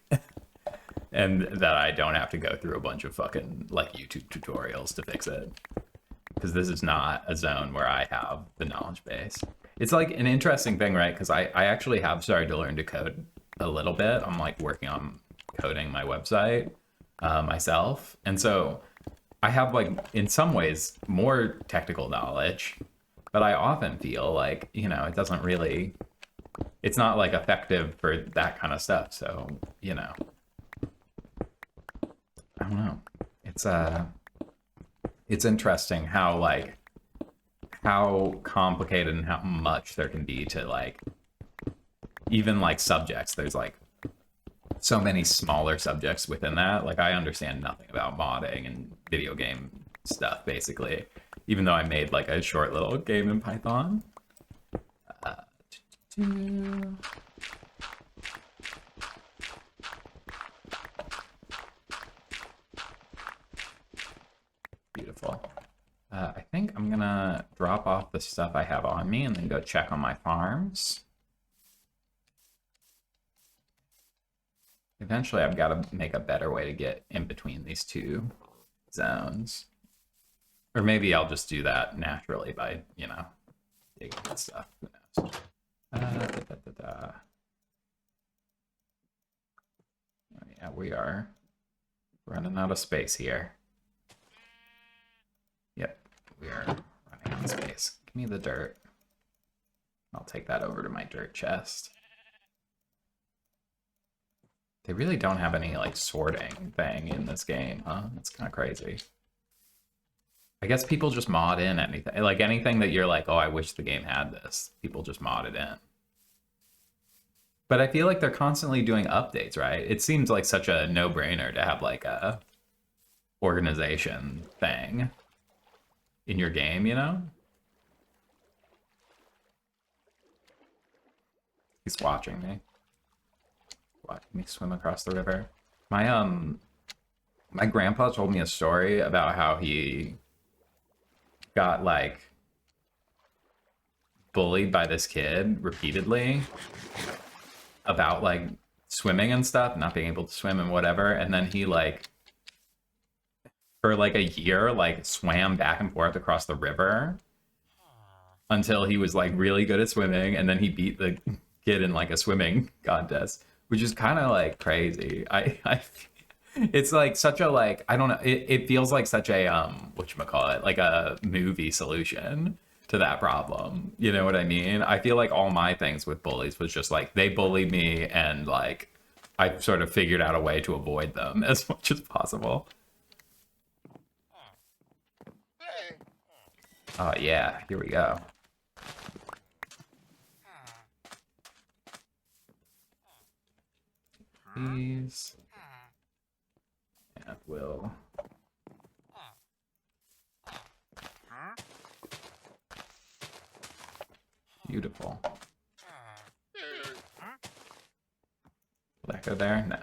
Speaker 1: And that I don't have to go through a bunch of fucking like YouTube tutorials to fix it. Because this is not a zone where I have the knowledge base. It's like an interesting thing, right? Because I actually have started to learn to code a little bit. I'm like working on coding my website myself. And so I have like in some ways more technical knowledge, but I often feel like, you know, it doesn't really, it's not like effective for that kind of stuff. So, you know, I don't know. It's interesting how like how complicated and how much there can be to like even like subjects. There's like so many smaller subjects within that. Like I understand nothing about modding and video game stuff basically, even though I made like a short little game in Python. Beautiful. I think I'm gonna drop off the stuff I have on me and then go check on my farms. Eventually I've got to make a better way to get in between these two zones. Or maybe I'll just do that naturally by, you know, digging and stuff. Who knows? Yeah, we are running out of space here. Yep, we are running out of space. Give me the dirt. I'll take that over to my dirt chest. They really don't have any like sorting thing in this game, huh? That's kind of crazy. I guess people just mod in anything. Like anything that you're like, oh, I wish the game had this. People just mod it in. But I feel like they're constantly doing updates, right? It seems like such a no-brainer to have like a organization thing in your game, you know? He's watching me. Watching me swim across the river. My grandpa told me a story about how he got like bullied by this kid repeatedly about like swimming and stuff, not being able to swim and whatever, and then he like for like a year like swam back and forth across the river until he was like really good at swimming, and then he beat the kid in like a swimming contest, which is kind of like crazy. I it's like such a like I don't know, it feels like such a whatchamacallit, like a movie solution to that problem. You know what I mean? I feel like all my things with bullies was just like they bullied me and like I sort of figured out a way to avoid them as much as possible. Oh yeah, here we go. Please. And we'll beautiful. Will that go there? No.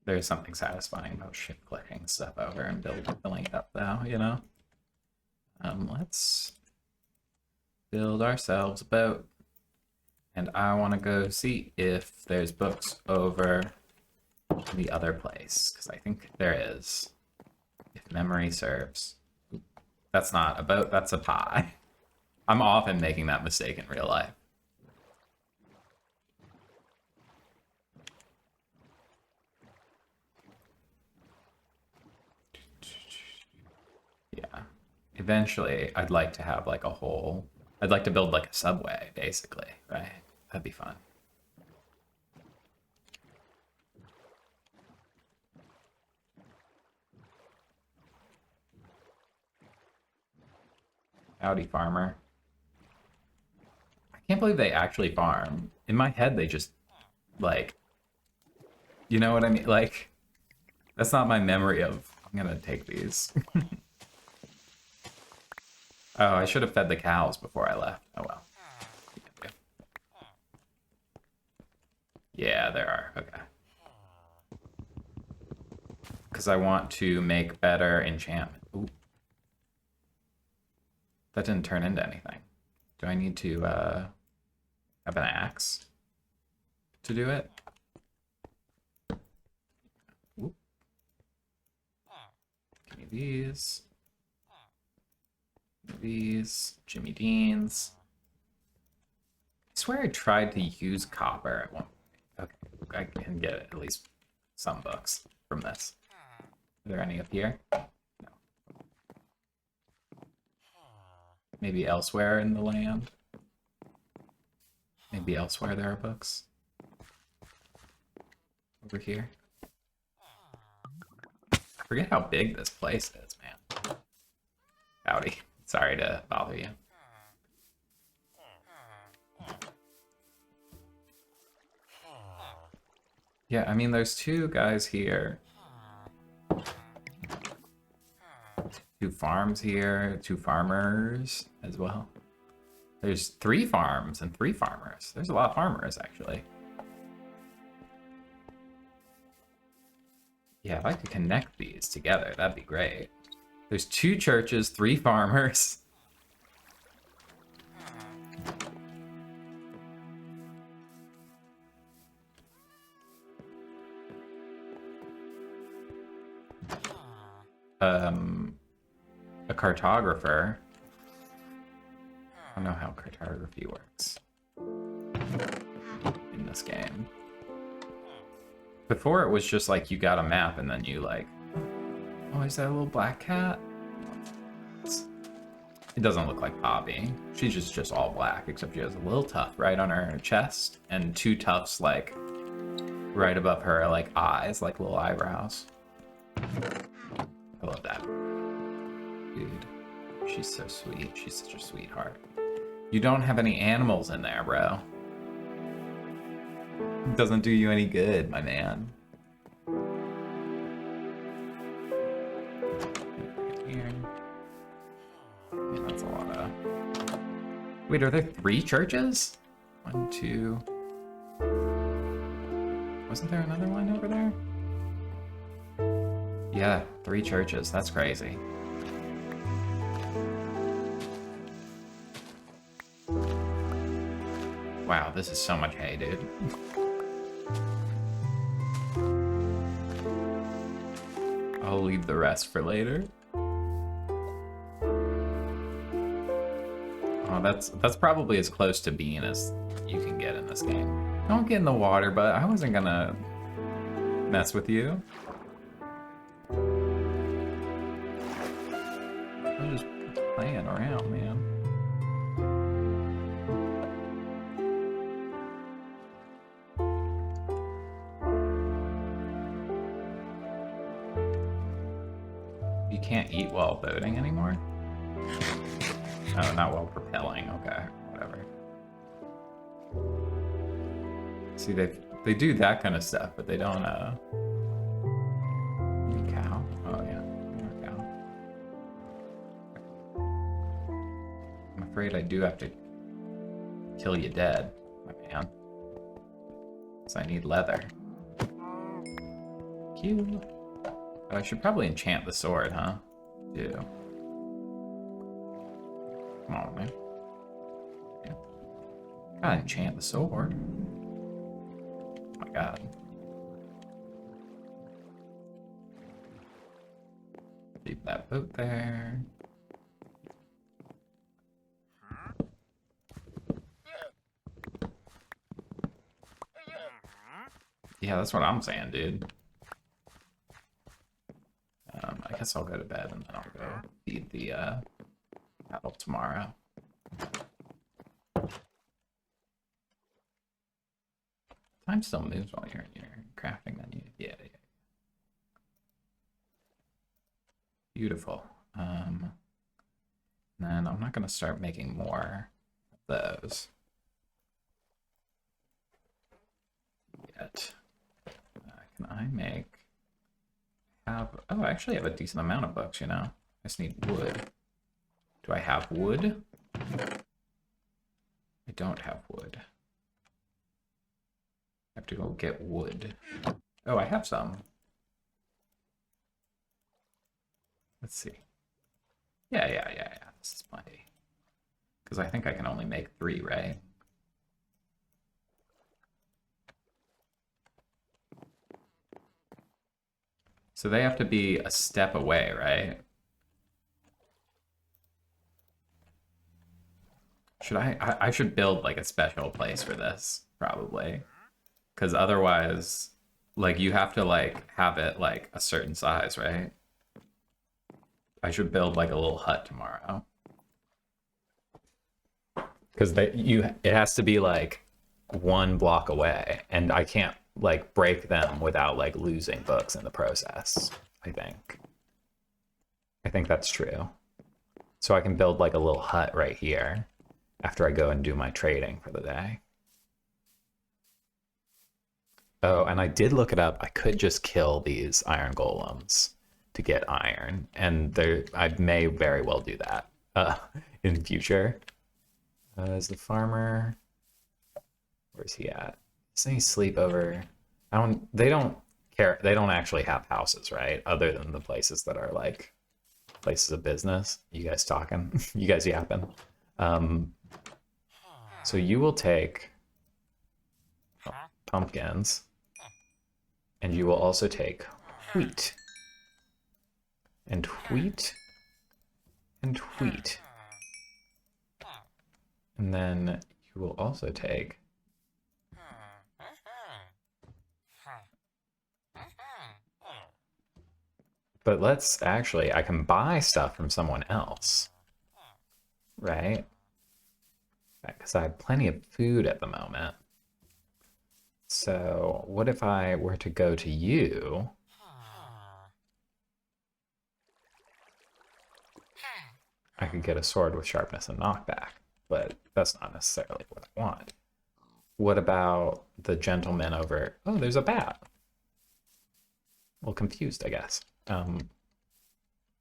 Speaker 1: There's something satisfying about shift clicking stuff over and filling it up though, you know? Let's build ourselves a boat. And I want to go see if there's books over the other place, because I think there is, if memory serves. That's not a boat, that's a pie. I'm often making that mistake in real life. Eventually, I'd like to have like a whole. I'd like to build like a subway, basically, right? That'd be fun. Howdy, farmer. I can't believe they actually farm. In my head, they just, like, you know what I mean? Like, that's not my memory of, I'm gonna take these. Oh, I should have fed the cows before I left. Oh well. Yeah, there are. Okay. Because I want to make better enchantment. Ooh. That didn't turn into anything. Do I need to have an axe to do it? Ooh. Give me these. These. Jimmy Dean's. I swear I tried to use copper at one point. Okay, I can get at least some books from this. Are there any up here? No. Maybe elsewhere in the land? Maybe elsewhere there are books? Over here? I forget how big this place is, man. Howdy. Sorry to bother you. Yeah, I mean, there's two guys here. Two farms here, two farmers as well. There's 3 farms and 3 farmers. There's a lot of farmers, actually. Yeah, I'd like to connect these together. That'd be great. There's 2 churches, 3 farmers. A cartographer. I don't know how cartography works in this game. Before it was just like you got a map and then you like, oh, is that a little black cat? It doesn't look like Poppy. She's just all black, except she has a little tuft right on her chest and 2 tufts like right above her like eyes, like little eyebrows. I love that. Dude, she's so sweet. She's such a sweetheart. You don't have any animals in there, bro. It doesn't do you any good, my man. Here. Yeah, that's a lot of... Wait, are there 3 churches? 1, 2... Wasn't there another one over there? Yeah, 3 churches. That's crazy. Wow, this is so much hay, dude. I'll leave the rest for later. Oh, that's probably as close to being as you can get in this game. Don't get in the water, but I wasn't gonna mess with you. I'm just playing around, man. You can't eat while boating anymore? Oh, not while propelling. Okay, whatever. See, they do that kind of stuff, but they don't, cow? Oh, yeah. More cow. I'm afraid I do have to kill you dead, my man. So I need leather. Cute. I should probably enchant the sword, huh? Too. Come on, man. Yeah. Gotta enchant the sword. Oh my god. Leave that boat there. Yeah, that's what I'm saying, dude. I guess I'll go to bed and then I'll go feed the battle tomorrow. Time still moves while you're crafting, then yeah. Beautiful. Then I'm not gonna start making more of those yet. Can I oh, I actually have a decent amount of books, you know? I just need wood. Do I have wood? I don't have wood. I have to go get wood. Oh, I have some. Let's see. Yeah. This is plenty. Because I think I can only make 3, right? So they have to be a step away, right? Should I should build like a special place for this, probably. Because otherwise, like, you have to like have it like a certain size, right? I should build like a little hut tomorrow. Because it has to be like 1 block away, and I can't like break them without like losing books in the process. I think that's true. So I can build like a little hut right here after I go and do my trading for the day. Oh, and I did look it up. I could just kill these iron golems to get iron, and I may very well do that in future. Is the farmer? Where's he at? Doesn't he sleep over? They don't care. They don't actually have houses, right? Other than the places that are like places of business. You guys talking? You guys yapping? So you will take pumpkins, and you will also take wheat, and wheat, and wheat. And then you will also take but I can buy stuff from someone else, right? Because I have plenty of food at the moment. So what if I were to go to you? I could get a sword with sharpness and knockback, but that's not necessarily what I want. What about the gentleman over? Oh, there's a bat. Well, confused, I guess.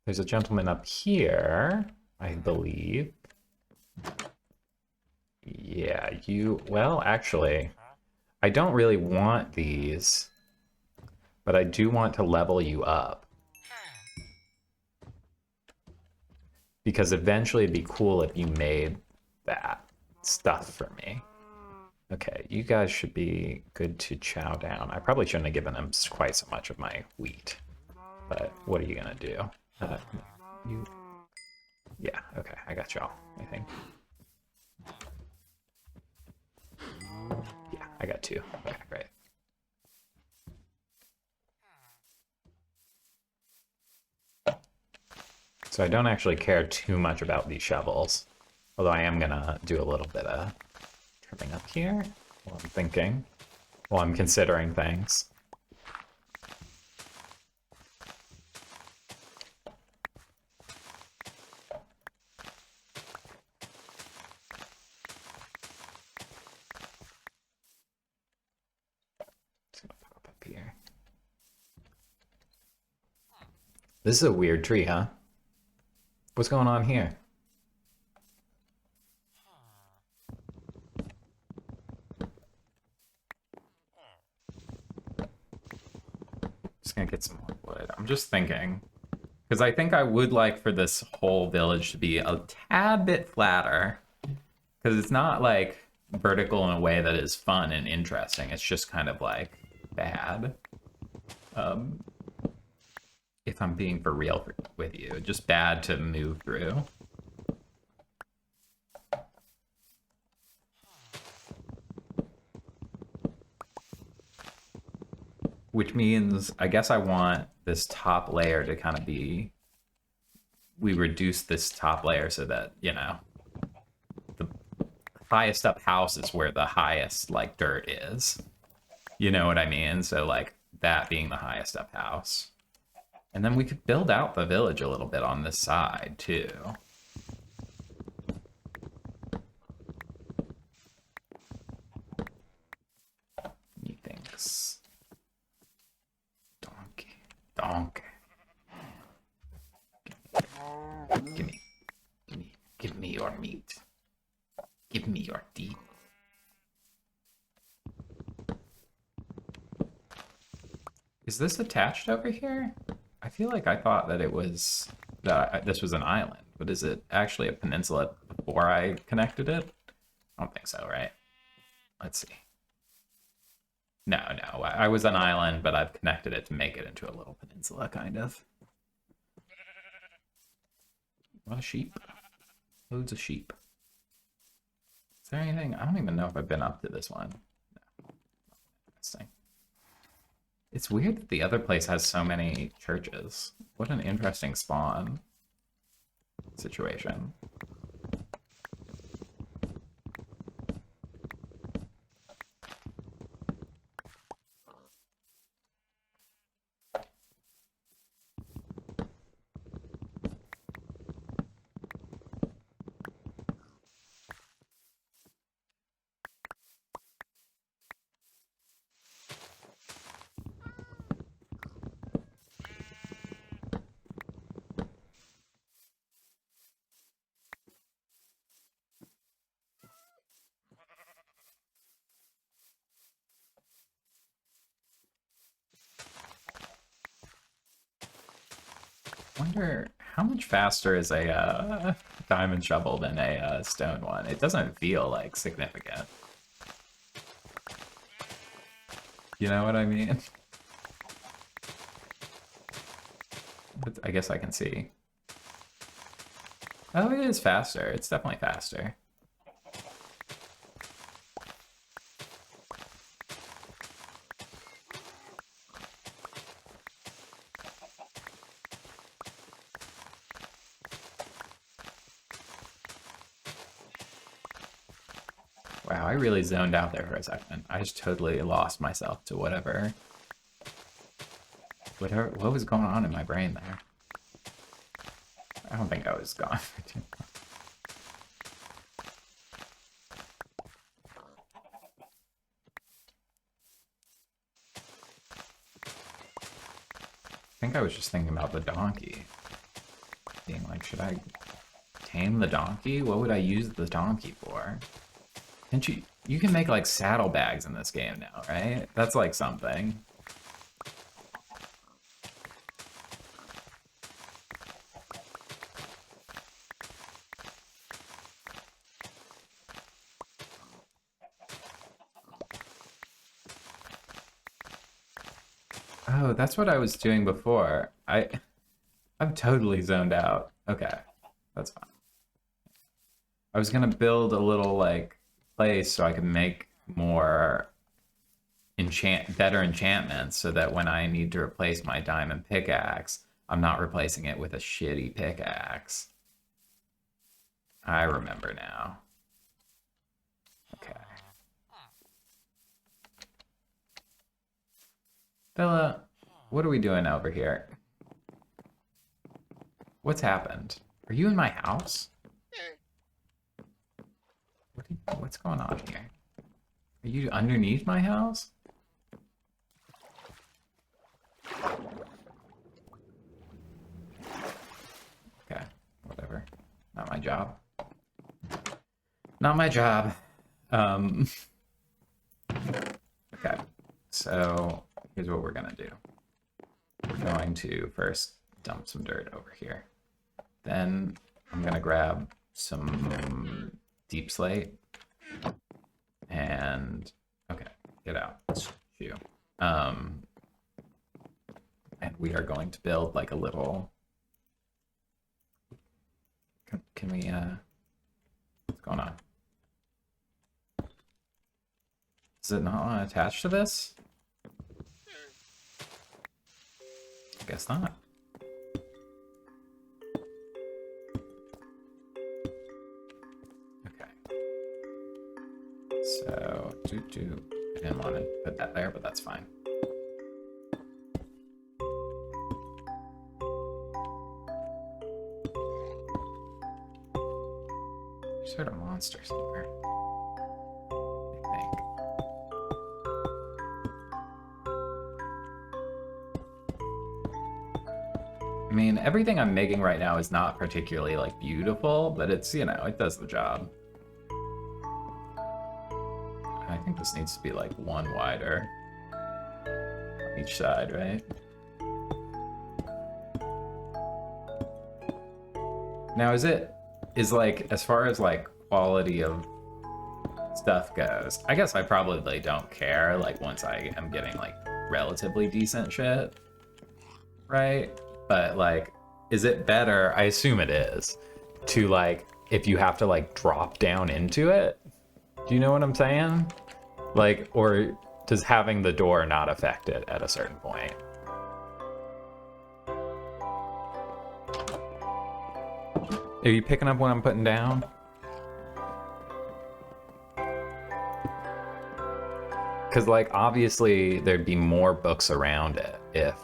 Speaker 1: There's a gentleman up here, I believe. Yeah, well, actually, I don't really want these, but I do want to level you up. Because eventually it'd be cool if you made that stuff for me. Okay, you guys should be good to chow down. I probably shouldn't have given them quite so much of my wheat, but what are you gonna do? Yeah, okay, I got y'all, I think. Yeah, I got 2. Okay, great. So I don't actually care too much about these shovels, although I am gonna do a little bit of trimming up here while I'm considering things. Just gonna pop up here. This is a weird tree, huh? What's going on here? Just gonna get some more wood. I'm just thinking, because I think I would like for this whole village to be a tad bit flatter, because it's not like vertical in a way that is fun and interesting. It's just kind of like bad. If I'm being for real with you, just bad to move through. Which means I guess I want this top layer to kind of be we reduce this top layer so that, you know, the highest up house is where the highest like dirt is. You know what I mean? So like that being the highest up house. And then we could build out the village a little bit on this side too. Methinks. Donkey. Donkey. Give me your meat. Give me your teeth. Is this attached over here? I feel like I thought that it was that this was an island, but is it actually a peninsula before I connected it? I don't think so, right? Let's see. No, I was an island, but I've connected it to make it into a little peninsula, kind of. A lot of sheep. Loads of sheep. Is there anything? I don't even know if I've been up to this one. No. Interesting. It's weird that the other place has so many churches. What an interesting spawn situation. Wonder how much faster is a diamond shovel than a stone one? It doesn't feel like significant. You know what I mean? But I guess I can see. Oh, it is faster. It's definitely faster. Wow, I really zoned out there for a second. I just totally lost myself to whatever what was going on in my brain there. I don't think I was gone for too long. I think I was just thinking about the donkey. Being like, should I tame the donkey? What would I use the donkey for? Can't you can make like saddlebags in this game now, right? That's like something. Oh, that's what I was doing before. I'm totally zoned out. Okay, that's fine. I was gonna build a little like place so I could make more better enchantments so that when I need to replace my diamond pickaxe, I'm not replacing it with a shitty pickaxe. I remember now. Okay. Bella, what are we doing over here? What's happened? Are you in my house? What's going on here? Are you underneath my house? Okay, whatever. Not my job. Not my job. Okay, so here's what we're gonna do. We're going to first dump some dirt over here. Then I'm gonna grab some deep slate and okay, get out. Shoo. And we are going to build like a little. Can we? What's going on? Does it not want to attach to this? I guess not. So, I didn't want to put that there, but that's fine. There's sort of monsters somewhere, I think. I mean, everything I'm making right now is not particularly, like, beautiful, but it's, you know, it does the job. I think this needs to be, like, one wider on each side, right? Now, is like, as far as, like, quality of stuff goes, I guess I probably don't care, like, once I am getting, like, relatively decent shit, right? But, like, is it better, I assume it is, to, like, if you have to, like, drop down into it? Do you know what I'm saying? Like, or does having the door not affect it at a certain point? Are you picking up what I'm putting down? Because, like, obviously there'd be more books around it if...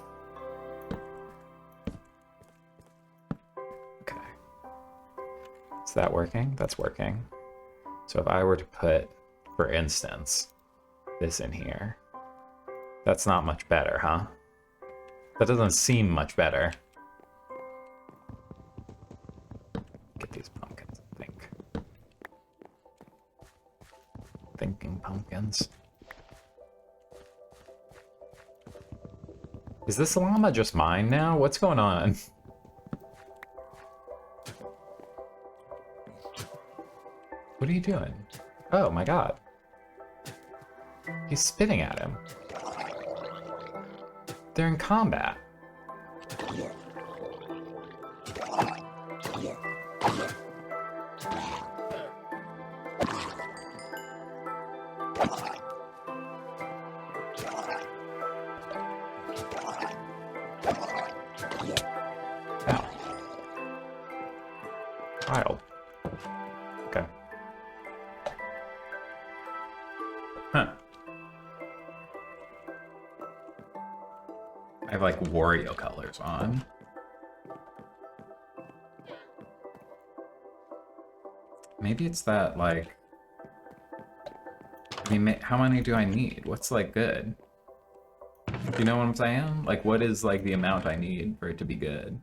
Speaker 1: Okay. Is that working? That's working. So if I were to put, for instance, this in here, that's not much better, huh? That doesn't seem much better. Get these pumpkins, I think. Thinking pumpkins. Is this llama just mine now? What's going on? What are you doing? Oh my god. He's spitting at him. They're in combat. Ow. Wild. Okay. Huh. I have like Wario colors on. Maybe it's that, like... I mean, how many do I need? What's, like, good? Do you know what I'm saying? Like, what is, like, the amount I need for it to be good?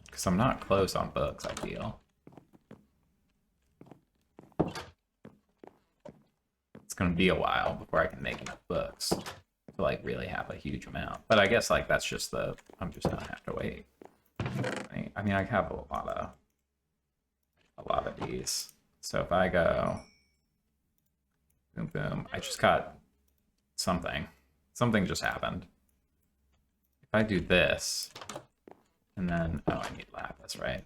Speaker 1: Because I'm not close on books, I feel. It's gonna be a while before I can make enough books to, like, really have a huge amount. But I guess, like, that's just the... I'm just gonna have to wait. I mean, I have a lot of these. So if I go... Boom, boom. I just got something. Something just happened. If I do this, and then... Oh, I need lapis, right?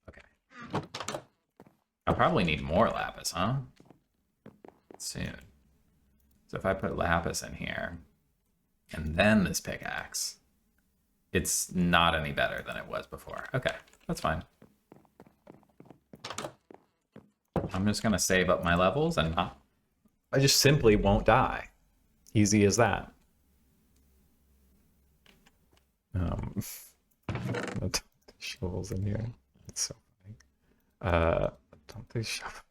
Speaker 1: Okay. I'll probably need more lapis, huh? Soon. So if I put lapis in here, and then this pickaxe, it's not any better than it was before. Okay, that's fine. I'm just gonna save up my levels and I just simply won't die. Easy as that. Shovels in here. It's so funny. Don't they shove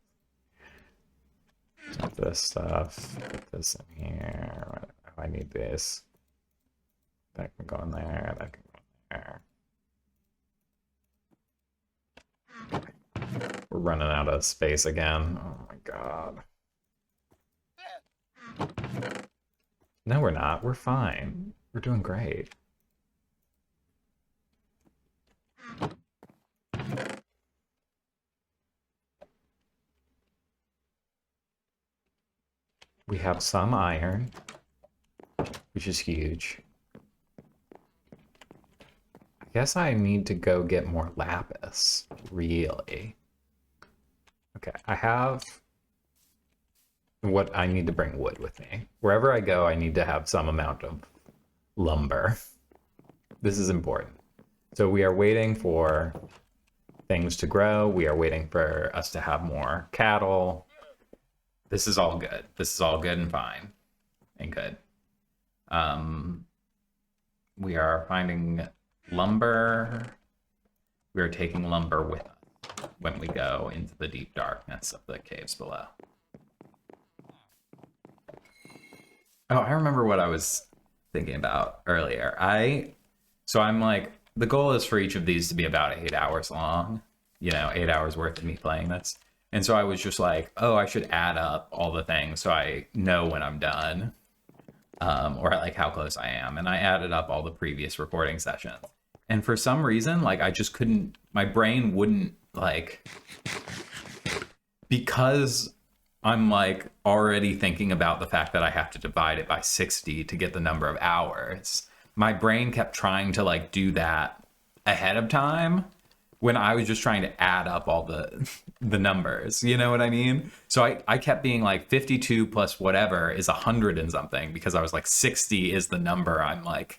Speaker 1: this stuff? Put this in here. I need this. That can go in there. That can go in there. We're running out of space again. Oh my god. No, we're not. We're fine. We're doing great. We have some iron, which is huge. I guess I need to go get more lapis, really. Okay, I have what I need to bring wood with me. Wherever I go, I need to have some amount of lumber. This is important. So we are waiting for things to grow. We are waiting for us to have more cattle. This is all good. This is all good and fine and good. We are finding lumber. We are taking lumber with us when we go into the deep darkness of the caves below. Oh, I remember what I was thinking about earlier. So I'm like, the goal is for each of these to be about 8 hours long, 8 hours worth of me playing this. And so I was just like, oh, I should add up all the things so I know when I'm done, or like how close I am. And I added up all the previous recording sessions. And for some reason, like I just couldn't, my brain wouldn't like, because I'm like already thinking about the fact that I have to divide it by 60 to get the number of hours. My brain kept trying to like do that ahead of time when I was just trying to add up all the numbers. You know what I mean? So I kept being like 52 plus whatever is 100 and something, because I was like 60 is the number I'm like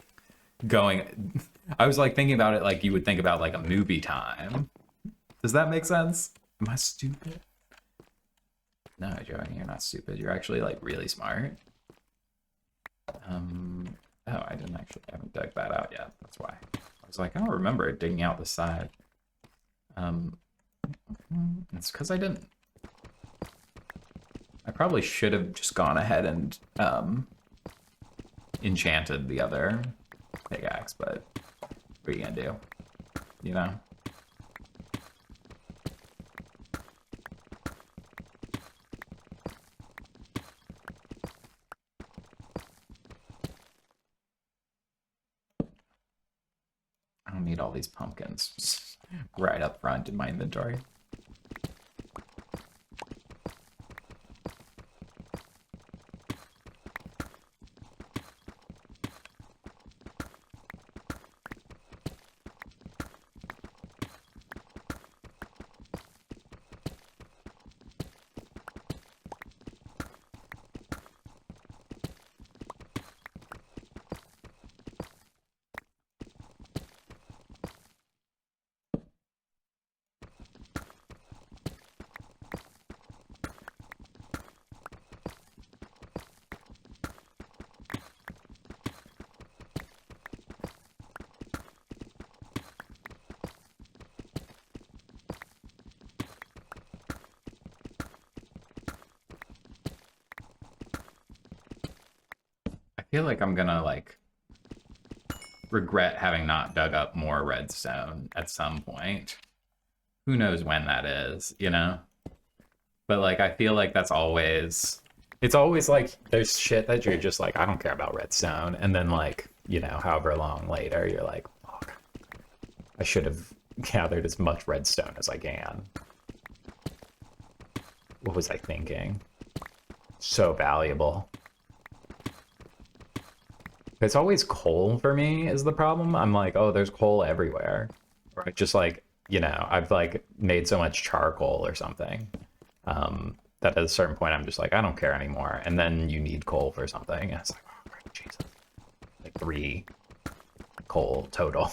Speaker 1: going. I was like thinking about it like you would think about like a movie time. Does that make sense? Am I stupid? No, Joey, you're not stupid. You're actually like really smart. Oh, I haven't dug that out yet. That's why. I was like, I don't remember digging out the side. It's because I didn't. I probably should have just gone ahead and enchanted the other pickaxe, but what are you gonna do? You know? I don't need all these pumpkins right up front in my inventory. I feel like I'm gonna like regret having not dug up more redstone at some point. Who knows when that is, you know? But like I feel like that's always, it's always like there's shit that you're just like, I don't care about redstone, and then like, however long later you're like, fuck, I should have gathered as much redstone as I can. What was I thinking? So valuable. It's always coal for me is the problem. I'm like, oh, there's coal everywhere. Or just like, I've like made so much charcoal or something that at a certain point I'm just like, I don't care anymore. And then you need coal for something. And it's like, oh, great, Jesus. Like 3 coal total.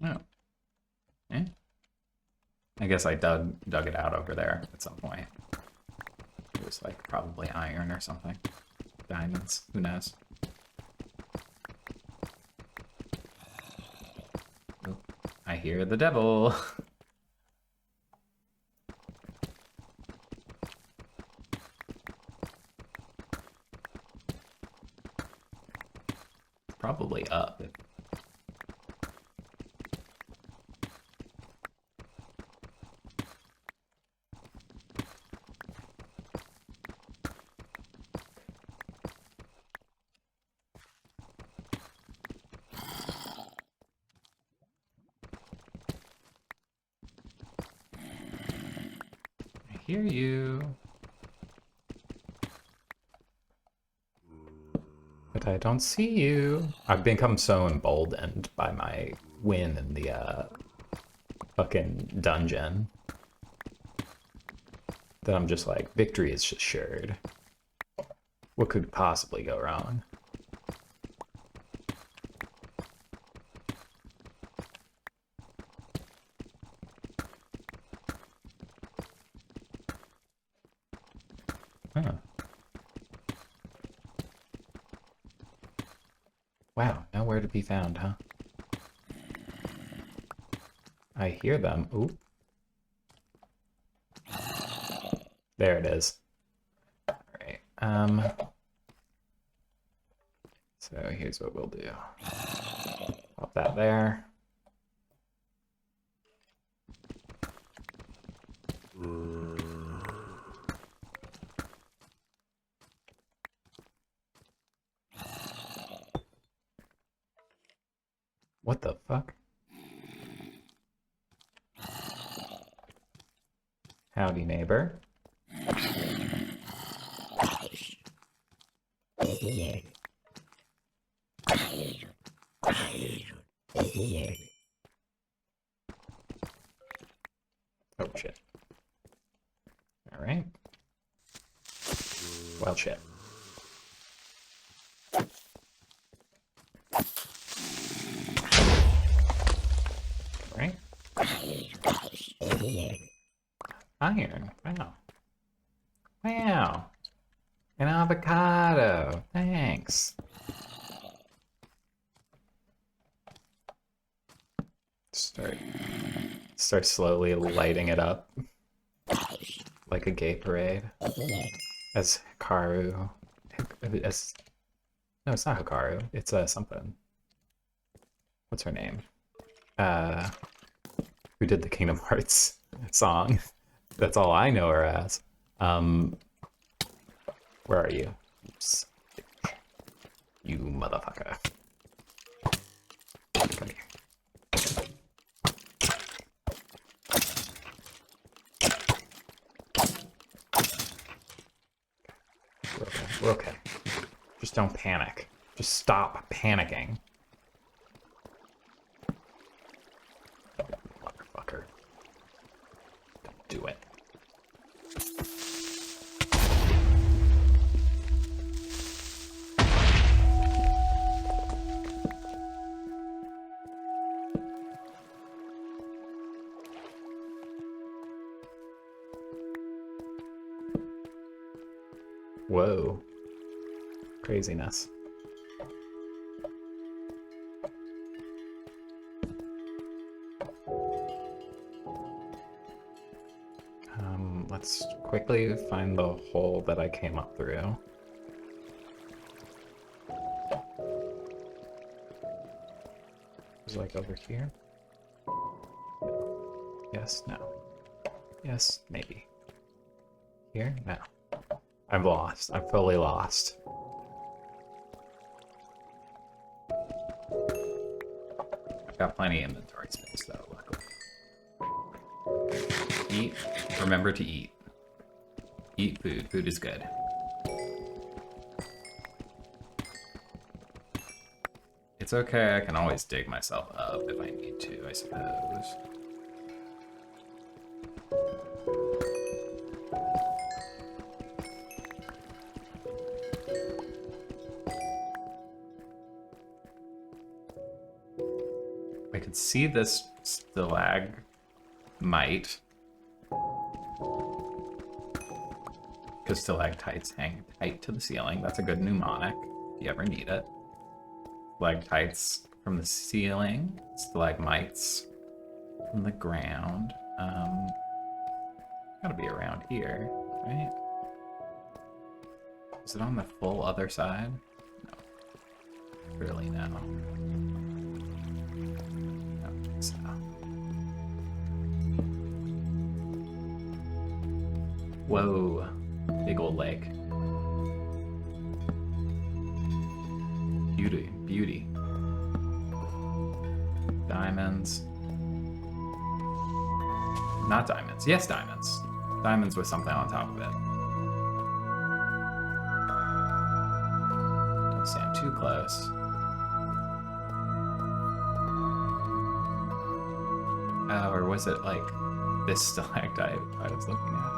Speaker 1: Oh. Eh? I guess I dug it out over there at some point. It was like probably iron or something. Diamonds, who knows? Oh, I hear the devil. Probably up. hear you. But I don't see you. I've become so emboldened by my win in the fucking dungeon that I'm just like, victory is assured. What could possibly go wrong? Huh. Wow, nowhere to be found, huh? I hear them. Ooh. There it is. Alright, so here's what we'll do. Pop that there. What the fuck? Howdy, neighbor. Oh shit. Alright. Well, shit. Right? Iron. Wow. Wow. An avocado. Thanks. Start slowly lighting it up. Like a gay parade. As Hikaru. No, it's not Hikaru. It's something. What's her name? Who did the Kingdom Hearts song? That's all I know her as. Where are you? Oops. You motherfucker. Come here. We're okay. We're okay. Just don't panic. Just stop panicking. Motherfucker. Don't do it. Whoa. Craziness. Let's quickly find the hole that I came up through. It's like over here. Yes, no. Yes, maybe. Here? No. I'm lost. I'm fully lost. I've got plenty of inventory space though, luckily. Eat. Remember to eat. Eat food. Food is good. It's okay, I can always dig myself up if I need to, I suppose. I could see this stalagmite. Because stalactites hang tight to the ceiling. That's a good mnemonic if you ever need it. Stalactites from the ceiling, stalagmites from the ground. Gotta be around here, right? Is it on the full other side? No. Really, no. No, it's not. Whoa. Big old lake. Beauty, beauty. Diamonds. Not diamonds. Yes, diamonds. Diamonds with something on top of it. Don't stand too close. Or was it like this stalactite I was looking at?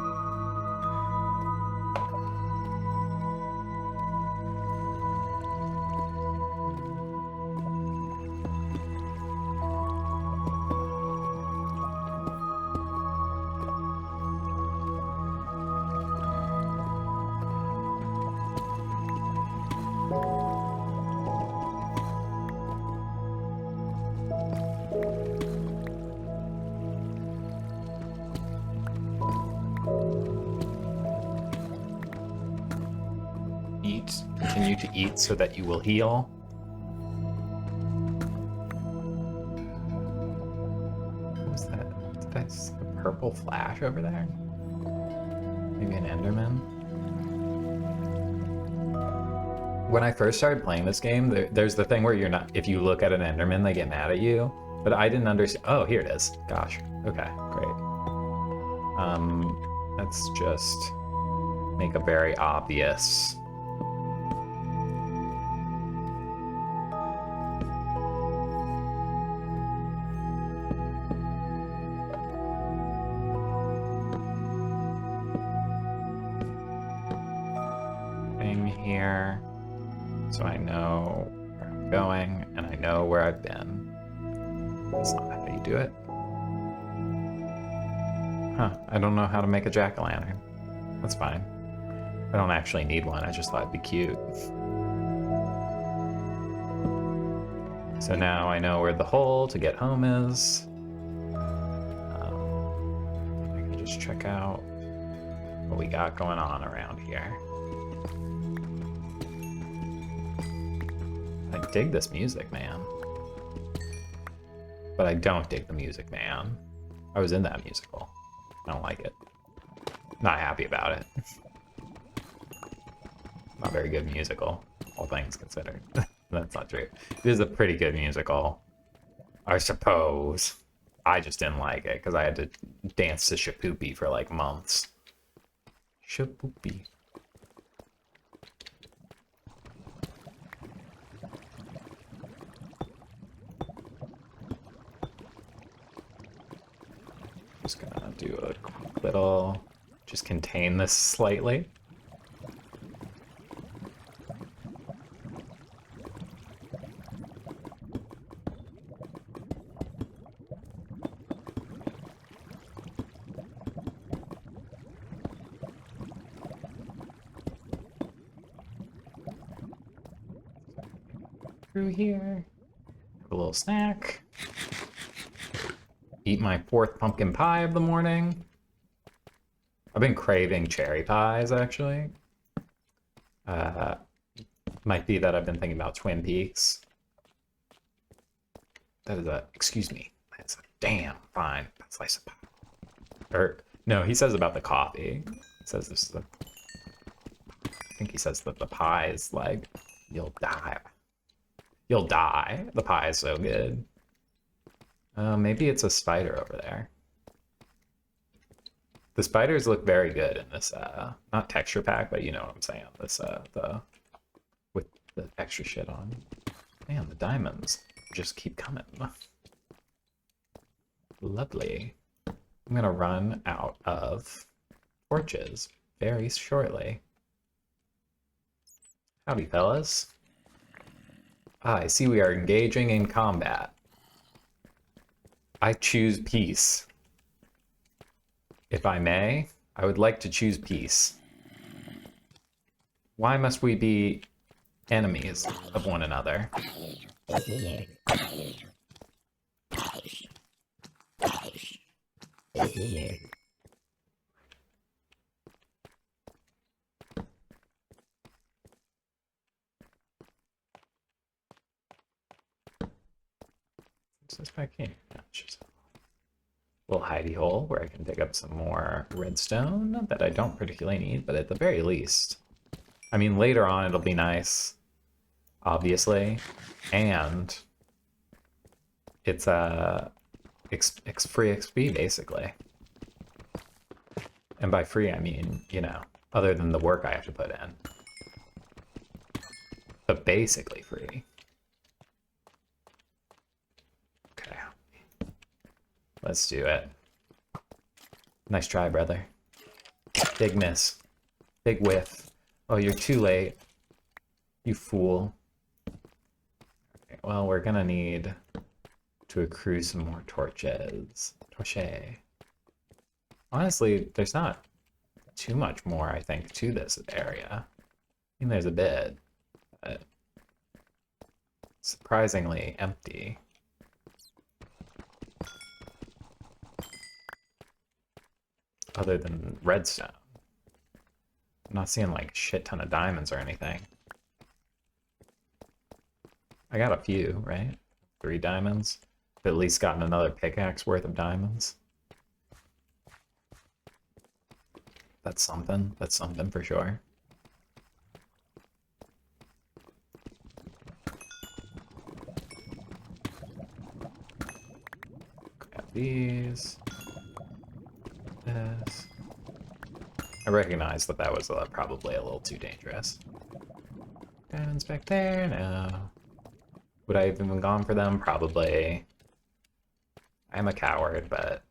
Speaker 1: Continue to eat so that you will heal. What's that? That's a purple flash over there? Maybe an Enderman? When I first started playing this game, there's the thing where you're not, if you look at an Enderman, they get mad at you. But I didn't understand. Oh, here it is. Gosh. Okay, great. Let's just make a very obvious thing here, so I know where I'm going and I know where I've been. That's not how you do it. Huh, I don't know how to make a jack-o'-lantern. That's fine. I don't actually need one, I just thought it'd be cute. So now I know where the hole to get home is. I can just check out what we got going on around here. I dig this music, man. But I don't dig the music, man. I was in that musical. I don't like it. Not happy about it. Not very good musical, all things considered. That's not true. It is a pretty good musical, I suppose. I just didn't like it because I had to dance to Shapoopy for like months. Shapoopy. Just gonna do a quick little, just contain this slightly. Through here, have a little snack. Eat my 4th pumpkin pie of the morning. I've been craving cherry pies, actually. Might be that I've been thinking about Twin Peaks. That is a, excuse me, that's a damn fine slice of pie. Or, no, he says about the coffee. He says this is a, I think he says that the pie is like, you'll die. You'll die. The pie is so good. Maybe it's a spider over there. The spiders look very good in this, not texture pack, but you know what I'm saying. This, with the extra shit on. Man, the diamonds just keep coming. Lovely. I'm gonna run out of torches very shortly. Howdy, fellas. Ah, I see we are engaging in combat. I choose peace. If I may, I would like to choose peace. Why must we be enemies of one another? What's this back here? No, it's just a little hidey hole where I can dig up some more redstone that I don't particularly need, but at the very least, I mean, later on it'll be nice, obviously, and it's a free XP basically. And by free, I mean, you know, other than the work I have to put in. But basically free. Okay. Let's do it. Nice try, brother. Big miss. Big whiff. Oh, you're too late. You fool. Okay, well, we're gonna need to accrue some more torches. Torche. Honestly, there's not too much more, I think, to this area. I mean, there's a bit, but surprisingly empty. Other than redstone. I'm not seeing like a shit ton of diamonds or anything. I got a few, right? 3 diamonds. I've at least gotten another pickaxe worth of diamonds. That's something. That's something for sure. Grab these. This. I recognize that that was probably a little too dangerous. Diamonds back there? No. Would I have even gone for them? Probably. I'm a coward, but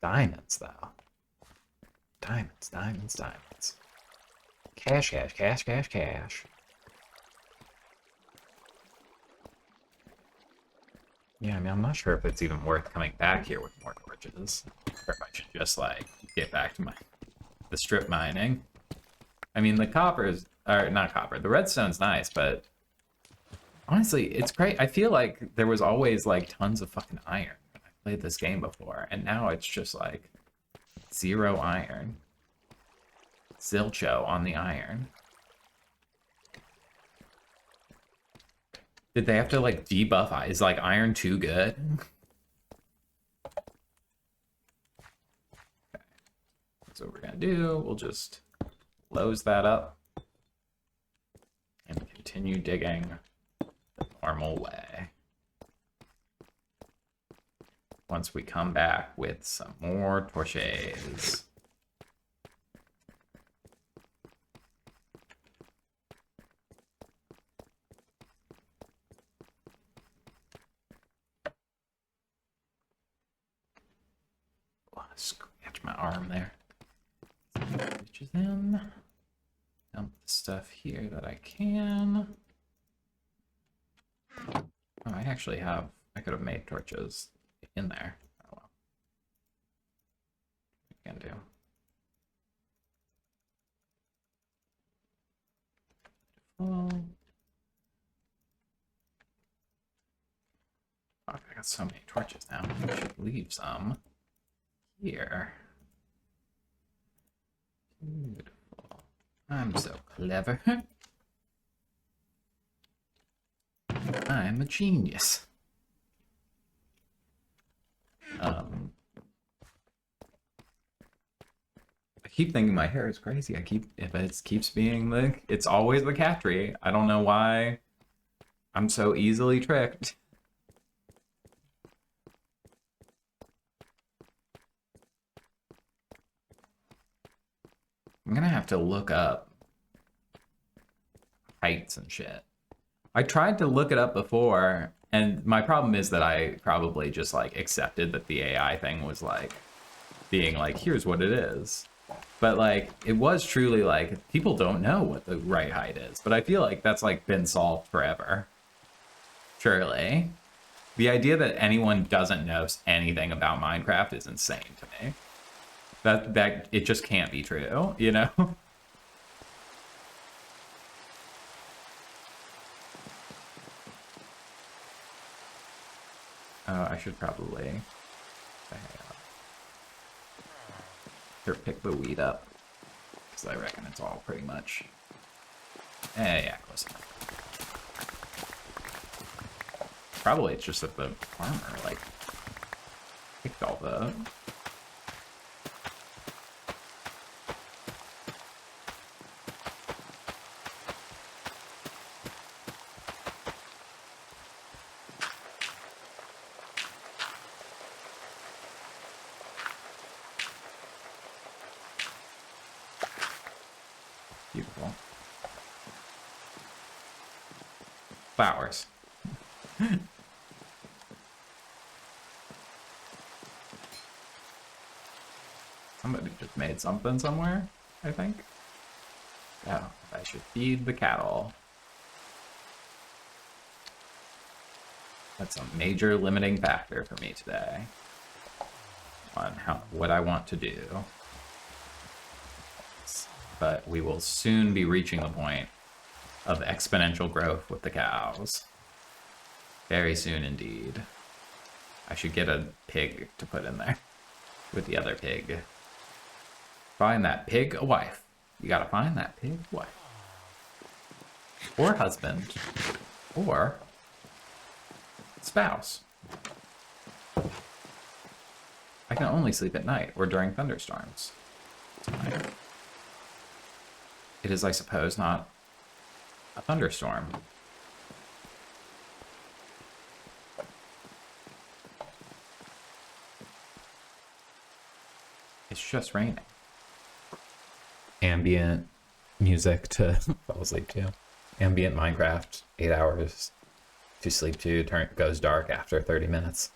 Speaker 1: diamonds, though. Diamonds, diamonds, diamonds. Cash, cash, cash, cash, cash. Yeah, I mean, I'm not sure if it's even worth coming back here with more torches. Or if I should just, like, get back to the strip mining. I mean, the copper's... Or, not copper. The redstone's nice, but... Honestly, it's great. I feel like there was always, like, tons of fucking iron when I played this game before. And now it's just, like, 0 iron. Zilcho on the iron. Did they have to, like, debuff? Is, like, iron too good? Okay. That's what we're gonna do. We'll just close that up and continue digging the normal way. Once we come back with some more torches. Scratch my arm there. Stitches in. Dump the stuff here that I can. Oh, I actually have. I could have made torches in there. Oh well. We can do. Fuck, I got so many torches now. I should leave some here. Beautiful. I'm so clever. I'm a genius. I keep thinking my hair is crazy. If it keeps being it's always the cat tree. I don't know why I'm so easily tricked. I'm gonna have to look up heights and shit. I tried to look it up before, and my problem is that I probably just like accepted that the AI thing was like being like, here's what it is. But like, it was truly like, people don't know what the right height is. But I feel like that's like been solved forever. Surely. The idea that anyone doesn't know anything about Minecraft is insane to me. That it just can't be true, you know? I should probably pick the weed up, because I reckon it's all pretty much. Yeah, close enough. Probably it's just that the farmer like picked all the. Beautiful. Flowers. Somebody just made something somewhere, I think. Oh, I should feed the cattle. That's a major limiting factor for me today on what I want to do. But we will soon be reaching the point of exponential growth with the cows. Very soon indeed. I should get a pig to put in there with the other pig. Find that pig a wife. You gotta find that pig wife. Or husband. Or spouse. I can only sleep at night or during thunderstorms. Tonight. It is, I suppose, not a thunderstorm. It's just raining. Ambient music to fall asleep to. Ambient Minecraft, 8 hours to sleep to, goes dark after 30 minutes.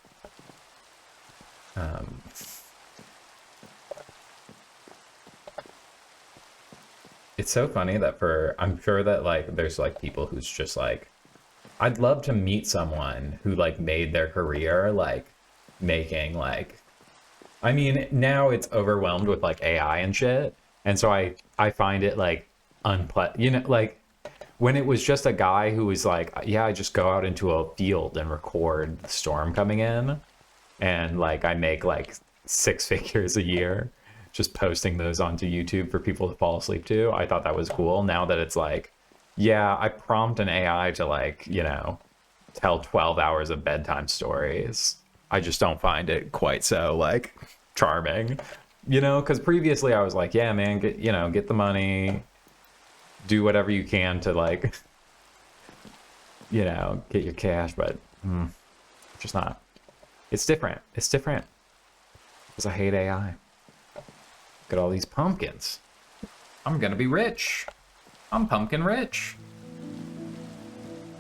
Speaker 1: It's so funny that I'm sure that like there's like people who's just like, I'd love to meet someone who like made their career like making like, I mean, now it's overwhelmed with like AI and shit. And so I find it like you know, like when it was just a guy who was like, yeah, I just go out into a field and record the storm coming in. And like, I make like 6 figures a year just posting those onto YouTube for people to fall asleep to. I thought that was cool. Now that it's like, yeah, I prompt an AI to like, you know, tell 12 hours of bedtime stories. I just don't find it quite so like charming, you know, because previously I was like, yeah, man, get the money, do whatever you can to like, you know, get your cash, but just not. It's different. It's different because I hate AI. Look at all these pumpkins. I'm gonna be rich. I'm pumpkin rich.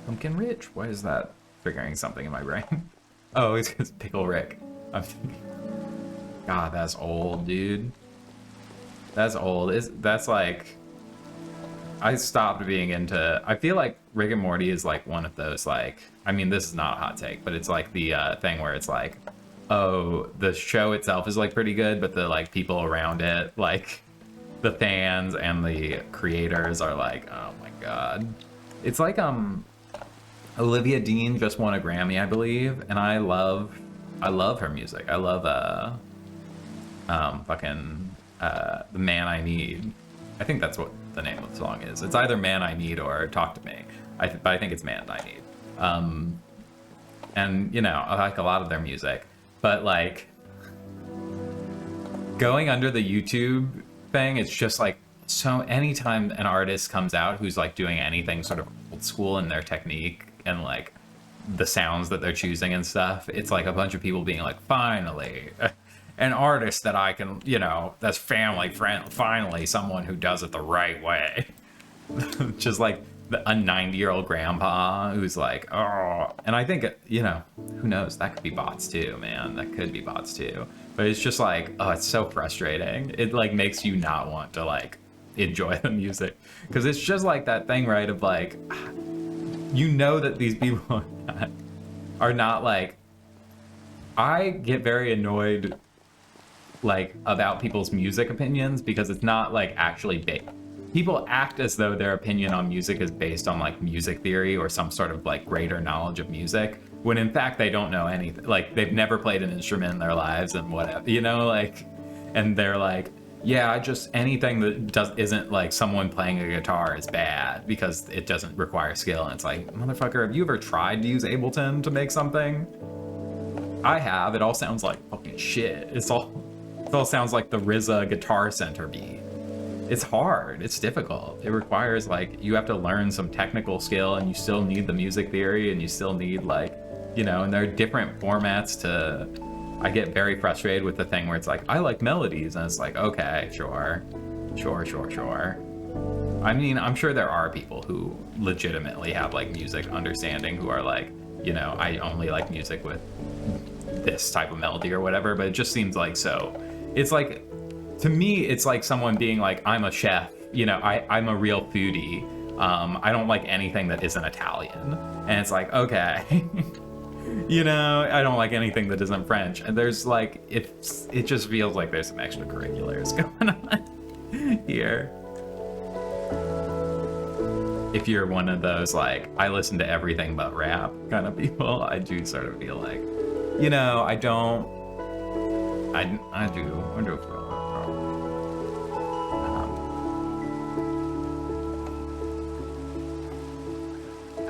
Speaker 1: Pumpkin rich. Why is that triggering something in my brain? Oh, it's because Pickle Rick. I'm thinking, God, that's old, dude. That's old. That's like, I stopped being into. I feel like Rick and Morty is like one of those like. I mean, this is not a hot take, but it's like the thing where it's like, oh, the show itself is like pretty good, but the like people around it, like the fans and the creators are like, oh my god. It's like Olivia Dean just won a Grammy, I believe, and I love her music. I love The Man I Need. I think that's what the name of the song is. It's either Man I Need or Talk to Me. But I think it's Man I Need. And you know, I like a lot of their music. But like going under the YouTube thing, it's just like, so anytime an artist comes out who's like doing anything sort of old school in their technique and like the sounds that they're choosing and stuff, it's like a bunch of people being like, finally, an artist that I can, you know, that's family friendly, finally someone who does it the right way. Just like a 90-year-old grandpa who's like, oh, and I think, you know, who knows, that could be bots too, man. That could be bots too. But it's just like, oh, it's so frustrating. It like makes you not want to like enjoy the music, because it's just like that thing, right, of like, you know that these people are not like, I get very annoyed like about people's music opinions because it's not like actually big. People act as though their opinion on music is based on like music theory or some sort of like greater knowledge of music, when in fact they don't know anything. Like they've never played an instrument in their lives and whatever, you know, like, and they're like, yeah, just anything that isn't like someone playing a guitar is bad because it doesn't require skill. And it's like, motherfucker, have you ever tried to use Ableton to make something? I have. It all sounds like fucking shit. It all sounds like the RZA Guitar Center beat. It's hard. It's difficult. It requires like, you have to learn some technical skill, and you still need the music theory, and you still need like, you know, and there are different formats to. I get very frustrated with the thing where it's like, I like melodies, and it's like, okay, sure. I mean, I'm sure there are people who legitimately have like music understanding who are like, you know, I only like music with this type of melody or whatever, but it just seems like so. It's like, to me, it's like someone being like, I'm a chef, you know, I'm a real foodie. I don't like anything that isn't Italian. And it's like, okay. You know, I don't like anything that isn't French. And there's like, it just feels like there's some extracurriculars going on here. If you're one of those, like, I listen to everything but rap kind of people, I do sort of feel like, you know, I do feel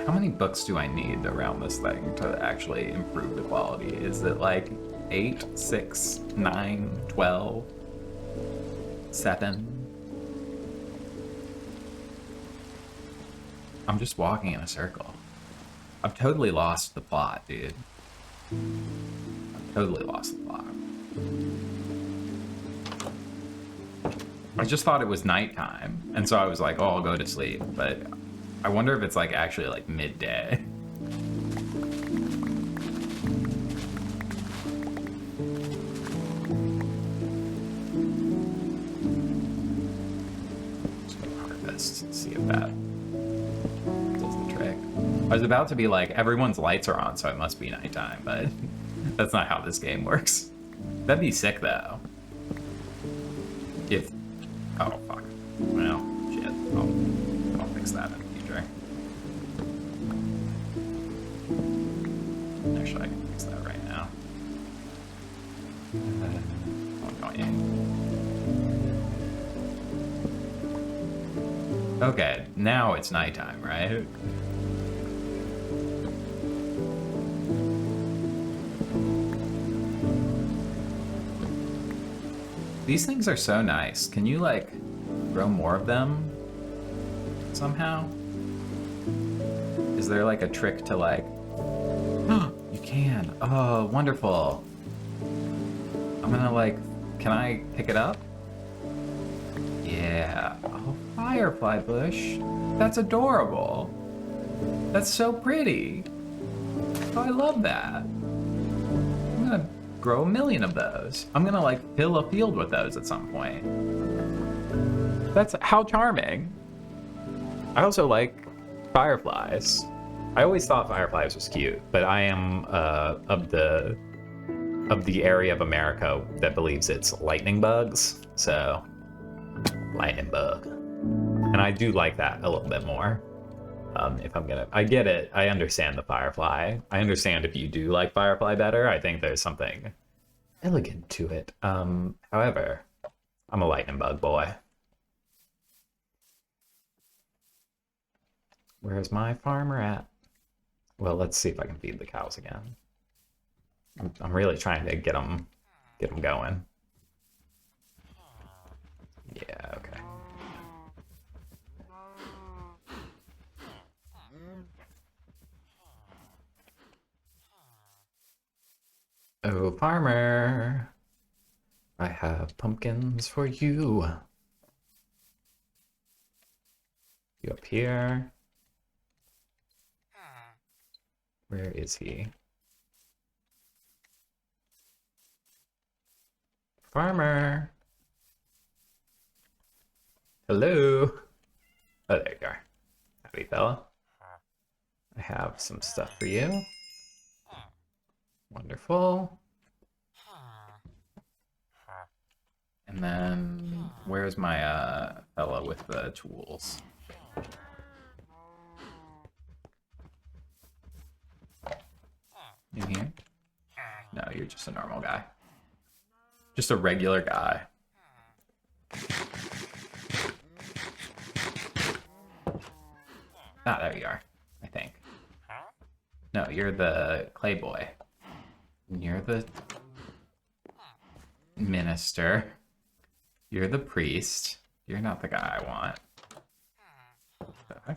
Speaker 1: how many books do I need around this thing to actually improve the quality? Is it like 8, 6, 9, 12, 7? I'm just walking in a circle. I've totally lost the plot, dude. I've totally lost the plot. I just thought it was nighttime, and so I was like, oh, I'll go to sleep, but I wonder if it's like actually like midday. Just gonna harvest, see if that does the trick. I was about to be like, everyone's lights are on, so it must be nighttime, but that's not how this game works. That'd be sick though. If, oh fuck, well, shit, I'll fix that in the future. Actually, I can fix that right now. Okay, now it's nighttime, right? These things are so nice. Can you, like, grow more of them somehow? Is there, like, a trick to, like... You can. Oh, wonderful. I'm gonna, like... Can I pick it up? Yeah. Oh, firefly bush. That's adorable. That's so pretty. Oh, I love that. I'm gonna grow 1,000,000 of those. I'm gonna like fill a field with those at some point. That's how charming. I also like fireflies. I always thought fireflies was cute, but I am of the area of America that believes it's lightning bugs. So lightning bug, and I do like that a little bit more. If I'm gonna, I get it. I understand the firefly. I understand if you do like firefly better. I think there's something elegant to it. However, I'm a lightning bug boy. Where's my farmer at? Well, let's see if I can feed the cows again. I'm really trying to get them going. Yeah, okay. Oh, farmer, I have pumpkins for you. You up here? Where is he? Farmer. Hello. Oh, there you are. Howdy, fella. I have some stuff for you. Wonderful. And then, where's my fella with the tools? In here? No, you're just a normal guy. Just a regular guy. Ah, there you are, I think. No, you're the clay boy. You're the minister. You're the priest. You're not the guy I want. Okay.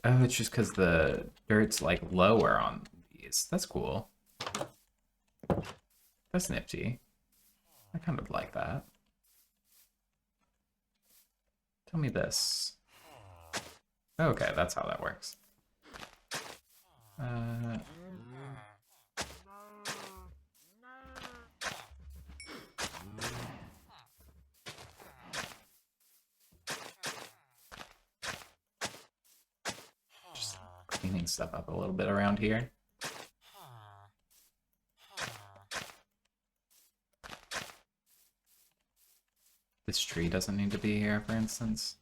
Speaker 1: Oh, it's just because the dirt's like lower on these. That's cool. That's nifty. I kind of like that. Tell me this. Okay, that's how that works. Just cleaning stuff up a little bit around here. This tree doesn't need to be here, for instance.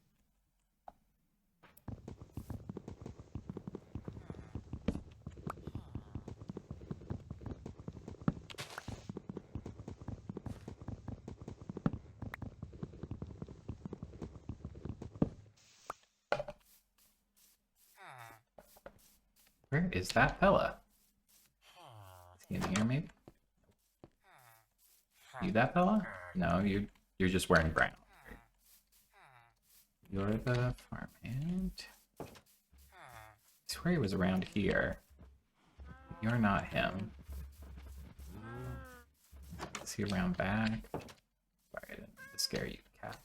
Speaker 1: Where is that fella? Is he in here, maybe? You that fella? No, you're just wearing brown. You're the farmhand. I swear he was around here. You're not him. Is he around back? Sorry, I didn't mean to scare you, cat.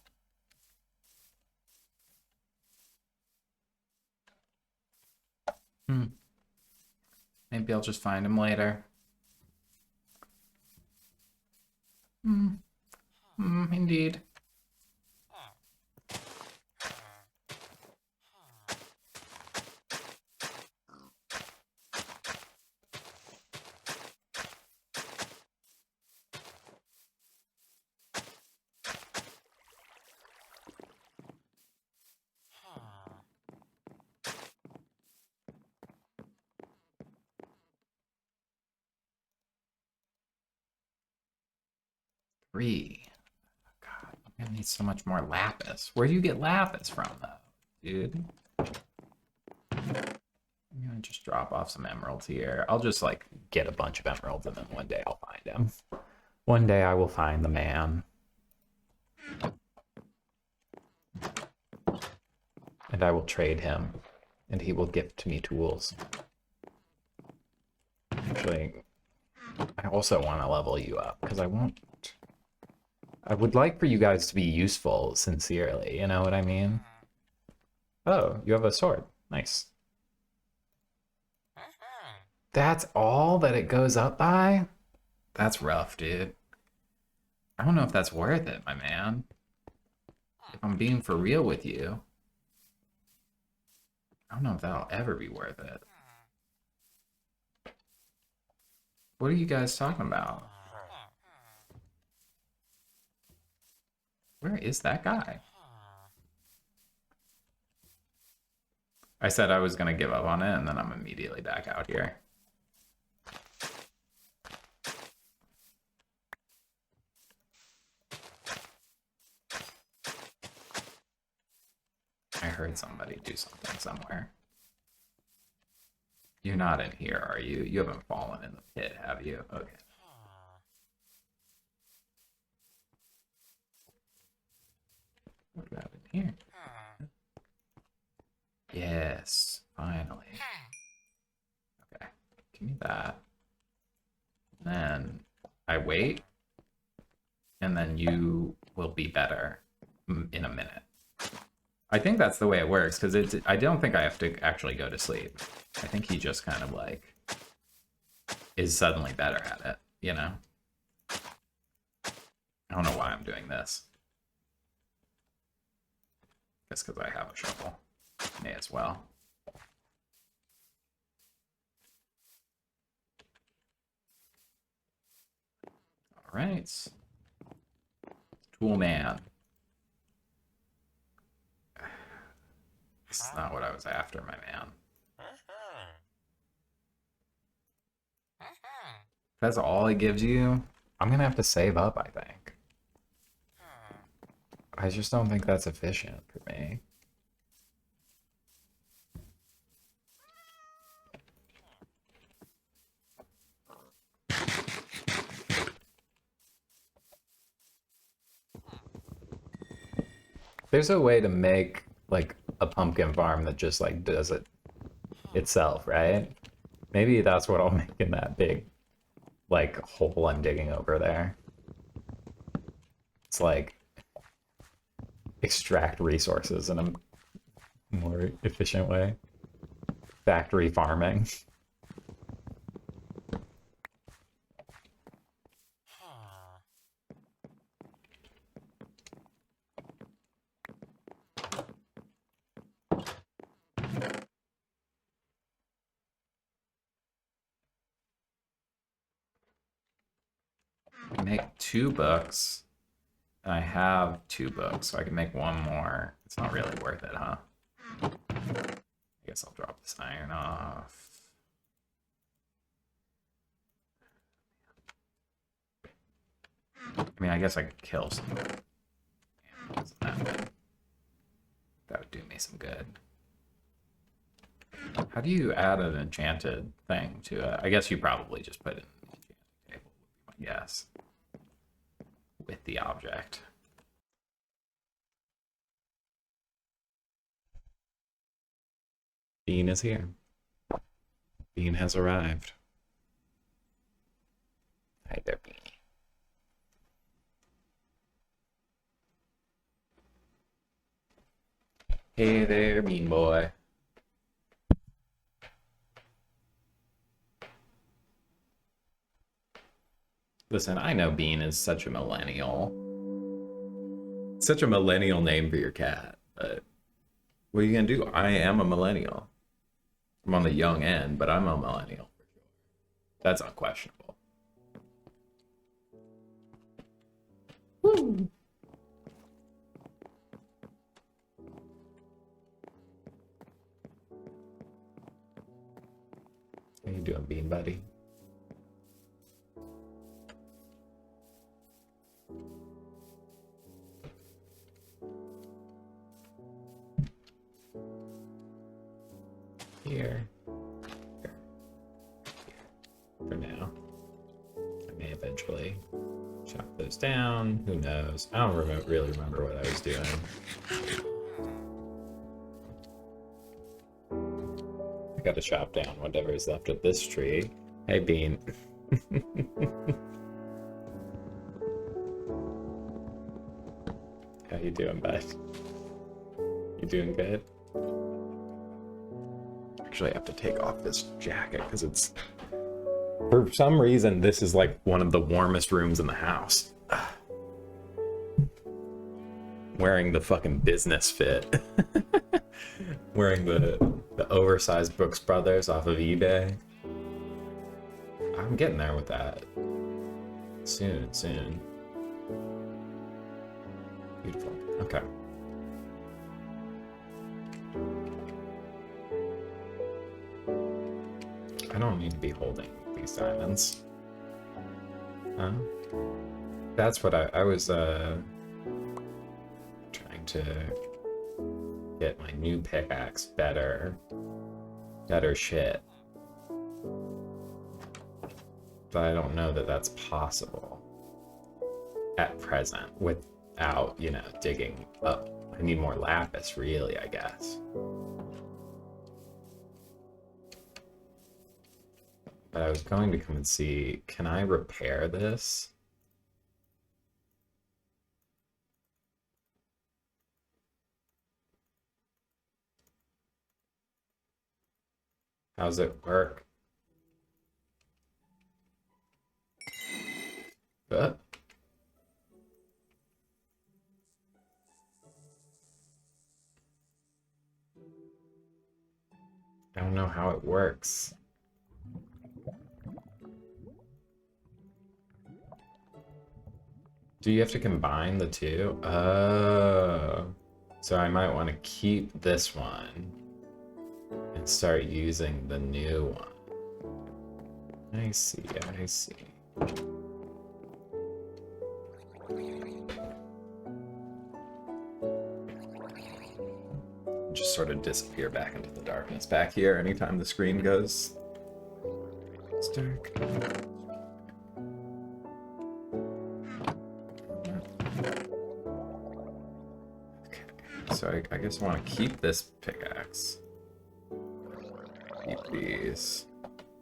Speaker 1: Maybe I'll just find him later. Indeed. Three. God, I'm gonna need so much more lapis. Where do you get lapis from, though, dude? I'm gonna just drop off some emeralds here. I'll just, like, get a bunch of emeralds, and then one day I'll find him. One day I will find the man. And I will trade him, and he will gift me tools. Actually, I also want to level you up, because I would like for you guys to be useful, sincerely, you know what I mean? Oh, you have a sword. Nice. That's all that it goes up by? That's rough, dude. I don't know if that's worth it, my man. If I'm being for real with you, I don't know if that'll ever be worth it. What are you guys talking about? Where is that guy? I said I was going to give up on it, and then I'm immediately back out here. I heard somebody do something somewhere. You're not in here, are you? You haven't fallen in the pit, have you? Okay. What do you have in here? Yes, finally. Okay, give me that. Then I wait, and then you will be better in a minute. I think that's the way it works, because I don't think I have to actually go to sleep. I think he just kind of, like, is suddenly better at it, you know? I don't know why I'm doing this. Just because I have a shovel. May as well. All right. Tool man. This is not what I was after, my man. If that's all it gives you, I'm gonna have to save up, I think. I just don't think that's efficient for me. There's a way to make, like, a pumpkin farm that just, like, does it itself, right? Maybe that's what I'll make in that big, like, hole I'm digging over there. It's like, extract resources in a more efficient way. Factory farming. Make 2 books. And I have 2 books, so I can make one more. It's not really worth it, huh? I guess I'll drop this iron off. I mean, I guess I could kill some animals. That would do me some good. How do you add an enchanted thing to it? I guess you probably just put it in the enchanting table, would be my guess. With the object. Bean is here. Bean has arrived. Hi there, Bean. Hey there, Bean boy. Listen, I know Bean is such a millennial. Such a millennial name for your cat, but what are you gonna do? I am a millennial. I'm on the young end, but I'm a millennial. That's unquestionable. Woo. How you doing, Bean buddy? Here. For now. I may eventually chop those down. Who knows? I don't really remember what I was doing. I gotta chop down whatever is left of this tree. Hey, Bean. How you doing, bud? You doing good? Actually, I have to take off this jacket because it's... For some reason, this is like one of the warmest rooms in the house. Wearing the fucking business fit. Wearing the oversized Brooks Brothers off of eBay. I'm getting there with that. Soon, soon. Beautiful. Okay. I don't need to be holding these diamonds. Huh? That's what I was trying to get my new pickaxe better shit. But I don't know that that's possible at present without, you know, digging up. I need more lapis, really, I guess. But I was going to come and see, can I repair this? How's it work? But I don't know how it works. Do you have to combine the two? Oh. So I might want to keep this one and start using the new one. I see, I see. Just sort of disappear back into the darkness back here anytime the screen goes. It's dark. So I guess I want to keep this pickaxe. Keep these.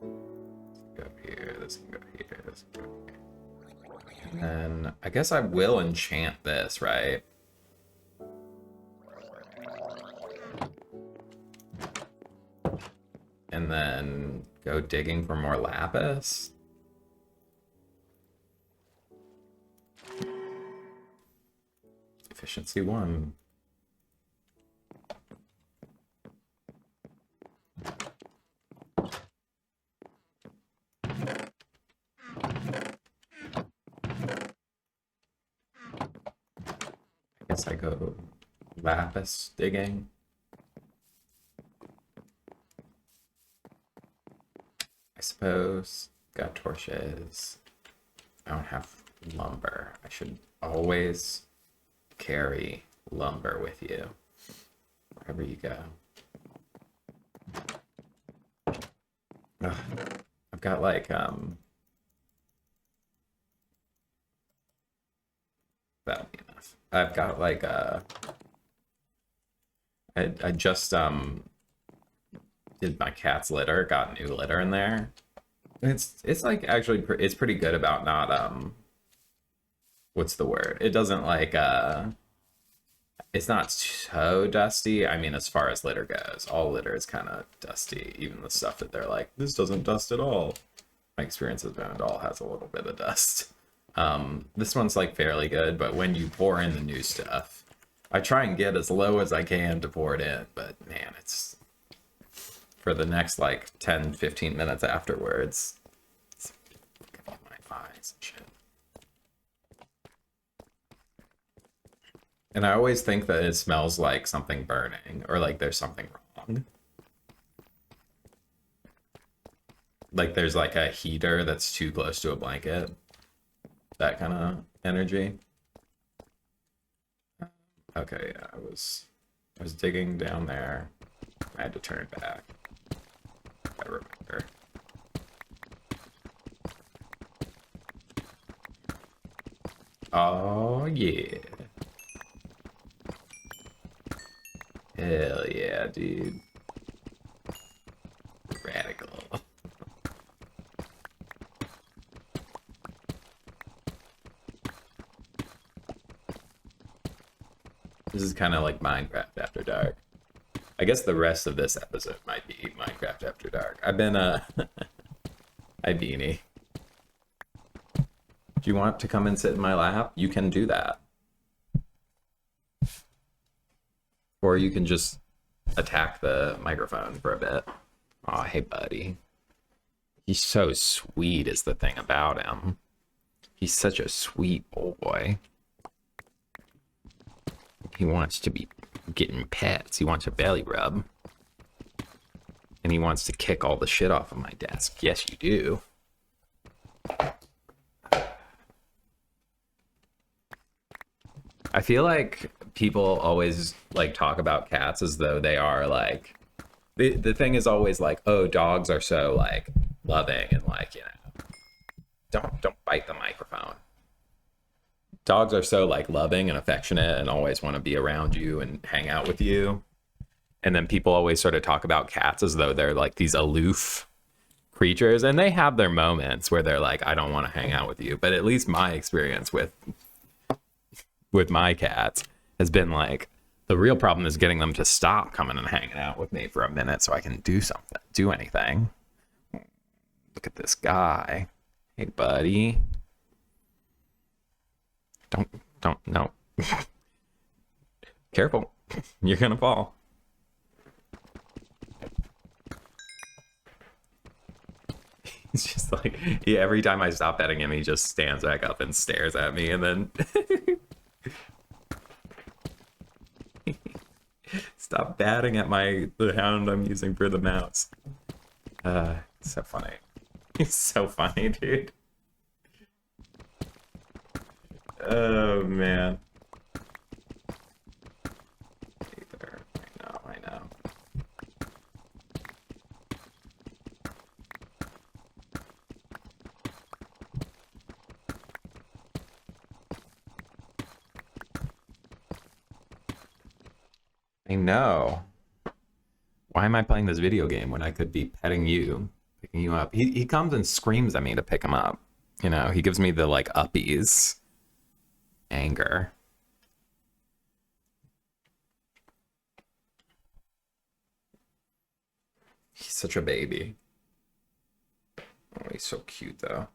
Speaker 1: Go here, this can go here, this can go here. And then I guess I will enchant this, right? and then go digging for more lapis. Efficiency 1. I guess I go lapis digging. I suppose. Got torches. I don't have lumber. I should always carry lumber with you wherever you go. Ugh. I've got like that'll be enough. I've got like I just did my cat's litter, got new litter in there. It's like actually it's pretty good about not what's the word? It doesn't like it's not so dusty. I mean, as far as litter goes, all litter is kind of dusty. Even the stuff that they're like, this doesn't dust at all. My experience has been it all has a little bit of dust. This one's like fairly good, but when you pour in the new stuff, I try and get as low as I can to pour it in, but man, it's for the next like 10-15 minutes afterwards. It's gonna get my eyes and shit. And I always think that it smells like something burning or like there's something wrong. Like there's like a heater that's too close to a blanket. That kind of energy. Okay, yeah, I was digging down there. I had to turn back. I remember. Oh yeah. Hell yeah, dude. Radical. This is kind of like Minecraft After Dark. I guess the rest of this episode might be Minecraft After Dark. I've been Hi Beanie. Do you want to come and sit in my lap? You can do that. Or you can just attack the microphone for a bit. Oh, hey, buddy. He's so sweet is the thing about him. He's such a sweet boy. He wants to be getting pets. He wants a belly rub. And he wants to kick all the shit off of my desk. Yes, you do. I feel like people always like talk about cats as though they are like the thing is always like, oh, dogs are so like loving and like, you know, don't bite the microphone. Dogs are so like loving and affectionate and always want to be around you and hang out with you. And then people always sort of talk about cats as though they're like these aloof creatures, and they have their moments where they're like, I don't want to hang out with you. But at least my experience with my cats has been like, the real problem is getting them to stop coming and hanging out with me for a minute so I can do something, do anything. Look at this guy. Hey, buddy. No. Careful. You're gonna fall. He's just like, yeah, every time I stop petting him, he just stands back up and stares at me, and then stop batting at the hound I'm using for the mouse. So funny. It's so funny, dude. Oh man. I know. I know. Why am I playing this video game when I could be petting you, picking you up? He comes and screams at me to pick him up. You know, he gives me the like uppies. Anger. He's such a baby. Oh, he's so cute though.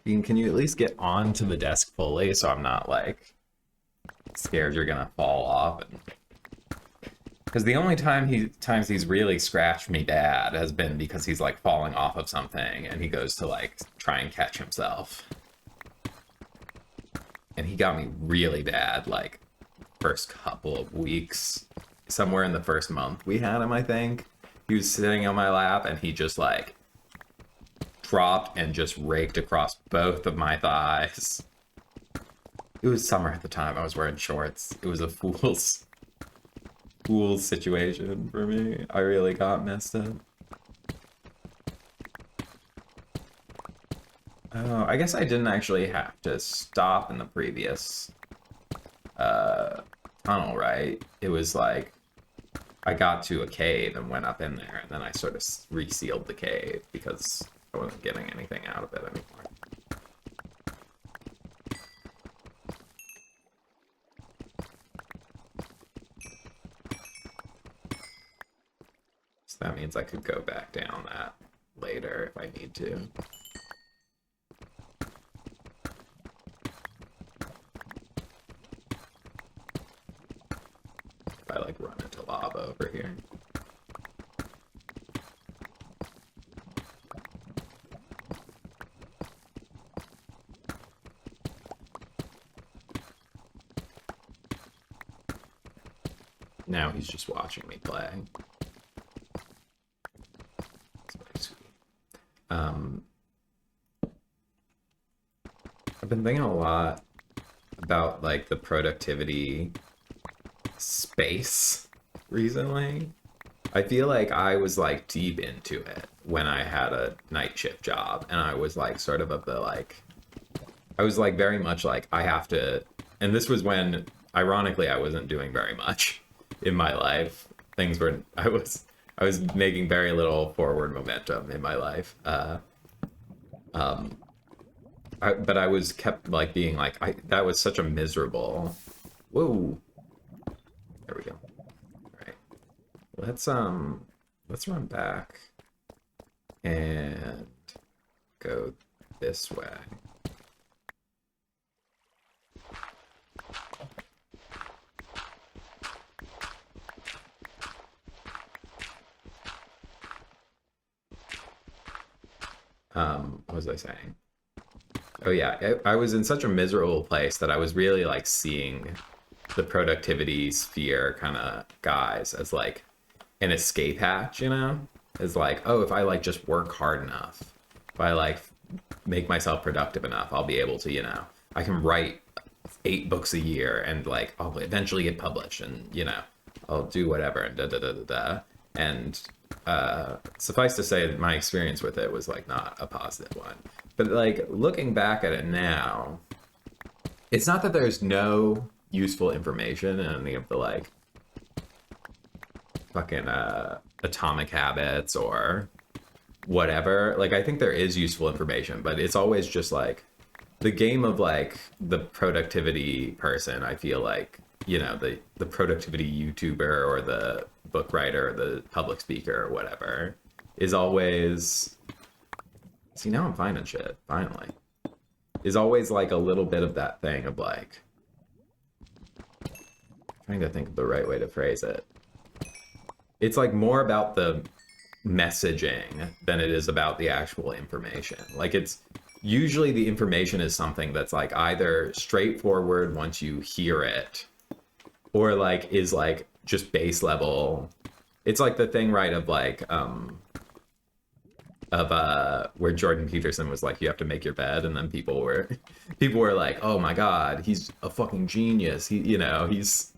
Speaker 1: Bean, can you at least get onto the desk fully so I'm not like scared you're gonna fall off? Because the only times he's really scratched me bad has been because he's like falling off of something and he goes to like try and catch himself. And he got me really bad like first couple of weeks, somewhere in the first month we had him, I think. He was sitting on my lap and he just like dropped and just raked across both of my thighs. It was summer at the time. I was wearing shorts. It was a fool's situation for me. I really got messed up. Oh, I guess I didn't actually have to stop in the previous tunnel, right? It was like I got to a cave and went up in there, and then I sort of resealed the cave because I wasn't getting anything out of it anymore. So that means I could go back down that later if I need to. If I like run into lava over here. Now he's just watching me play. It's very sweet. I've been thinking a lot about like the productivity space recently. I feel like I was like deep into it when I had a night shift job, and I was like sort of the like I was like very much like I have to, and this was when ironically I wasn't doing very much in my life. Things were I was making very little forward momentum in my life. But I was kept like being like that was such a miserable. Whoa. There we go. All right. Let's run back and go this way. What was I saying? Oh yeah, I was in such a miserable place that I was really like seeing the productivity sphere kind of guys as like an escape hatch, you know? As like, oh, if I like just work hard enough, if I like make myself productive enough, I'll be able to, you know, I can write 8 books a year and like I'll eventually get published and, you know, I'll do whatever and da da da da da. And suffice to say that my experience with it was like not a positive one. But like looking back at it now, it's not that there's no useful information in any of the like fucking Atomic Habits or whatever. Like I think there is useful information, but it's always just like the game of like the productivity person. I feel like, you know, the productivity YouTuber or the book writer or the public speaker or whatever is always, see, now I'm finding shit finally, is always like a little bit of that thing of like trying to think of the right way to phrase it. It's like more about the messaging than it is about the actual information. Like it's usually the information is something that's like either straightforward once you hear it, or like is like just base level. It's like the thing, right, of like where Jordan Peterson was like, you have to make your bed, and then people were like, oh my god, he's a fucking genius, he, you know, he's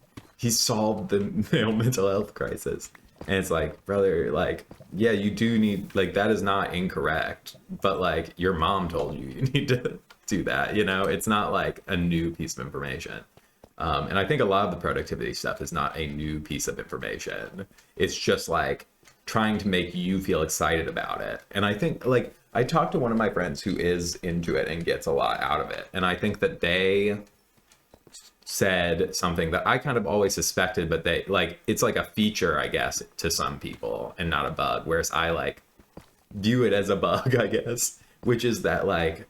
Speaker 1: solved the male mental health crisis. And it's like, brother, like, yeah, you do need, like, that is not incorrect, but like your mom told you need to do that, you know? It's not like a new piece of information. And I think a lot of the productivity stuff is not a new piece of information. It's just like trying to make you feel excited about it. And I think like
Speaker 2: I talked to one of my friends who is into it and gets a lot out of it. And I think that they said something that I kind of always suspected, but they like, it's like a feature, I guess, to some people and not a bug. Whereas I like view it as a bug, I guess, which is that like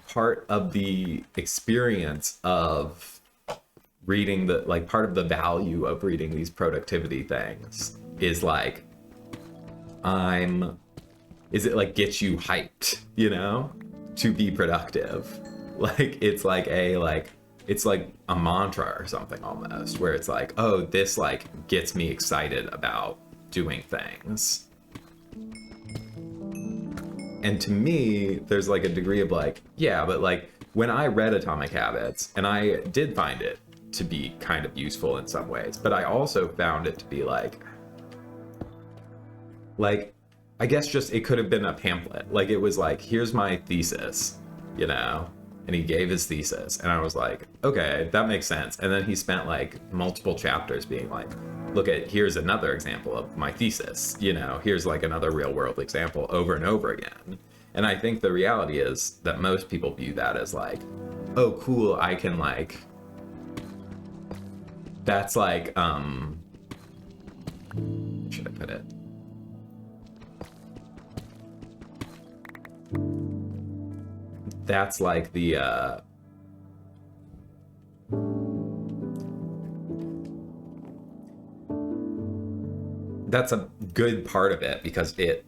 Speaker 2: part of the experience of reading the, like part of the value of reading these productivity things is like, is it like gets you hyped, you know, to be productive? Like it's like it's like a mantra or something almost, where it's like, oh, this like gets me excited about doing things. And to me, there's like a degree of like, yeah, but like when I read Atomic Habits, and I did find it to be kind of useful in some ways, but I also found it to be like I guess just it could have been a pamphlet. Like it was like, here's my thesis, you know? And he gave his thesis, and I was like, okay, that makes sense. And then he spent like multiple chapters being like, look at, here's another example of my thesis, you know, here's like another real world example over and over again. And I think the reality is that most people view that as like, oh, cool, I can like, that's like, how should I put it? That's like the that's a good part of it, because it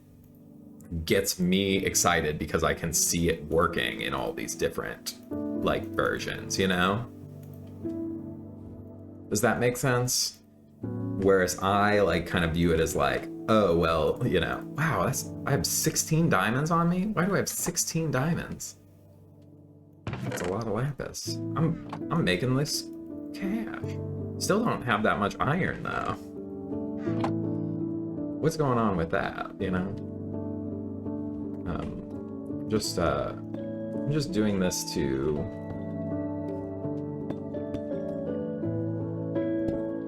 Speaker 2: gets me excited because I can see it working in all these different like versions, you know? Does that make sense? Whereas I like kind of view it as like, oh, well, you know, wow, I have 16 diamonds on me? Why do I have 16 diamonds? That's a lot of lapis. I'm making this cash. Still don't have that much iron though. What's going on with that, you know? I'm just doing this to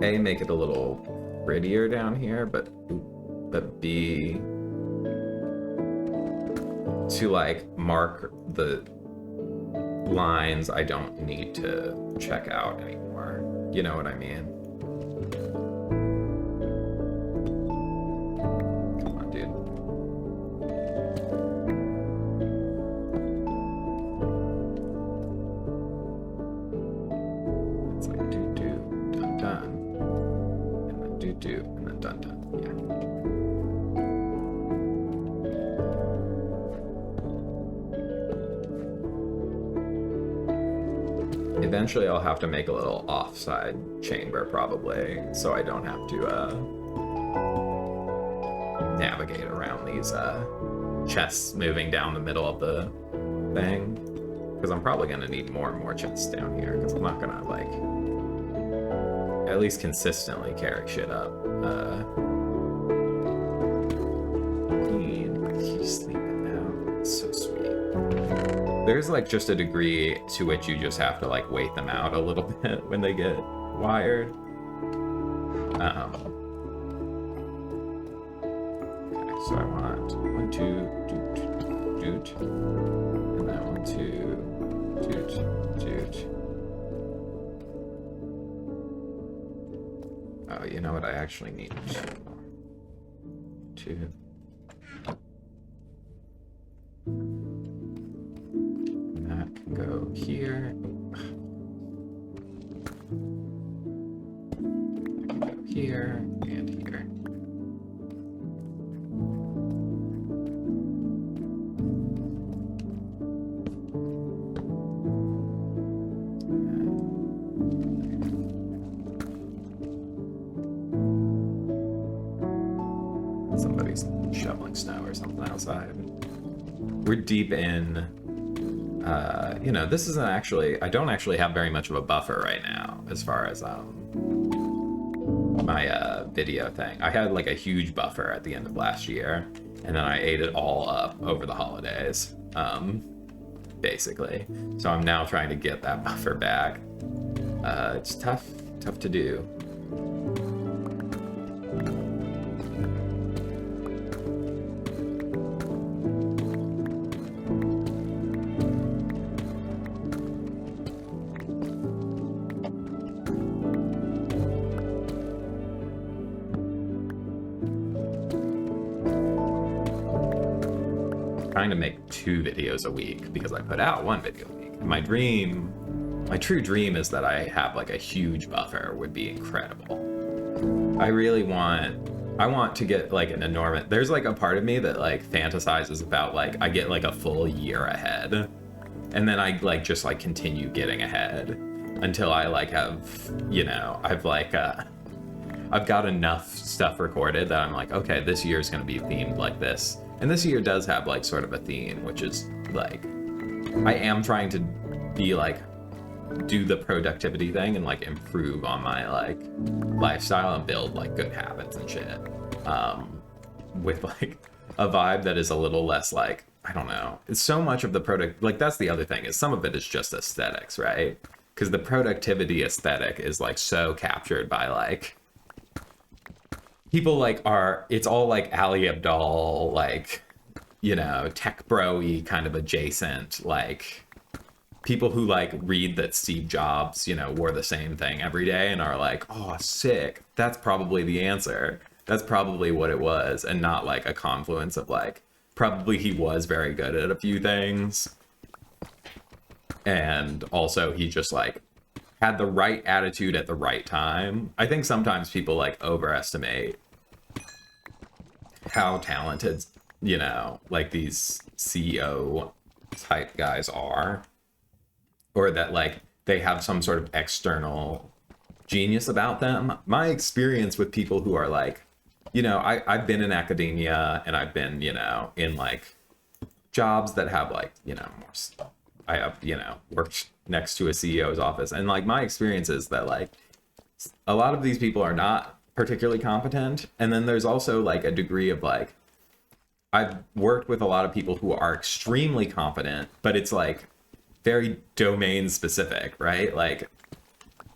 Speaker 2: A, make it a little prettier down here, but B, to like mark the lines I don't need to check out anymore. You know what I mean? Come on, dude. It's like do dun dun, and then do and then dun dun. Yeah. Eventually I'll have to make a little offside chamber probably, so I don't have to navigate around these chests moving down the middle of the thing, because I'm probably going to need more and more chests down here, because I'm not going to like at least consistently carry shit up. He's sleeping now. It's so sweet. There's like just a degree to which you just have to like wait them out a little bit when they get wired. Okay, so I want 1, 2, doot, and then 1, 2, doot. Oh, you know what? I actually need 2. That can go here. That can go here and here. Somebody's shoveling snow or something outside. We're deep in, you know, this isn't actually, I don't actually have very much of a buffer right now as far as my video thing. I had like a huge buffer at the end of last year, and then I ate it all up over the holidays, basically. So I'm now trying to get that buffer back. It's tough to do. trying to make 2 videos a week because I put out 1 video a week. My true dream is that I have like a huge buffer would be incredible. I want to get like an enormous, there's like a part of me that like fantasizes about like I get like a full year ahead, and then I like just like continue getting ahead until I like have, you know, I've got enough stuff recorded that I'm like, okay, this year is going to be themed like this. And this year does have like sort of a theme, which is like, I am trying to be like, do the productivity thing and like improve on my like lifestyle and build like good habits and shit. With like a vibe that is a little less like, I don't know. It's so much of the product, like that's the other thing is some of it is just aesthetics, right? Because the productivity aesthetic is like so captured by like, people like it's all like Ali Abdaal, like, you know, tech bro-y kind of adjacent, like people who like read that Steve Jobs, you know, wore the same thing every day and are like, oh, sick. That's probably the answer. That's probably what it was. And not like a confluence of like, probably he was very good at a few things. And also he just like had the right attitude at the right time. I think sometimes people like overestimate how talented, you know, like these CEO type guys are, or that like they have some sort of external genius about them. My experience with people who are like, you know, I've been in academia and I've been, you know, in like jobs that have like, you know, more, I have, you know, worked next to a CEO's office. And like my experience is that like a lot of these people are not particularly competent. And then there's also like a degree of like, I've worked with a lot of people who are extremely competent, but it's like very domain specific, right? Like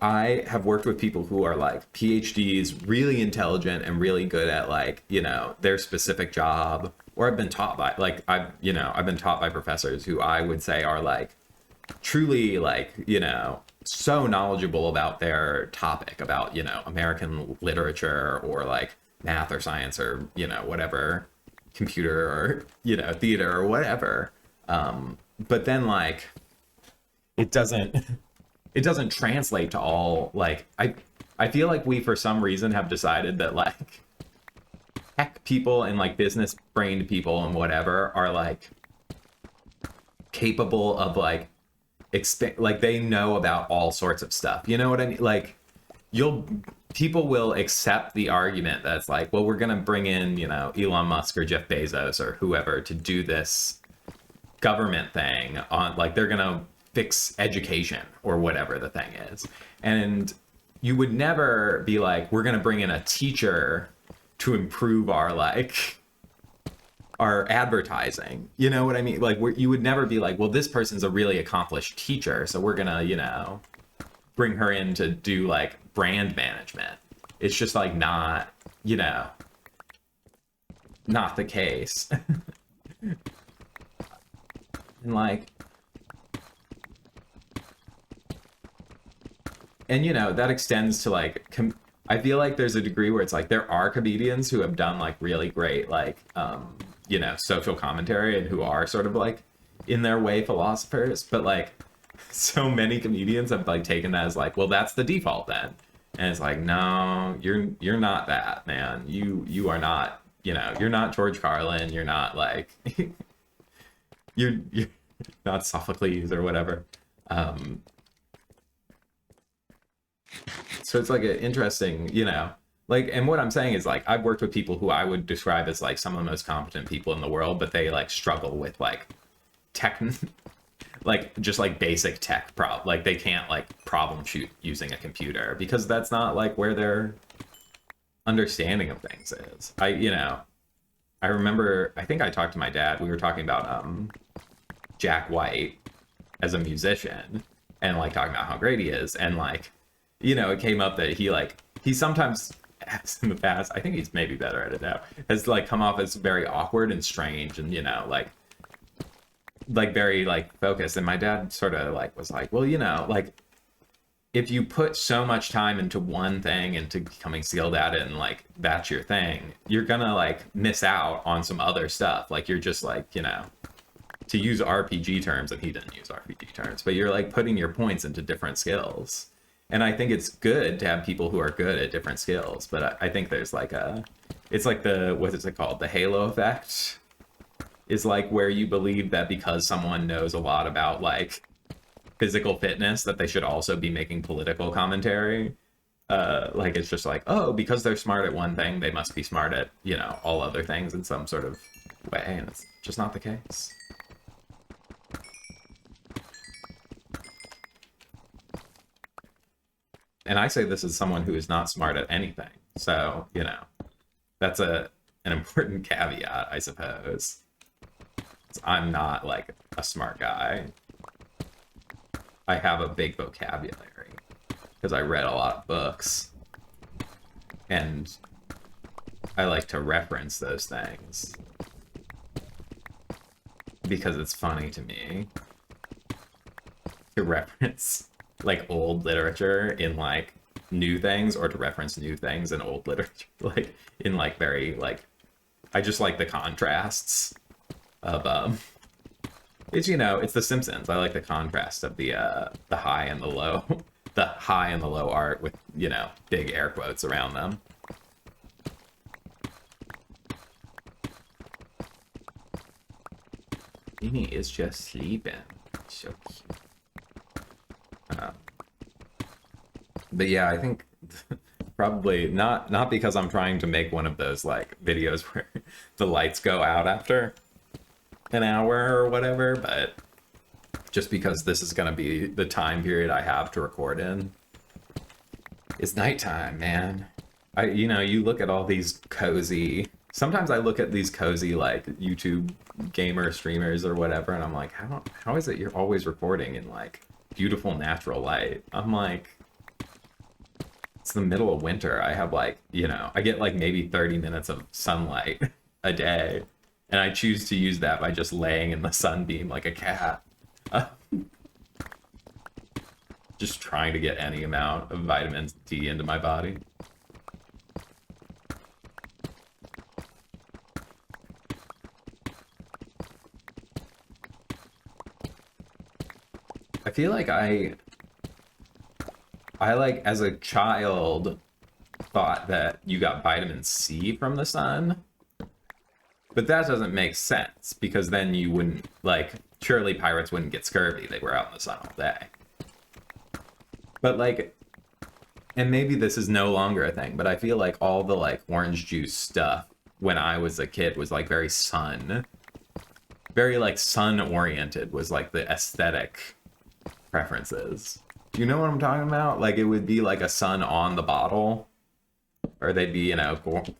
Speaker 2: I have worked with people who are like PhDs, really intelligent and really good at like, you know, their specific job. Or I've been taught by like, I've been taught by professors who I would say are like truly like, you know, so knowledgeable about their topic, about, you know, American literature or like math or science or, you know, whatever, computer or, you know, theater or whatever. But then like, it doesn't translate to all like, I feel like we for some reason have decided that like tech people and like business brained people and whatever are like capable of like like they know about all sorts of stuff, you know what I mean? Like people will accept the argument that's like, well, we're gonna bring in, you know, Elon Musk or Jeff Bezos or whoever to do this government thing on, like they're gonna fix education or whatever the thing is. And you would never be like, we're gonna bring in a teacher to improve our like our advertising, you know what I mean? Like you would never be like, well, this person's a really accomplished teacher, so we're gonna, you know, bring her in to do like brand management. It's just like not, you know, not the case. And like, and you know, that extends to like I feel like there's a degree where it's like there are comedians who have done like really great like you know, social commentary and who are sort of like in their way philosophers, but like so many comedians have like taken that as like, well, that's the default then. And it's like, no, you're not that, man. You are not, you know, you're not George Carlin, you're not like you're not Sophocles or whatever. So it's like an interesting, you know, like, and what I'm saying is like, I've worked with people who I would describe as like some of the most competent people in the world, but they like struggle with like tech, like just like basic tech like they can't like problem shoot using a computer because that's not like where their understanding of things is. I remember, I think I talked to my dad, we were talking about Jack White as a musician and like talking about how great he is. And like, you know, it came up that he sometimes in the past, I think he's maybe better at it now, has like come off as very awkward and strange and, you know, like very like focused. And my dad sort of like was like, well, you know, like if you put so much time into one thing and to becoming skilled at it and like that's your thing, you're gonna like miss out on some other stuff. Like you're just like, you know, to use RPG terms, and he didn't use RPG terms, but you're like putting your points into different skills. And I think it's good to have people who are good at different skills, but I think there's like it's like what is it called? The halo effect is like where you believe that because someone knows a lot about like physical fitness, that they should also be making political commentary. Like it's just like, oh, because they're smart at one thing, they must be smart at, you know, all other things in some sort of way, and it's just not the case. And I say this as someone who is not smart at anything. So, you know, that's an important caveat, I suppose. I'm not like a smart guy. I have a big vocabulary because I read a lot of books. And I like to reference those things because it's funny to me to reference like old literature in like new things, or to reference new things in old literature, like in like very like, I just like the contrasts of it's, you know, it's The Simpsons. I like the contrast of the high and the low, the high and the low art with, you know, big air quotes around them. Beanie is just sleeping. So cute. But yeah, I think probably not because I'm trying to make one of those like videos where the lights go out after an hour or whatever, but just because this is going to be the time period I have to record in. It's nighttime, man. You know, you look at all these cozy, sometimes I look at these cozy like YouTube gamer streamers or whatever, and I'm like, how is it you're always recording in like beautiful natural light? I'm like, it's the middle of winter. I have like, you know, I get like maybe 30 minutes of sunlight a day, and I choose to use that by just laying in the sunbeam like a cat. Just trying to get any amount of vitamin D into my body. I feel like I like as a child thought that you got vitamin C from the sun, but that doesn't make sense because then you wouldn't, like, surely pirates wouldn't get scurvy. They were out in the sun all day. But like, and maybe this is no longer a thing, but I feel like all the like orange juice stuff when I was a kid was like very like sun oriented, was like the aesthetic preferences. Do you know what I'm talking about? Like it would be like a sun on the bottle, or they'd be, you know,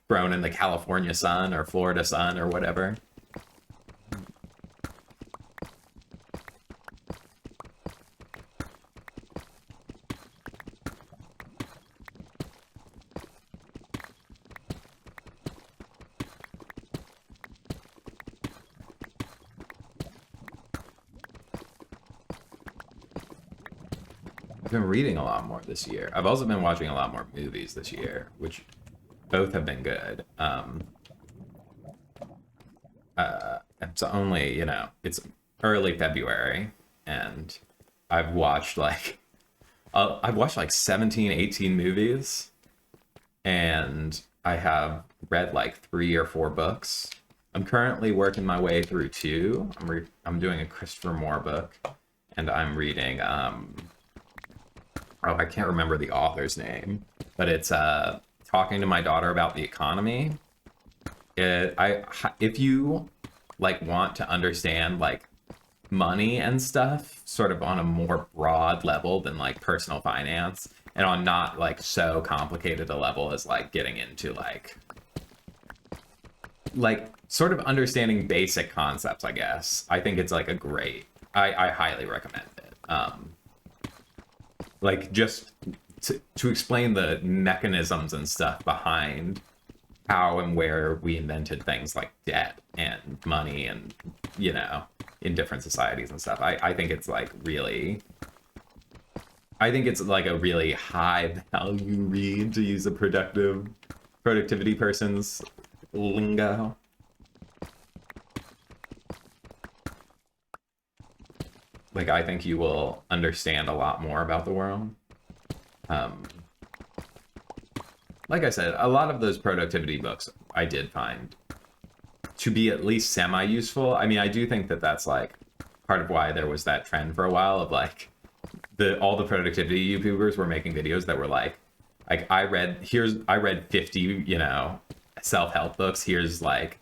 Speaker 2: grown in the California sun or Florida sun or whatever. I've been reading a lot more this year. I've also been watching a lot more movies this year, which both have been good. It's only, you know, it's early February, and I've watched like 17, 18 movies, and I have read like 3 or 4 books. I'm currently working my way through 2. I'm doing a Christopher Moore book, and I'm reading oh, I can't remember the author's name, but it's talking to my daughter about the economy. If you like want to understand like money and stuff sort of on a more broad level than like personal finance, and on not like so complicated a level as like getting into like sort of understanding basic concepts, I guess, I think it's like I highly recommend it. Like just to explain the mechanisms and stuff behind how and where we invented things like debt and money and, you know, in different societies and stuff. I think it's like really, I think it's like a really high value read, to use a productivity person's lingo. Like, I think you will understand a lot more about the world. Um, like I said, a lot of those productivity books I did find to be at least semi-useful. I mean, I do think that that's like part of why there was that trend for a while of like all the productivity YouTubers were making videos that were like I read 50, you know, self-help books. Here's like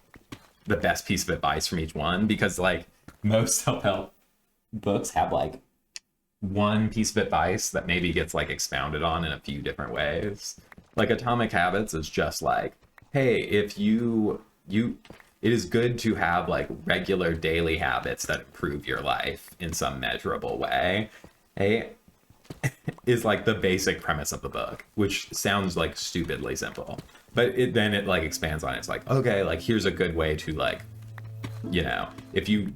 Speaker 2: the best piece of advice from each one, because like most self-help books have like one piece of advice that maybe gets like expounded on in a few different ways. Like Atomic Habits is just like, hey, if you it is good to have like regular daily habits that improve your life in some measurable way. Hey, is like the basic premise of the book, which sounds like stupidly simple, but then it like expands on it. It's like, okay, like here's a good way to like, you know, if you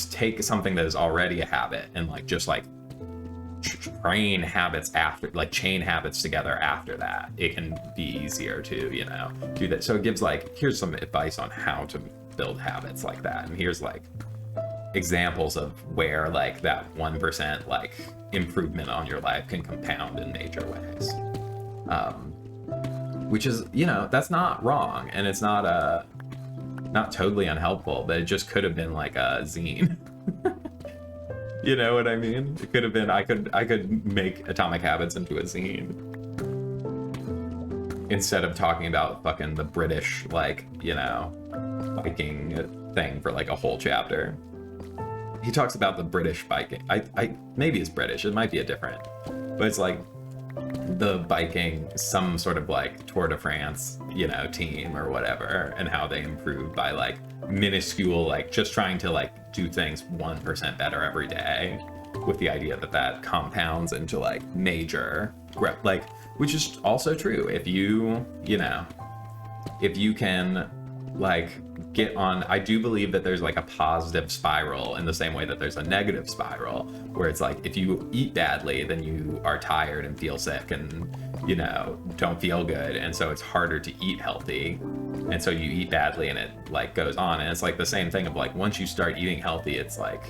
Speaker 2: take something that is already a habit and like just like train habits after, like chain habits together after that, it can be easier to, you know, do that. So it gives like, here's some advice on how to build habits like that, and here's like examples of where like that 1% like improvement on your life can compound in major ways, which is, you know, that's not wrong, and it's not not totally unhelpful, but it just could have been like a zine. You know what I mean? It could have been, I could make Atomic Habits into a zine instead of talking about fucking the British, like, you know, biking thing for like a whole chapter. He talks about the British biking. I maybe it's British, it might be a different, but it's like the biking, some sort of like Tour de France, you know, team or whatever, and how they improved by like minuscule, like just trying to like do things 1% better every day, with the idea that that compounds into like major, like, which is also true. If you know, if you can like get on, I do believe that there's like a positive spiral in the same way that there's a negative spiral, where it's like if you eat badly, then you are tired and feel sick and, you know, don't feel good, and so it's harder to eat healthy, and so you eat badly and it like goes on. And it's like the same thing of like, once you start eating healthy, it's like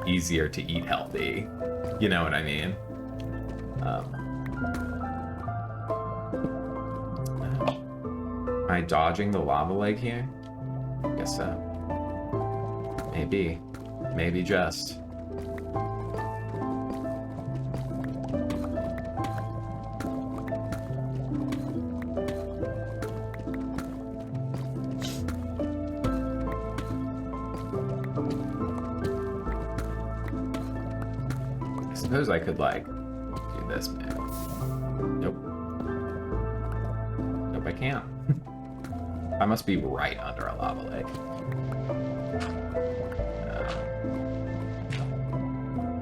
Speaker 2: easier to eat healthy, you know what I mean? Am I dodging the lava lake here? Guess so. Maybe just. I suppose I could like do this move. Nope. Nope, I can't. I must be right under a lava lake.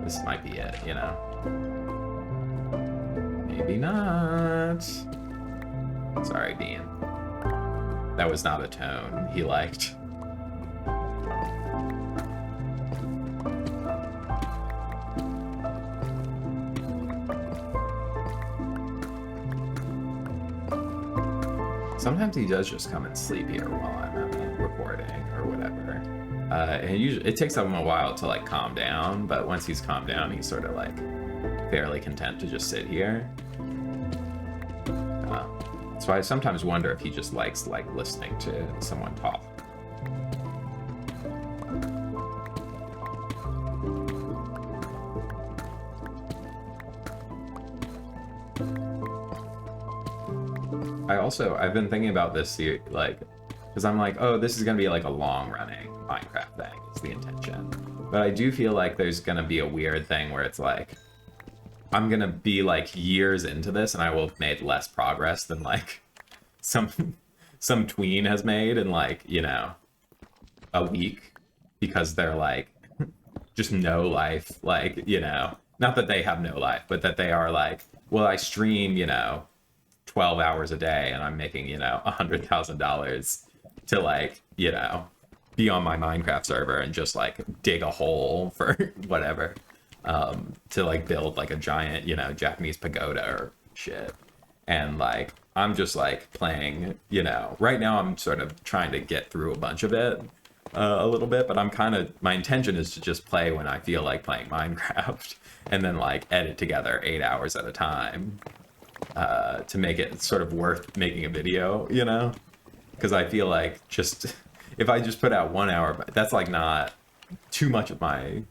Speaker 2: This might be it, you know? Maybe not. Sorry, Dean. That was not a tone he liked. Sometimes he does just come and sleep here while I'm recording or whatever. And usually it takes him a while to like calm down, but once he's calmed down, he's sort of like fairly content to just sit here. So I sometimes wonder if he just likes like listening to someone talk. I've been thinking about this, like, because I'm like, oh, this is going to be like a long running Minecraft thing, is the intention. But I do feel like there's going to be a weird thing where it's like, I'm going to be like years into this and I will have made less progress than like some tween has made in like, you know, a week, because they're like just no life, like, you know, not that they have no life, but that they are like, well, I stream, you know, 12 hours a day and I'm making, you know, $100,000 to like, you know, be on my Minecraft server and just like dig a hole for whatever, to like build like a giant, you know, Japanese pagoda or shit. And like, I'm just like playing, you know, right now I'm sort of trying to get through a bunch of it, a little bit, but my intention is to just play when I feel like playing Minecraft and then like edit together 8 hours at a time to make it sort of worth making a video, you know? Because I feel like just if I just put out 1 hour, that's like not too much of my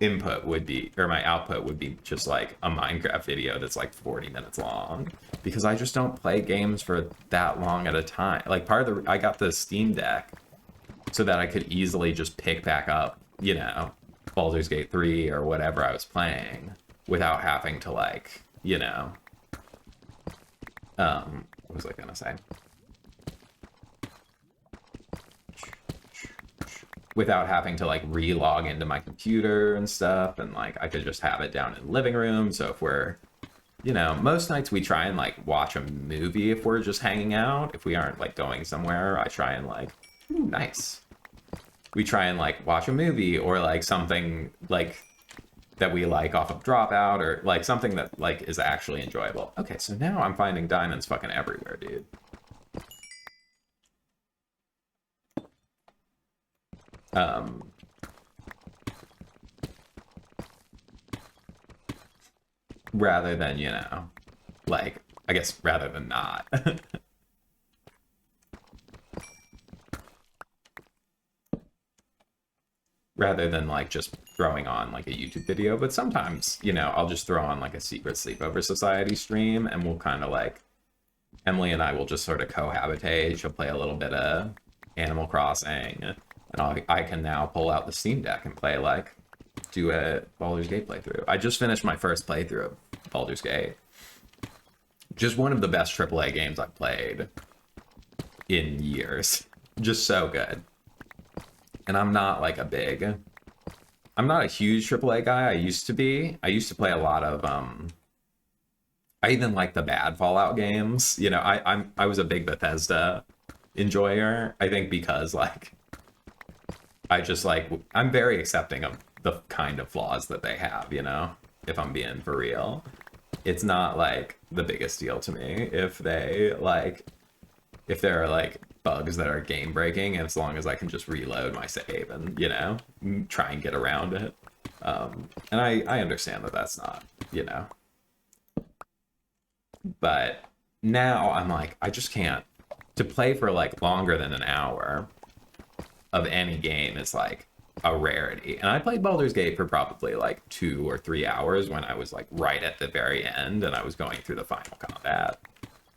Speaker 2: input would be, or my output would be just like a Minecraft video that's like 40 minutes long, because I just don't play games for that long at a time. Like I got the Steam Deck so that I could easily just pick back up, you know, Baldur's Gate 3 or whatever I was playing without having to like, you know, what was I gonna say? Without having to like re-log into my computer and stuff, and like I could just have it down in the living room. So if we're, you know, most nights we try and like watch a movie if we're just hanging out. If we aren't like going somewhere, I try and like, ooh, nice. We try and like watch a movie or like something like that we like off of Dropout, or like something that like is actually enjoyable. Okay, so now I'm finding diamonds fucking everywhere, dude. Rather than, you know, like, I guess rather than not. Rather than like just throwing on like a YouTube video. But sometimes, you know, I'll just throw on like a Secret Sleepover Society stream, and we'll kind of like, Emily and I will just sort of cohabitate. She'll play a little bit of Animal Crossing, and I can now pull out the Steam Deck and play like, do a Baldur's Gate playthrough. I just finished my first playthrough of Baldur's Gate. Just one of the best AAA games I've played in years. Just so good. And I'm not a huge AAA guy. I used to be. I used to play a lot of I even like the bad Fallout games. You know, I was a big Bethesda enjoyer. I think because like I just like, I'm very accepting of the kind of flaws that they have, you know, if I'm being for real. It's not like the biggest deal to me if there are like bugs that are game breaking, as long as I can just reload my save and, you know, try and get around it. And I understand that that's not, you know. But now I'm like, I just can't. To play for like longer than an hour of any game is like a rarity. And I played Baldur's Gate for probably like 2 or 3 hours when I was like right at the very end and I was going through the final combat.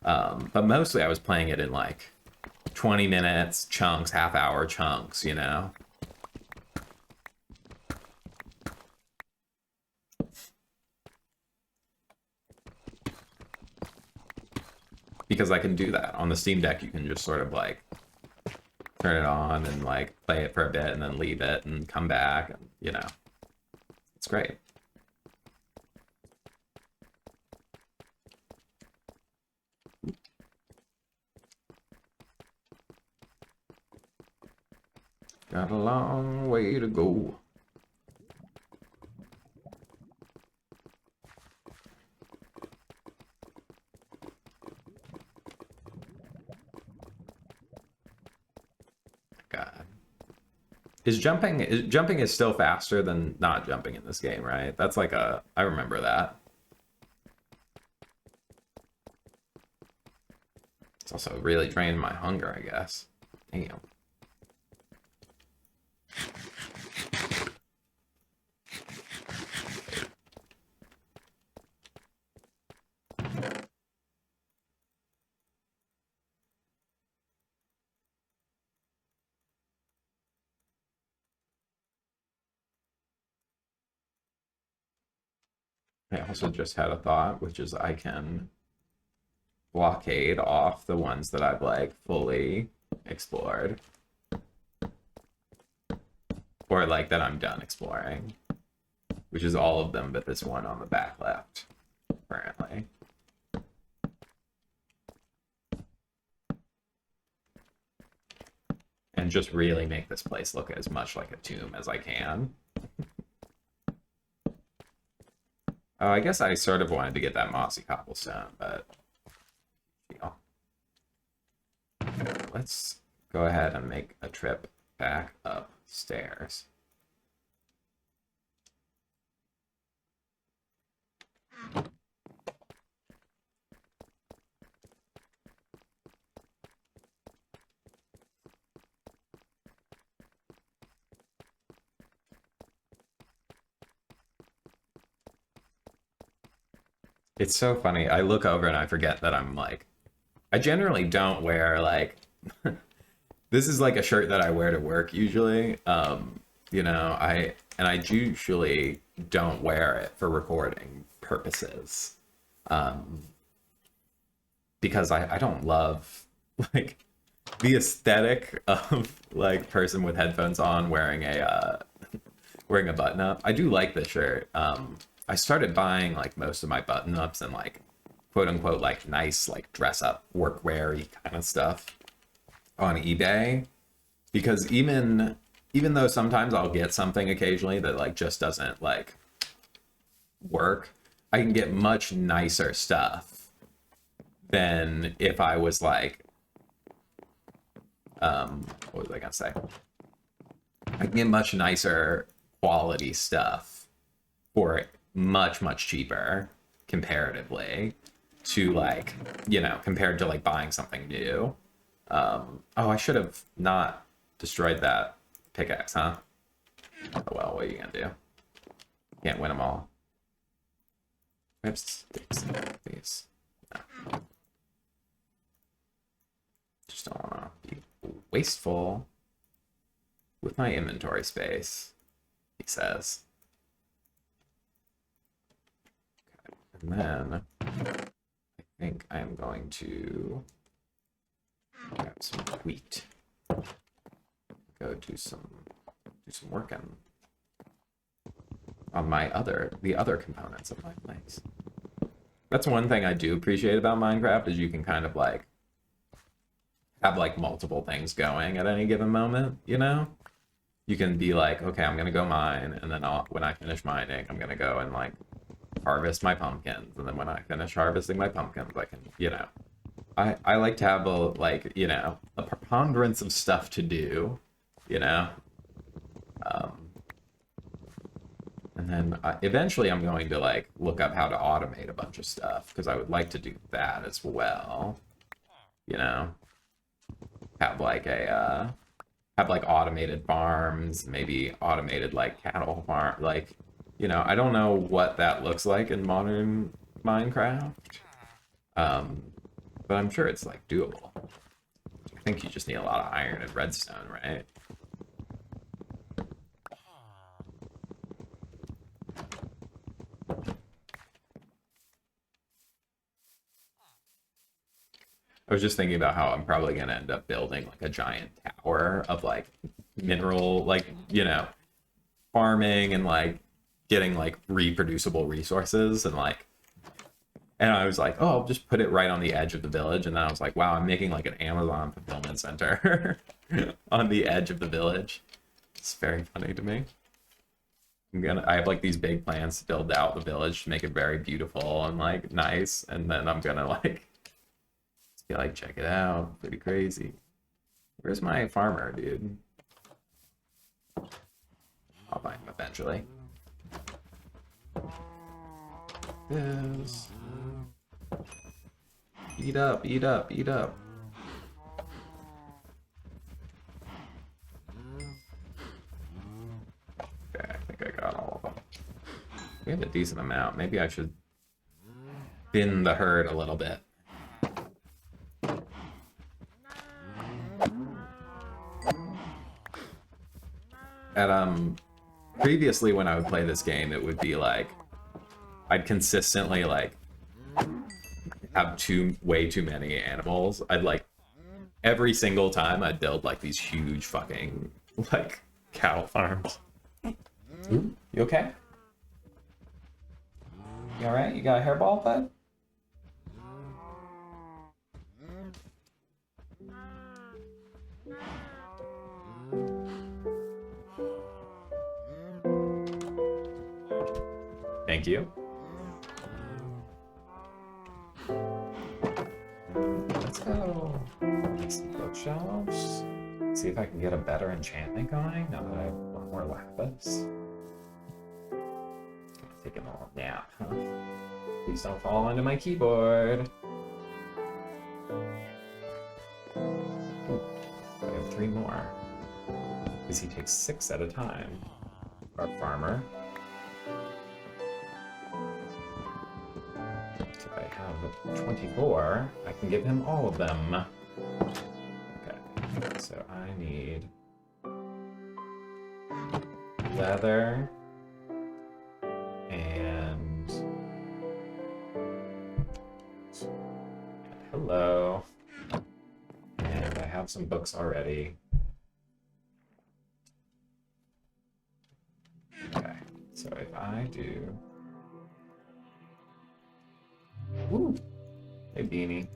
Speaker 2: But mostly I was playing it in like 20 minutes chunks, half-hour chunks, you know? Because I can do that. On the Steam Deck, you can just sort of like turn it on and like play it for a bit and then leave it and come back, and you know, it's great. Got a long way to go. God. Jumping is still faster than not jumping in this game, right? That's like I remember that. It's also really drained my hunger, I guess. Damn. I also just had a thought, which is I can blockade off the ones that I've like fully explored, or like that I'm done exploring, which is all of them but this one on the back left currently. And just really make this place look as much like a tomb as I can. Oh, I guess I sort of wanted to get that mossy cobblestone, but you know. Let's go ahead and make a trip back upstairs. It's so funny. I look over and I forget that I'm like, I generally don't wear like, this is like a shirt that I wear to work usually. You know, I usually don't wear it for recording purposes. Because I don't love like the aesthetic of like person with headphones on wearing a wearing a button up. I do like this shirt. I started buying like most of my button ups and like quote unquote like nice like dress up workwear-y kind of stuff on eBay, because even though sometimes I'll get something occasionally that like just doesn't like work, I can get much nicer stuff than if I was like what was I gonna say? I can get much nicer quality stuff for much cheaper comparatively to like, you know, compared to like buying something new. Oh, I should have not destroyed that pickaxe, huh? Oh well, what are you gonna do? Can't win them all. I have sticks in these. No. Just don't wanna be wasteful with my inventory space, he says. Okay. And then I think I am going to grab some wheat. Go do some work on the other components of my place. That's one thing I do appreciate about Minecraft, is you can kind of like have like multiple things going at any given moment, you know? You can be like, okay, I'm gonna go mine, and then when I finish mining, I'm gonna go and like harvest my pumpkins, and then when I finish harvesting my pumpkins, I can, you know, I like to have a like, you know, a preponderance of stuff to do, you know. And then eventually I'm going to like look up how to automate a bunch of stuff, because I would like to do that as well, you know. Have like automated farms, maybe automated like cattle farm, like, you know, I don't know what that looks like in modern Minecraft, but I'm sure it's like doable. I think you just need a lot of iron and redstone, right? I was just thinking about how I'm probably going to end up building like a giant tower of like mineral, like, you know, farming and like getting like reproducible resources, and like, and I was like, oh, I'll just put it right on the edge of the village. And then I was like, wow, I'm making like an Amazon fulfillment center on the edge of the village. It's very funny to me. I have like these big plans to build out the village to make it very beautiful and like nice. And then I'm gonna like be like, check it out, pretty crazy. Where's my farmer, dude? I'll find him eventually. Yes. Eat up, eat up, eat up. Okay, I think I got all of them. We have a decent amount. Maybe I should thin the herd a little bit. Previously when I would play this game, it would be like I'd consistently like have way too many animals. I'd like every single time I'd build like these huge fucking like cattle farms. Ooh, you okay? You all right? You got a hairball, bud? Thank you. Let's go. Make some bookshelves.
Speaker 1: See if I can get a better enchantment going now that I have one more lapis. Taking a little nap, huh? Please don't fall onto my keyboard. Ooh, I have 3 more. Because he takes 6 at a time. Our farmer. So I have 24. I can give him all of them. Okay, so I need leather and hello. And I have some books already. Okay, so if I do... Woo! Hey, Beanie.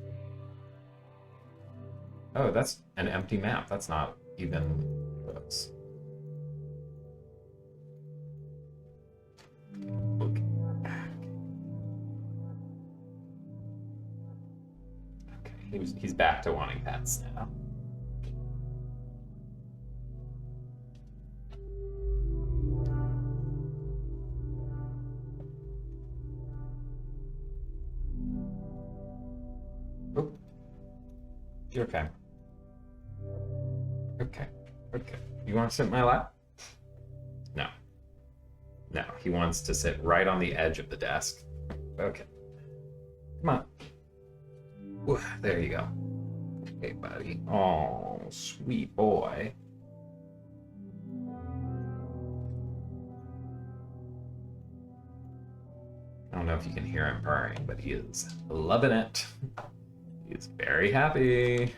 Speaker 1: Oh, that's an empty map. That's not even books. Look back. Okay, he's back to wanting pets now. Oh, you're okay. Okay, okay. You want to sit in my lap? No. No, he wants to sit right on the edge of the desk. Okay. Come on. Ooh, there you go. Hey, buddy. Oh, sweet boy. I don't know if you can hear him purring, but he is loving it. He's very happy.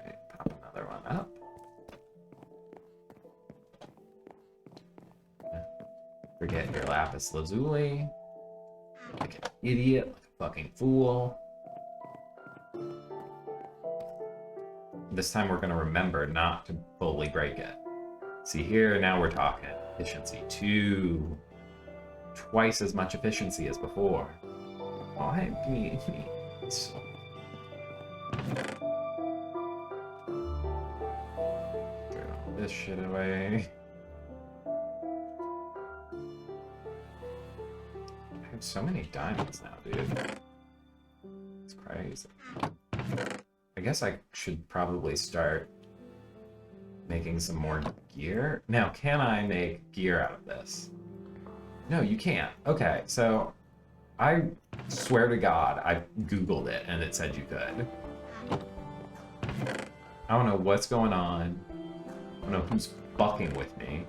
Speaker 1: Right, pop another one up. Forget your lapis lazuli. Like an idiot, like a fucking fool. This time we're gonna remember not to fully break it. See here, now we're talking. Efficiency 2. Twice as much efficiency as before. Oh, hey, me. Throw all this shit away. I have so many diamonds now, dude. It's crazy. I guess I should probably start making some more gear. Now, can I make gear out of this? No, you can't. Okay, so I swear to God, I Googled it and it said you could. I don't know what's going on. I don't know who's fucking with me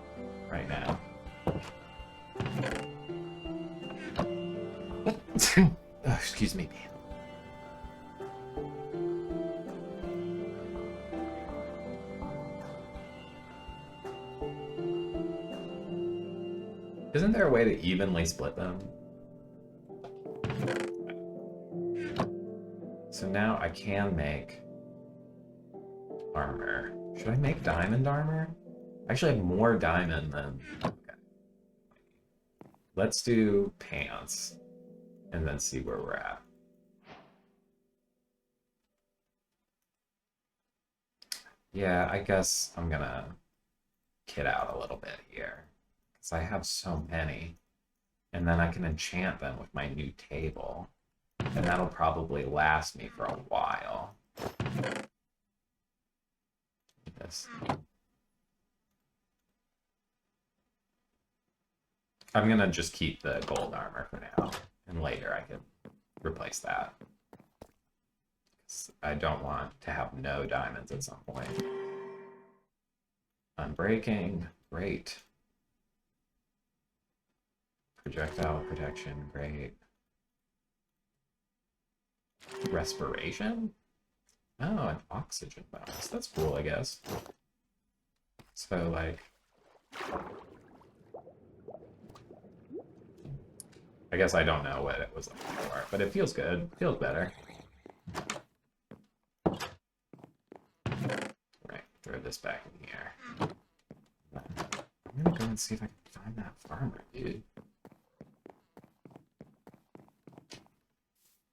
Speaker 1: right now. Oh, excuse me. Isn't there a way to evenly split them? So now I can make armor. Should I make diamond armor? I actually have more diamond than... Okay. Let's do pants and then see where we're at. Yeah, I guess I'm gonna kid out a little bit here. I have so many, and then I can enchant them with my new table, and that'll probably last me for a while. This. I'm gonna just keep the gold armor for now, and later I can replace that. I don't want to have no diamonds at some point. Unbreaking, great. Projectile protection, great. Respiration? Oh, an oxygen bonus. That's cool, I guess. So, like... I guess I don't know what it was looking for, but it feels good. It feels better. Right, throw this back in here. I'm gonna go and see if I can find that farmer, dude.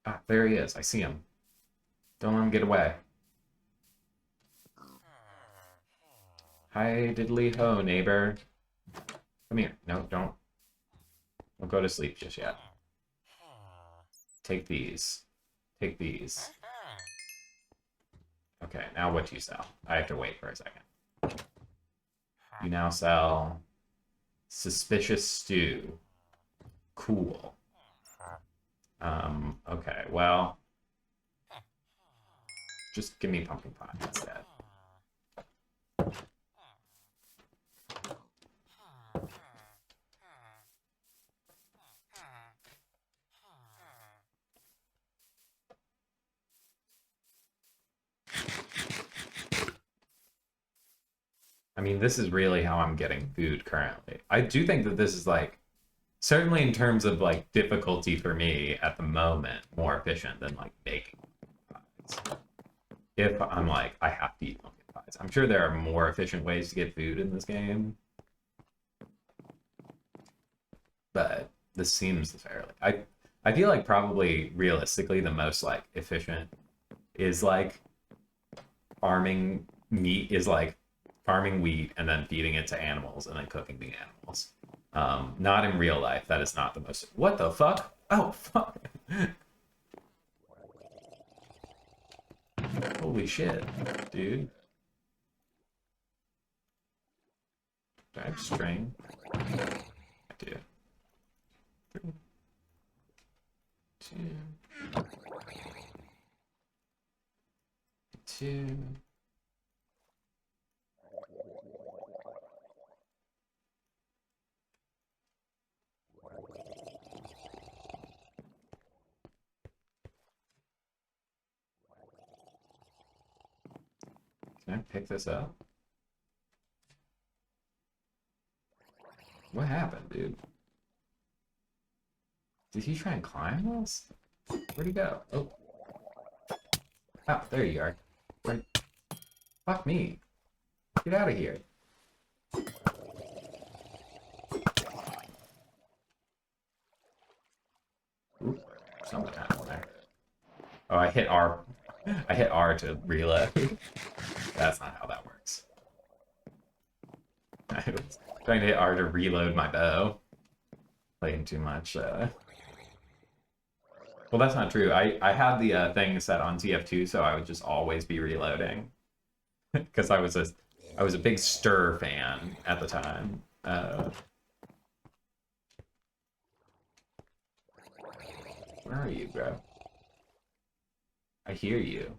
Speaker 1: Ah, there he is. I see him. Don't let him get away. Hi, diddly ho, neighbor. Come here. No, don't. Don't go to sleep just yet. Take these. Take these. Okay, now what do you sell? I have to wait for a second. You now sell suspicious stew. Cool. Okay, well, just give me pumpkin pie instead. I mean, this is really how I'm getting food currently. I do think that this is like, certainly in terms of like difficulty for me at the moment, more efficient than like baking pies. If I'm like, I have to eat pumpkin pies. I'm sure there are more efficient ways to get food in this game. But this seems fairly. I feel like probably realistically the most like efficient is like farming meat is like farming wheat and then feeding it to animals and then cooking the animals. Not in real life. That is not the most. What the fuck? Oh fuck! Holy shit, dude! Do I have string? I do. 3, 2, 2. Can I pick this up? What happened, dude? Did he try and climb this? Where'd he go? Oh. Oh, there you are. Where... Fuck me. Get out of here. Oop, something happened there. Oh, I hit R. I hit R to reload. That's not how that works. I was trying to hit R to reload my bow. Playing too much. Well, that's not true. I had the thing set on TF2, so I would just always be reloading. Because I was a big Stir fan at the time. Where are you, bro? I hear you.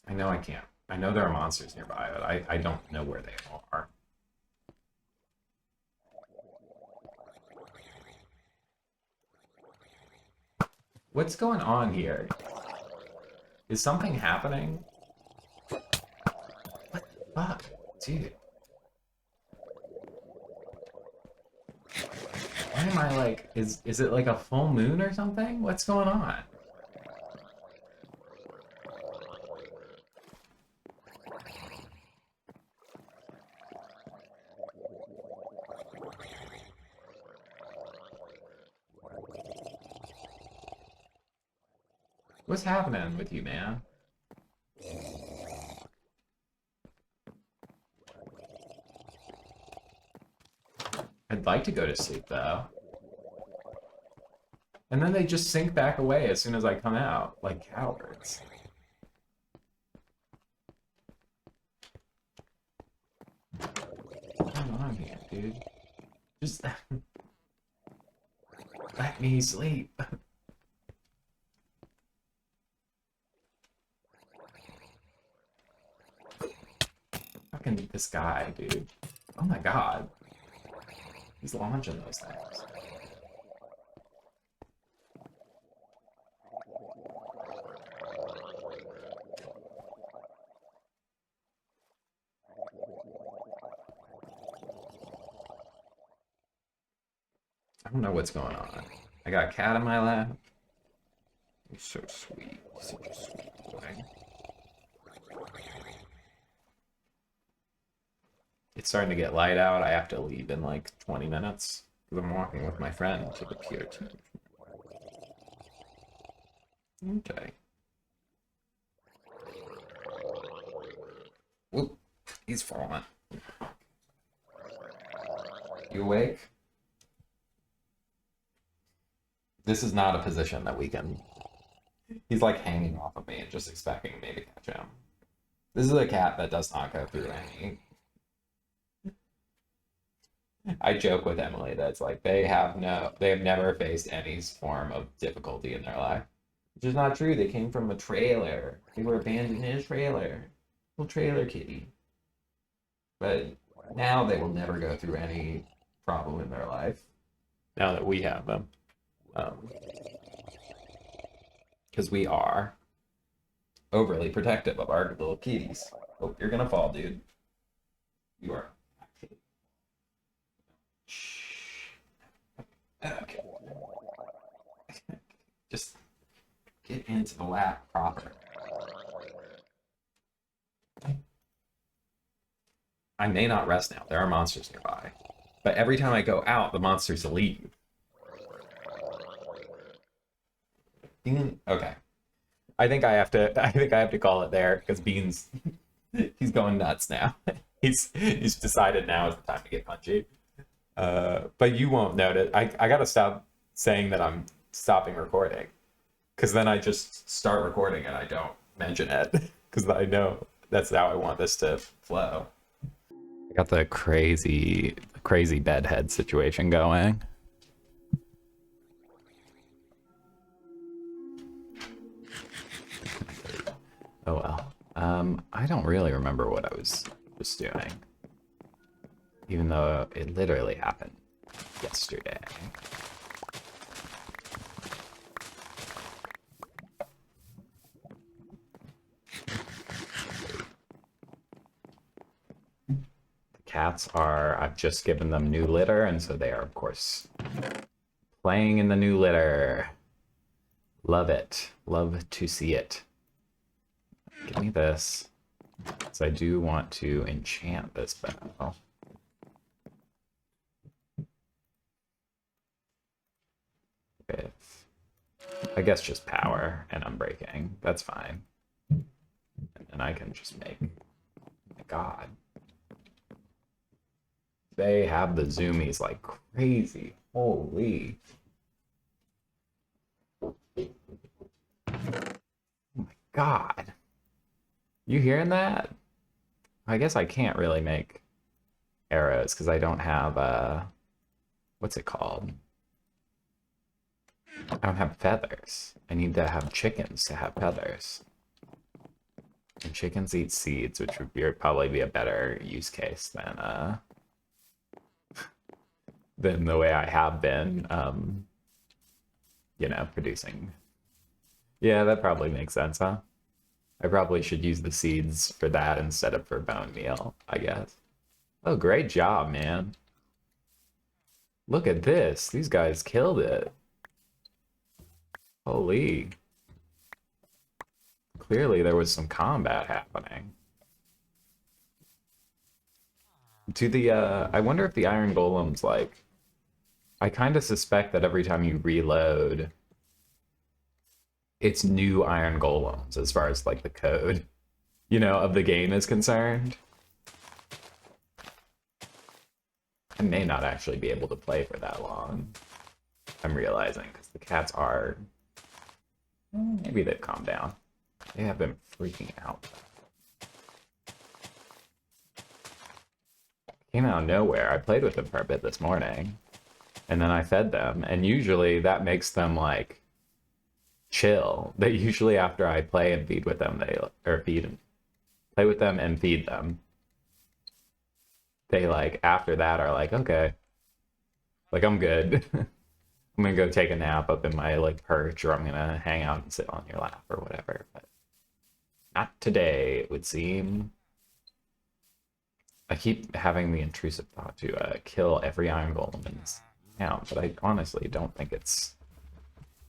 Speaker 1: I know I can't. I know there are monsters nearby, but I don't know where they are. What's going on here? Is something happening? What the fuck? Dude. Why am I like, is it like a full moon or something? What's going on? What's happening with you, man? I'd like to go to sleep, though. And then they just sink back away as soon as I come out, like cowards. What's going on here, dude? Just let me sleep. Fucking this guy, dude. Oh my god. He's launching those things. I don't know what's going on. I got a cat in my lap. He's so sweet. He's such a sweet boy.
Speaker 2: It's starting to get light out. I have to leave in like 20 minutes because I'm walking with my friend to the PRT. Okay. Whoop. He's falling. You awake? This is not a position that we can... He's like hanging off of me and just expecting me to catch him. This is a cat that does not go through any... I joke with Emily that it's like they have never faced any form of difficulty in their life. Which is not true. They came from a trailer. They were abandoned in a trailer. Little trailer kitty. But now they will never go through any problem in their life. Now that we have them. Because we are overly protective of our little kitties. Oh, you're gonna fall, dude. You are. Okay. Just get into the lap proper. I may not rest now. There are monsters nearby. But every time I go out, the monsters leave. Okay. I think I have to call it there because Beans he's going nuts now. He's decided now is the time to get punchy. But you won't notice. I gotta stop saying that I'm stopping recording, because then I just start recording and I don't mention it, because I know that's how I want this to flow. I got the crazy bedhead situation going. Oh well. I don't really remember what I was doing, even though it literally happened yesterday. The cats are, I've just given them new litter, and so they are, of course, playing in the new litter. Love it. Love to see it. Give me this. So I do want to enchant this bow. With, I guess, just power and unbreaking. That's fine. And then I can just make... My God. They have the zoomies like crazy. Holy. Oh my God. You hearing that? I guess I can't really make arrows because I don't have what's it called? I don't have feathers. I need to have chickens to have feathers. And chickens eat seeds, which would probably be a better use case than the way I have been, producing. Yeah, that probably makes sense, huh? I probably should use the seeds for that instead of for bone meal, I guess. Oh, great job, man. Look at this. These guys killed it. Holy. Clearly there was some combat happening. I wonder if the Iron Golem's like... I kind of suspect that every time you reload, it's new Iron Golems as far as like the code, of the game is concerned. I may not actually be able to play for that long. I'm realizing, because the cats are... Maybe they've calmed down. They have been freaking out. Came out of nowhere. I played with them for a bit this morning, and then I fed them, and usually that makes them like chill. They usually, after I play and feed with them, play with them and feed them, they like after that are like, okay, like I'm good. I'm gonna go take a nap up in my like perch, or I'm gonna hang out and sit on your lap or whatever. But not today, it would seem. I keep having the intrusive thought to kill every Iron Golem in this town, but I honestly don't think it's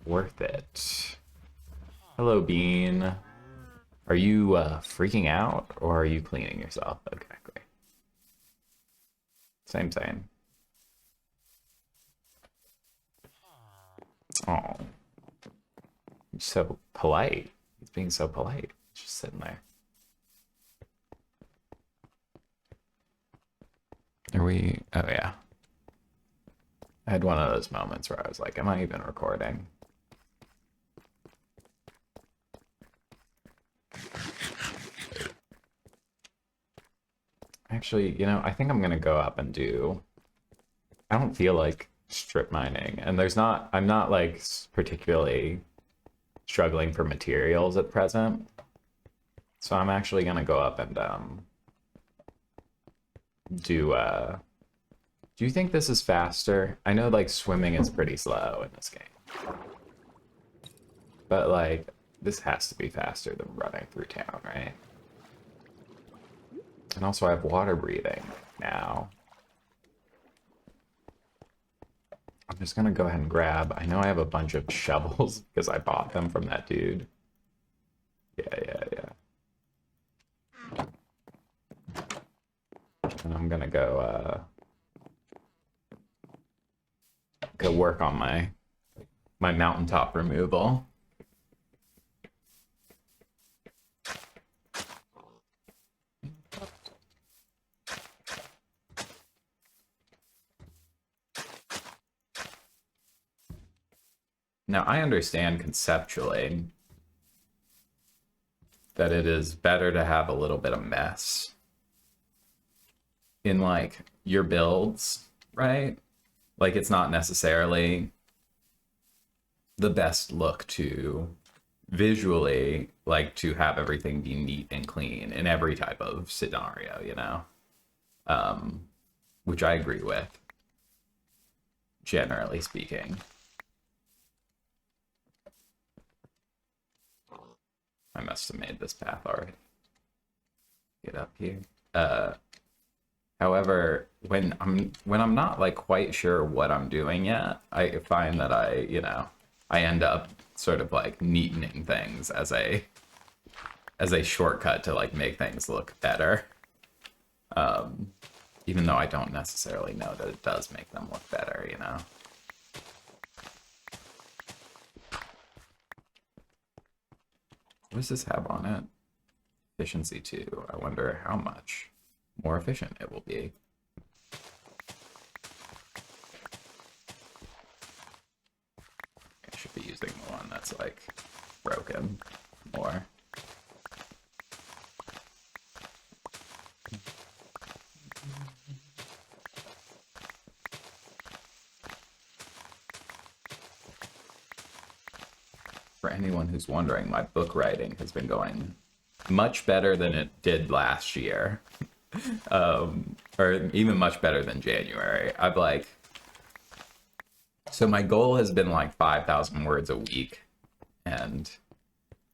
Speaker 2: worth it. Hello, Bean. Are you freaking out, or are you cleaning yourself? Okay, great.
Speaker 1: Same, same. Oh, he's so polite. He's being so polite. He's just sitting there. Are we? Oh, yeah. I had one of those moments where I was like, am I even recording? Actually, you know, I think I'm going to go up and do... I don't feel like strip mining. And I'm not like particularly struggling for materials at present. So I'm actually going to go up and do you think this is faster? I know like swimming is pretty slow in this game. But like this has to be faster than running through town, right? And also I have water breathing now. I'm just gonna go ahead and grab, I know I have a bunch of shovels because I bought them from that dude. Yeah. And I'm gonna go work on my mountaintop removal. Now, I understand conceptually that it is better to have a little bit of mess in like your builds, right? Like it's not necessarily the best look to visually like to have everything be neat and clean in every type of scenario, you know? Which I agree with, generally speaking. I must have made this path already. Get up here. However, when I'm not like quite sure what I'm doing yet, I find that I end up sort of like neatening things as a shortcut to like make things look better. Even though I don't necessarily know that it does make them look better, you know. What does this have on it? Efficiency 2. I wonder how much more efficient it will be. I should be using the one that's like broken more. For anyone who's wondering, my book writing has been going much better than it did last year. Or even much better than January. So my goal has been like 5,000 words a week. And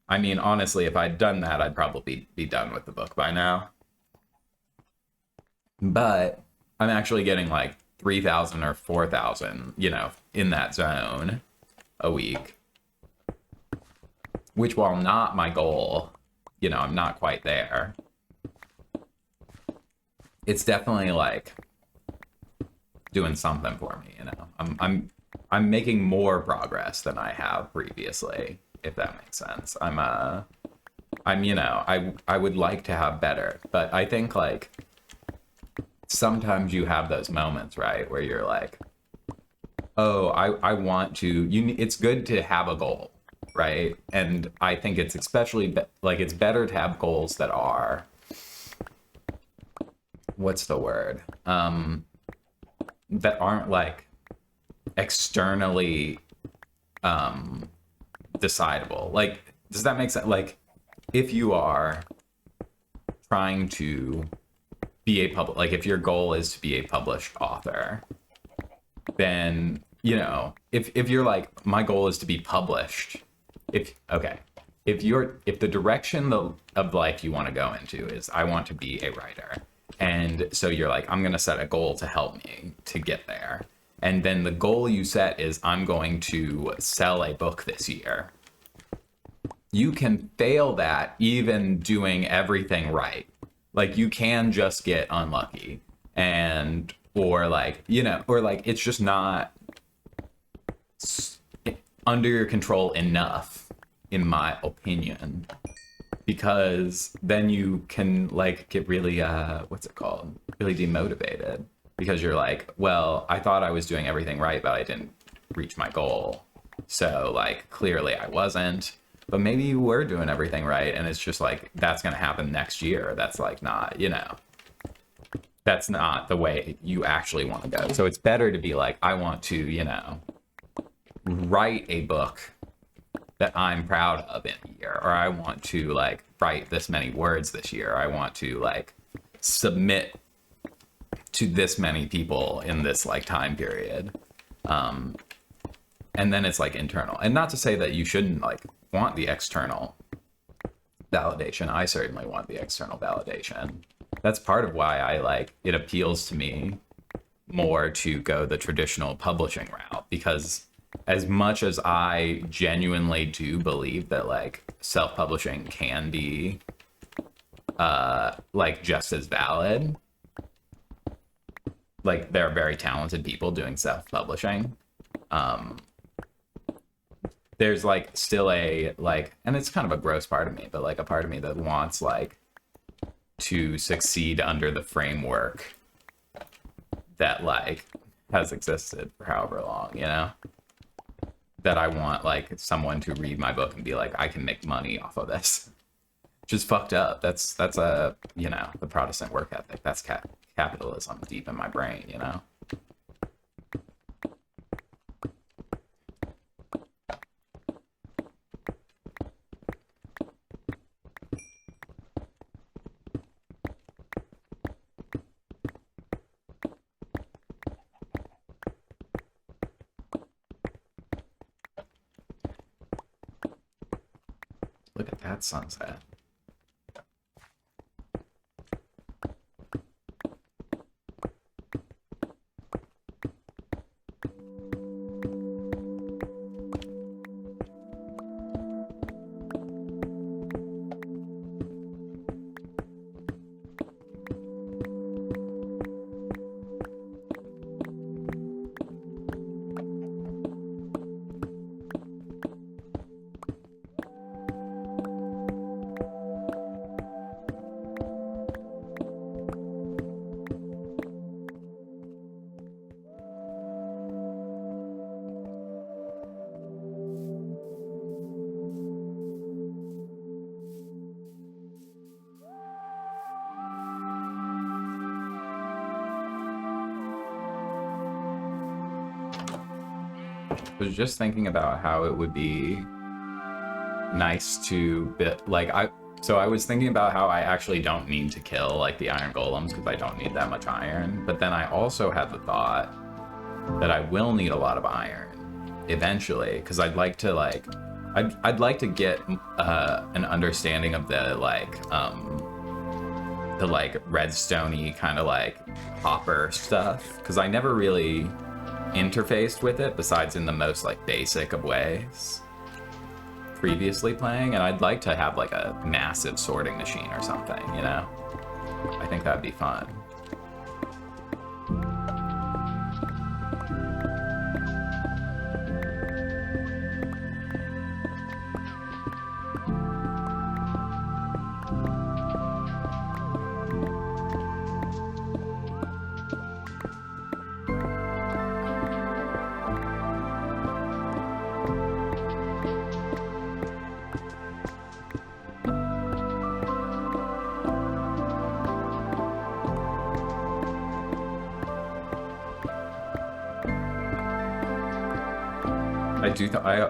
Speaker 1: I mean, honestly, if I'd done that, I'd probably be done with the book by now. But I'm actually getting like 3,000 or 4,000, you know, in that zone a week. Which, while not my goal, you know, I'm not quite there. It's definitely like doing something for me, you know. I'm making more progress than I have previously, if that makes sense. I'm you know, I would like to have better, but I think like sometimes you have those moments, right, where you're like, oh, I want to, it's good to have a goal. Right. And I think it's especially like it's better to have goals that are, what's the word? That aren't like externally decidable. Like, does that make sense? Like, if you are trying to be a like if your goal is to be a published author, then, you know, if you're like, my goal is to be published, if the direction of life you want to go into is I want to be a writer, and so you're like, I'm going to set a goal to help me to get there, and then the goal you set is I'm going to sell a book this year, you can fail that even doing everything right. Like, you can just get unlucky, and
Speaker 2: or like, you know, or like it's just not under your control enough, in my opinion, because then you can like get really what's it called, really demotivated, because you're like, well, I thought I was doing everything right, but I didn't reach my goal, so like clearly I wasn't. But maybe you were doing everything right, and it's just like that's gonna happen next year. That's like not, you know, that's not the way you actually want to go. So it's better to be like, I want to, you know, write a book that I'm proud of in a year, or I want to like write this many words this year. I want to like submit to this many people in this like time period. And then it's like internal. And not to say that you shouldn't like want the external validation. I certainly want the external validation. That's part of why I like, it appeals to me more to go the traditional publishing route, because as much as I genuinely do believe that like self-publishing can be like just as valid, like there are very talented people doing self-publishing, there's like still a like, and it's kind of a gross part of me, but like a part of me that wants like to succeed under the framework that like has existed for however long, you know, that I want like someone to read my book and be like, I can make money off of this. Just fucked up. That's a, you know, the Protestant work ethic. That's capitalism deep in my brain, you know. Look at that sunset. I was just thinking about how it would be nice to like I was thinking about how I actually don't need to kill like the iron golems because I don't need that much iron, but then I also had the thought that I will need a lot of iron eventually, because I'd like to like I'd like to get an understanding of the like redstone-y kind of like hopper stuff, because I never really interfaced with it besides in the most like basic of ways previously playing, and I'd like to have like a massive sorting machine or something, you know. I think that'd be fun.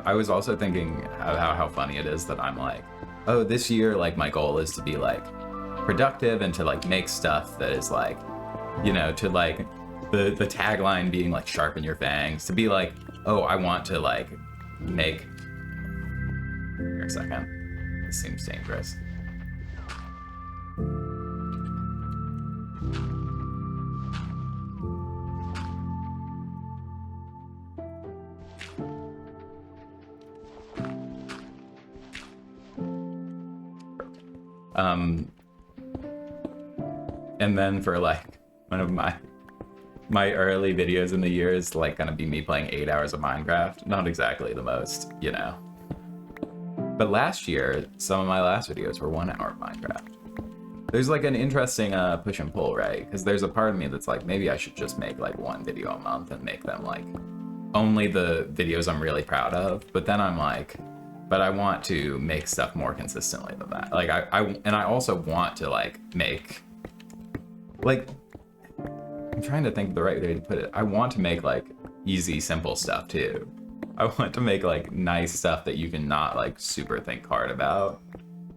Speaker 2: I was also thinking how funny it is that I'm like, oh, this year like my goal is to be like productive and to like make stuff that is like, you know, to like the tagline being like sharpen your fangs, to be like, oh, I want to like make, here a second, this seems dangerous. And then for like one of my My early videos in the year is like gonna be me playing 8 hours of Minecraft. Not exactly the most, you know. But last year, some of my last videos were 1 hour of Minecraft. There's like an interesting push and pull, right? Because there's a part of me that's like, maybe I should just make like one video a month and make them like only the videos I'm really proud of. But then I'm like, but I want to make stuff more consistently than that. Like I also want to like make like I'm trying to think of the right way to put it. I want to make like easy, simple stuff too. I want to make like nice stuff that you can not like super think hard about,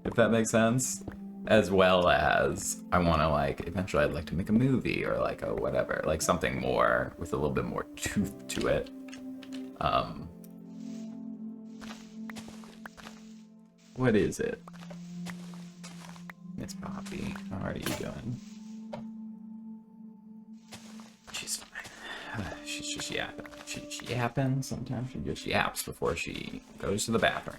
Speaker 2: if that makes sense. As well as I want to like eventually I'd like to make a movie or like a whatever, like something more with a little bit more tooth to it. What is it? Miss Poppy, how are you doing? She's fine. She's just yapping. She yapping. Sometimes she just yaps before she goes to the bathroom.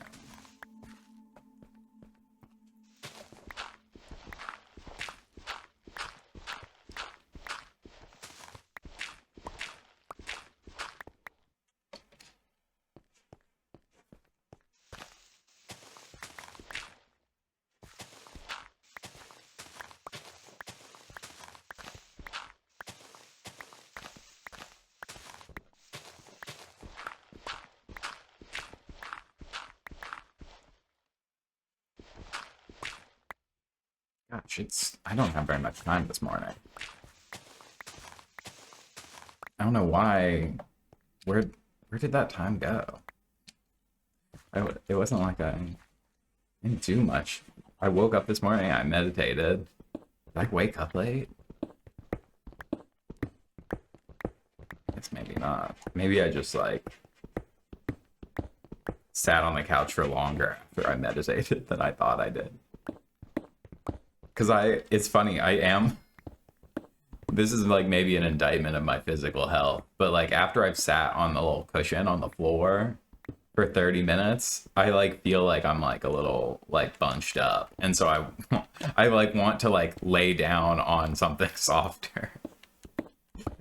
Speaker 2: Gosh, I don't have very much time this morning. I don't know why. Where did that time go? It wasn't like I didn't do much. I woke up this morning, I meditated. Did I wake up late? Guess maybe not. Maybe I just like sat on the couch for longer after I meditated than I thought I did. Cause it's funny, this is like maybe an indictment of my physical health, but like after I've sat on the little cushion on the floor for 30 minutes, I like feel like I'm like a little like bunched up. And so I like want to like lay down on something softer.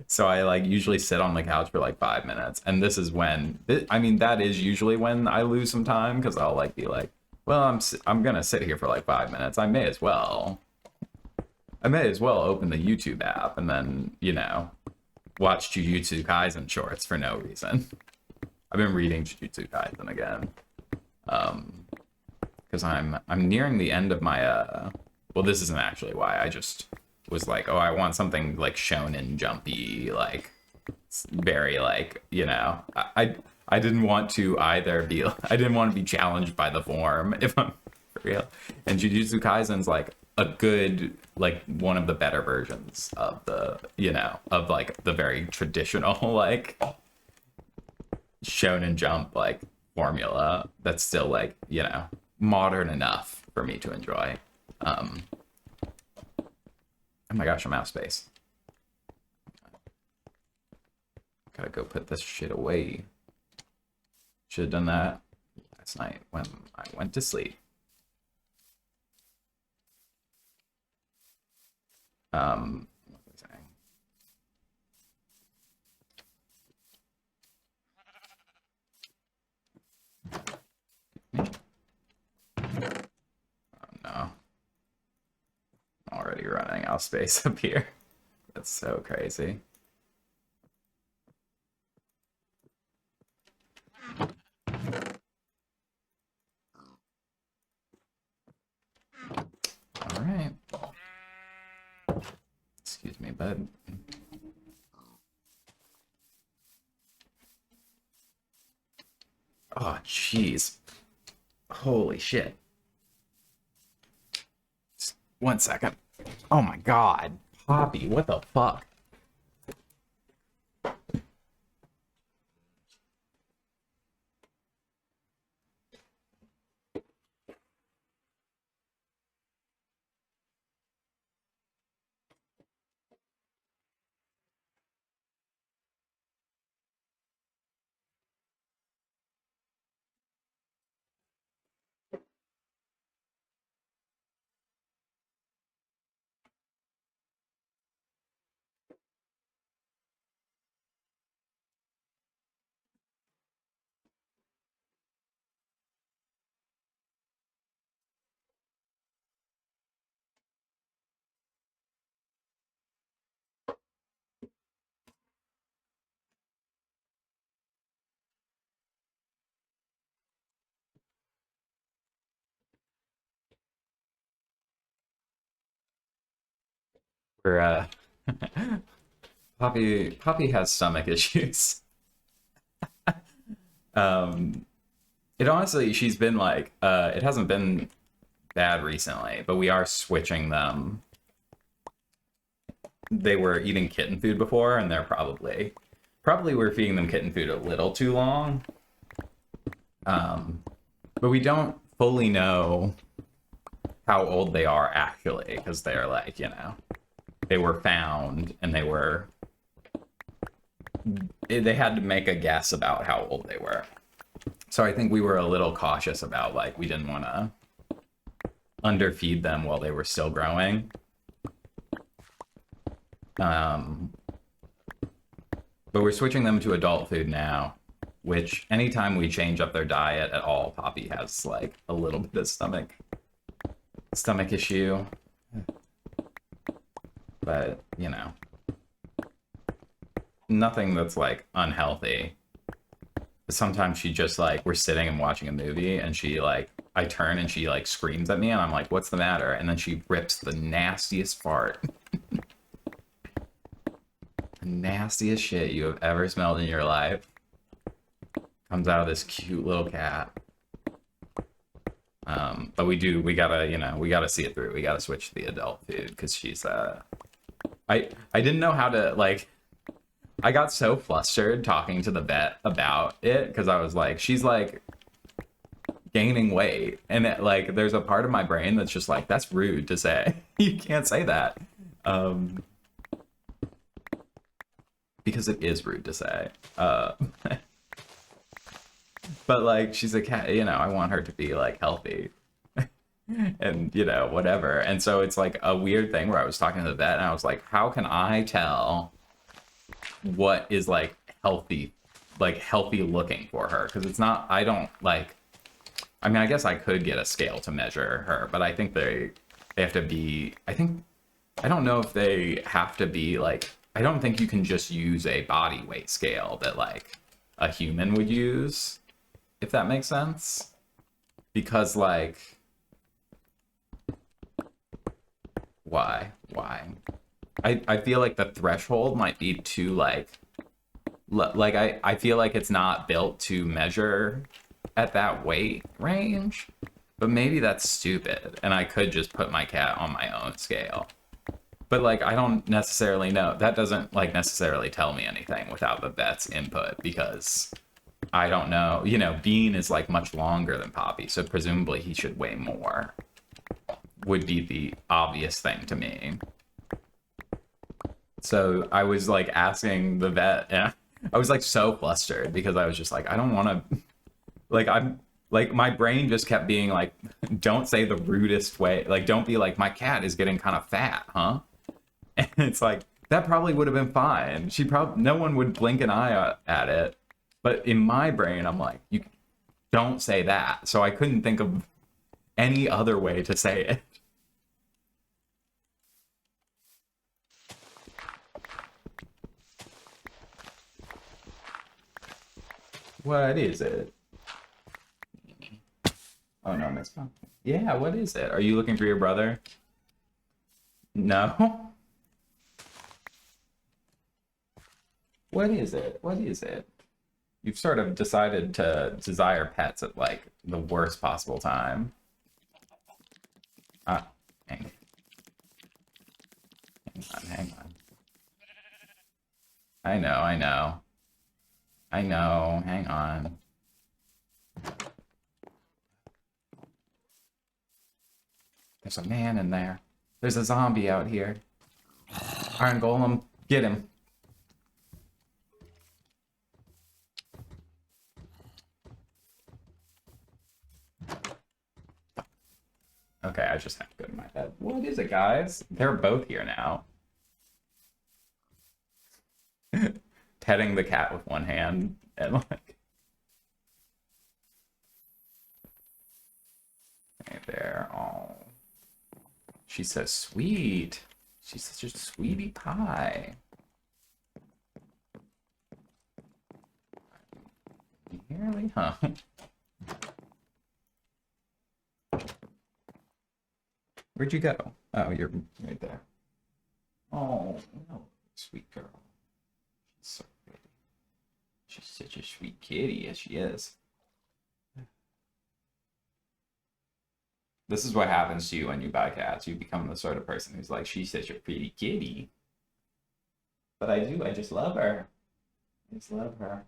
Speaker 2: So I like usually sit on the couch for like 5 minutes. And this is when, I mean, that is usually when I lose some time because I'll like be like, well, I'm gonna sit here for like 5 minutes. I may as well open the YouTube app and then, you know, watch Jujutsu Kaisen shorts for no reason. I've been reading Jujutsu Kaisen again. Because I'm nearing the end of my well, this isn't actually why. I just was like, oh, I want something like shonen jumpy, like very like, you know, I didn't want to either be I didn't want to be challenged by the form if I'm for real. And Jujutsu Kaisen's like a good like one of the better versions of the, you know, of like the very traditional like shonen jump like formula that's still like, you know, modern enough for me to enjoy. Oh my gosh, I'm out of space. Gotta go put this shit away. Should have done that last night when I went to sleep. What was I saying? Oh no. I'm already running out of space up here. That's so crazy. All right. Excuse me, bud. Oh, jeez. Holy shit. Just 1 second. Oh my god. Poppy, what the fuck?
Speaker 1: We're Poppy has stomach issues. It honestly, she's been like, it hasn't been bad recently, but we are switching them. They were eating kitten food before, and they're probably we're feeding them kitten food a little too long. But we don't fully know how old they are actually, because they're like, they were found and they had to make a guess about how old they were. So I think we were a little cautious about, like, we didn't want to underfeed them while they were still growing. But we're switching them to adult food now, which anytime we change up their diet at all, Poppy has like a little bit of stomach issue. But, nothing that's like unhealthy. Sometimes she just like, we're sitting and watching a movie and she like, I turn and she like screams at me and I'm like, what's the matter? And then she rips the nastiest fart. The nastiest shit you have ever smelled in your life comes out of this cute little cat. But we gotta see it through. We gotta switch to the adult food because she's I didn't know how to, like, I got so flustered talking to the vet about it because I was like, she's like gaining weight, and like there's a part of my brain that's just like, that's rude to say. You can't say that. Because it is rude to say. But like, she's a cat, I want her to be like healthy. And whatever. And so it's like a weird thing where I was talking to the vet and I was like, how can I tell what is like healthy looking for her? Because it's not, I don't like, I mean, I guess I could get a scale to measure her, but I think they have to be, I don't know if they have to be like, I don't think you can just use a body weight scale that like a human would use, if that makes sense. Because like, why? I feel like the threshold might be too like I feel like it's not built to measure at that weight range, but maybe that's stupid and I could just put my cat on my own scale. But like, I don't necessarily know. That doesn't like necessarily tell me anything without the vet's input, because I don't know. Bean is like much longer than Poppy, so presumably he should weigh more, would be the obvious thing to me. So I was like asking the vet, and I was like so flustered because I was just like, I don't want to, like, I'm like, my brain just kept being like, don't say the rudest way. Like, don't be like, my cat is getting kind of fat, huh? And it's like, that probably would have been fine. No one would blink an eye at it. But in my brain, I'm like, you don't say that. So I couldn't think of any other way to say it. What is it? Oh no, Miss Pumpkin. Yeah, what is it? Are you looking for your brother? No? What is it? What is it? You've sort of decided to desire pets at like the worst possible time. Ah, hang on. I know. Hang on. There's a man in there. There's a zombie out here. Iron Golem, get him. Okay, I just have to go to my bed. What is it, guys? They're both here now. Petting the cat with one hand and like... Right there. Oh. She's so sweet. She's such a sweetie pie. Really? Huh? Where'd you go? Oh, you're right there. Oh, Oh, no, sweet girl. She's so pretty. She's such a sweet kitty, as she is. This is what happens to you when you buy cats. You become the sort of person who's like, she's such a pretty kitty. But I do, I just love her. I just love her.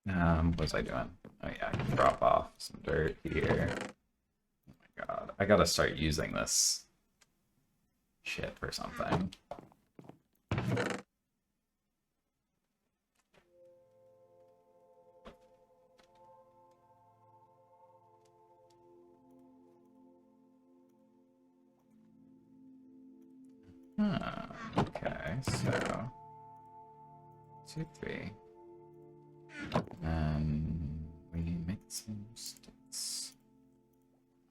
Speaker 1: What was I doing? Oh yeah, I can drop off some dirt here. Oh my god, I gotta start using this shit for something. Okay, so 2, 3. And we make some sticks.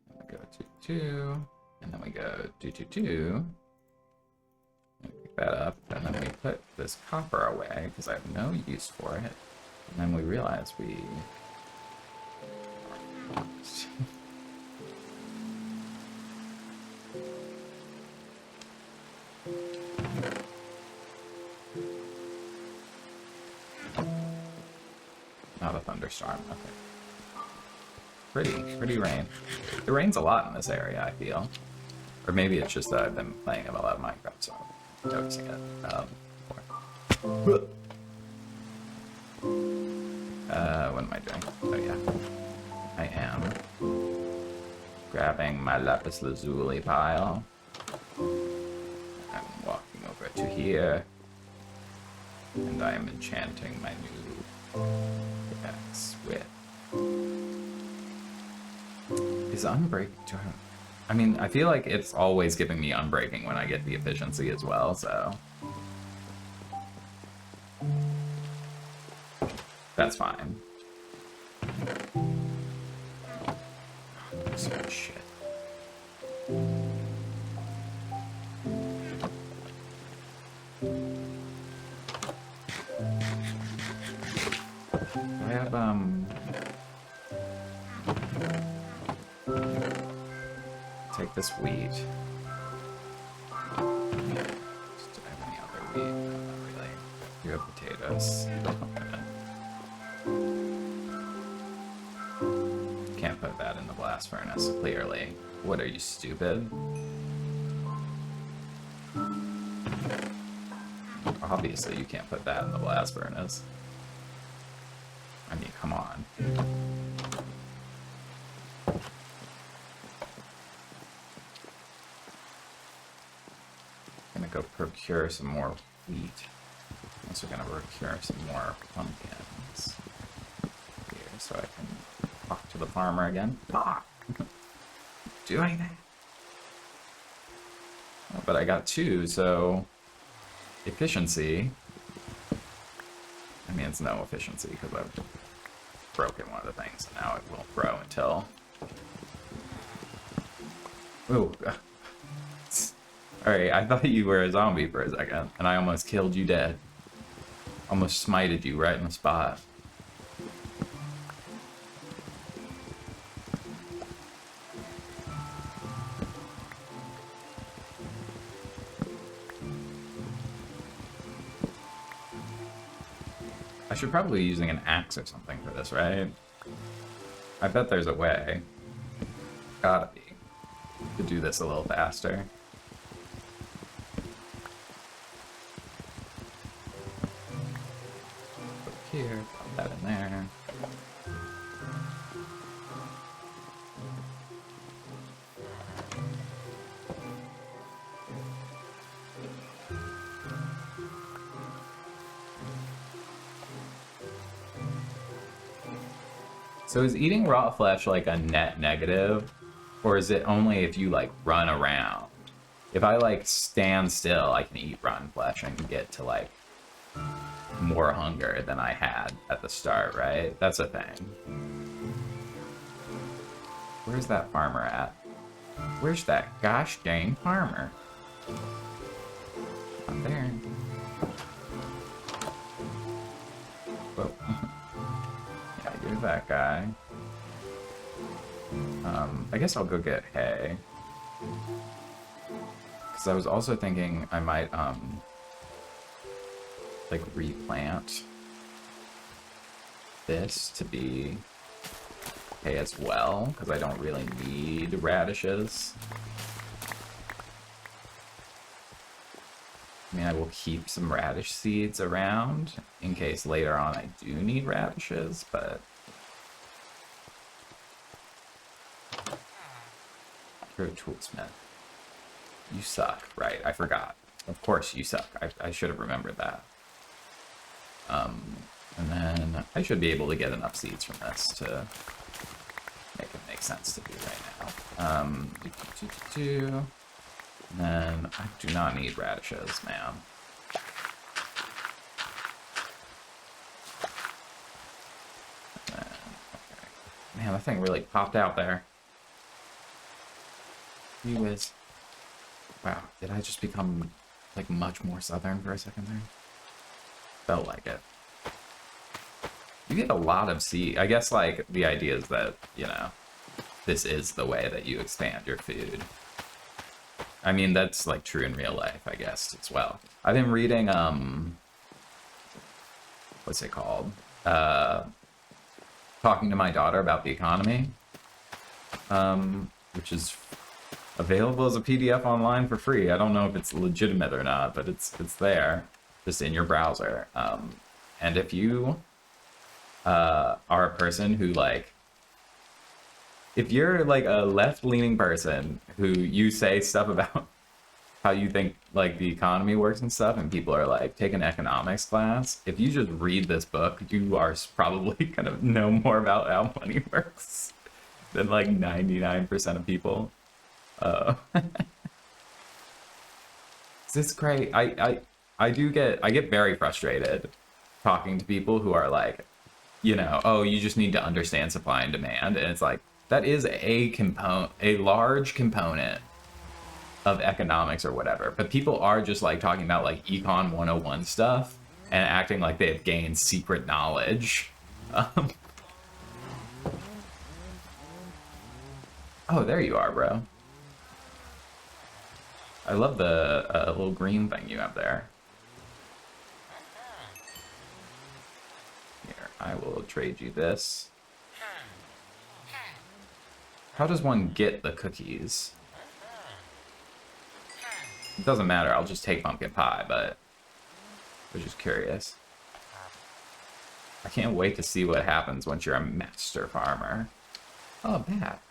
Speaker 1: And we go 2, 2, and then we go 2, 2, 2. And pick that up, and then we put this copper away because I have no use for it. And then we realize we. Not a thunderstorm, okay. Pretty rain. It rains a lot in this area, I feel. Or maybe it's just that I've been playing a lot of Minecraft, so I'm noticing it more. What am I doing? Oh yeah. I am grabbing my lapis lazuli pile. I'm walking over to here. And I am enchanting my new pickaxe with. Is unbreak? I mean, I feel like it's always giving me unbreaking when I get the efficiency as well, so. That's fine. So much shit. I have, take this wheat. Do I have any other wheat? No, not really. You have potatoes. Can't put that in the blast furnace, clearly. What, are you stupid? Obviously you can't put that in the blast furnace. I mean, come on. Gonna go procure some more wheat. Also gonna procure some more pumpkins here so I can talk to the farmer again. Talk! Do anything. Oh, but I got 2, so efficiency. I mean, it's no efficiency because I've broken one of the things, and now it won't grow until. Ooh. Alright, I thought you were a zombie for a second, and I almost killed you dead. Almost smited you right in the spot. I should probably be using an axe or something for this, right? I bet there's a way. Gotta be. To do this a little faster. Put it here, put that in there. So is eating raw flesh like a net negative? Or is it only if you like run around? If I like stand still, I can eat rotten flesh and get to like more hunger than I had at the start, right? That's a thing. Where's that farmer at? Where's that gosh dang farmer? Not there. through that guy. I guess I'll go get hay. Because I was also thinking I might, like, replant this to be hay as well, because I don't really need radishes. I mean, I will keep some radish seeds around in case later on I do need radishes, but... You're a toolsmith. You suck, right? I forgot. Of course you suck. I should have remembered that. And then I should be able to get enough seeds from this to make it make sense to do right now. And then I do not need radishes, man. Then, okay. Man, that thing really popped out there. He was... Wow, did I just become, like, much more southern for a second there? Felt like it. You get a lot of seed. I guess, like, the idea is that, you know, this is the way that you expand your food. I mean, that's, like, true in real life, I guess, as well. I've been reading, what's it called? Talking to My Daughter About the Economy, which is available as a PDF online for free. I don't know if it's legitimate or not, but it's there, just in your browser. And if you are a person who, like, if you're like a left-leaning person who you say stuff about how you think like the economy works and stuff, and people are like, take an economics class, if you just read this book, you are probably gonna know more about how money works than like 99% of people. It's great. I get very frustrated talking to people who are like, you know, oh, you just need to understand supply and demand, and it's like, that is a large component of economics or whatever, but people are just like talking about like Econ 101 stuff and acting like they have gained secret knowledge. Oh, there you are, bro. I love the little green thing you have there. Here, I will trade you this. How does one get the cookies? It doesn't matter, I'll just take pumpkin pie, but I was just curious. I can't wait to see what happens once you're a master farmer. Oh, bat.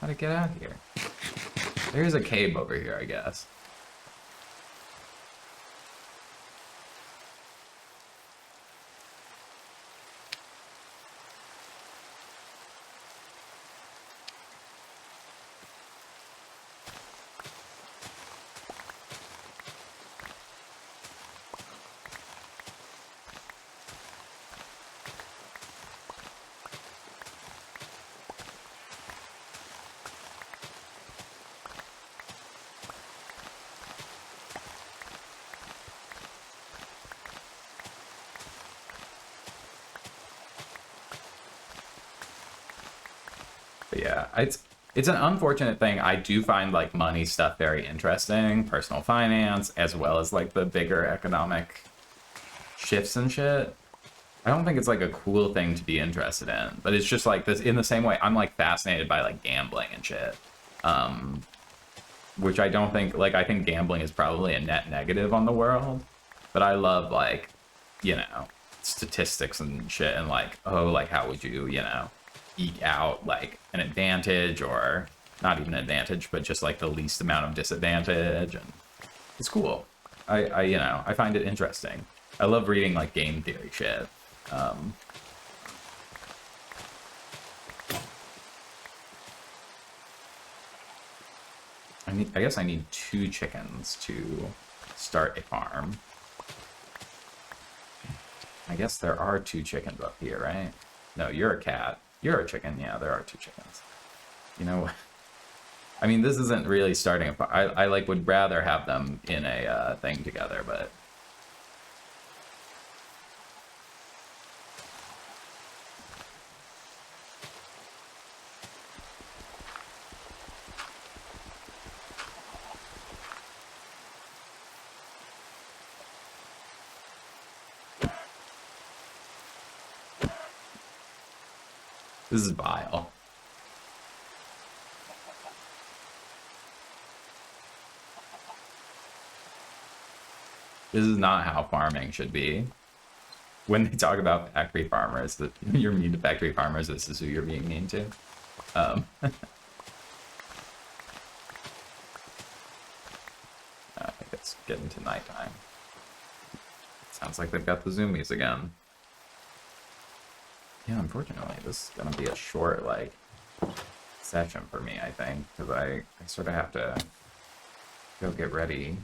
Speaker 1: How'd it get out here? There's a cave over here, I guess. But yeah, it's an unfortunate thing. I do find like money stuff very interesting, personal finance, as well as like the bigger economic shifts and shit. I don't think it's like a cool thing to be interested in, but it's just like this in the same way I'm like fascinated by like gambling and shit. Which I don't think, like, I think gambling is probably a net negative on the world, but I love like, you know, statistics and shit, and like, oh, like how would you, you know, eke out like an advantage, or not even an advantage, but just like the least amount of disadvantage, and it's cool. I you know, I find it interesting. I love reading like game theory shit. I guess I need 2 chickens to start a farm. I guess there are 2 chickens up here, right? No, you're a cat. You're a chicken. Yeah, there are 2 chickens. You know, I mean, this isn't really starting a farm. I like would rather have them in a thing together, but
Speaker 2: This is vile. This is not how farming should be. When they talk about factory farmers, that you're mean to factory farmers, this is who you're being mean to. I think it's getting to nighttime. Sounds like they've got the zoomies again. Yeah, unfortunately, this is gonna be a short, like, session for me, I think, because I sort of have to go get ready.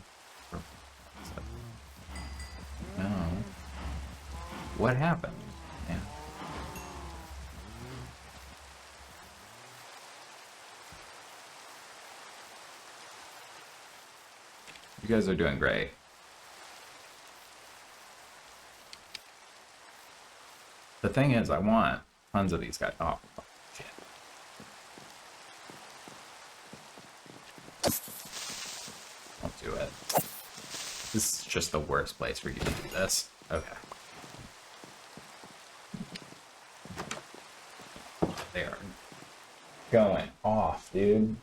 Speaker 2: No. What happened? Yeah. You guys are doing great. The thing is, I want tons of these guys. Oh, shit. Don't do it. This is just the worst place for you to do this. Okay. They are going off, dude.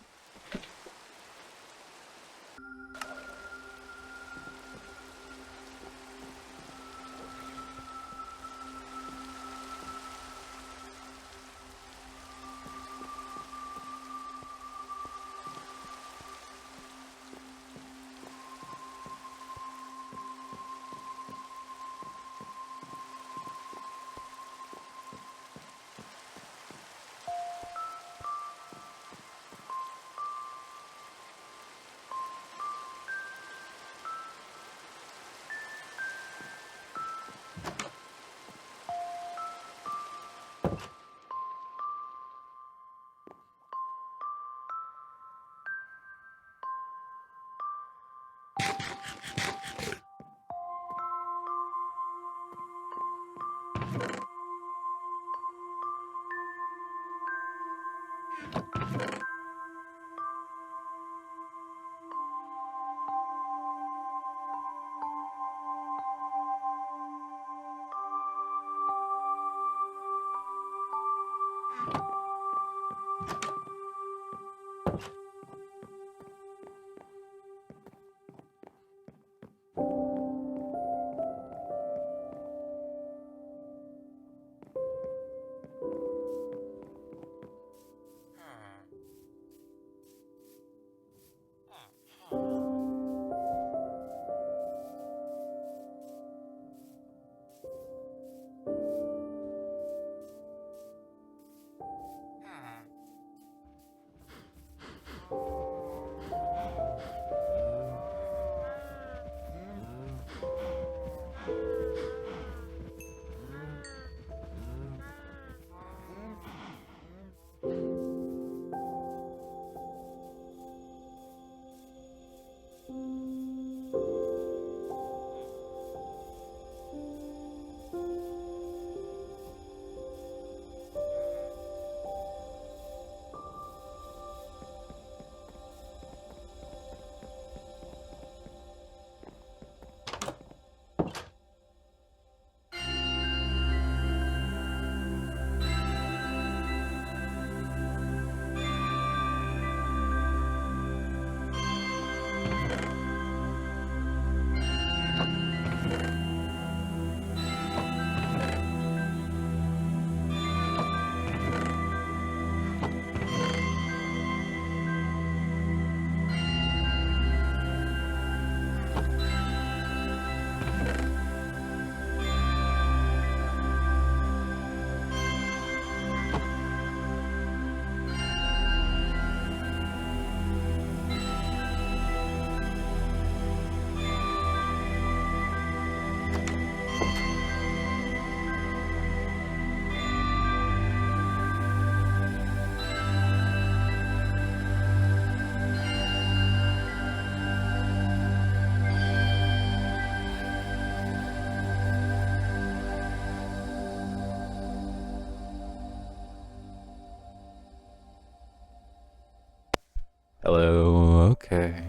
Speaker 2: Hello. Okay.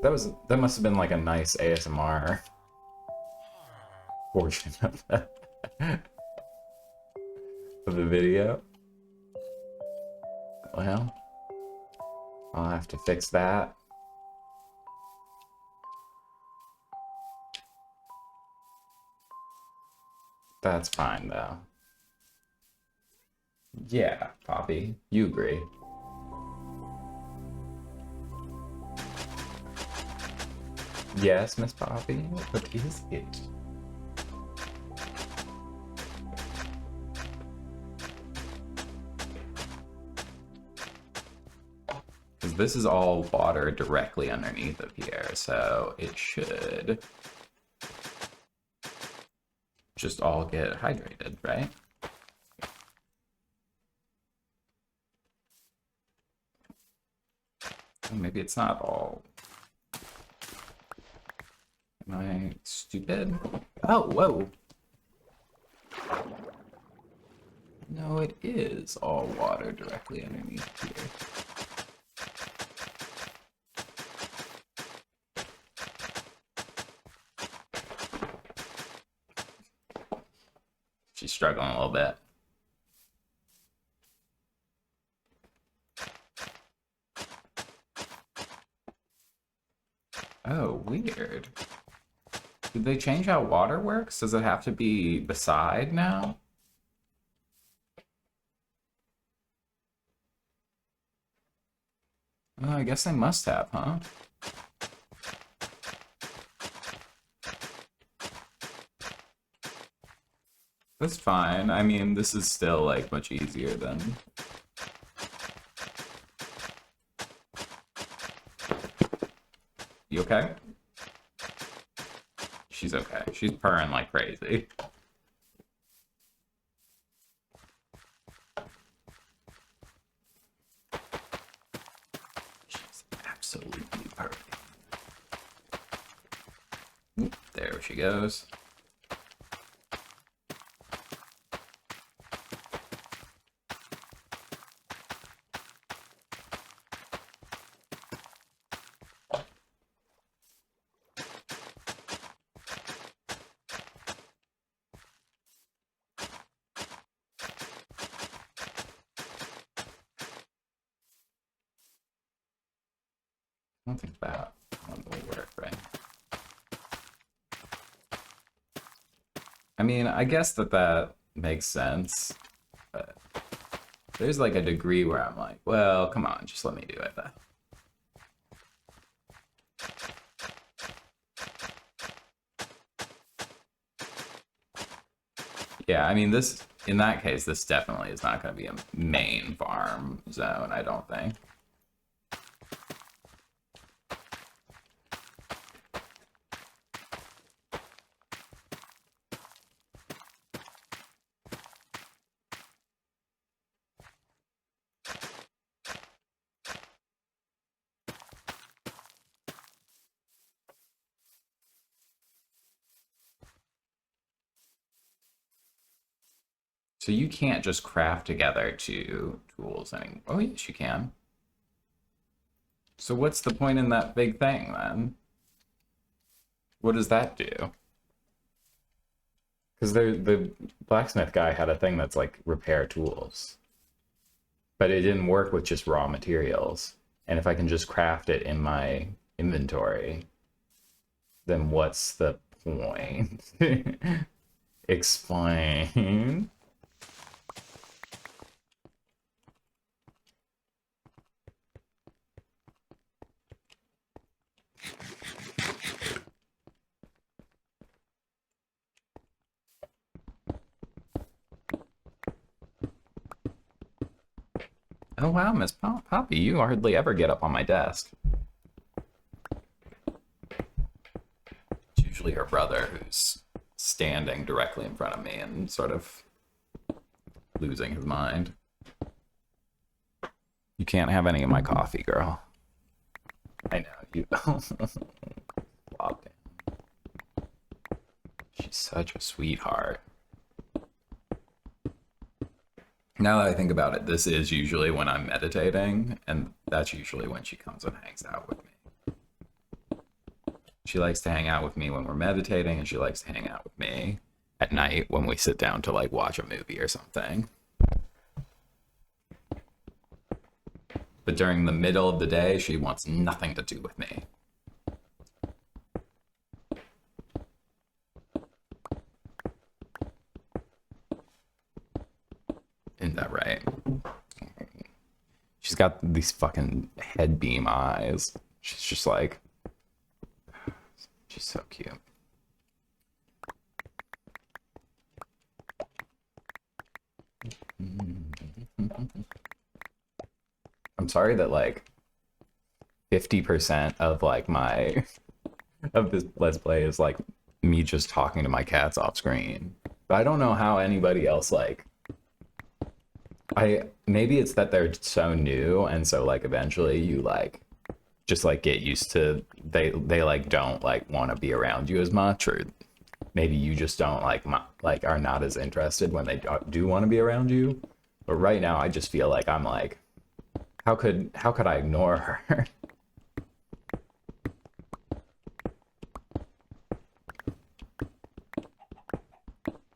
Speaker 2: That must have been like a nice ASMR portion of that.
Speaker 1: of the video. Well, I'll have to fix that. That's fine, though. Yeah, Poppy, you agree. Yes, Miss Poppy, what is it? Because this is all water directly underneath of here, so it should just all get hydrated, right? Oh, maybe it's not all. Am I stupid? Oh, whoa. No, it is all water directly underneath here. She's struggling a little bit. Oh, weird. Did they change how water works? Does it have to be beside now? Oh, I guess they must have, huh? That's fine. I mean, this is still, like, much easier than... You okay? She's okay. She's purring like crazy. She's absolutely perfect. There she goes. I don't think that one will work, right? I mean, I guess that makes sense, but there's like a degree where I'm like, well, come on, just let me do it then. Yeah, I mean, this, in that case, this definitely is not going to be a main farm zone, I don't think. So you can't just craft together two tools anymore. Oh, yes, you can. So what's the point in that big thing, then? What does that do? Because the blacksmith guy had a thing that's like repair tools. But it didn't work with just raw materials. And if I can just craft it in my inventory, then what's the point? Explain. Oh wow, Miss Poppy, you hardly ever get up on my desk. It's usually her brother who's standing directly in front of me and sort of losing his mind. You can't have any of my coffee, girl. I know, you... Flop down. She's such a sweetheart. Now that I think about it, this is usually when I'm meditating, and that's usually when she comes and hangs out with me. She likes to hang out with me when we're meditating, and she likes to hang out with me at night when we sit down to like watch a movie or something. But during the middle of the day, she wants nothing to do with me. Isn't that right? She's got these fucking head beam eyes. She's just like, she's so cute. I'm sorry that like 50% of like my of this let's play is like me just talking to my cats off screen. But I don't know how anybody else like maybe it's that they're so new and so like eventually you like just like get used to they like don't like want to be around you as much, or maybe you just don't like are not as interested when they do want to be around you. But right now I just feel like I'm like, how could I ignore her?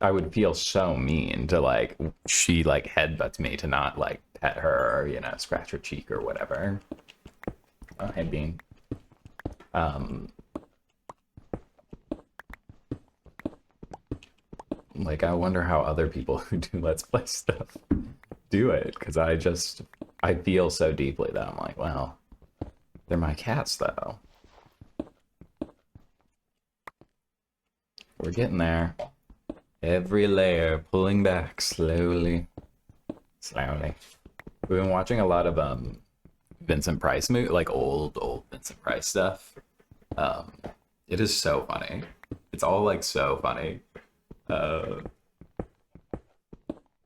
Speaker 1: I would feel so mean to like she like headbutts me to not like pet her or, you know, scratch her cheek or whatever. Oh, hey Bean. Like I wonder how other people who do let's play stuff do it, because I feel so deeply that I'm like, well, they're my cats though. We're getting there. Every layer pulling back slowly. We've been watching a lot of Vincent Price like old Vincent Price stuff. It is so funny. It's all like so funny.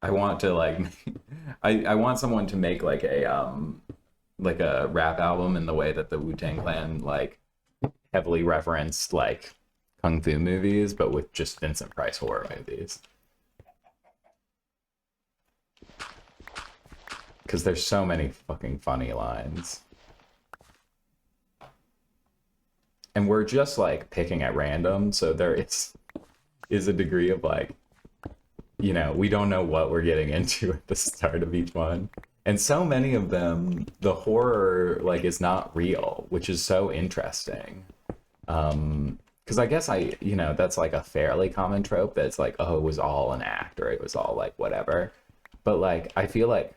Speaker 1: I want to like I want someone to make like a rap album in the way that the Wu-Tang Clan like heavily referenced like kung fu movies, but with just Vincent Price horror movies. Because there's so many fucking funny lines. And we're just like picking at random, so there is a degree of like, you know, we don't know what we're getting into at the start of each one. And so many of them, the horror like is not real, which is so interesting. Because I guess you know, that's like a fairly common trope that's like, oh, it was all an act, or it was all like whatever. But like, I feel like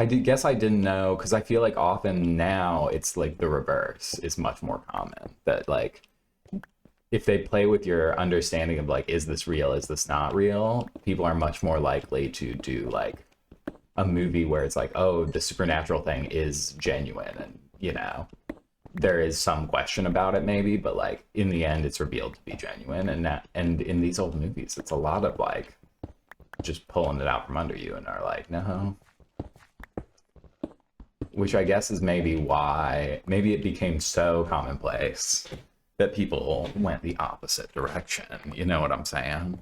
Speaker 1: guess I didn't know, because I feel like often now it's like the reverse is much more common. That like, if they play with your understanding of like, is this real, is this not real, people are much more likely to do like a movie where it's like, oh, the supernatural thing is genuine, and you know, there is some question about it maybe, but like in the end it's revealed to be genuine. And in these old movies it's a lot of like just pulling it out from under you and are like, no. Which I guess is maybe why maybe it became so commonplace that people went the opposite direction. You know what I'm saying?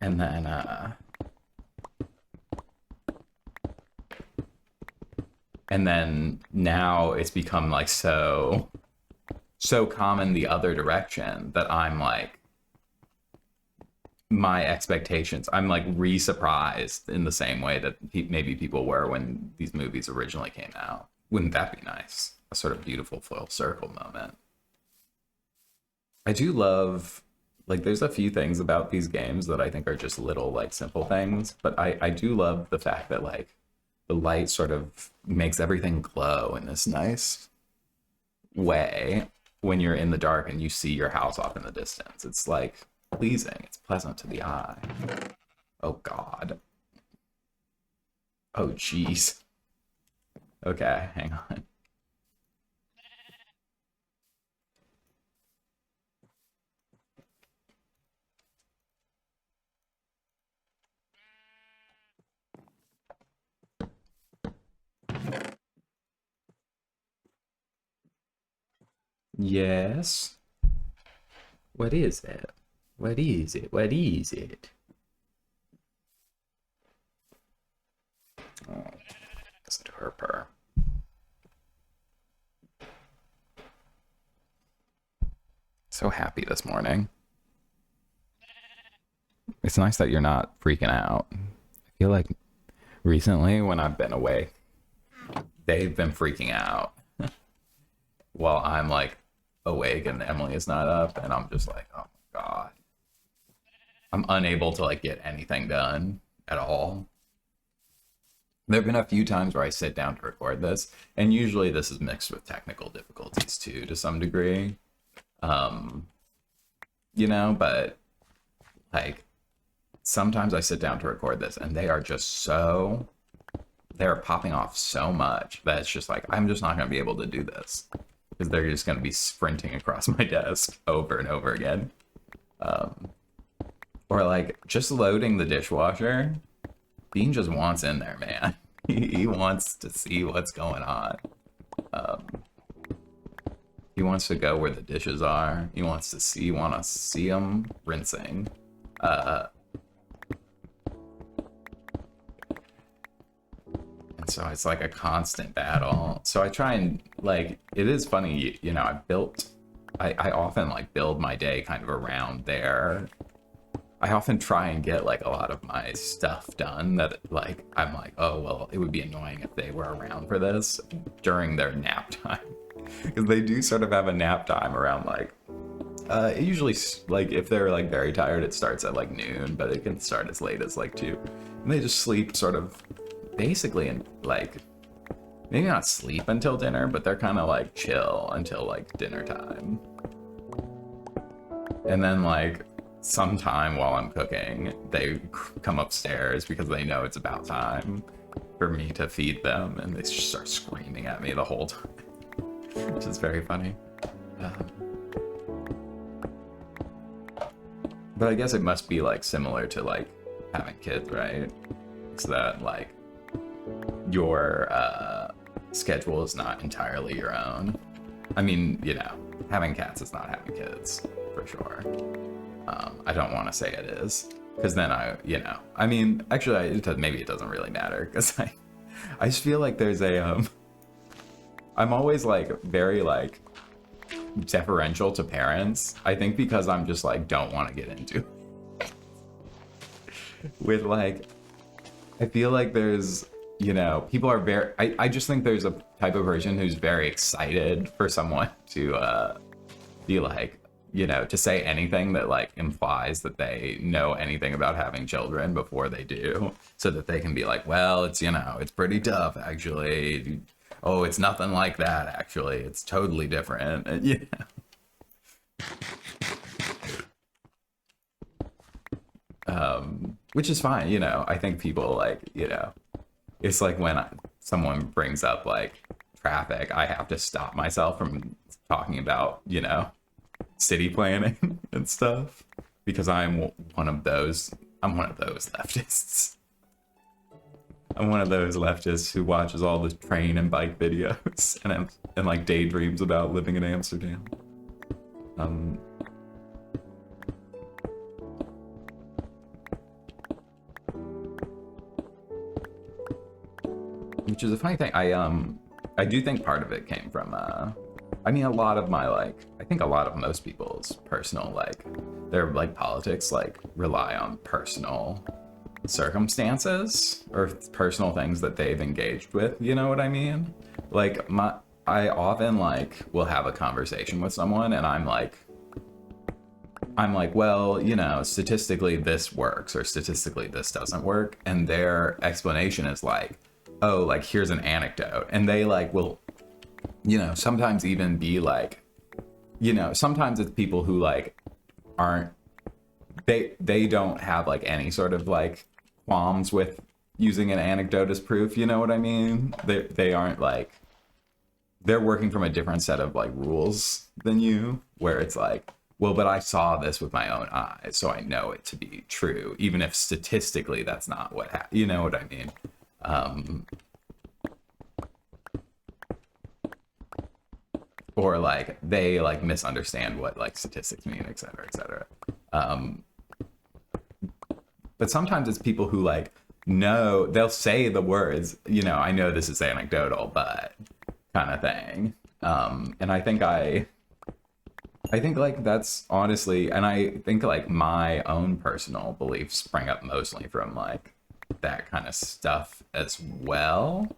Speaker 1: And then now it's become like so common the other direction that I'm like, my expectations, I'm like re-surprised in the same way that maybe people were when these movies originally came out. Wouldn't that be nice? A sort of beautiful full circle moment. I do love, like, there's a few things about these games that I think are just little like simple things, but I do love the fact that like the light sort of makes everything glow in this nice way when you're in the dark and you see your house off in the distance. It's like pleasing, it's pleasant to the eye. Oh god. Oh jeez. Okay, hang on. Yes. What is it? What is it? What is it? Oh, listen to her purr. So happy this morning. It's nice that you're not freaking out. I feel like recently when I've been away. They've been freaking out while I'm like awake and Emily is not up, and I'm just like, oh my god. I'm unable to like get anything done at all. There have been a few times where I sit down to record this, and usually this is mixed with technical difficulties too, to some degree. You know, but like sometimes I sit down to record this and they're popping off so much that it's just like, I'm just not going to be able to do this because they're just going to be sprinting across my desk over and over again. Or like just loading the dishwasher. Bean just wants in there, man. He wants to see what's going on. He wants to go where the dishes are. He wants to see them rinsing. And so it's like a constant battle. So I try and like, it is funny, you know, I often like build my day kind of around there. I often try and get like a lot of my stuff done that like, I'm like, oh, well, it would be annoying if they were around for this during their nap time. Because they do sort of have a nap time around like, it usually like if they're like very tired, it starts at like noon, but it can start as late as like 2. And they just sleep sort of basically in like, maybe not sleep until dinner, but they're kind of like chill until like dinner time. And then like sometime while I'm cooking, they come upstairs because they know it's about time for me to feed them, and they just start screaming at me the whole time, which is very funny. But I guess it must be like similar to like having kids, right? It's that like your schedule is not entirely your own. I mean, you know, having cats is not having kids, for sure. I don't want to say it is, because then I mean, actually, maybe it doesn't really matter, because I just feel like there's a, I'm always like very like deferential to parents. I think because I'm just like, don't want to get into it. With like, I feel like there's, you know, people are very, I just think there's a type of person who's very excited for someone to be like, you know, to say anything that like implies that they know anything about having children before they do, so that they can be like, well, it's, you know, it's pretty tough actually. Oh, it's nothing like that actually. It's totally different. And, yeah. Which is fine, you know. I think people like, you know, it's like when someone brings up like traffic, I have to stop myself from talking about, you know, city planning and stuff, because I'm one of those leftists. I'm one of those leftists who watches all the train and bike videos and like daydreams about living in Amsterdam. Which is a funny thing. I do think part of it came from I mean, a lot of my like, I think a lot of most people's personal like, their like politics like rely on personal circumstances or personal things that they've engaged with, you know what I mean? Like I often like will have a conversation with someone and I'm like, well, you know, statistically this works or statistically this doesn't work, and their explanation is like, oh, like here's an anecdote, and they like will, you know, sometimes even be like, you know, sometimes it's people who like aren't, they don't have like any sort of like qualms with using an anecdote as proof, you know what I mean? They aren't like, they're working from a different set of like rules than you, where it's like, well, but I saw this with my own eyes, so I know it to be true, even if statistically that's not what happened, you know what I mean? Or like they like misunderstand what like statistics mean, et cetera, et cetera. But sometimes it's people who like know, they'll say the words, you know, I know this is anecdotal, but kind of thing. And I think like that's honestly, and I think like my own personal beliefs spring up mostly from like
Speaker 2: that kind of stuff as well.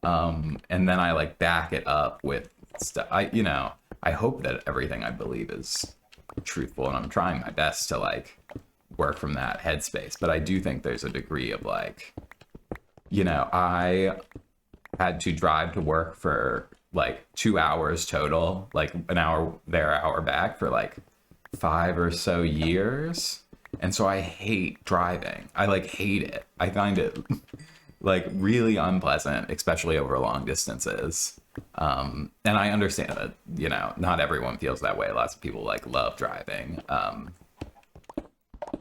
Speaker 2: And then I like back it up with stuff. I hope that everything I believe is truthful, and I'm trying my best to like work from that headspace. But I do think there's a degree of like, I had to drive to work for like 2 hours total, like an hour there, hour back for like 5 or so years. And so I hate driving. I like hate it. I find it like really unpleasant, especially over long distances. And I understand that, not everyone feels that way. Lots of people like love driving.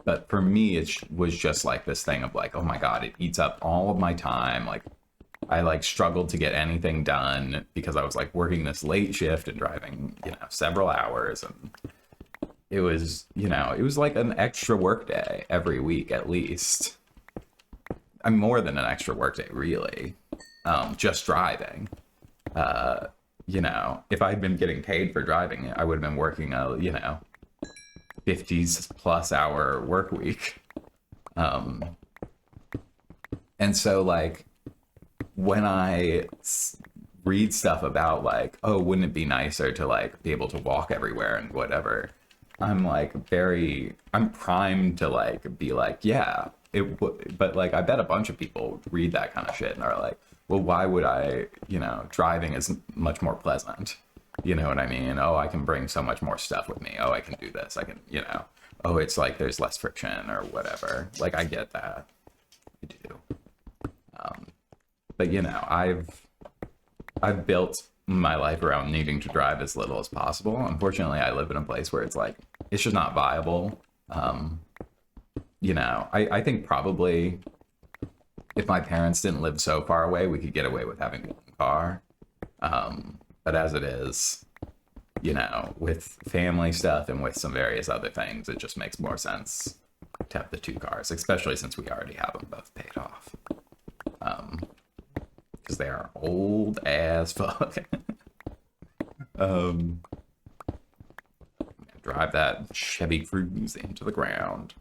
Speaker 2: But for me, it was just like this thing of like, oh my God, it eats up all of my time. Like I like struggled to get anything done because I was like working this late shift and driving, several hours. And it was like an extra work day every week at least. I'm more than an extra work day, really. Just driving. If I'd been getting paid for driving, I would have been working a, 50s plus hour work week. And so like when I read stuff about like, oh, wouldn't it be nicer to like be able to walk everywhere and whatever, I'm like I'm primed to like be like, yeah, it would. But like I bet a bunch of people read that kind of shit and are like, well, why would I, driving is much more pleasant. You know what I mean? Oh, I can bring so much more stuff with me. Oh, I can do this. I can, oh, it's like there's less friction or whatever. Like I get that. I do. But I've built my life around needing to drive as little as possible. Unfortunately, I live in a place where it's like it's just not viable. I think probably if my parents didn't live so far away, we could get away with having one car. But as it is, with family stuff and with some various other things, it just makes more sense to have the 2 cars, especially since we already have them both paid off. Because they are old as fuck. Drive that Chevy Cruze into the ground.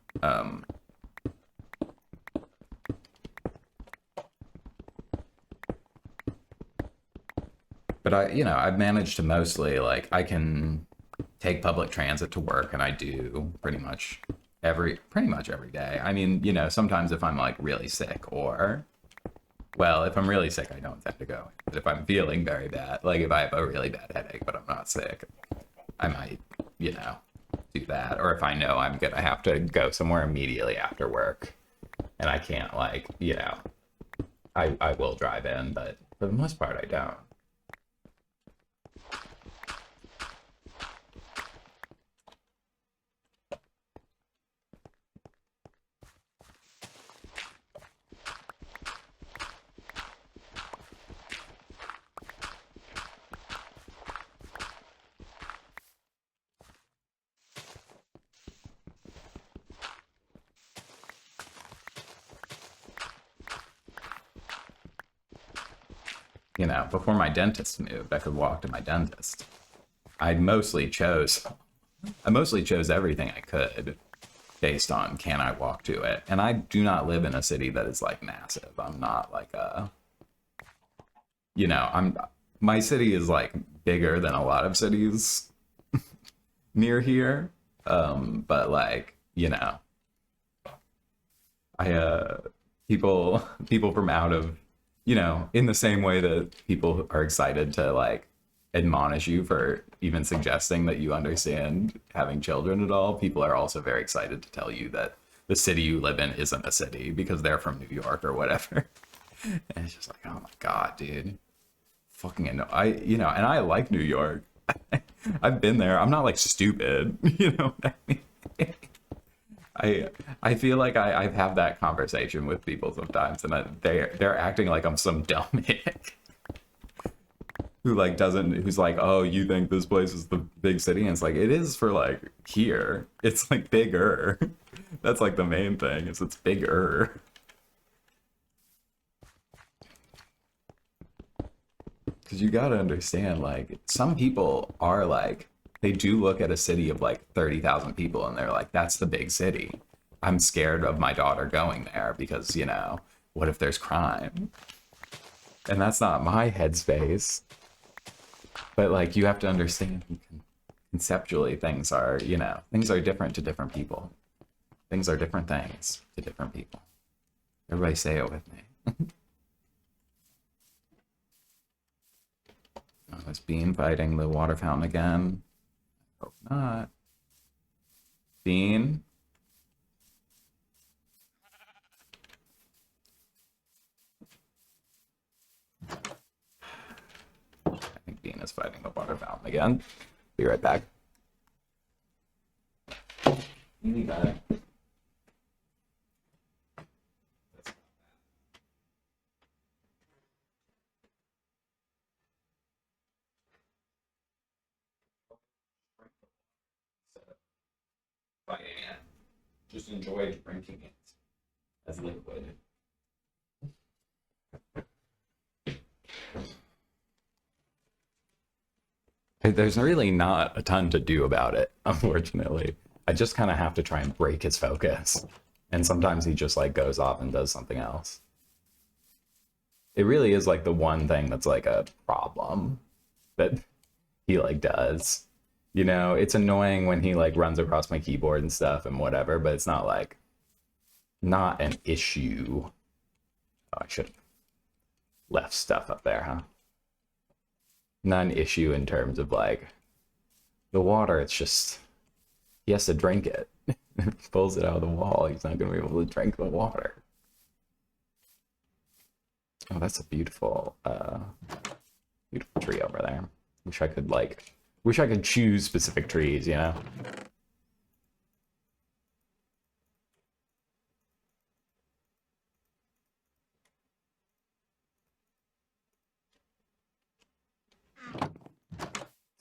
Speaker 2: But I've managed to mostly like I can take public transit to work, and I do pretty much every day. I mean, sometimes if I'm like really sick if I'm really sick, I don't tend to go. But if I'm feeling very bad, like if I have a really bad headache, but I'm not sick, I might, do that. Or if I know I'm going to have to go somewhere immediately after work and I can't I will drive in, but for the most part, I don't. Before my dentist moved, I could walk to my dentist. I mostly chose everything I could based on can I walk to it. And I do not live in a city that is like massive. I'm not like my city is like bigger than a lot of cities near here. But like, people from out of, in the same way that people are excited to like admonish you for even suggesting that you understand having children at all, people are also very excited to tell you that the city you live in isn't a city because they're from New York or whatever. And it's just like, oh my God, dude. Fucking and I like New York. I've been there. I'm not like stupid, you know what I mean? I feel like I've had that conversation with people sometimes, and they're acting like I'm some dumb hick who's like, oh, you think this place is the big city? And it's like, it is for like here. It's like bigger. That's like the main thing, is it's bigger. Because you gotta understand, like, some people are like, they do look at a city of like 30,000 people and they're like, that's the big city. I'm scared of my daughter going there because,
Speaker 1: what if there's crime? And that's not my headspace. But like, you have to understand conceptually things are, you know, things are different to different people. Things are different things to different people. Everybody say it with me. Oh, is Bean fighting the water fountain again? Hope not. Bean? I think Bean is fighting the water fountain again. Be right back. Beanie back. Fighting it. Just enjoy drinking it as liquid. There's really not a ton to do about it, unfortunately. I just kind of have to try and break his focus. And sometimes he just like goes off and does something else. It really is like the one thing that's like a problem that he like does. You know, it's annoying when he like runs across my keyboard and stuff and whatever, but it's not like not an issue. Oh, I should have left stuff up there, huh? Not an issue in terms of like the water. It's just he has to drink it. If he pulls it out of the wall, he's not gonna be able to drink the water. Oh, that's a beautiful beautiful tree over there. Wish I could choose specific trees, you know?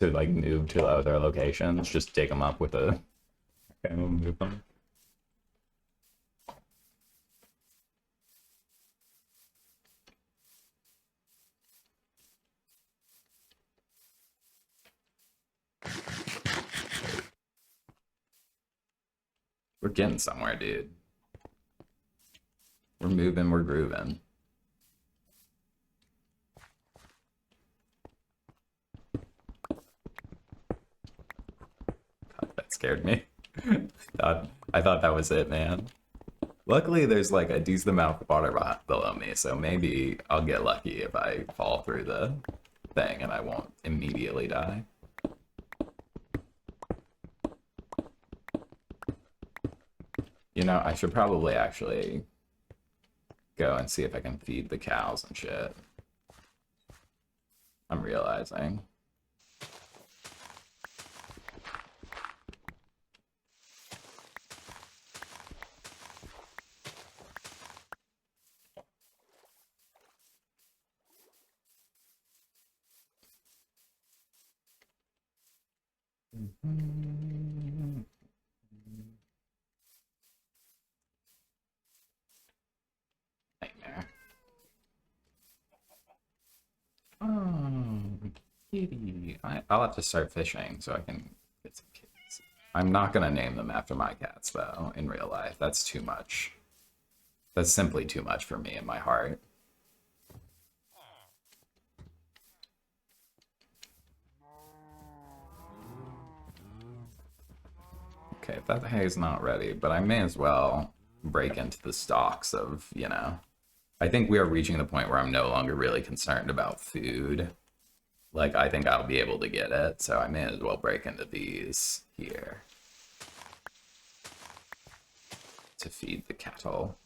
Speaker 1: To like move to other locations, just dig them up with a okay, we'll move them. We're getting somewhere, dude. We're moving, we're grooving. God, that scared me. I thought that was it, man. Luckily, there's like a decent amount of water below me, so maybe I'll get lucky if I fall through the thing and I won't immediately die. You know, I should probably actually go and see if I can feed the cows and shit. I'm realizing. Nightmare. Oh, kitty. I'll have to start fishing so I can get some kids. I'm not gonna name them after my cats, though, in real life. That's too much. That's simply too much for me in my heart. Okay, that hay's not ready, but I may as well break into the stocks of, you know. I think we are reaching the point where I'm no longer really concerned about food. Like, I think I'll be able to get it, so I may as well break into these here to feed the cattle.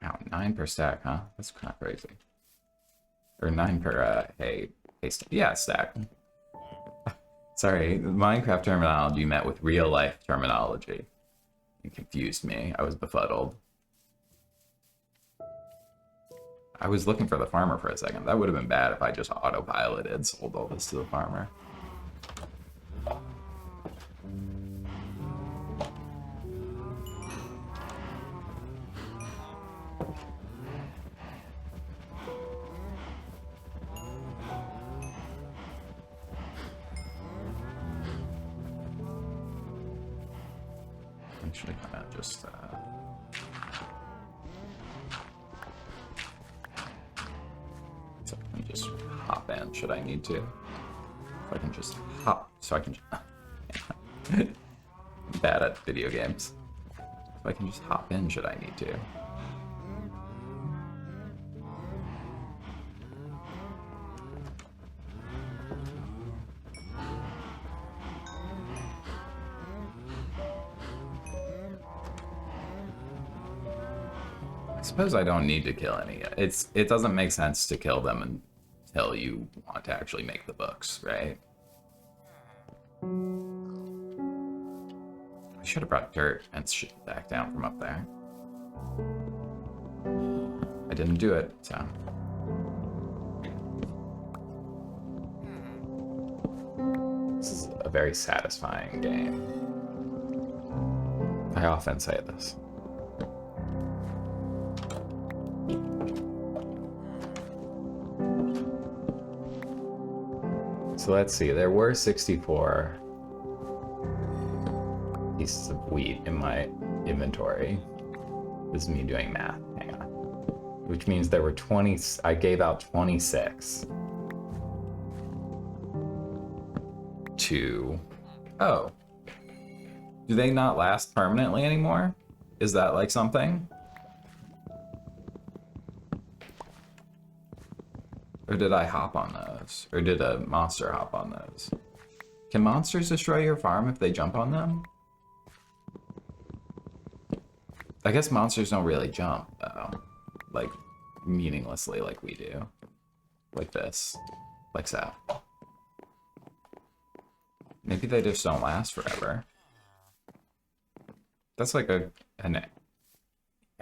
Speaker 1: Wow, 9 per stack, huh? That's kind of crazy. Or 9 per hay stack. Yeah, stack. Sorry, Minecraft terminology met with real life terminology. It confused me. I was befuddled. I was looking for the farmer for a second. That would have been bad if I just autopiloted, sold all this to the farmer. actually gonna just so I can just hop in should I need to. If I can just hop, so I can just bad at video games. So I can just hop in should I need to. I suppose I don't need to kill any. It doesn't make sense to kill them until you want to actually make the books, right? I should have brought dirt and shit back down from up there. I didn't do it, so. This is a very satisfying game. I often say this. So let's see, there were 64 pieces of wheat in my inventory. This is me doing math, hang on. Which means there were 20, I gave out 26 to, oh. Do they not last permanently anymore? Is that like something? Or did I hop on those? Or did a monster hop on those? Can monsters destroy your farm if they jump on them? I guess monsters don't really jump, though. Like, meaninglessly like we do. Like this. Like so. Maybe they just don't last forever. That's like an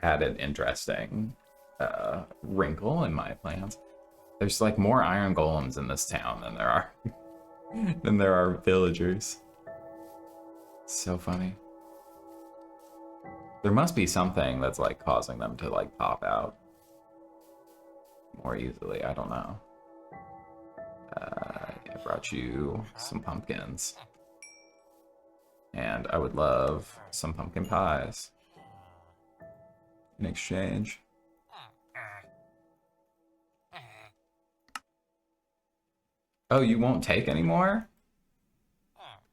Speaker 1: added interesting wrinkle in my plans. There's like more iron golems in this town than there are villagers. So funny. There must be something that's like causing them to like pop out more easily. I don't know. I brought you some pumpkins. And I would love some pumpkin pies in exchange. Oh, you won't take any more?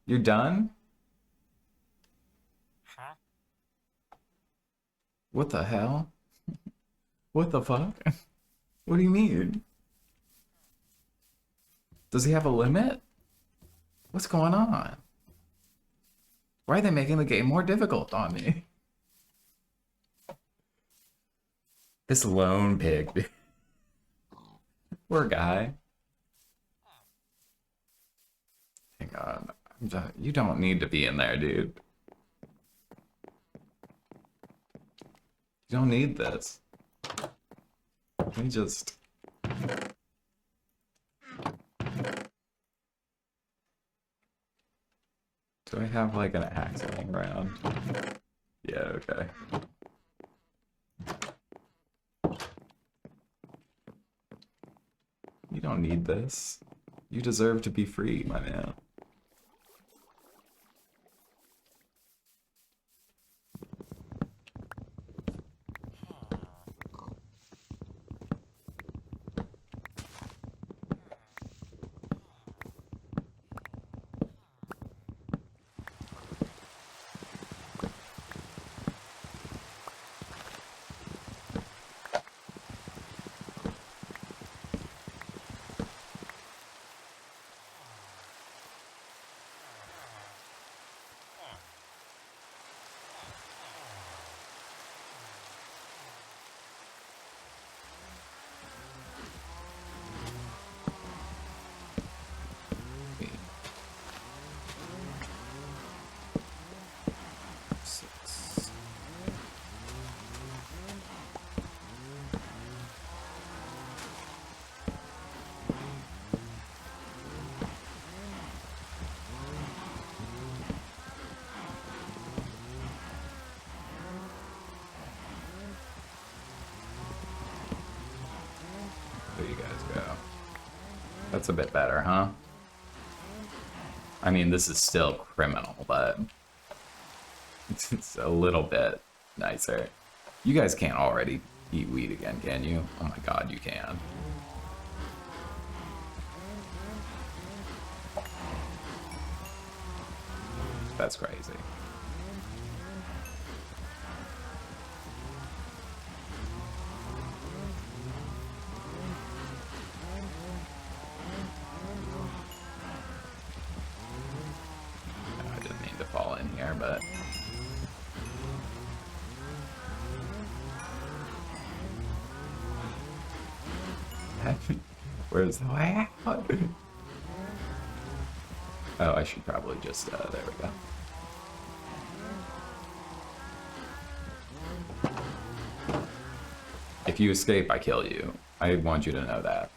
Speaker 1: You're done? What the hell? What the fuck? What do you mean? Does he have a limit? What's going on? Why are they making the game more difficult on me? This lone pig, dude. Poor guy. Hang on. You don't need to be in there, dude. You don't need this. Let me just... Do I have like an axe laying around? Yeah, okay. You don't need this. You deserve to be free, my man. There you guys go. That's a bit better, huh? I mean, this is still criminal, but
Speaker 2: It's a little bit nicer. You guys can't already eat weed again, can you? Oh my god, you can. That's crazy. I didn't mean to fall in here, but... Where's the way out? Oh, I should probably just, there we go. If you escape, I kill you. I want you to know that.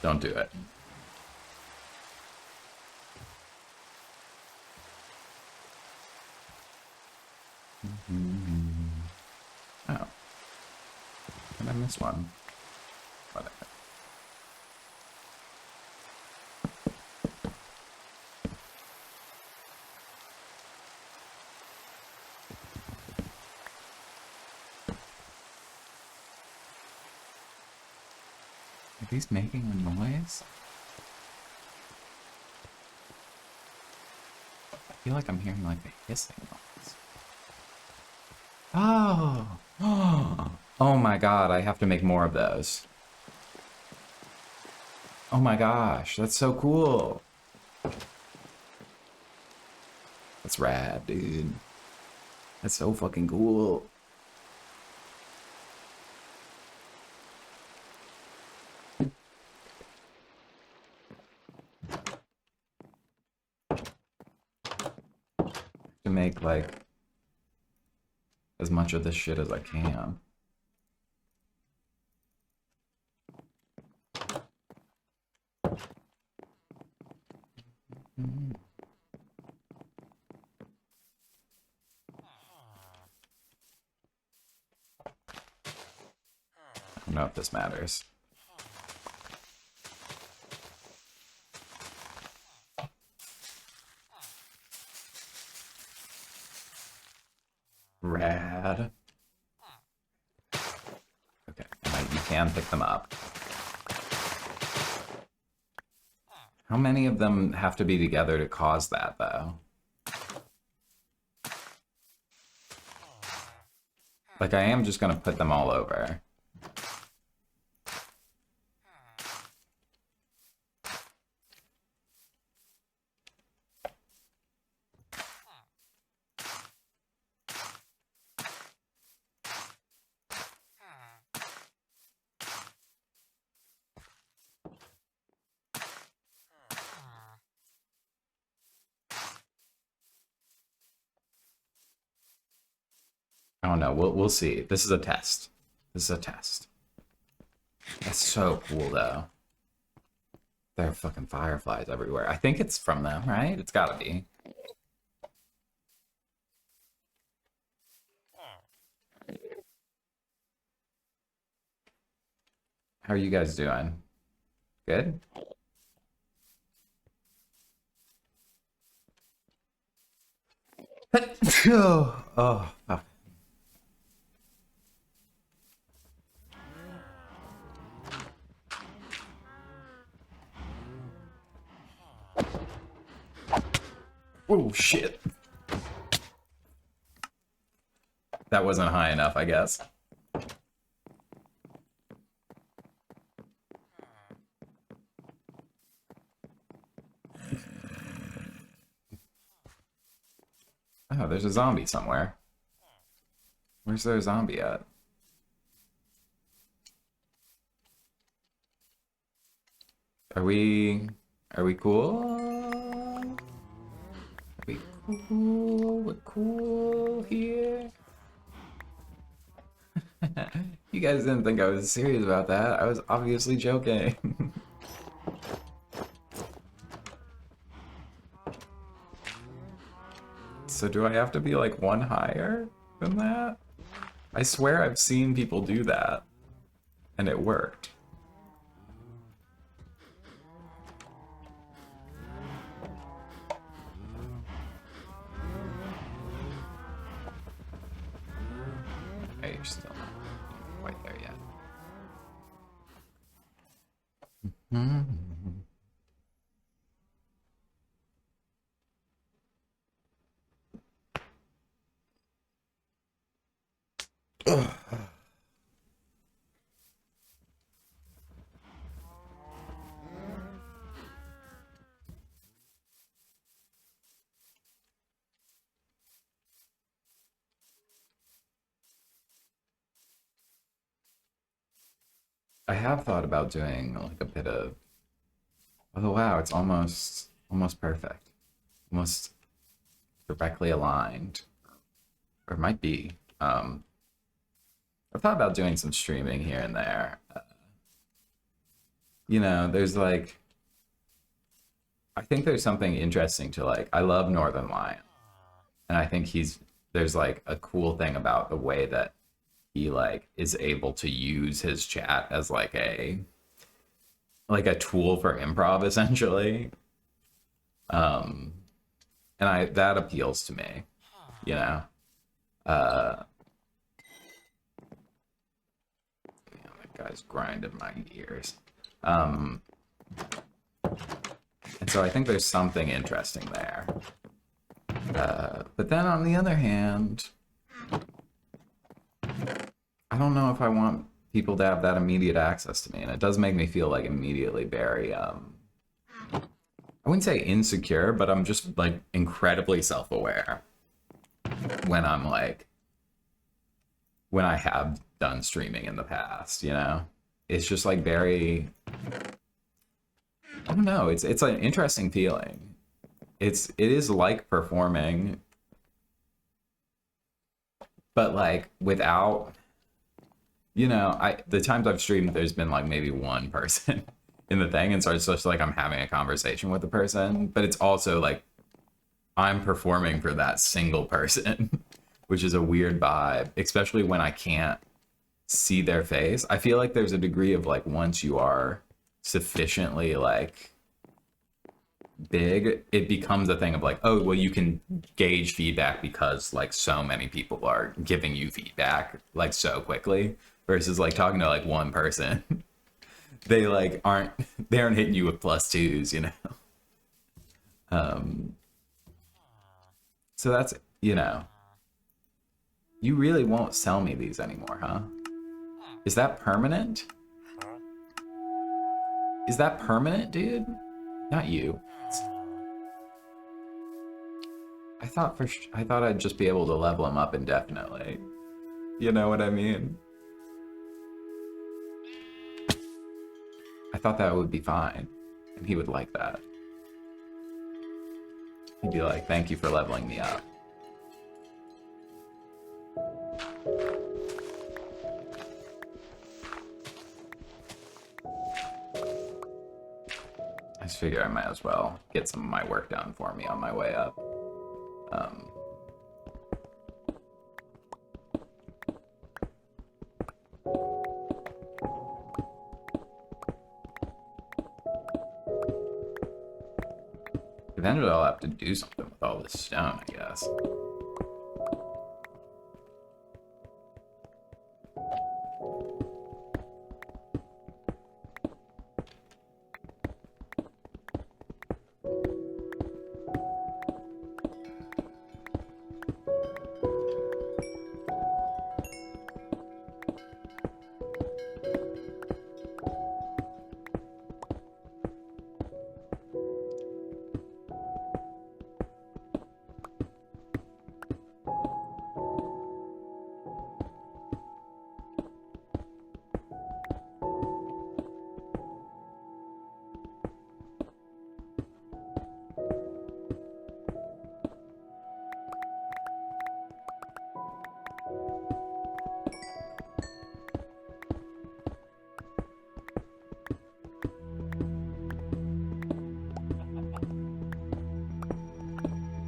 Speaker 2: Don't do it. Oh. Did I miss one? Whatever. Are these making a noise? I feel like I'm hearing like a hissing noise. Oh! Oh my god, I have to make more of those. Oh my gosh, that's so cool. That's rad, dude. That's so fucking cool. To make like as much of this shit as I can. I don't know if this matters. Rad. Okay, you can pick them up. How many of them have to be together to cause that, though? Like, I am just gonna put them all over. I don't know. We'll see. This is a test. This is a test. That's so cool, though. There are fucking fireflies everywhere. I think it's from them, right? It's gotta be. How are you guys doing? Good? Oh, fuck. Oh, shit. That wasn't high enough, I guess. Oh, there's a zombie somewhere. Where's their zombie at? Are we cool? Are we cool? We're cool here? You guys didn't think I was serious about that. I was obviously joking. So do I have to be like one higher than that? I swear I've seen people do that, and it worked.
Speaker 1: you're still not quite there yet. I have thought about doing like a bit of. Oh wow, it's almost perfect, almost directly aligned, or it might be. I've thought about doing some streaming here and there. There's like, I think there's something interesting to like. I love Northern Lion, and I think there's like a cool thing about the way that he like is able to use his chat as like a tool for improv essentially. And that appeals to me, you know. uh that guy's grinding my gears. And so I think there's something interesting there. But then on the other hand, I don't know if I want people to have that immediate access to me, and it does make me feel like immediately very I wouldn't say insecure, but I'm just like incredibly self-aware when when I have done streaming in the past, you know? It's just like very, I don't know, it's an interesting feeling. It is like performing, but like without, the times I've streamed, there's been like maybe one person in the thing, and so it's just like I'm having a conversation with the person, but it's also like I'm performing for that single person, which is a weird vibe, especially when I can't see their face. I feel like there's a degree of like once you are sufficiently like big, it becomes a thing of like, oh, well, you can gauge feedback because like so many people are giving you feedback like so quickly, versus like talking to like one person. They like aren't hitting you with +2s, you know. So that's, you really won't sell me these anymore, huh? Is that permanent? Is that permanent, dude? Not you. I thought I'd just be able to level him up indefinitely. You know what I mean? I thought that would be fine, and he would like that. He'd be like, thank you for leveling me up. I just figure I might as well get some of my work done for me on my way up. Eventually I'll have to do something with all this stone, I guess.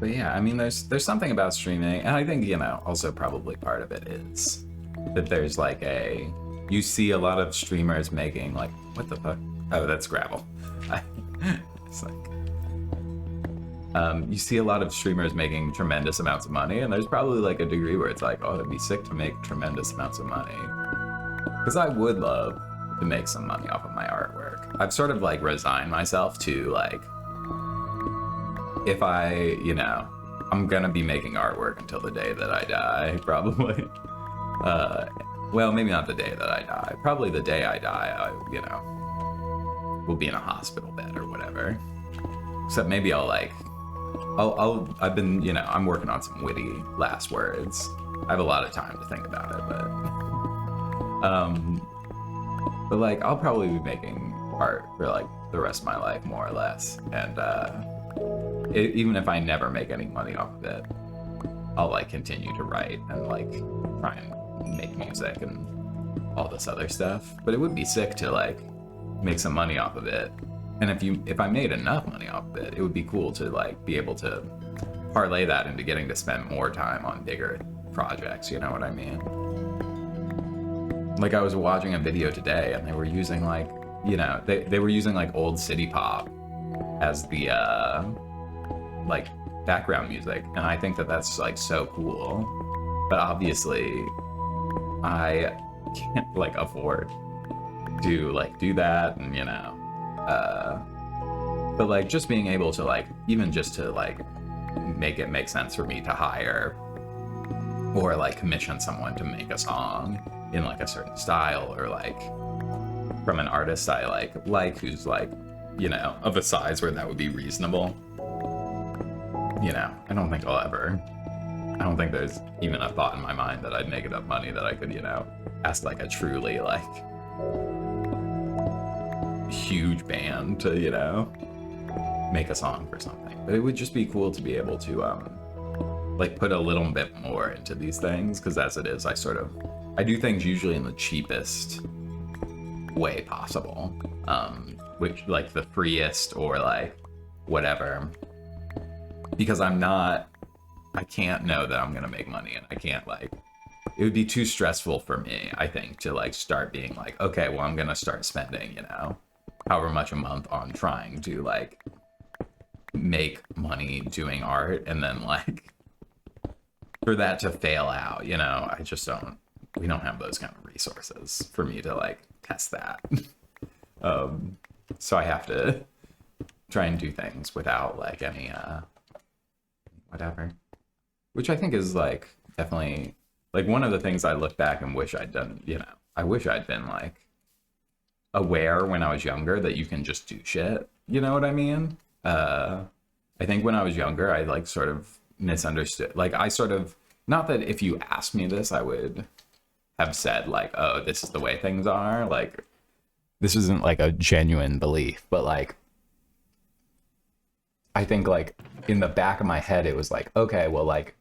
Speaker 1: But yeah, I mean, there's something about streaming, and I think, also probably part of it is that there's like you see a lot of streamers making like, what the fuck? Oh, that's gravel. It's like,
Speaker 2: You see a lot of streamers making tremendous amounts of money, and there's probably like a degree where it's like, oh, it'd be sick to make tremendous amounts of money. Because I would love to make some money off of my artwork. I've sort of like resigned myself to like, if I, you know, I'm gonna be making artwork until the day that I die, probably. Well, maybe not the day that I die. Probably the day I die, I, you know, will be in a hospital bed or whatever. Except maybe I've been, you know, I'm working on some witty last words. I have a lot of time to think about it, but like, I'll probably be making art for like the rest of my life, more or less. And even if I never make any money off of it, I'll like continue to write and like try and make music and all this other stuff. But it would be sick to like make some money off of it. And if I made enough money off of it, it would be cool to like be able to parlay that into getting to spend more time on bigger projects, you know what I mean? Like, I was watching a video today and they were using like, you know, they were using like old city pop as the like background music, and I think that that's like so cool. But obviously I can't like afford to like do that, and you know, but like just being able to like, even just to like make it make sense for me to hire or like commission someone to make a song in like a certain style, or like from an artist I like who's like, you know, of a size where that would be reasonable. You know, I don't think there's even a thought in my mind that I'd make enough money that I could, you know, ask like a truly like huge band to, you know, make a song for something. But it would just be cool to be able to like put a little bit more into these things, because as it is, I do things usually in the cheapest way possible, which like the freest or like whatever, because I can't know that I'm gonna make money, and I can't like, it would be too stressful for me, I think, to like start being like, okay, well, I'm gonna start spending, you know, however much a month on trying to like make money doing art, and then like for that to fail out, you know, we don't have those kind of resources for me to like test that. So I have to try and do things without like any whatever, which I think is like definitely like one of the things I look back and wish I'd done, you know, I wish I'd been like aware when I was younger that you can just do shit, you know what I mean? I think when I was younger, I like sort of misunderstood, like I sort of, not that if you asked me this I would have said like, oh, this is the way things are, like this isn't like a genuine belief, but like I think like in the back of my head it was like, okay, well, like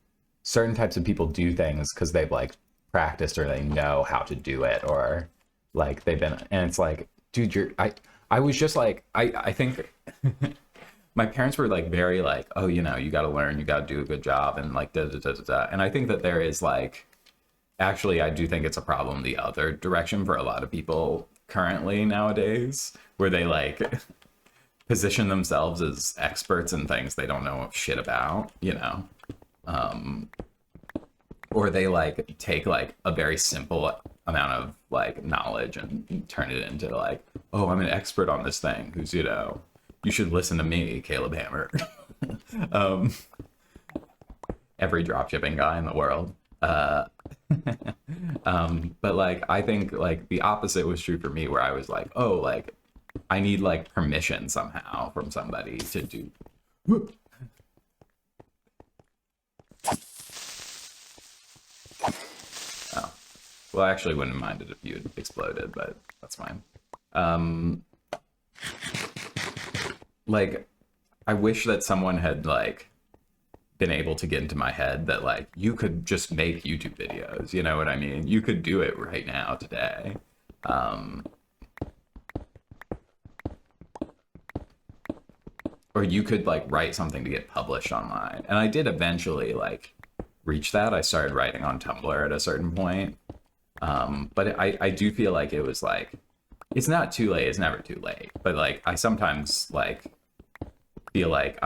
Speaker 2: certain types of people do things because they've like practiced or they know how to do it, or like they've been, and it's like, dude, I was just like, I think my parents were like very like, oh, you know, you got to learn, you got to do a good job, and like da da da da da. And I think that there is like, actually, I do think it's a problem the other direction for a lot of people currently nowadays, where they like position themselves as experts in things they don't know shit about, you know, or they like take like a very simple amount of like knowledge and turn it into like, oh, I'm an expert on this thing, who's, you know, you should listen to me, Caleb Hammer. Every dropshipping guy in the world. But like, I think like the opposite was true for me, where I was like, oh, like I need like permission somehow from somebody to do. Oh, well, I actually wouldn't mind it if you had exploded, but that's fine. Like, I wish that someone had like been able to get into my head that like you could just make YouTube videos, you know what I mean? You could do it right now today. Or you could like write something to get published online. And I did eventually like reach that. I started writing on Tumblr at a certain point. But I do feel like it was like, it's not too late, it's never too late. But like I sometimes like feel like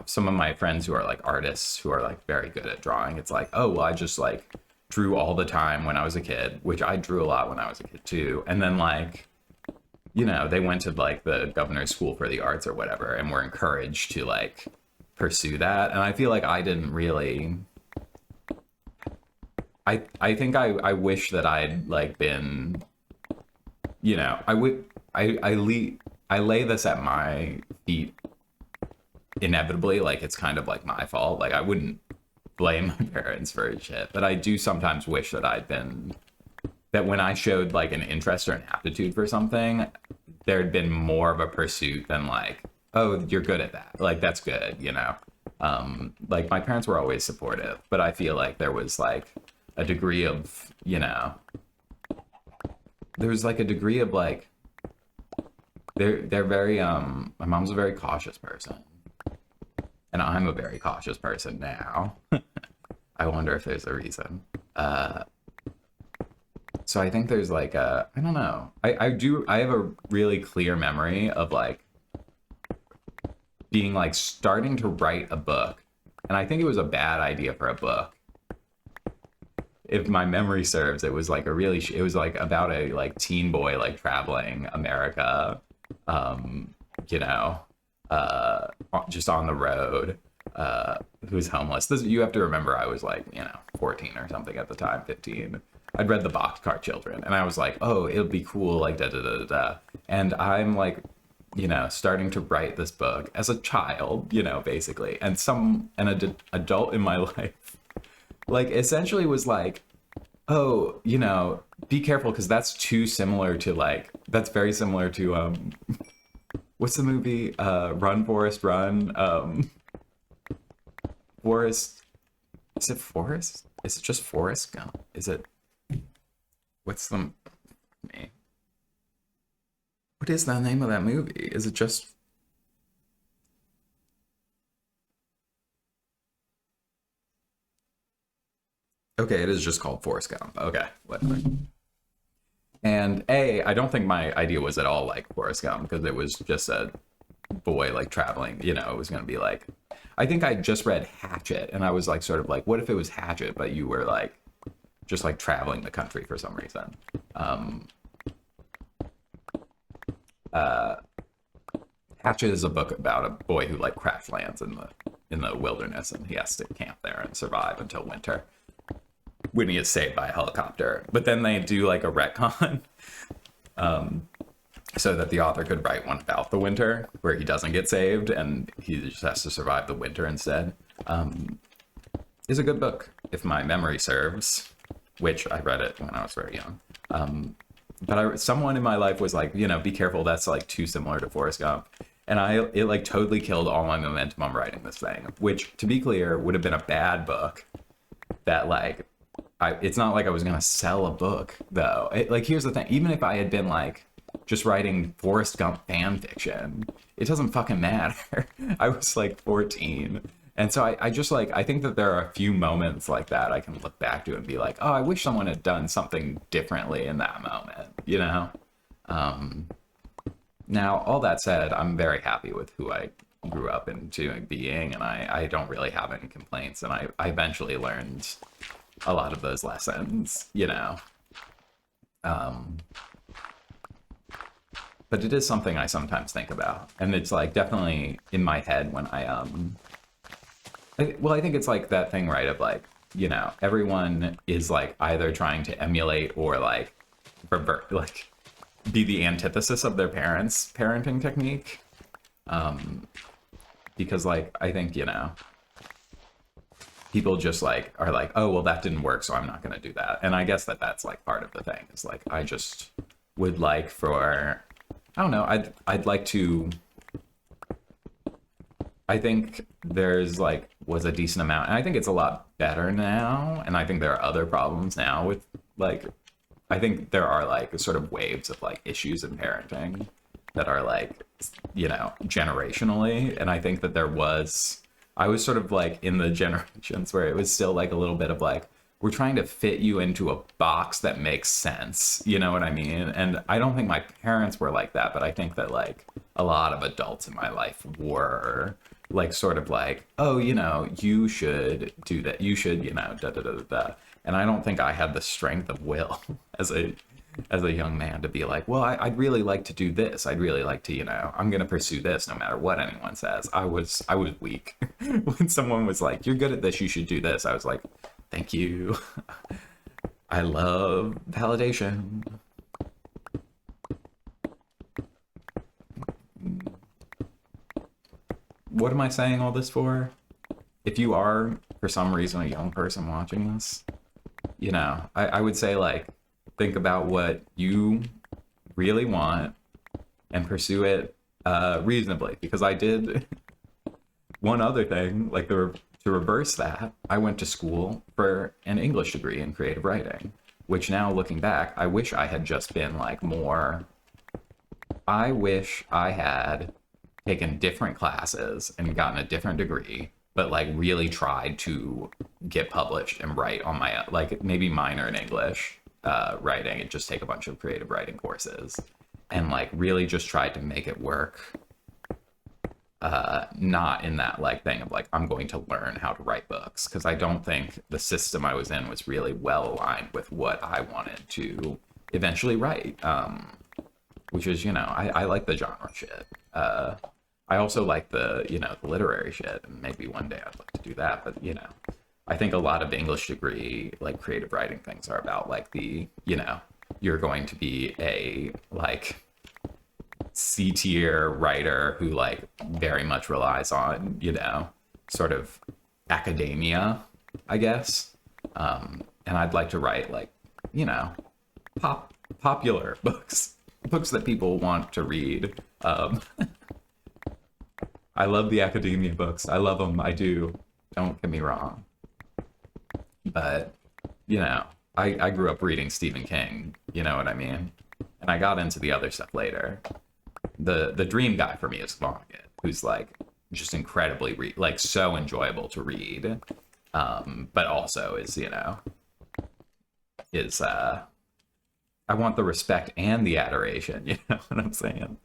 Speaker 2: some of my friends who are like artists who are like very good at drawing, it's like, oh, well, I just like drew all the time when I was a kid, which I drew a lot when I was a kid too. And then like, they went to like the governor's school for the arts or whatever and were encouraged to like pursue that. And I feel like I didn't really, I think I wish that I'd like been, I lay this at my feet inevitably, like it's kind of like my fault. Like I wouldn't blame my parents for shit, but I do sometimes wish that that when I showed like an interest or an aptitude for something, there'd been more of a pursuit than like, oh, you're good at that. Like that's good, Like my parents were always supportive, but I feel like there was like a degree of, there was like a degree of like, they're very my mom's a very cautious person. And I'm a very cautious person now. I wonder if there's a reason. So I think there's like I don't know. I have a really clear memory of like being like starting to write a book. And I think it was a bad idea for a book. If my memory serves, it was like it was like about a like teen boy like traveling America, just on the road, who's homeless. You have to remember I was like, 14 or something at the time, 15. I'd read the Boxcar Children and I was like, oh, it'll be cool, like da da da da da. And I'm like, starting to write this book as a child, basically. And an adult in my life, like essentially was like, oh, be careful because that's too similar to like, that's very similar to, what's the movie? Run, Forrest, Run. Forrest. Is it Forrest? Is it just Forrest Gump? Is it? What's the? What is the name of that movie? Is it just? Okay, it is just called Forrest Gump. Okay, whatever. And I don't think my idea was at all like Forrest Gump because it was just a boy like traveling. It was gonna be like. I think I just read Hatchet, and I was like, sort of like, what if it was Hatchet, but you were like, just like traveling the country for some reason. Hatchet is a book about a boy who like crash lands in the wilderness, and he has to camp there and survive until winter, when he is saved by a helicopter. But then they do like a retcon, so that the author could write one about the winter where he doesn't get saved and he just has to survive the winter instead. Is a good book if my memory serves, which I read it when I was very young. But someone in my life was like, be careful, that's like too similar to Forrest Gump. And it like totally killed all my momentum on writing this thing, which to be clear would have been a bad book that like, it's not like I was going to sell a book though. Here's the thing, even if I had been like, just writing Forrest Gump fan fiction, it doesn't fucking matter. I was like 14. And so I just like, I think that there are a few moments like that I can look back to and be like, oh, I wish someone had done something differently in that moment, Now, all that said, I'm very happy with who I grew up into being, and I don't really have any complaints. And I eventually learned a lot of those lessons, But it is something I sometimes think about. And it's like definitely in my head when I think it's like that thing, right? Of like, everyone is like either trying to emulate or like revert, like be the antithesis of their parents' parenting technique. Because like, I think, people just like are like, oh, well, that didn't work, so I'm not going to do that. And I guess that's like part of the thing. It's like, I just would like for, I don't know, I'd like to, I think there's like, was a decent amount, and I think it's a lot better now. And I think there are other problems now with like, I think there are like sort of waves of like issues in parenting that are like, generationally. And I think that I was sort of like in the generations where it was still like a little bit of like, we're trying to fit you into a box that makes sense. You know what I mean? And I don't think my parents were like that, but I think that like a lot of adults in my life were like sort of like, oh, you know, you should do that. You should, you know, da da da da da. And I don't think I had the strength of will as a young man to be like, well, I'd really like to do this. I'd really like to, you know, I'm going to pursue this no matter what anyone says. I was weak. When someone was like, you're good at this, you should do this. I was like, thank you. I love validation. What am I saying all this for? If you are, for some reason, a young person watching this, you know, I would say like, think about what you really want and pursue it reasonably. Because I did one other thing, like to reverse that, I went to school for an English degree in creative writing, which now looking back, I wish I had just been like more, I wish I had taken different classes and gotten a different degree, but like really tried to get published and write on my, like maybe minor in English writing and just take a bunch of creative writing courses and like really just tried to make it work. Not in that like thing of like, I'm going to learn how to write books, because I don't think the system I was in was really well aligned with what I wanted to eventually write. Which is, you know, I like the genre shit. I also like the, you know, the literary shit, and maybe one day I'd like to do that. But, you know, I think a lot of English degree, like creative writing things are about like the, you know, you're going to be a like C tier writer who like very much relies on, you know, sort of academia, I guess. And I'd like to write like, you know, popular books that people want to read. I love the academia books. I love them. I do. Don't get me wrong. But, you know, I grew up reading Stephen King. You know what I mean? And I got into the other stuff later. The dream guy for me is Vonnegut, who's like just incredibly like so enjoyable to read, but also is, you know, is I want the respect and the adoration. You know what I'm saying?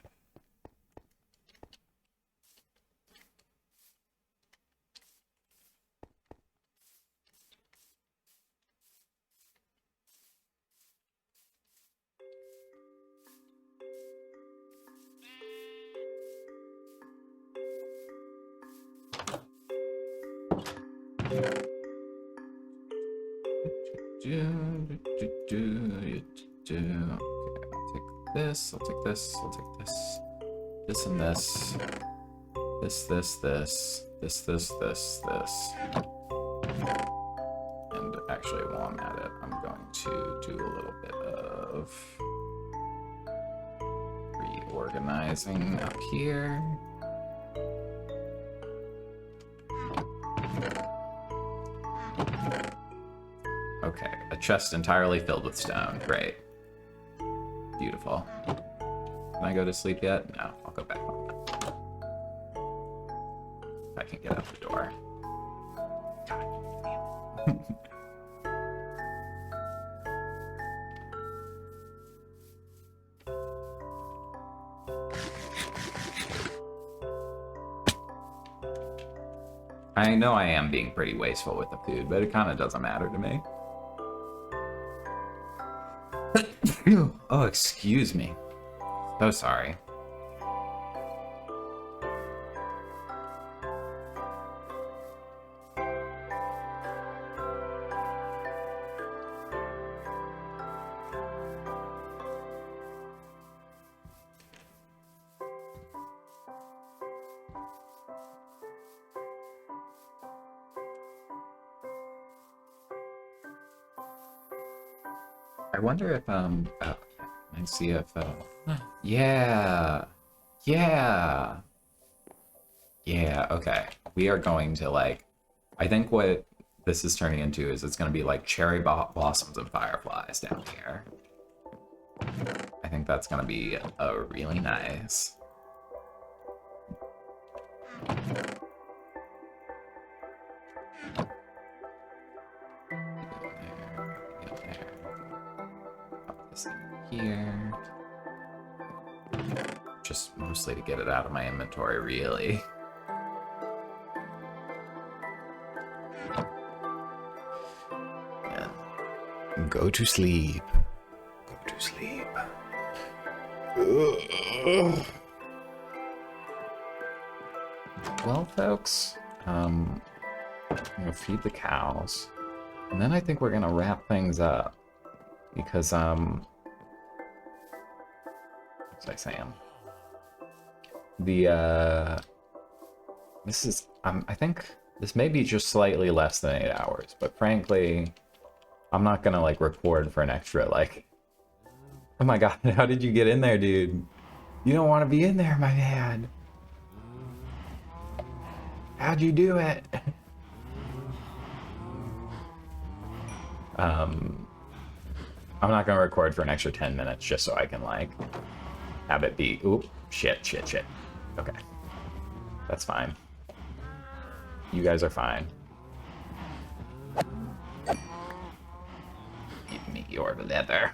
Speaker 2: Okay, I'll take this, I'll take this, I'll take this. This and this. This. And actually, while I'm at it, I'm going to do a little bit of reorganizing up here. Okay, a chest entirely filled with stone. Great. Beautiful. Can I go to sleep yet? No, I'll go back home. If I can get out the door. God. I know I am being pretty wasteful with the food, but it kind of doesn't matter to me. Oh, excuse me. So sorry. I wonder if let's see if yeah, okay, we are going to like, I think what this is turning into is it's going to be like cherry blossoms and fireflies down here. I think that's going to be really nice.
Speaker 1: this in here. Just mostly to get it out of my inventory, really. And go to sleep. Go to sleep. Ugh. Well, folks, I'm gonna feed the cows, and then I think we're gonna wrap things up because what's I saying? This is I think this may be just slightly less than 8 hours, but frankly, I'm not gonna like record for an extra like. Oh my god, how did you get in there, dude? You don't want to be in there, my man. How'd you do it? I'm not gonna record for an extra 10 minutes just so I can like have it be oop shit. Okay. That's fine. You guys are fine. Give me your leather.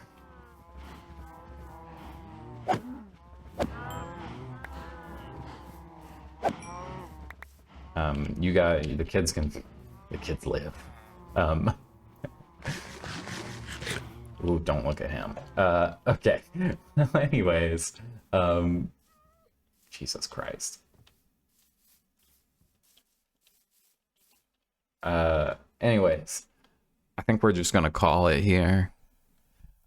Speaker 1: You got the kids live. Ooh, don't look at him. Okay. Anyways, Jesus Christ. Anyways, I think we're just gonna call it here.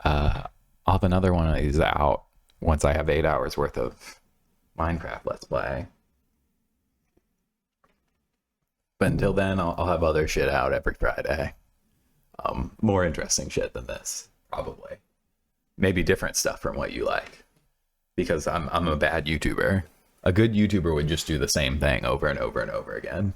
Speaker 1: I'll have another one of these out once I have 8 hours worth of Minecraft Let's Play. But until then, I'll have other shit out every Friday. More interesting shit than this, probably. Maybe different stuff from what you like. Because I'm a bad YouTuber. A good YouTuber would just do the same thing over and over and over again.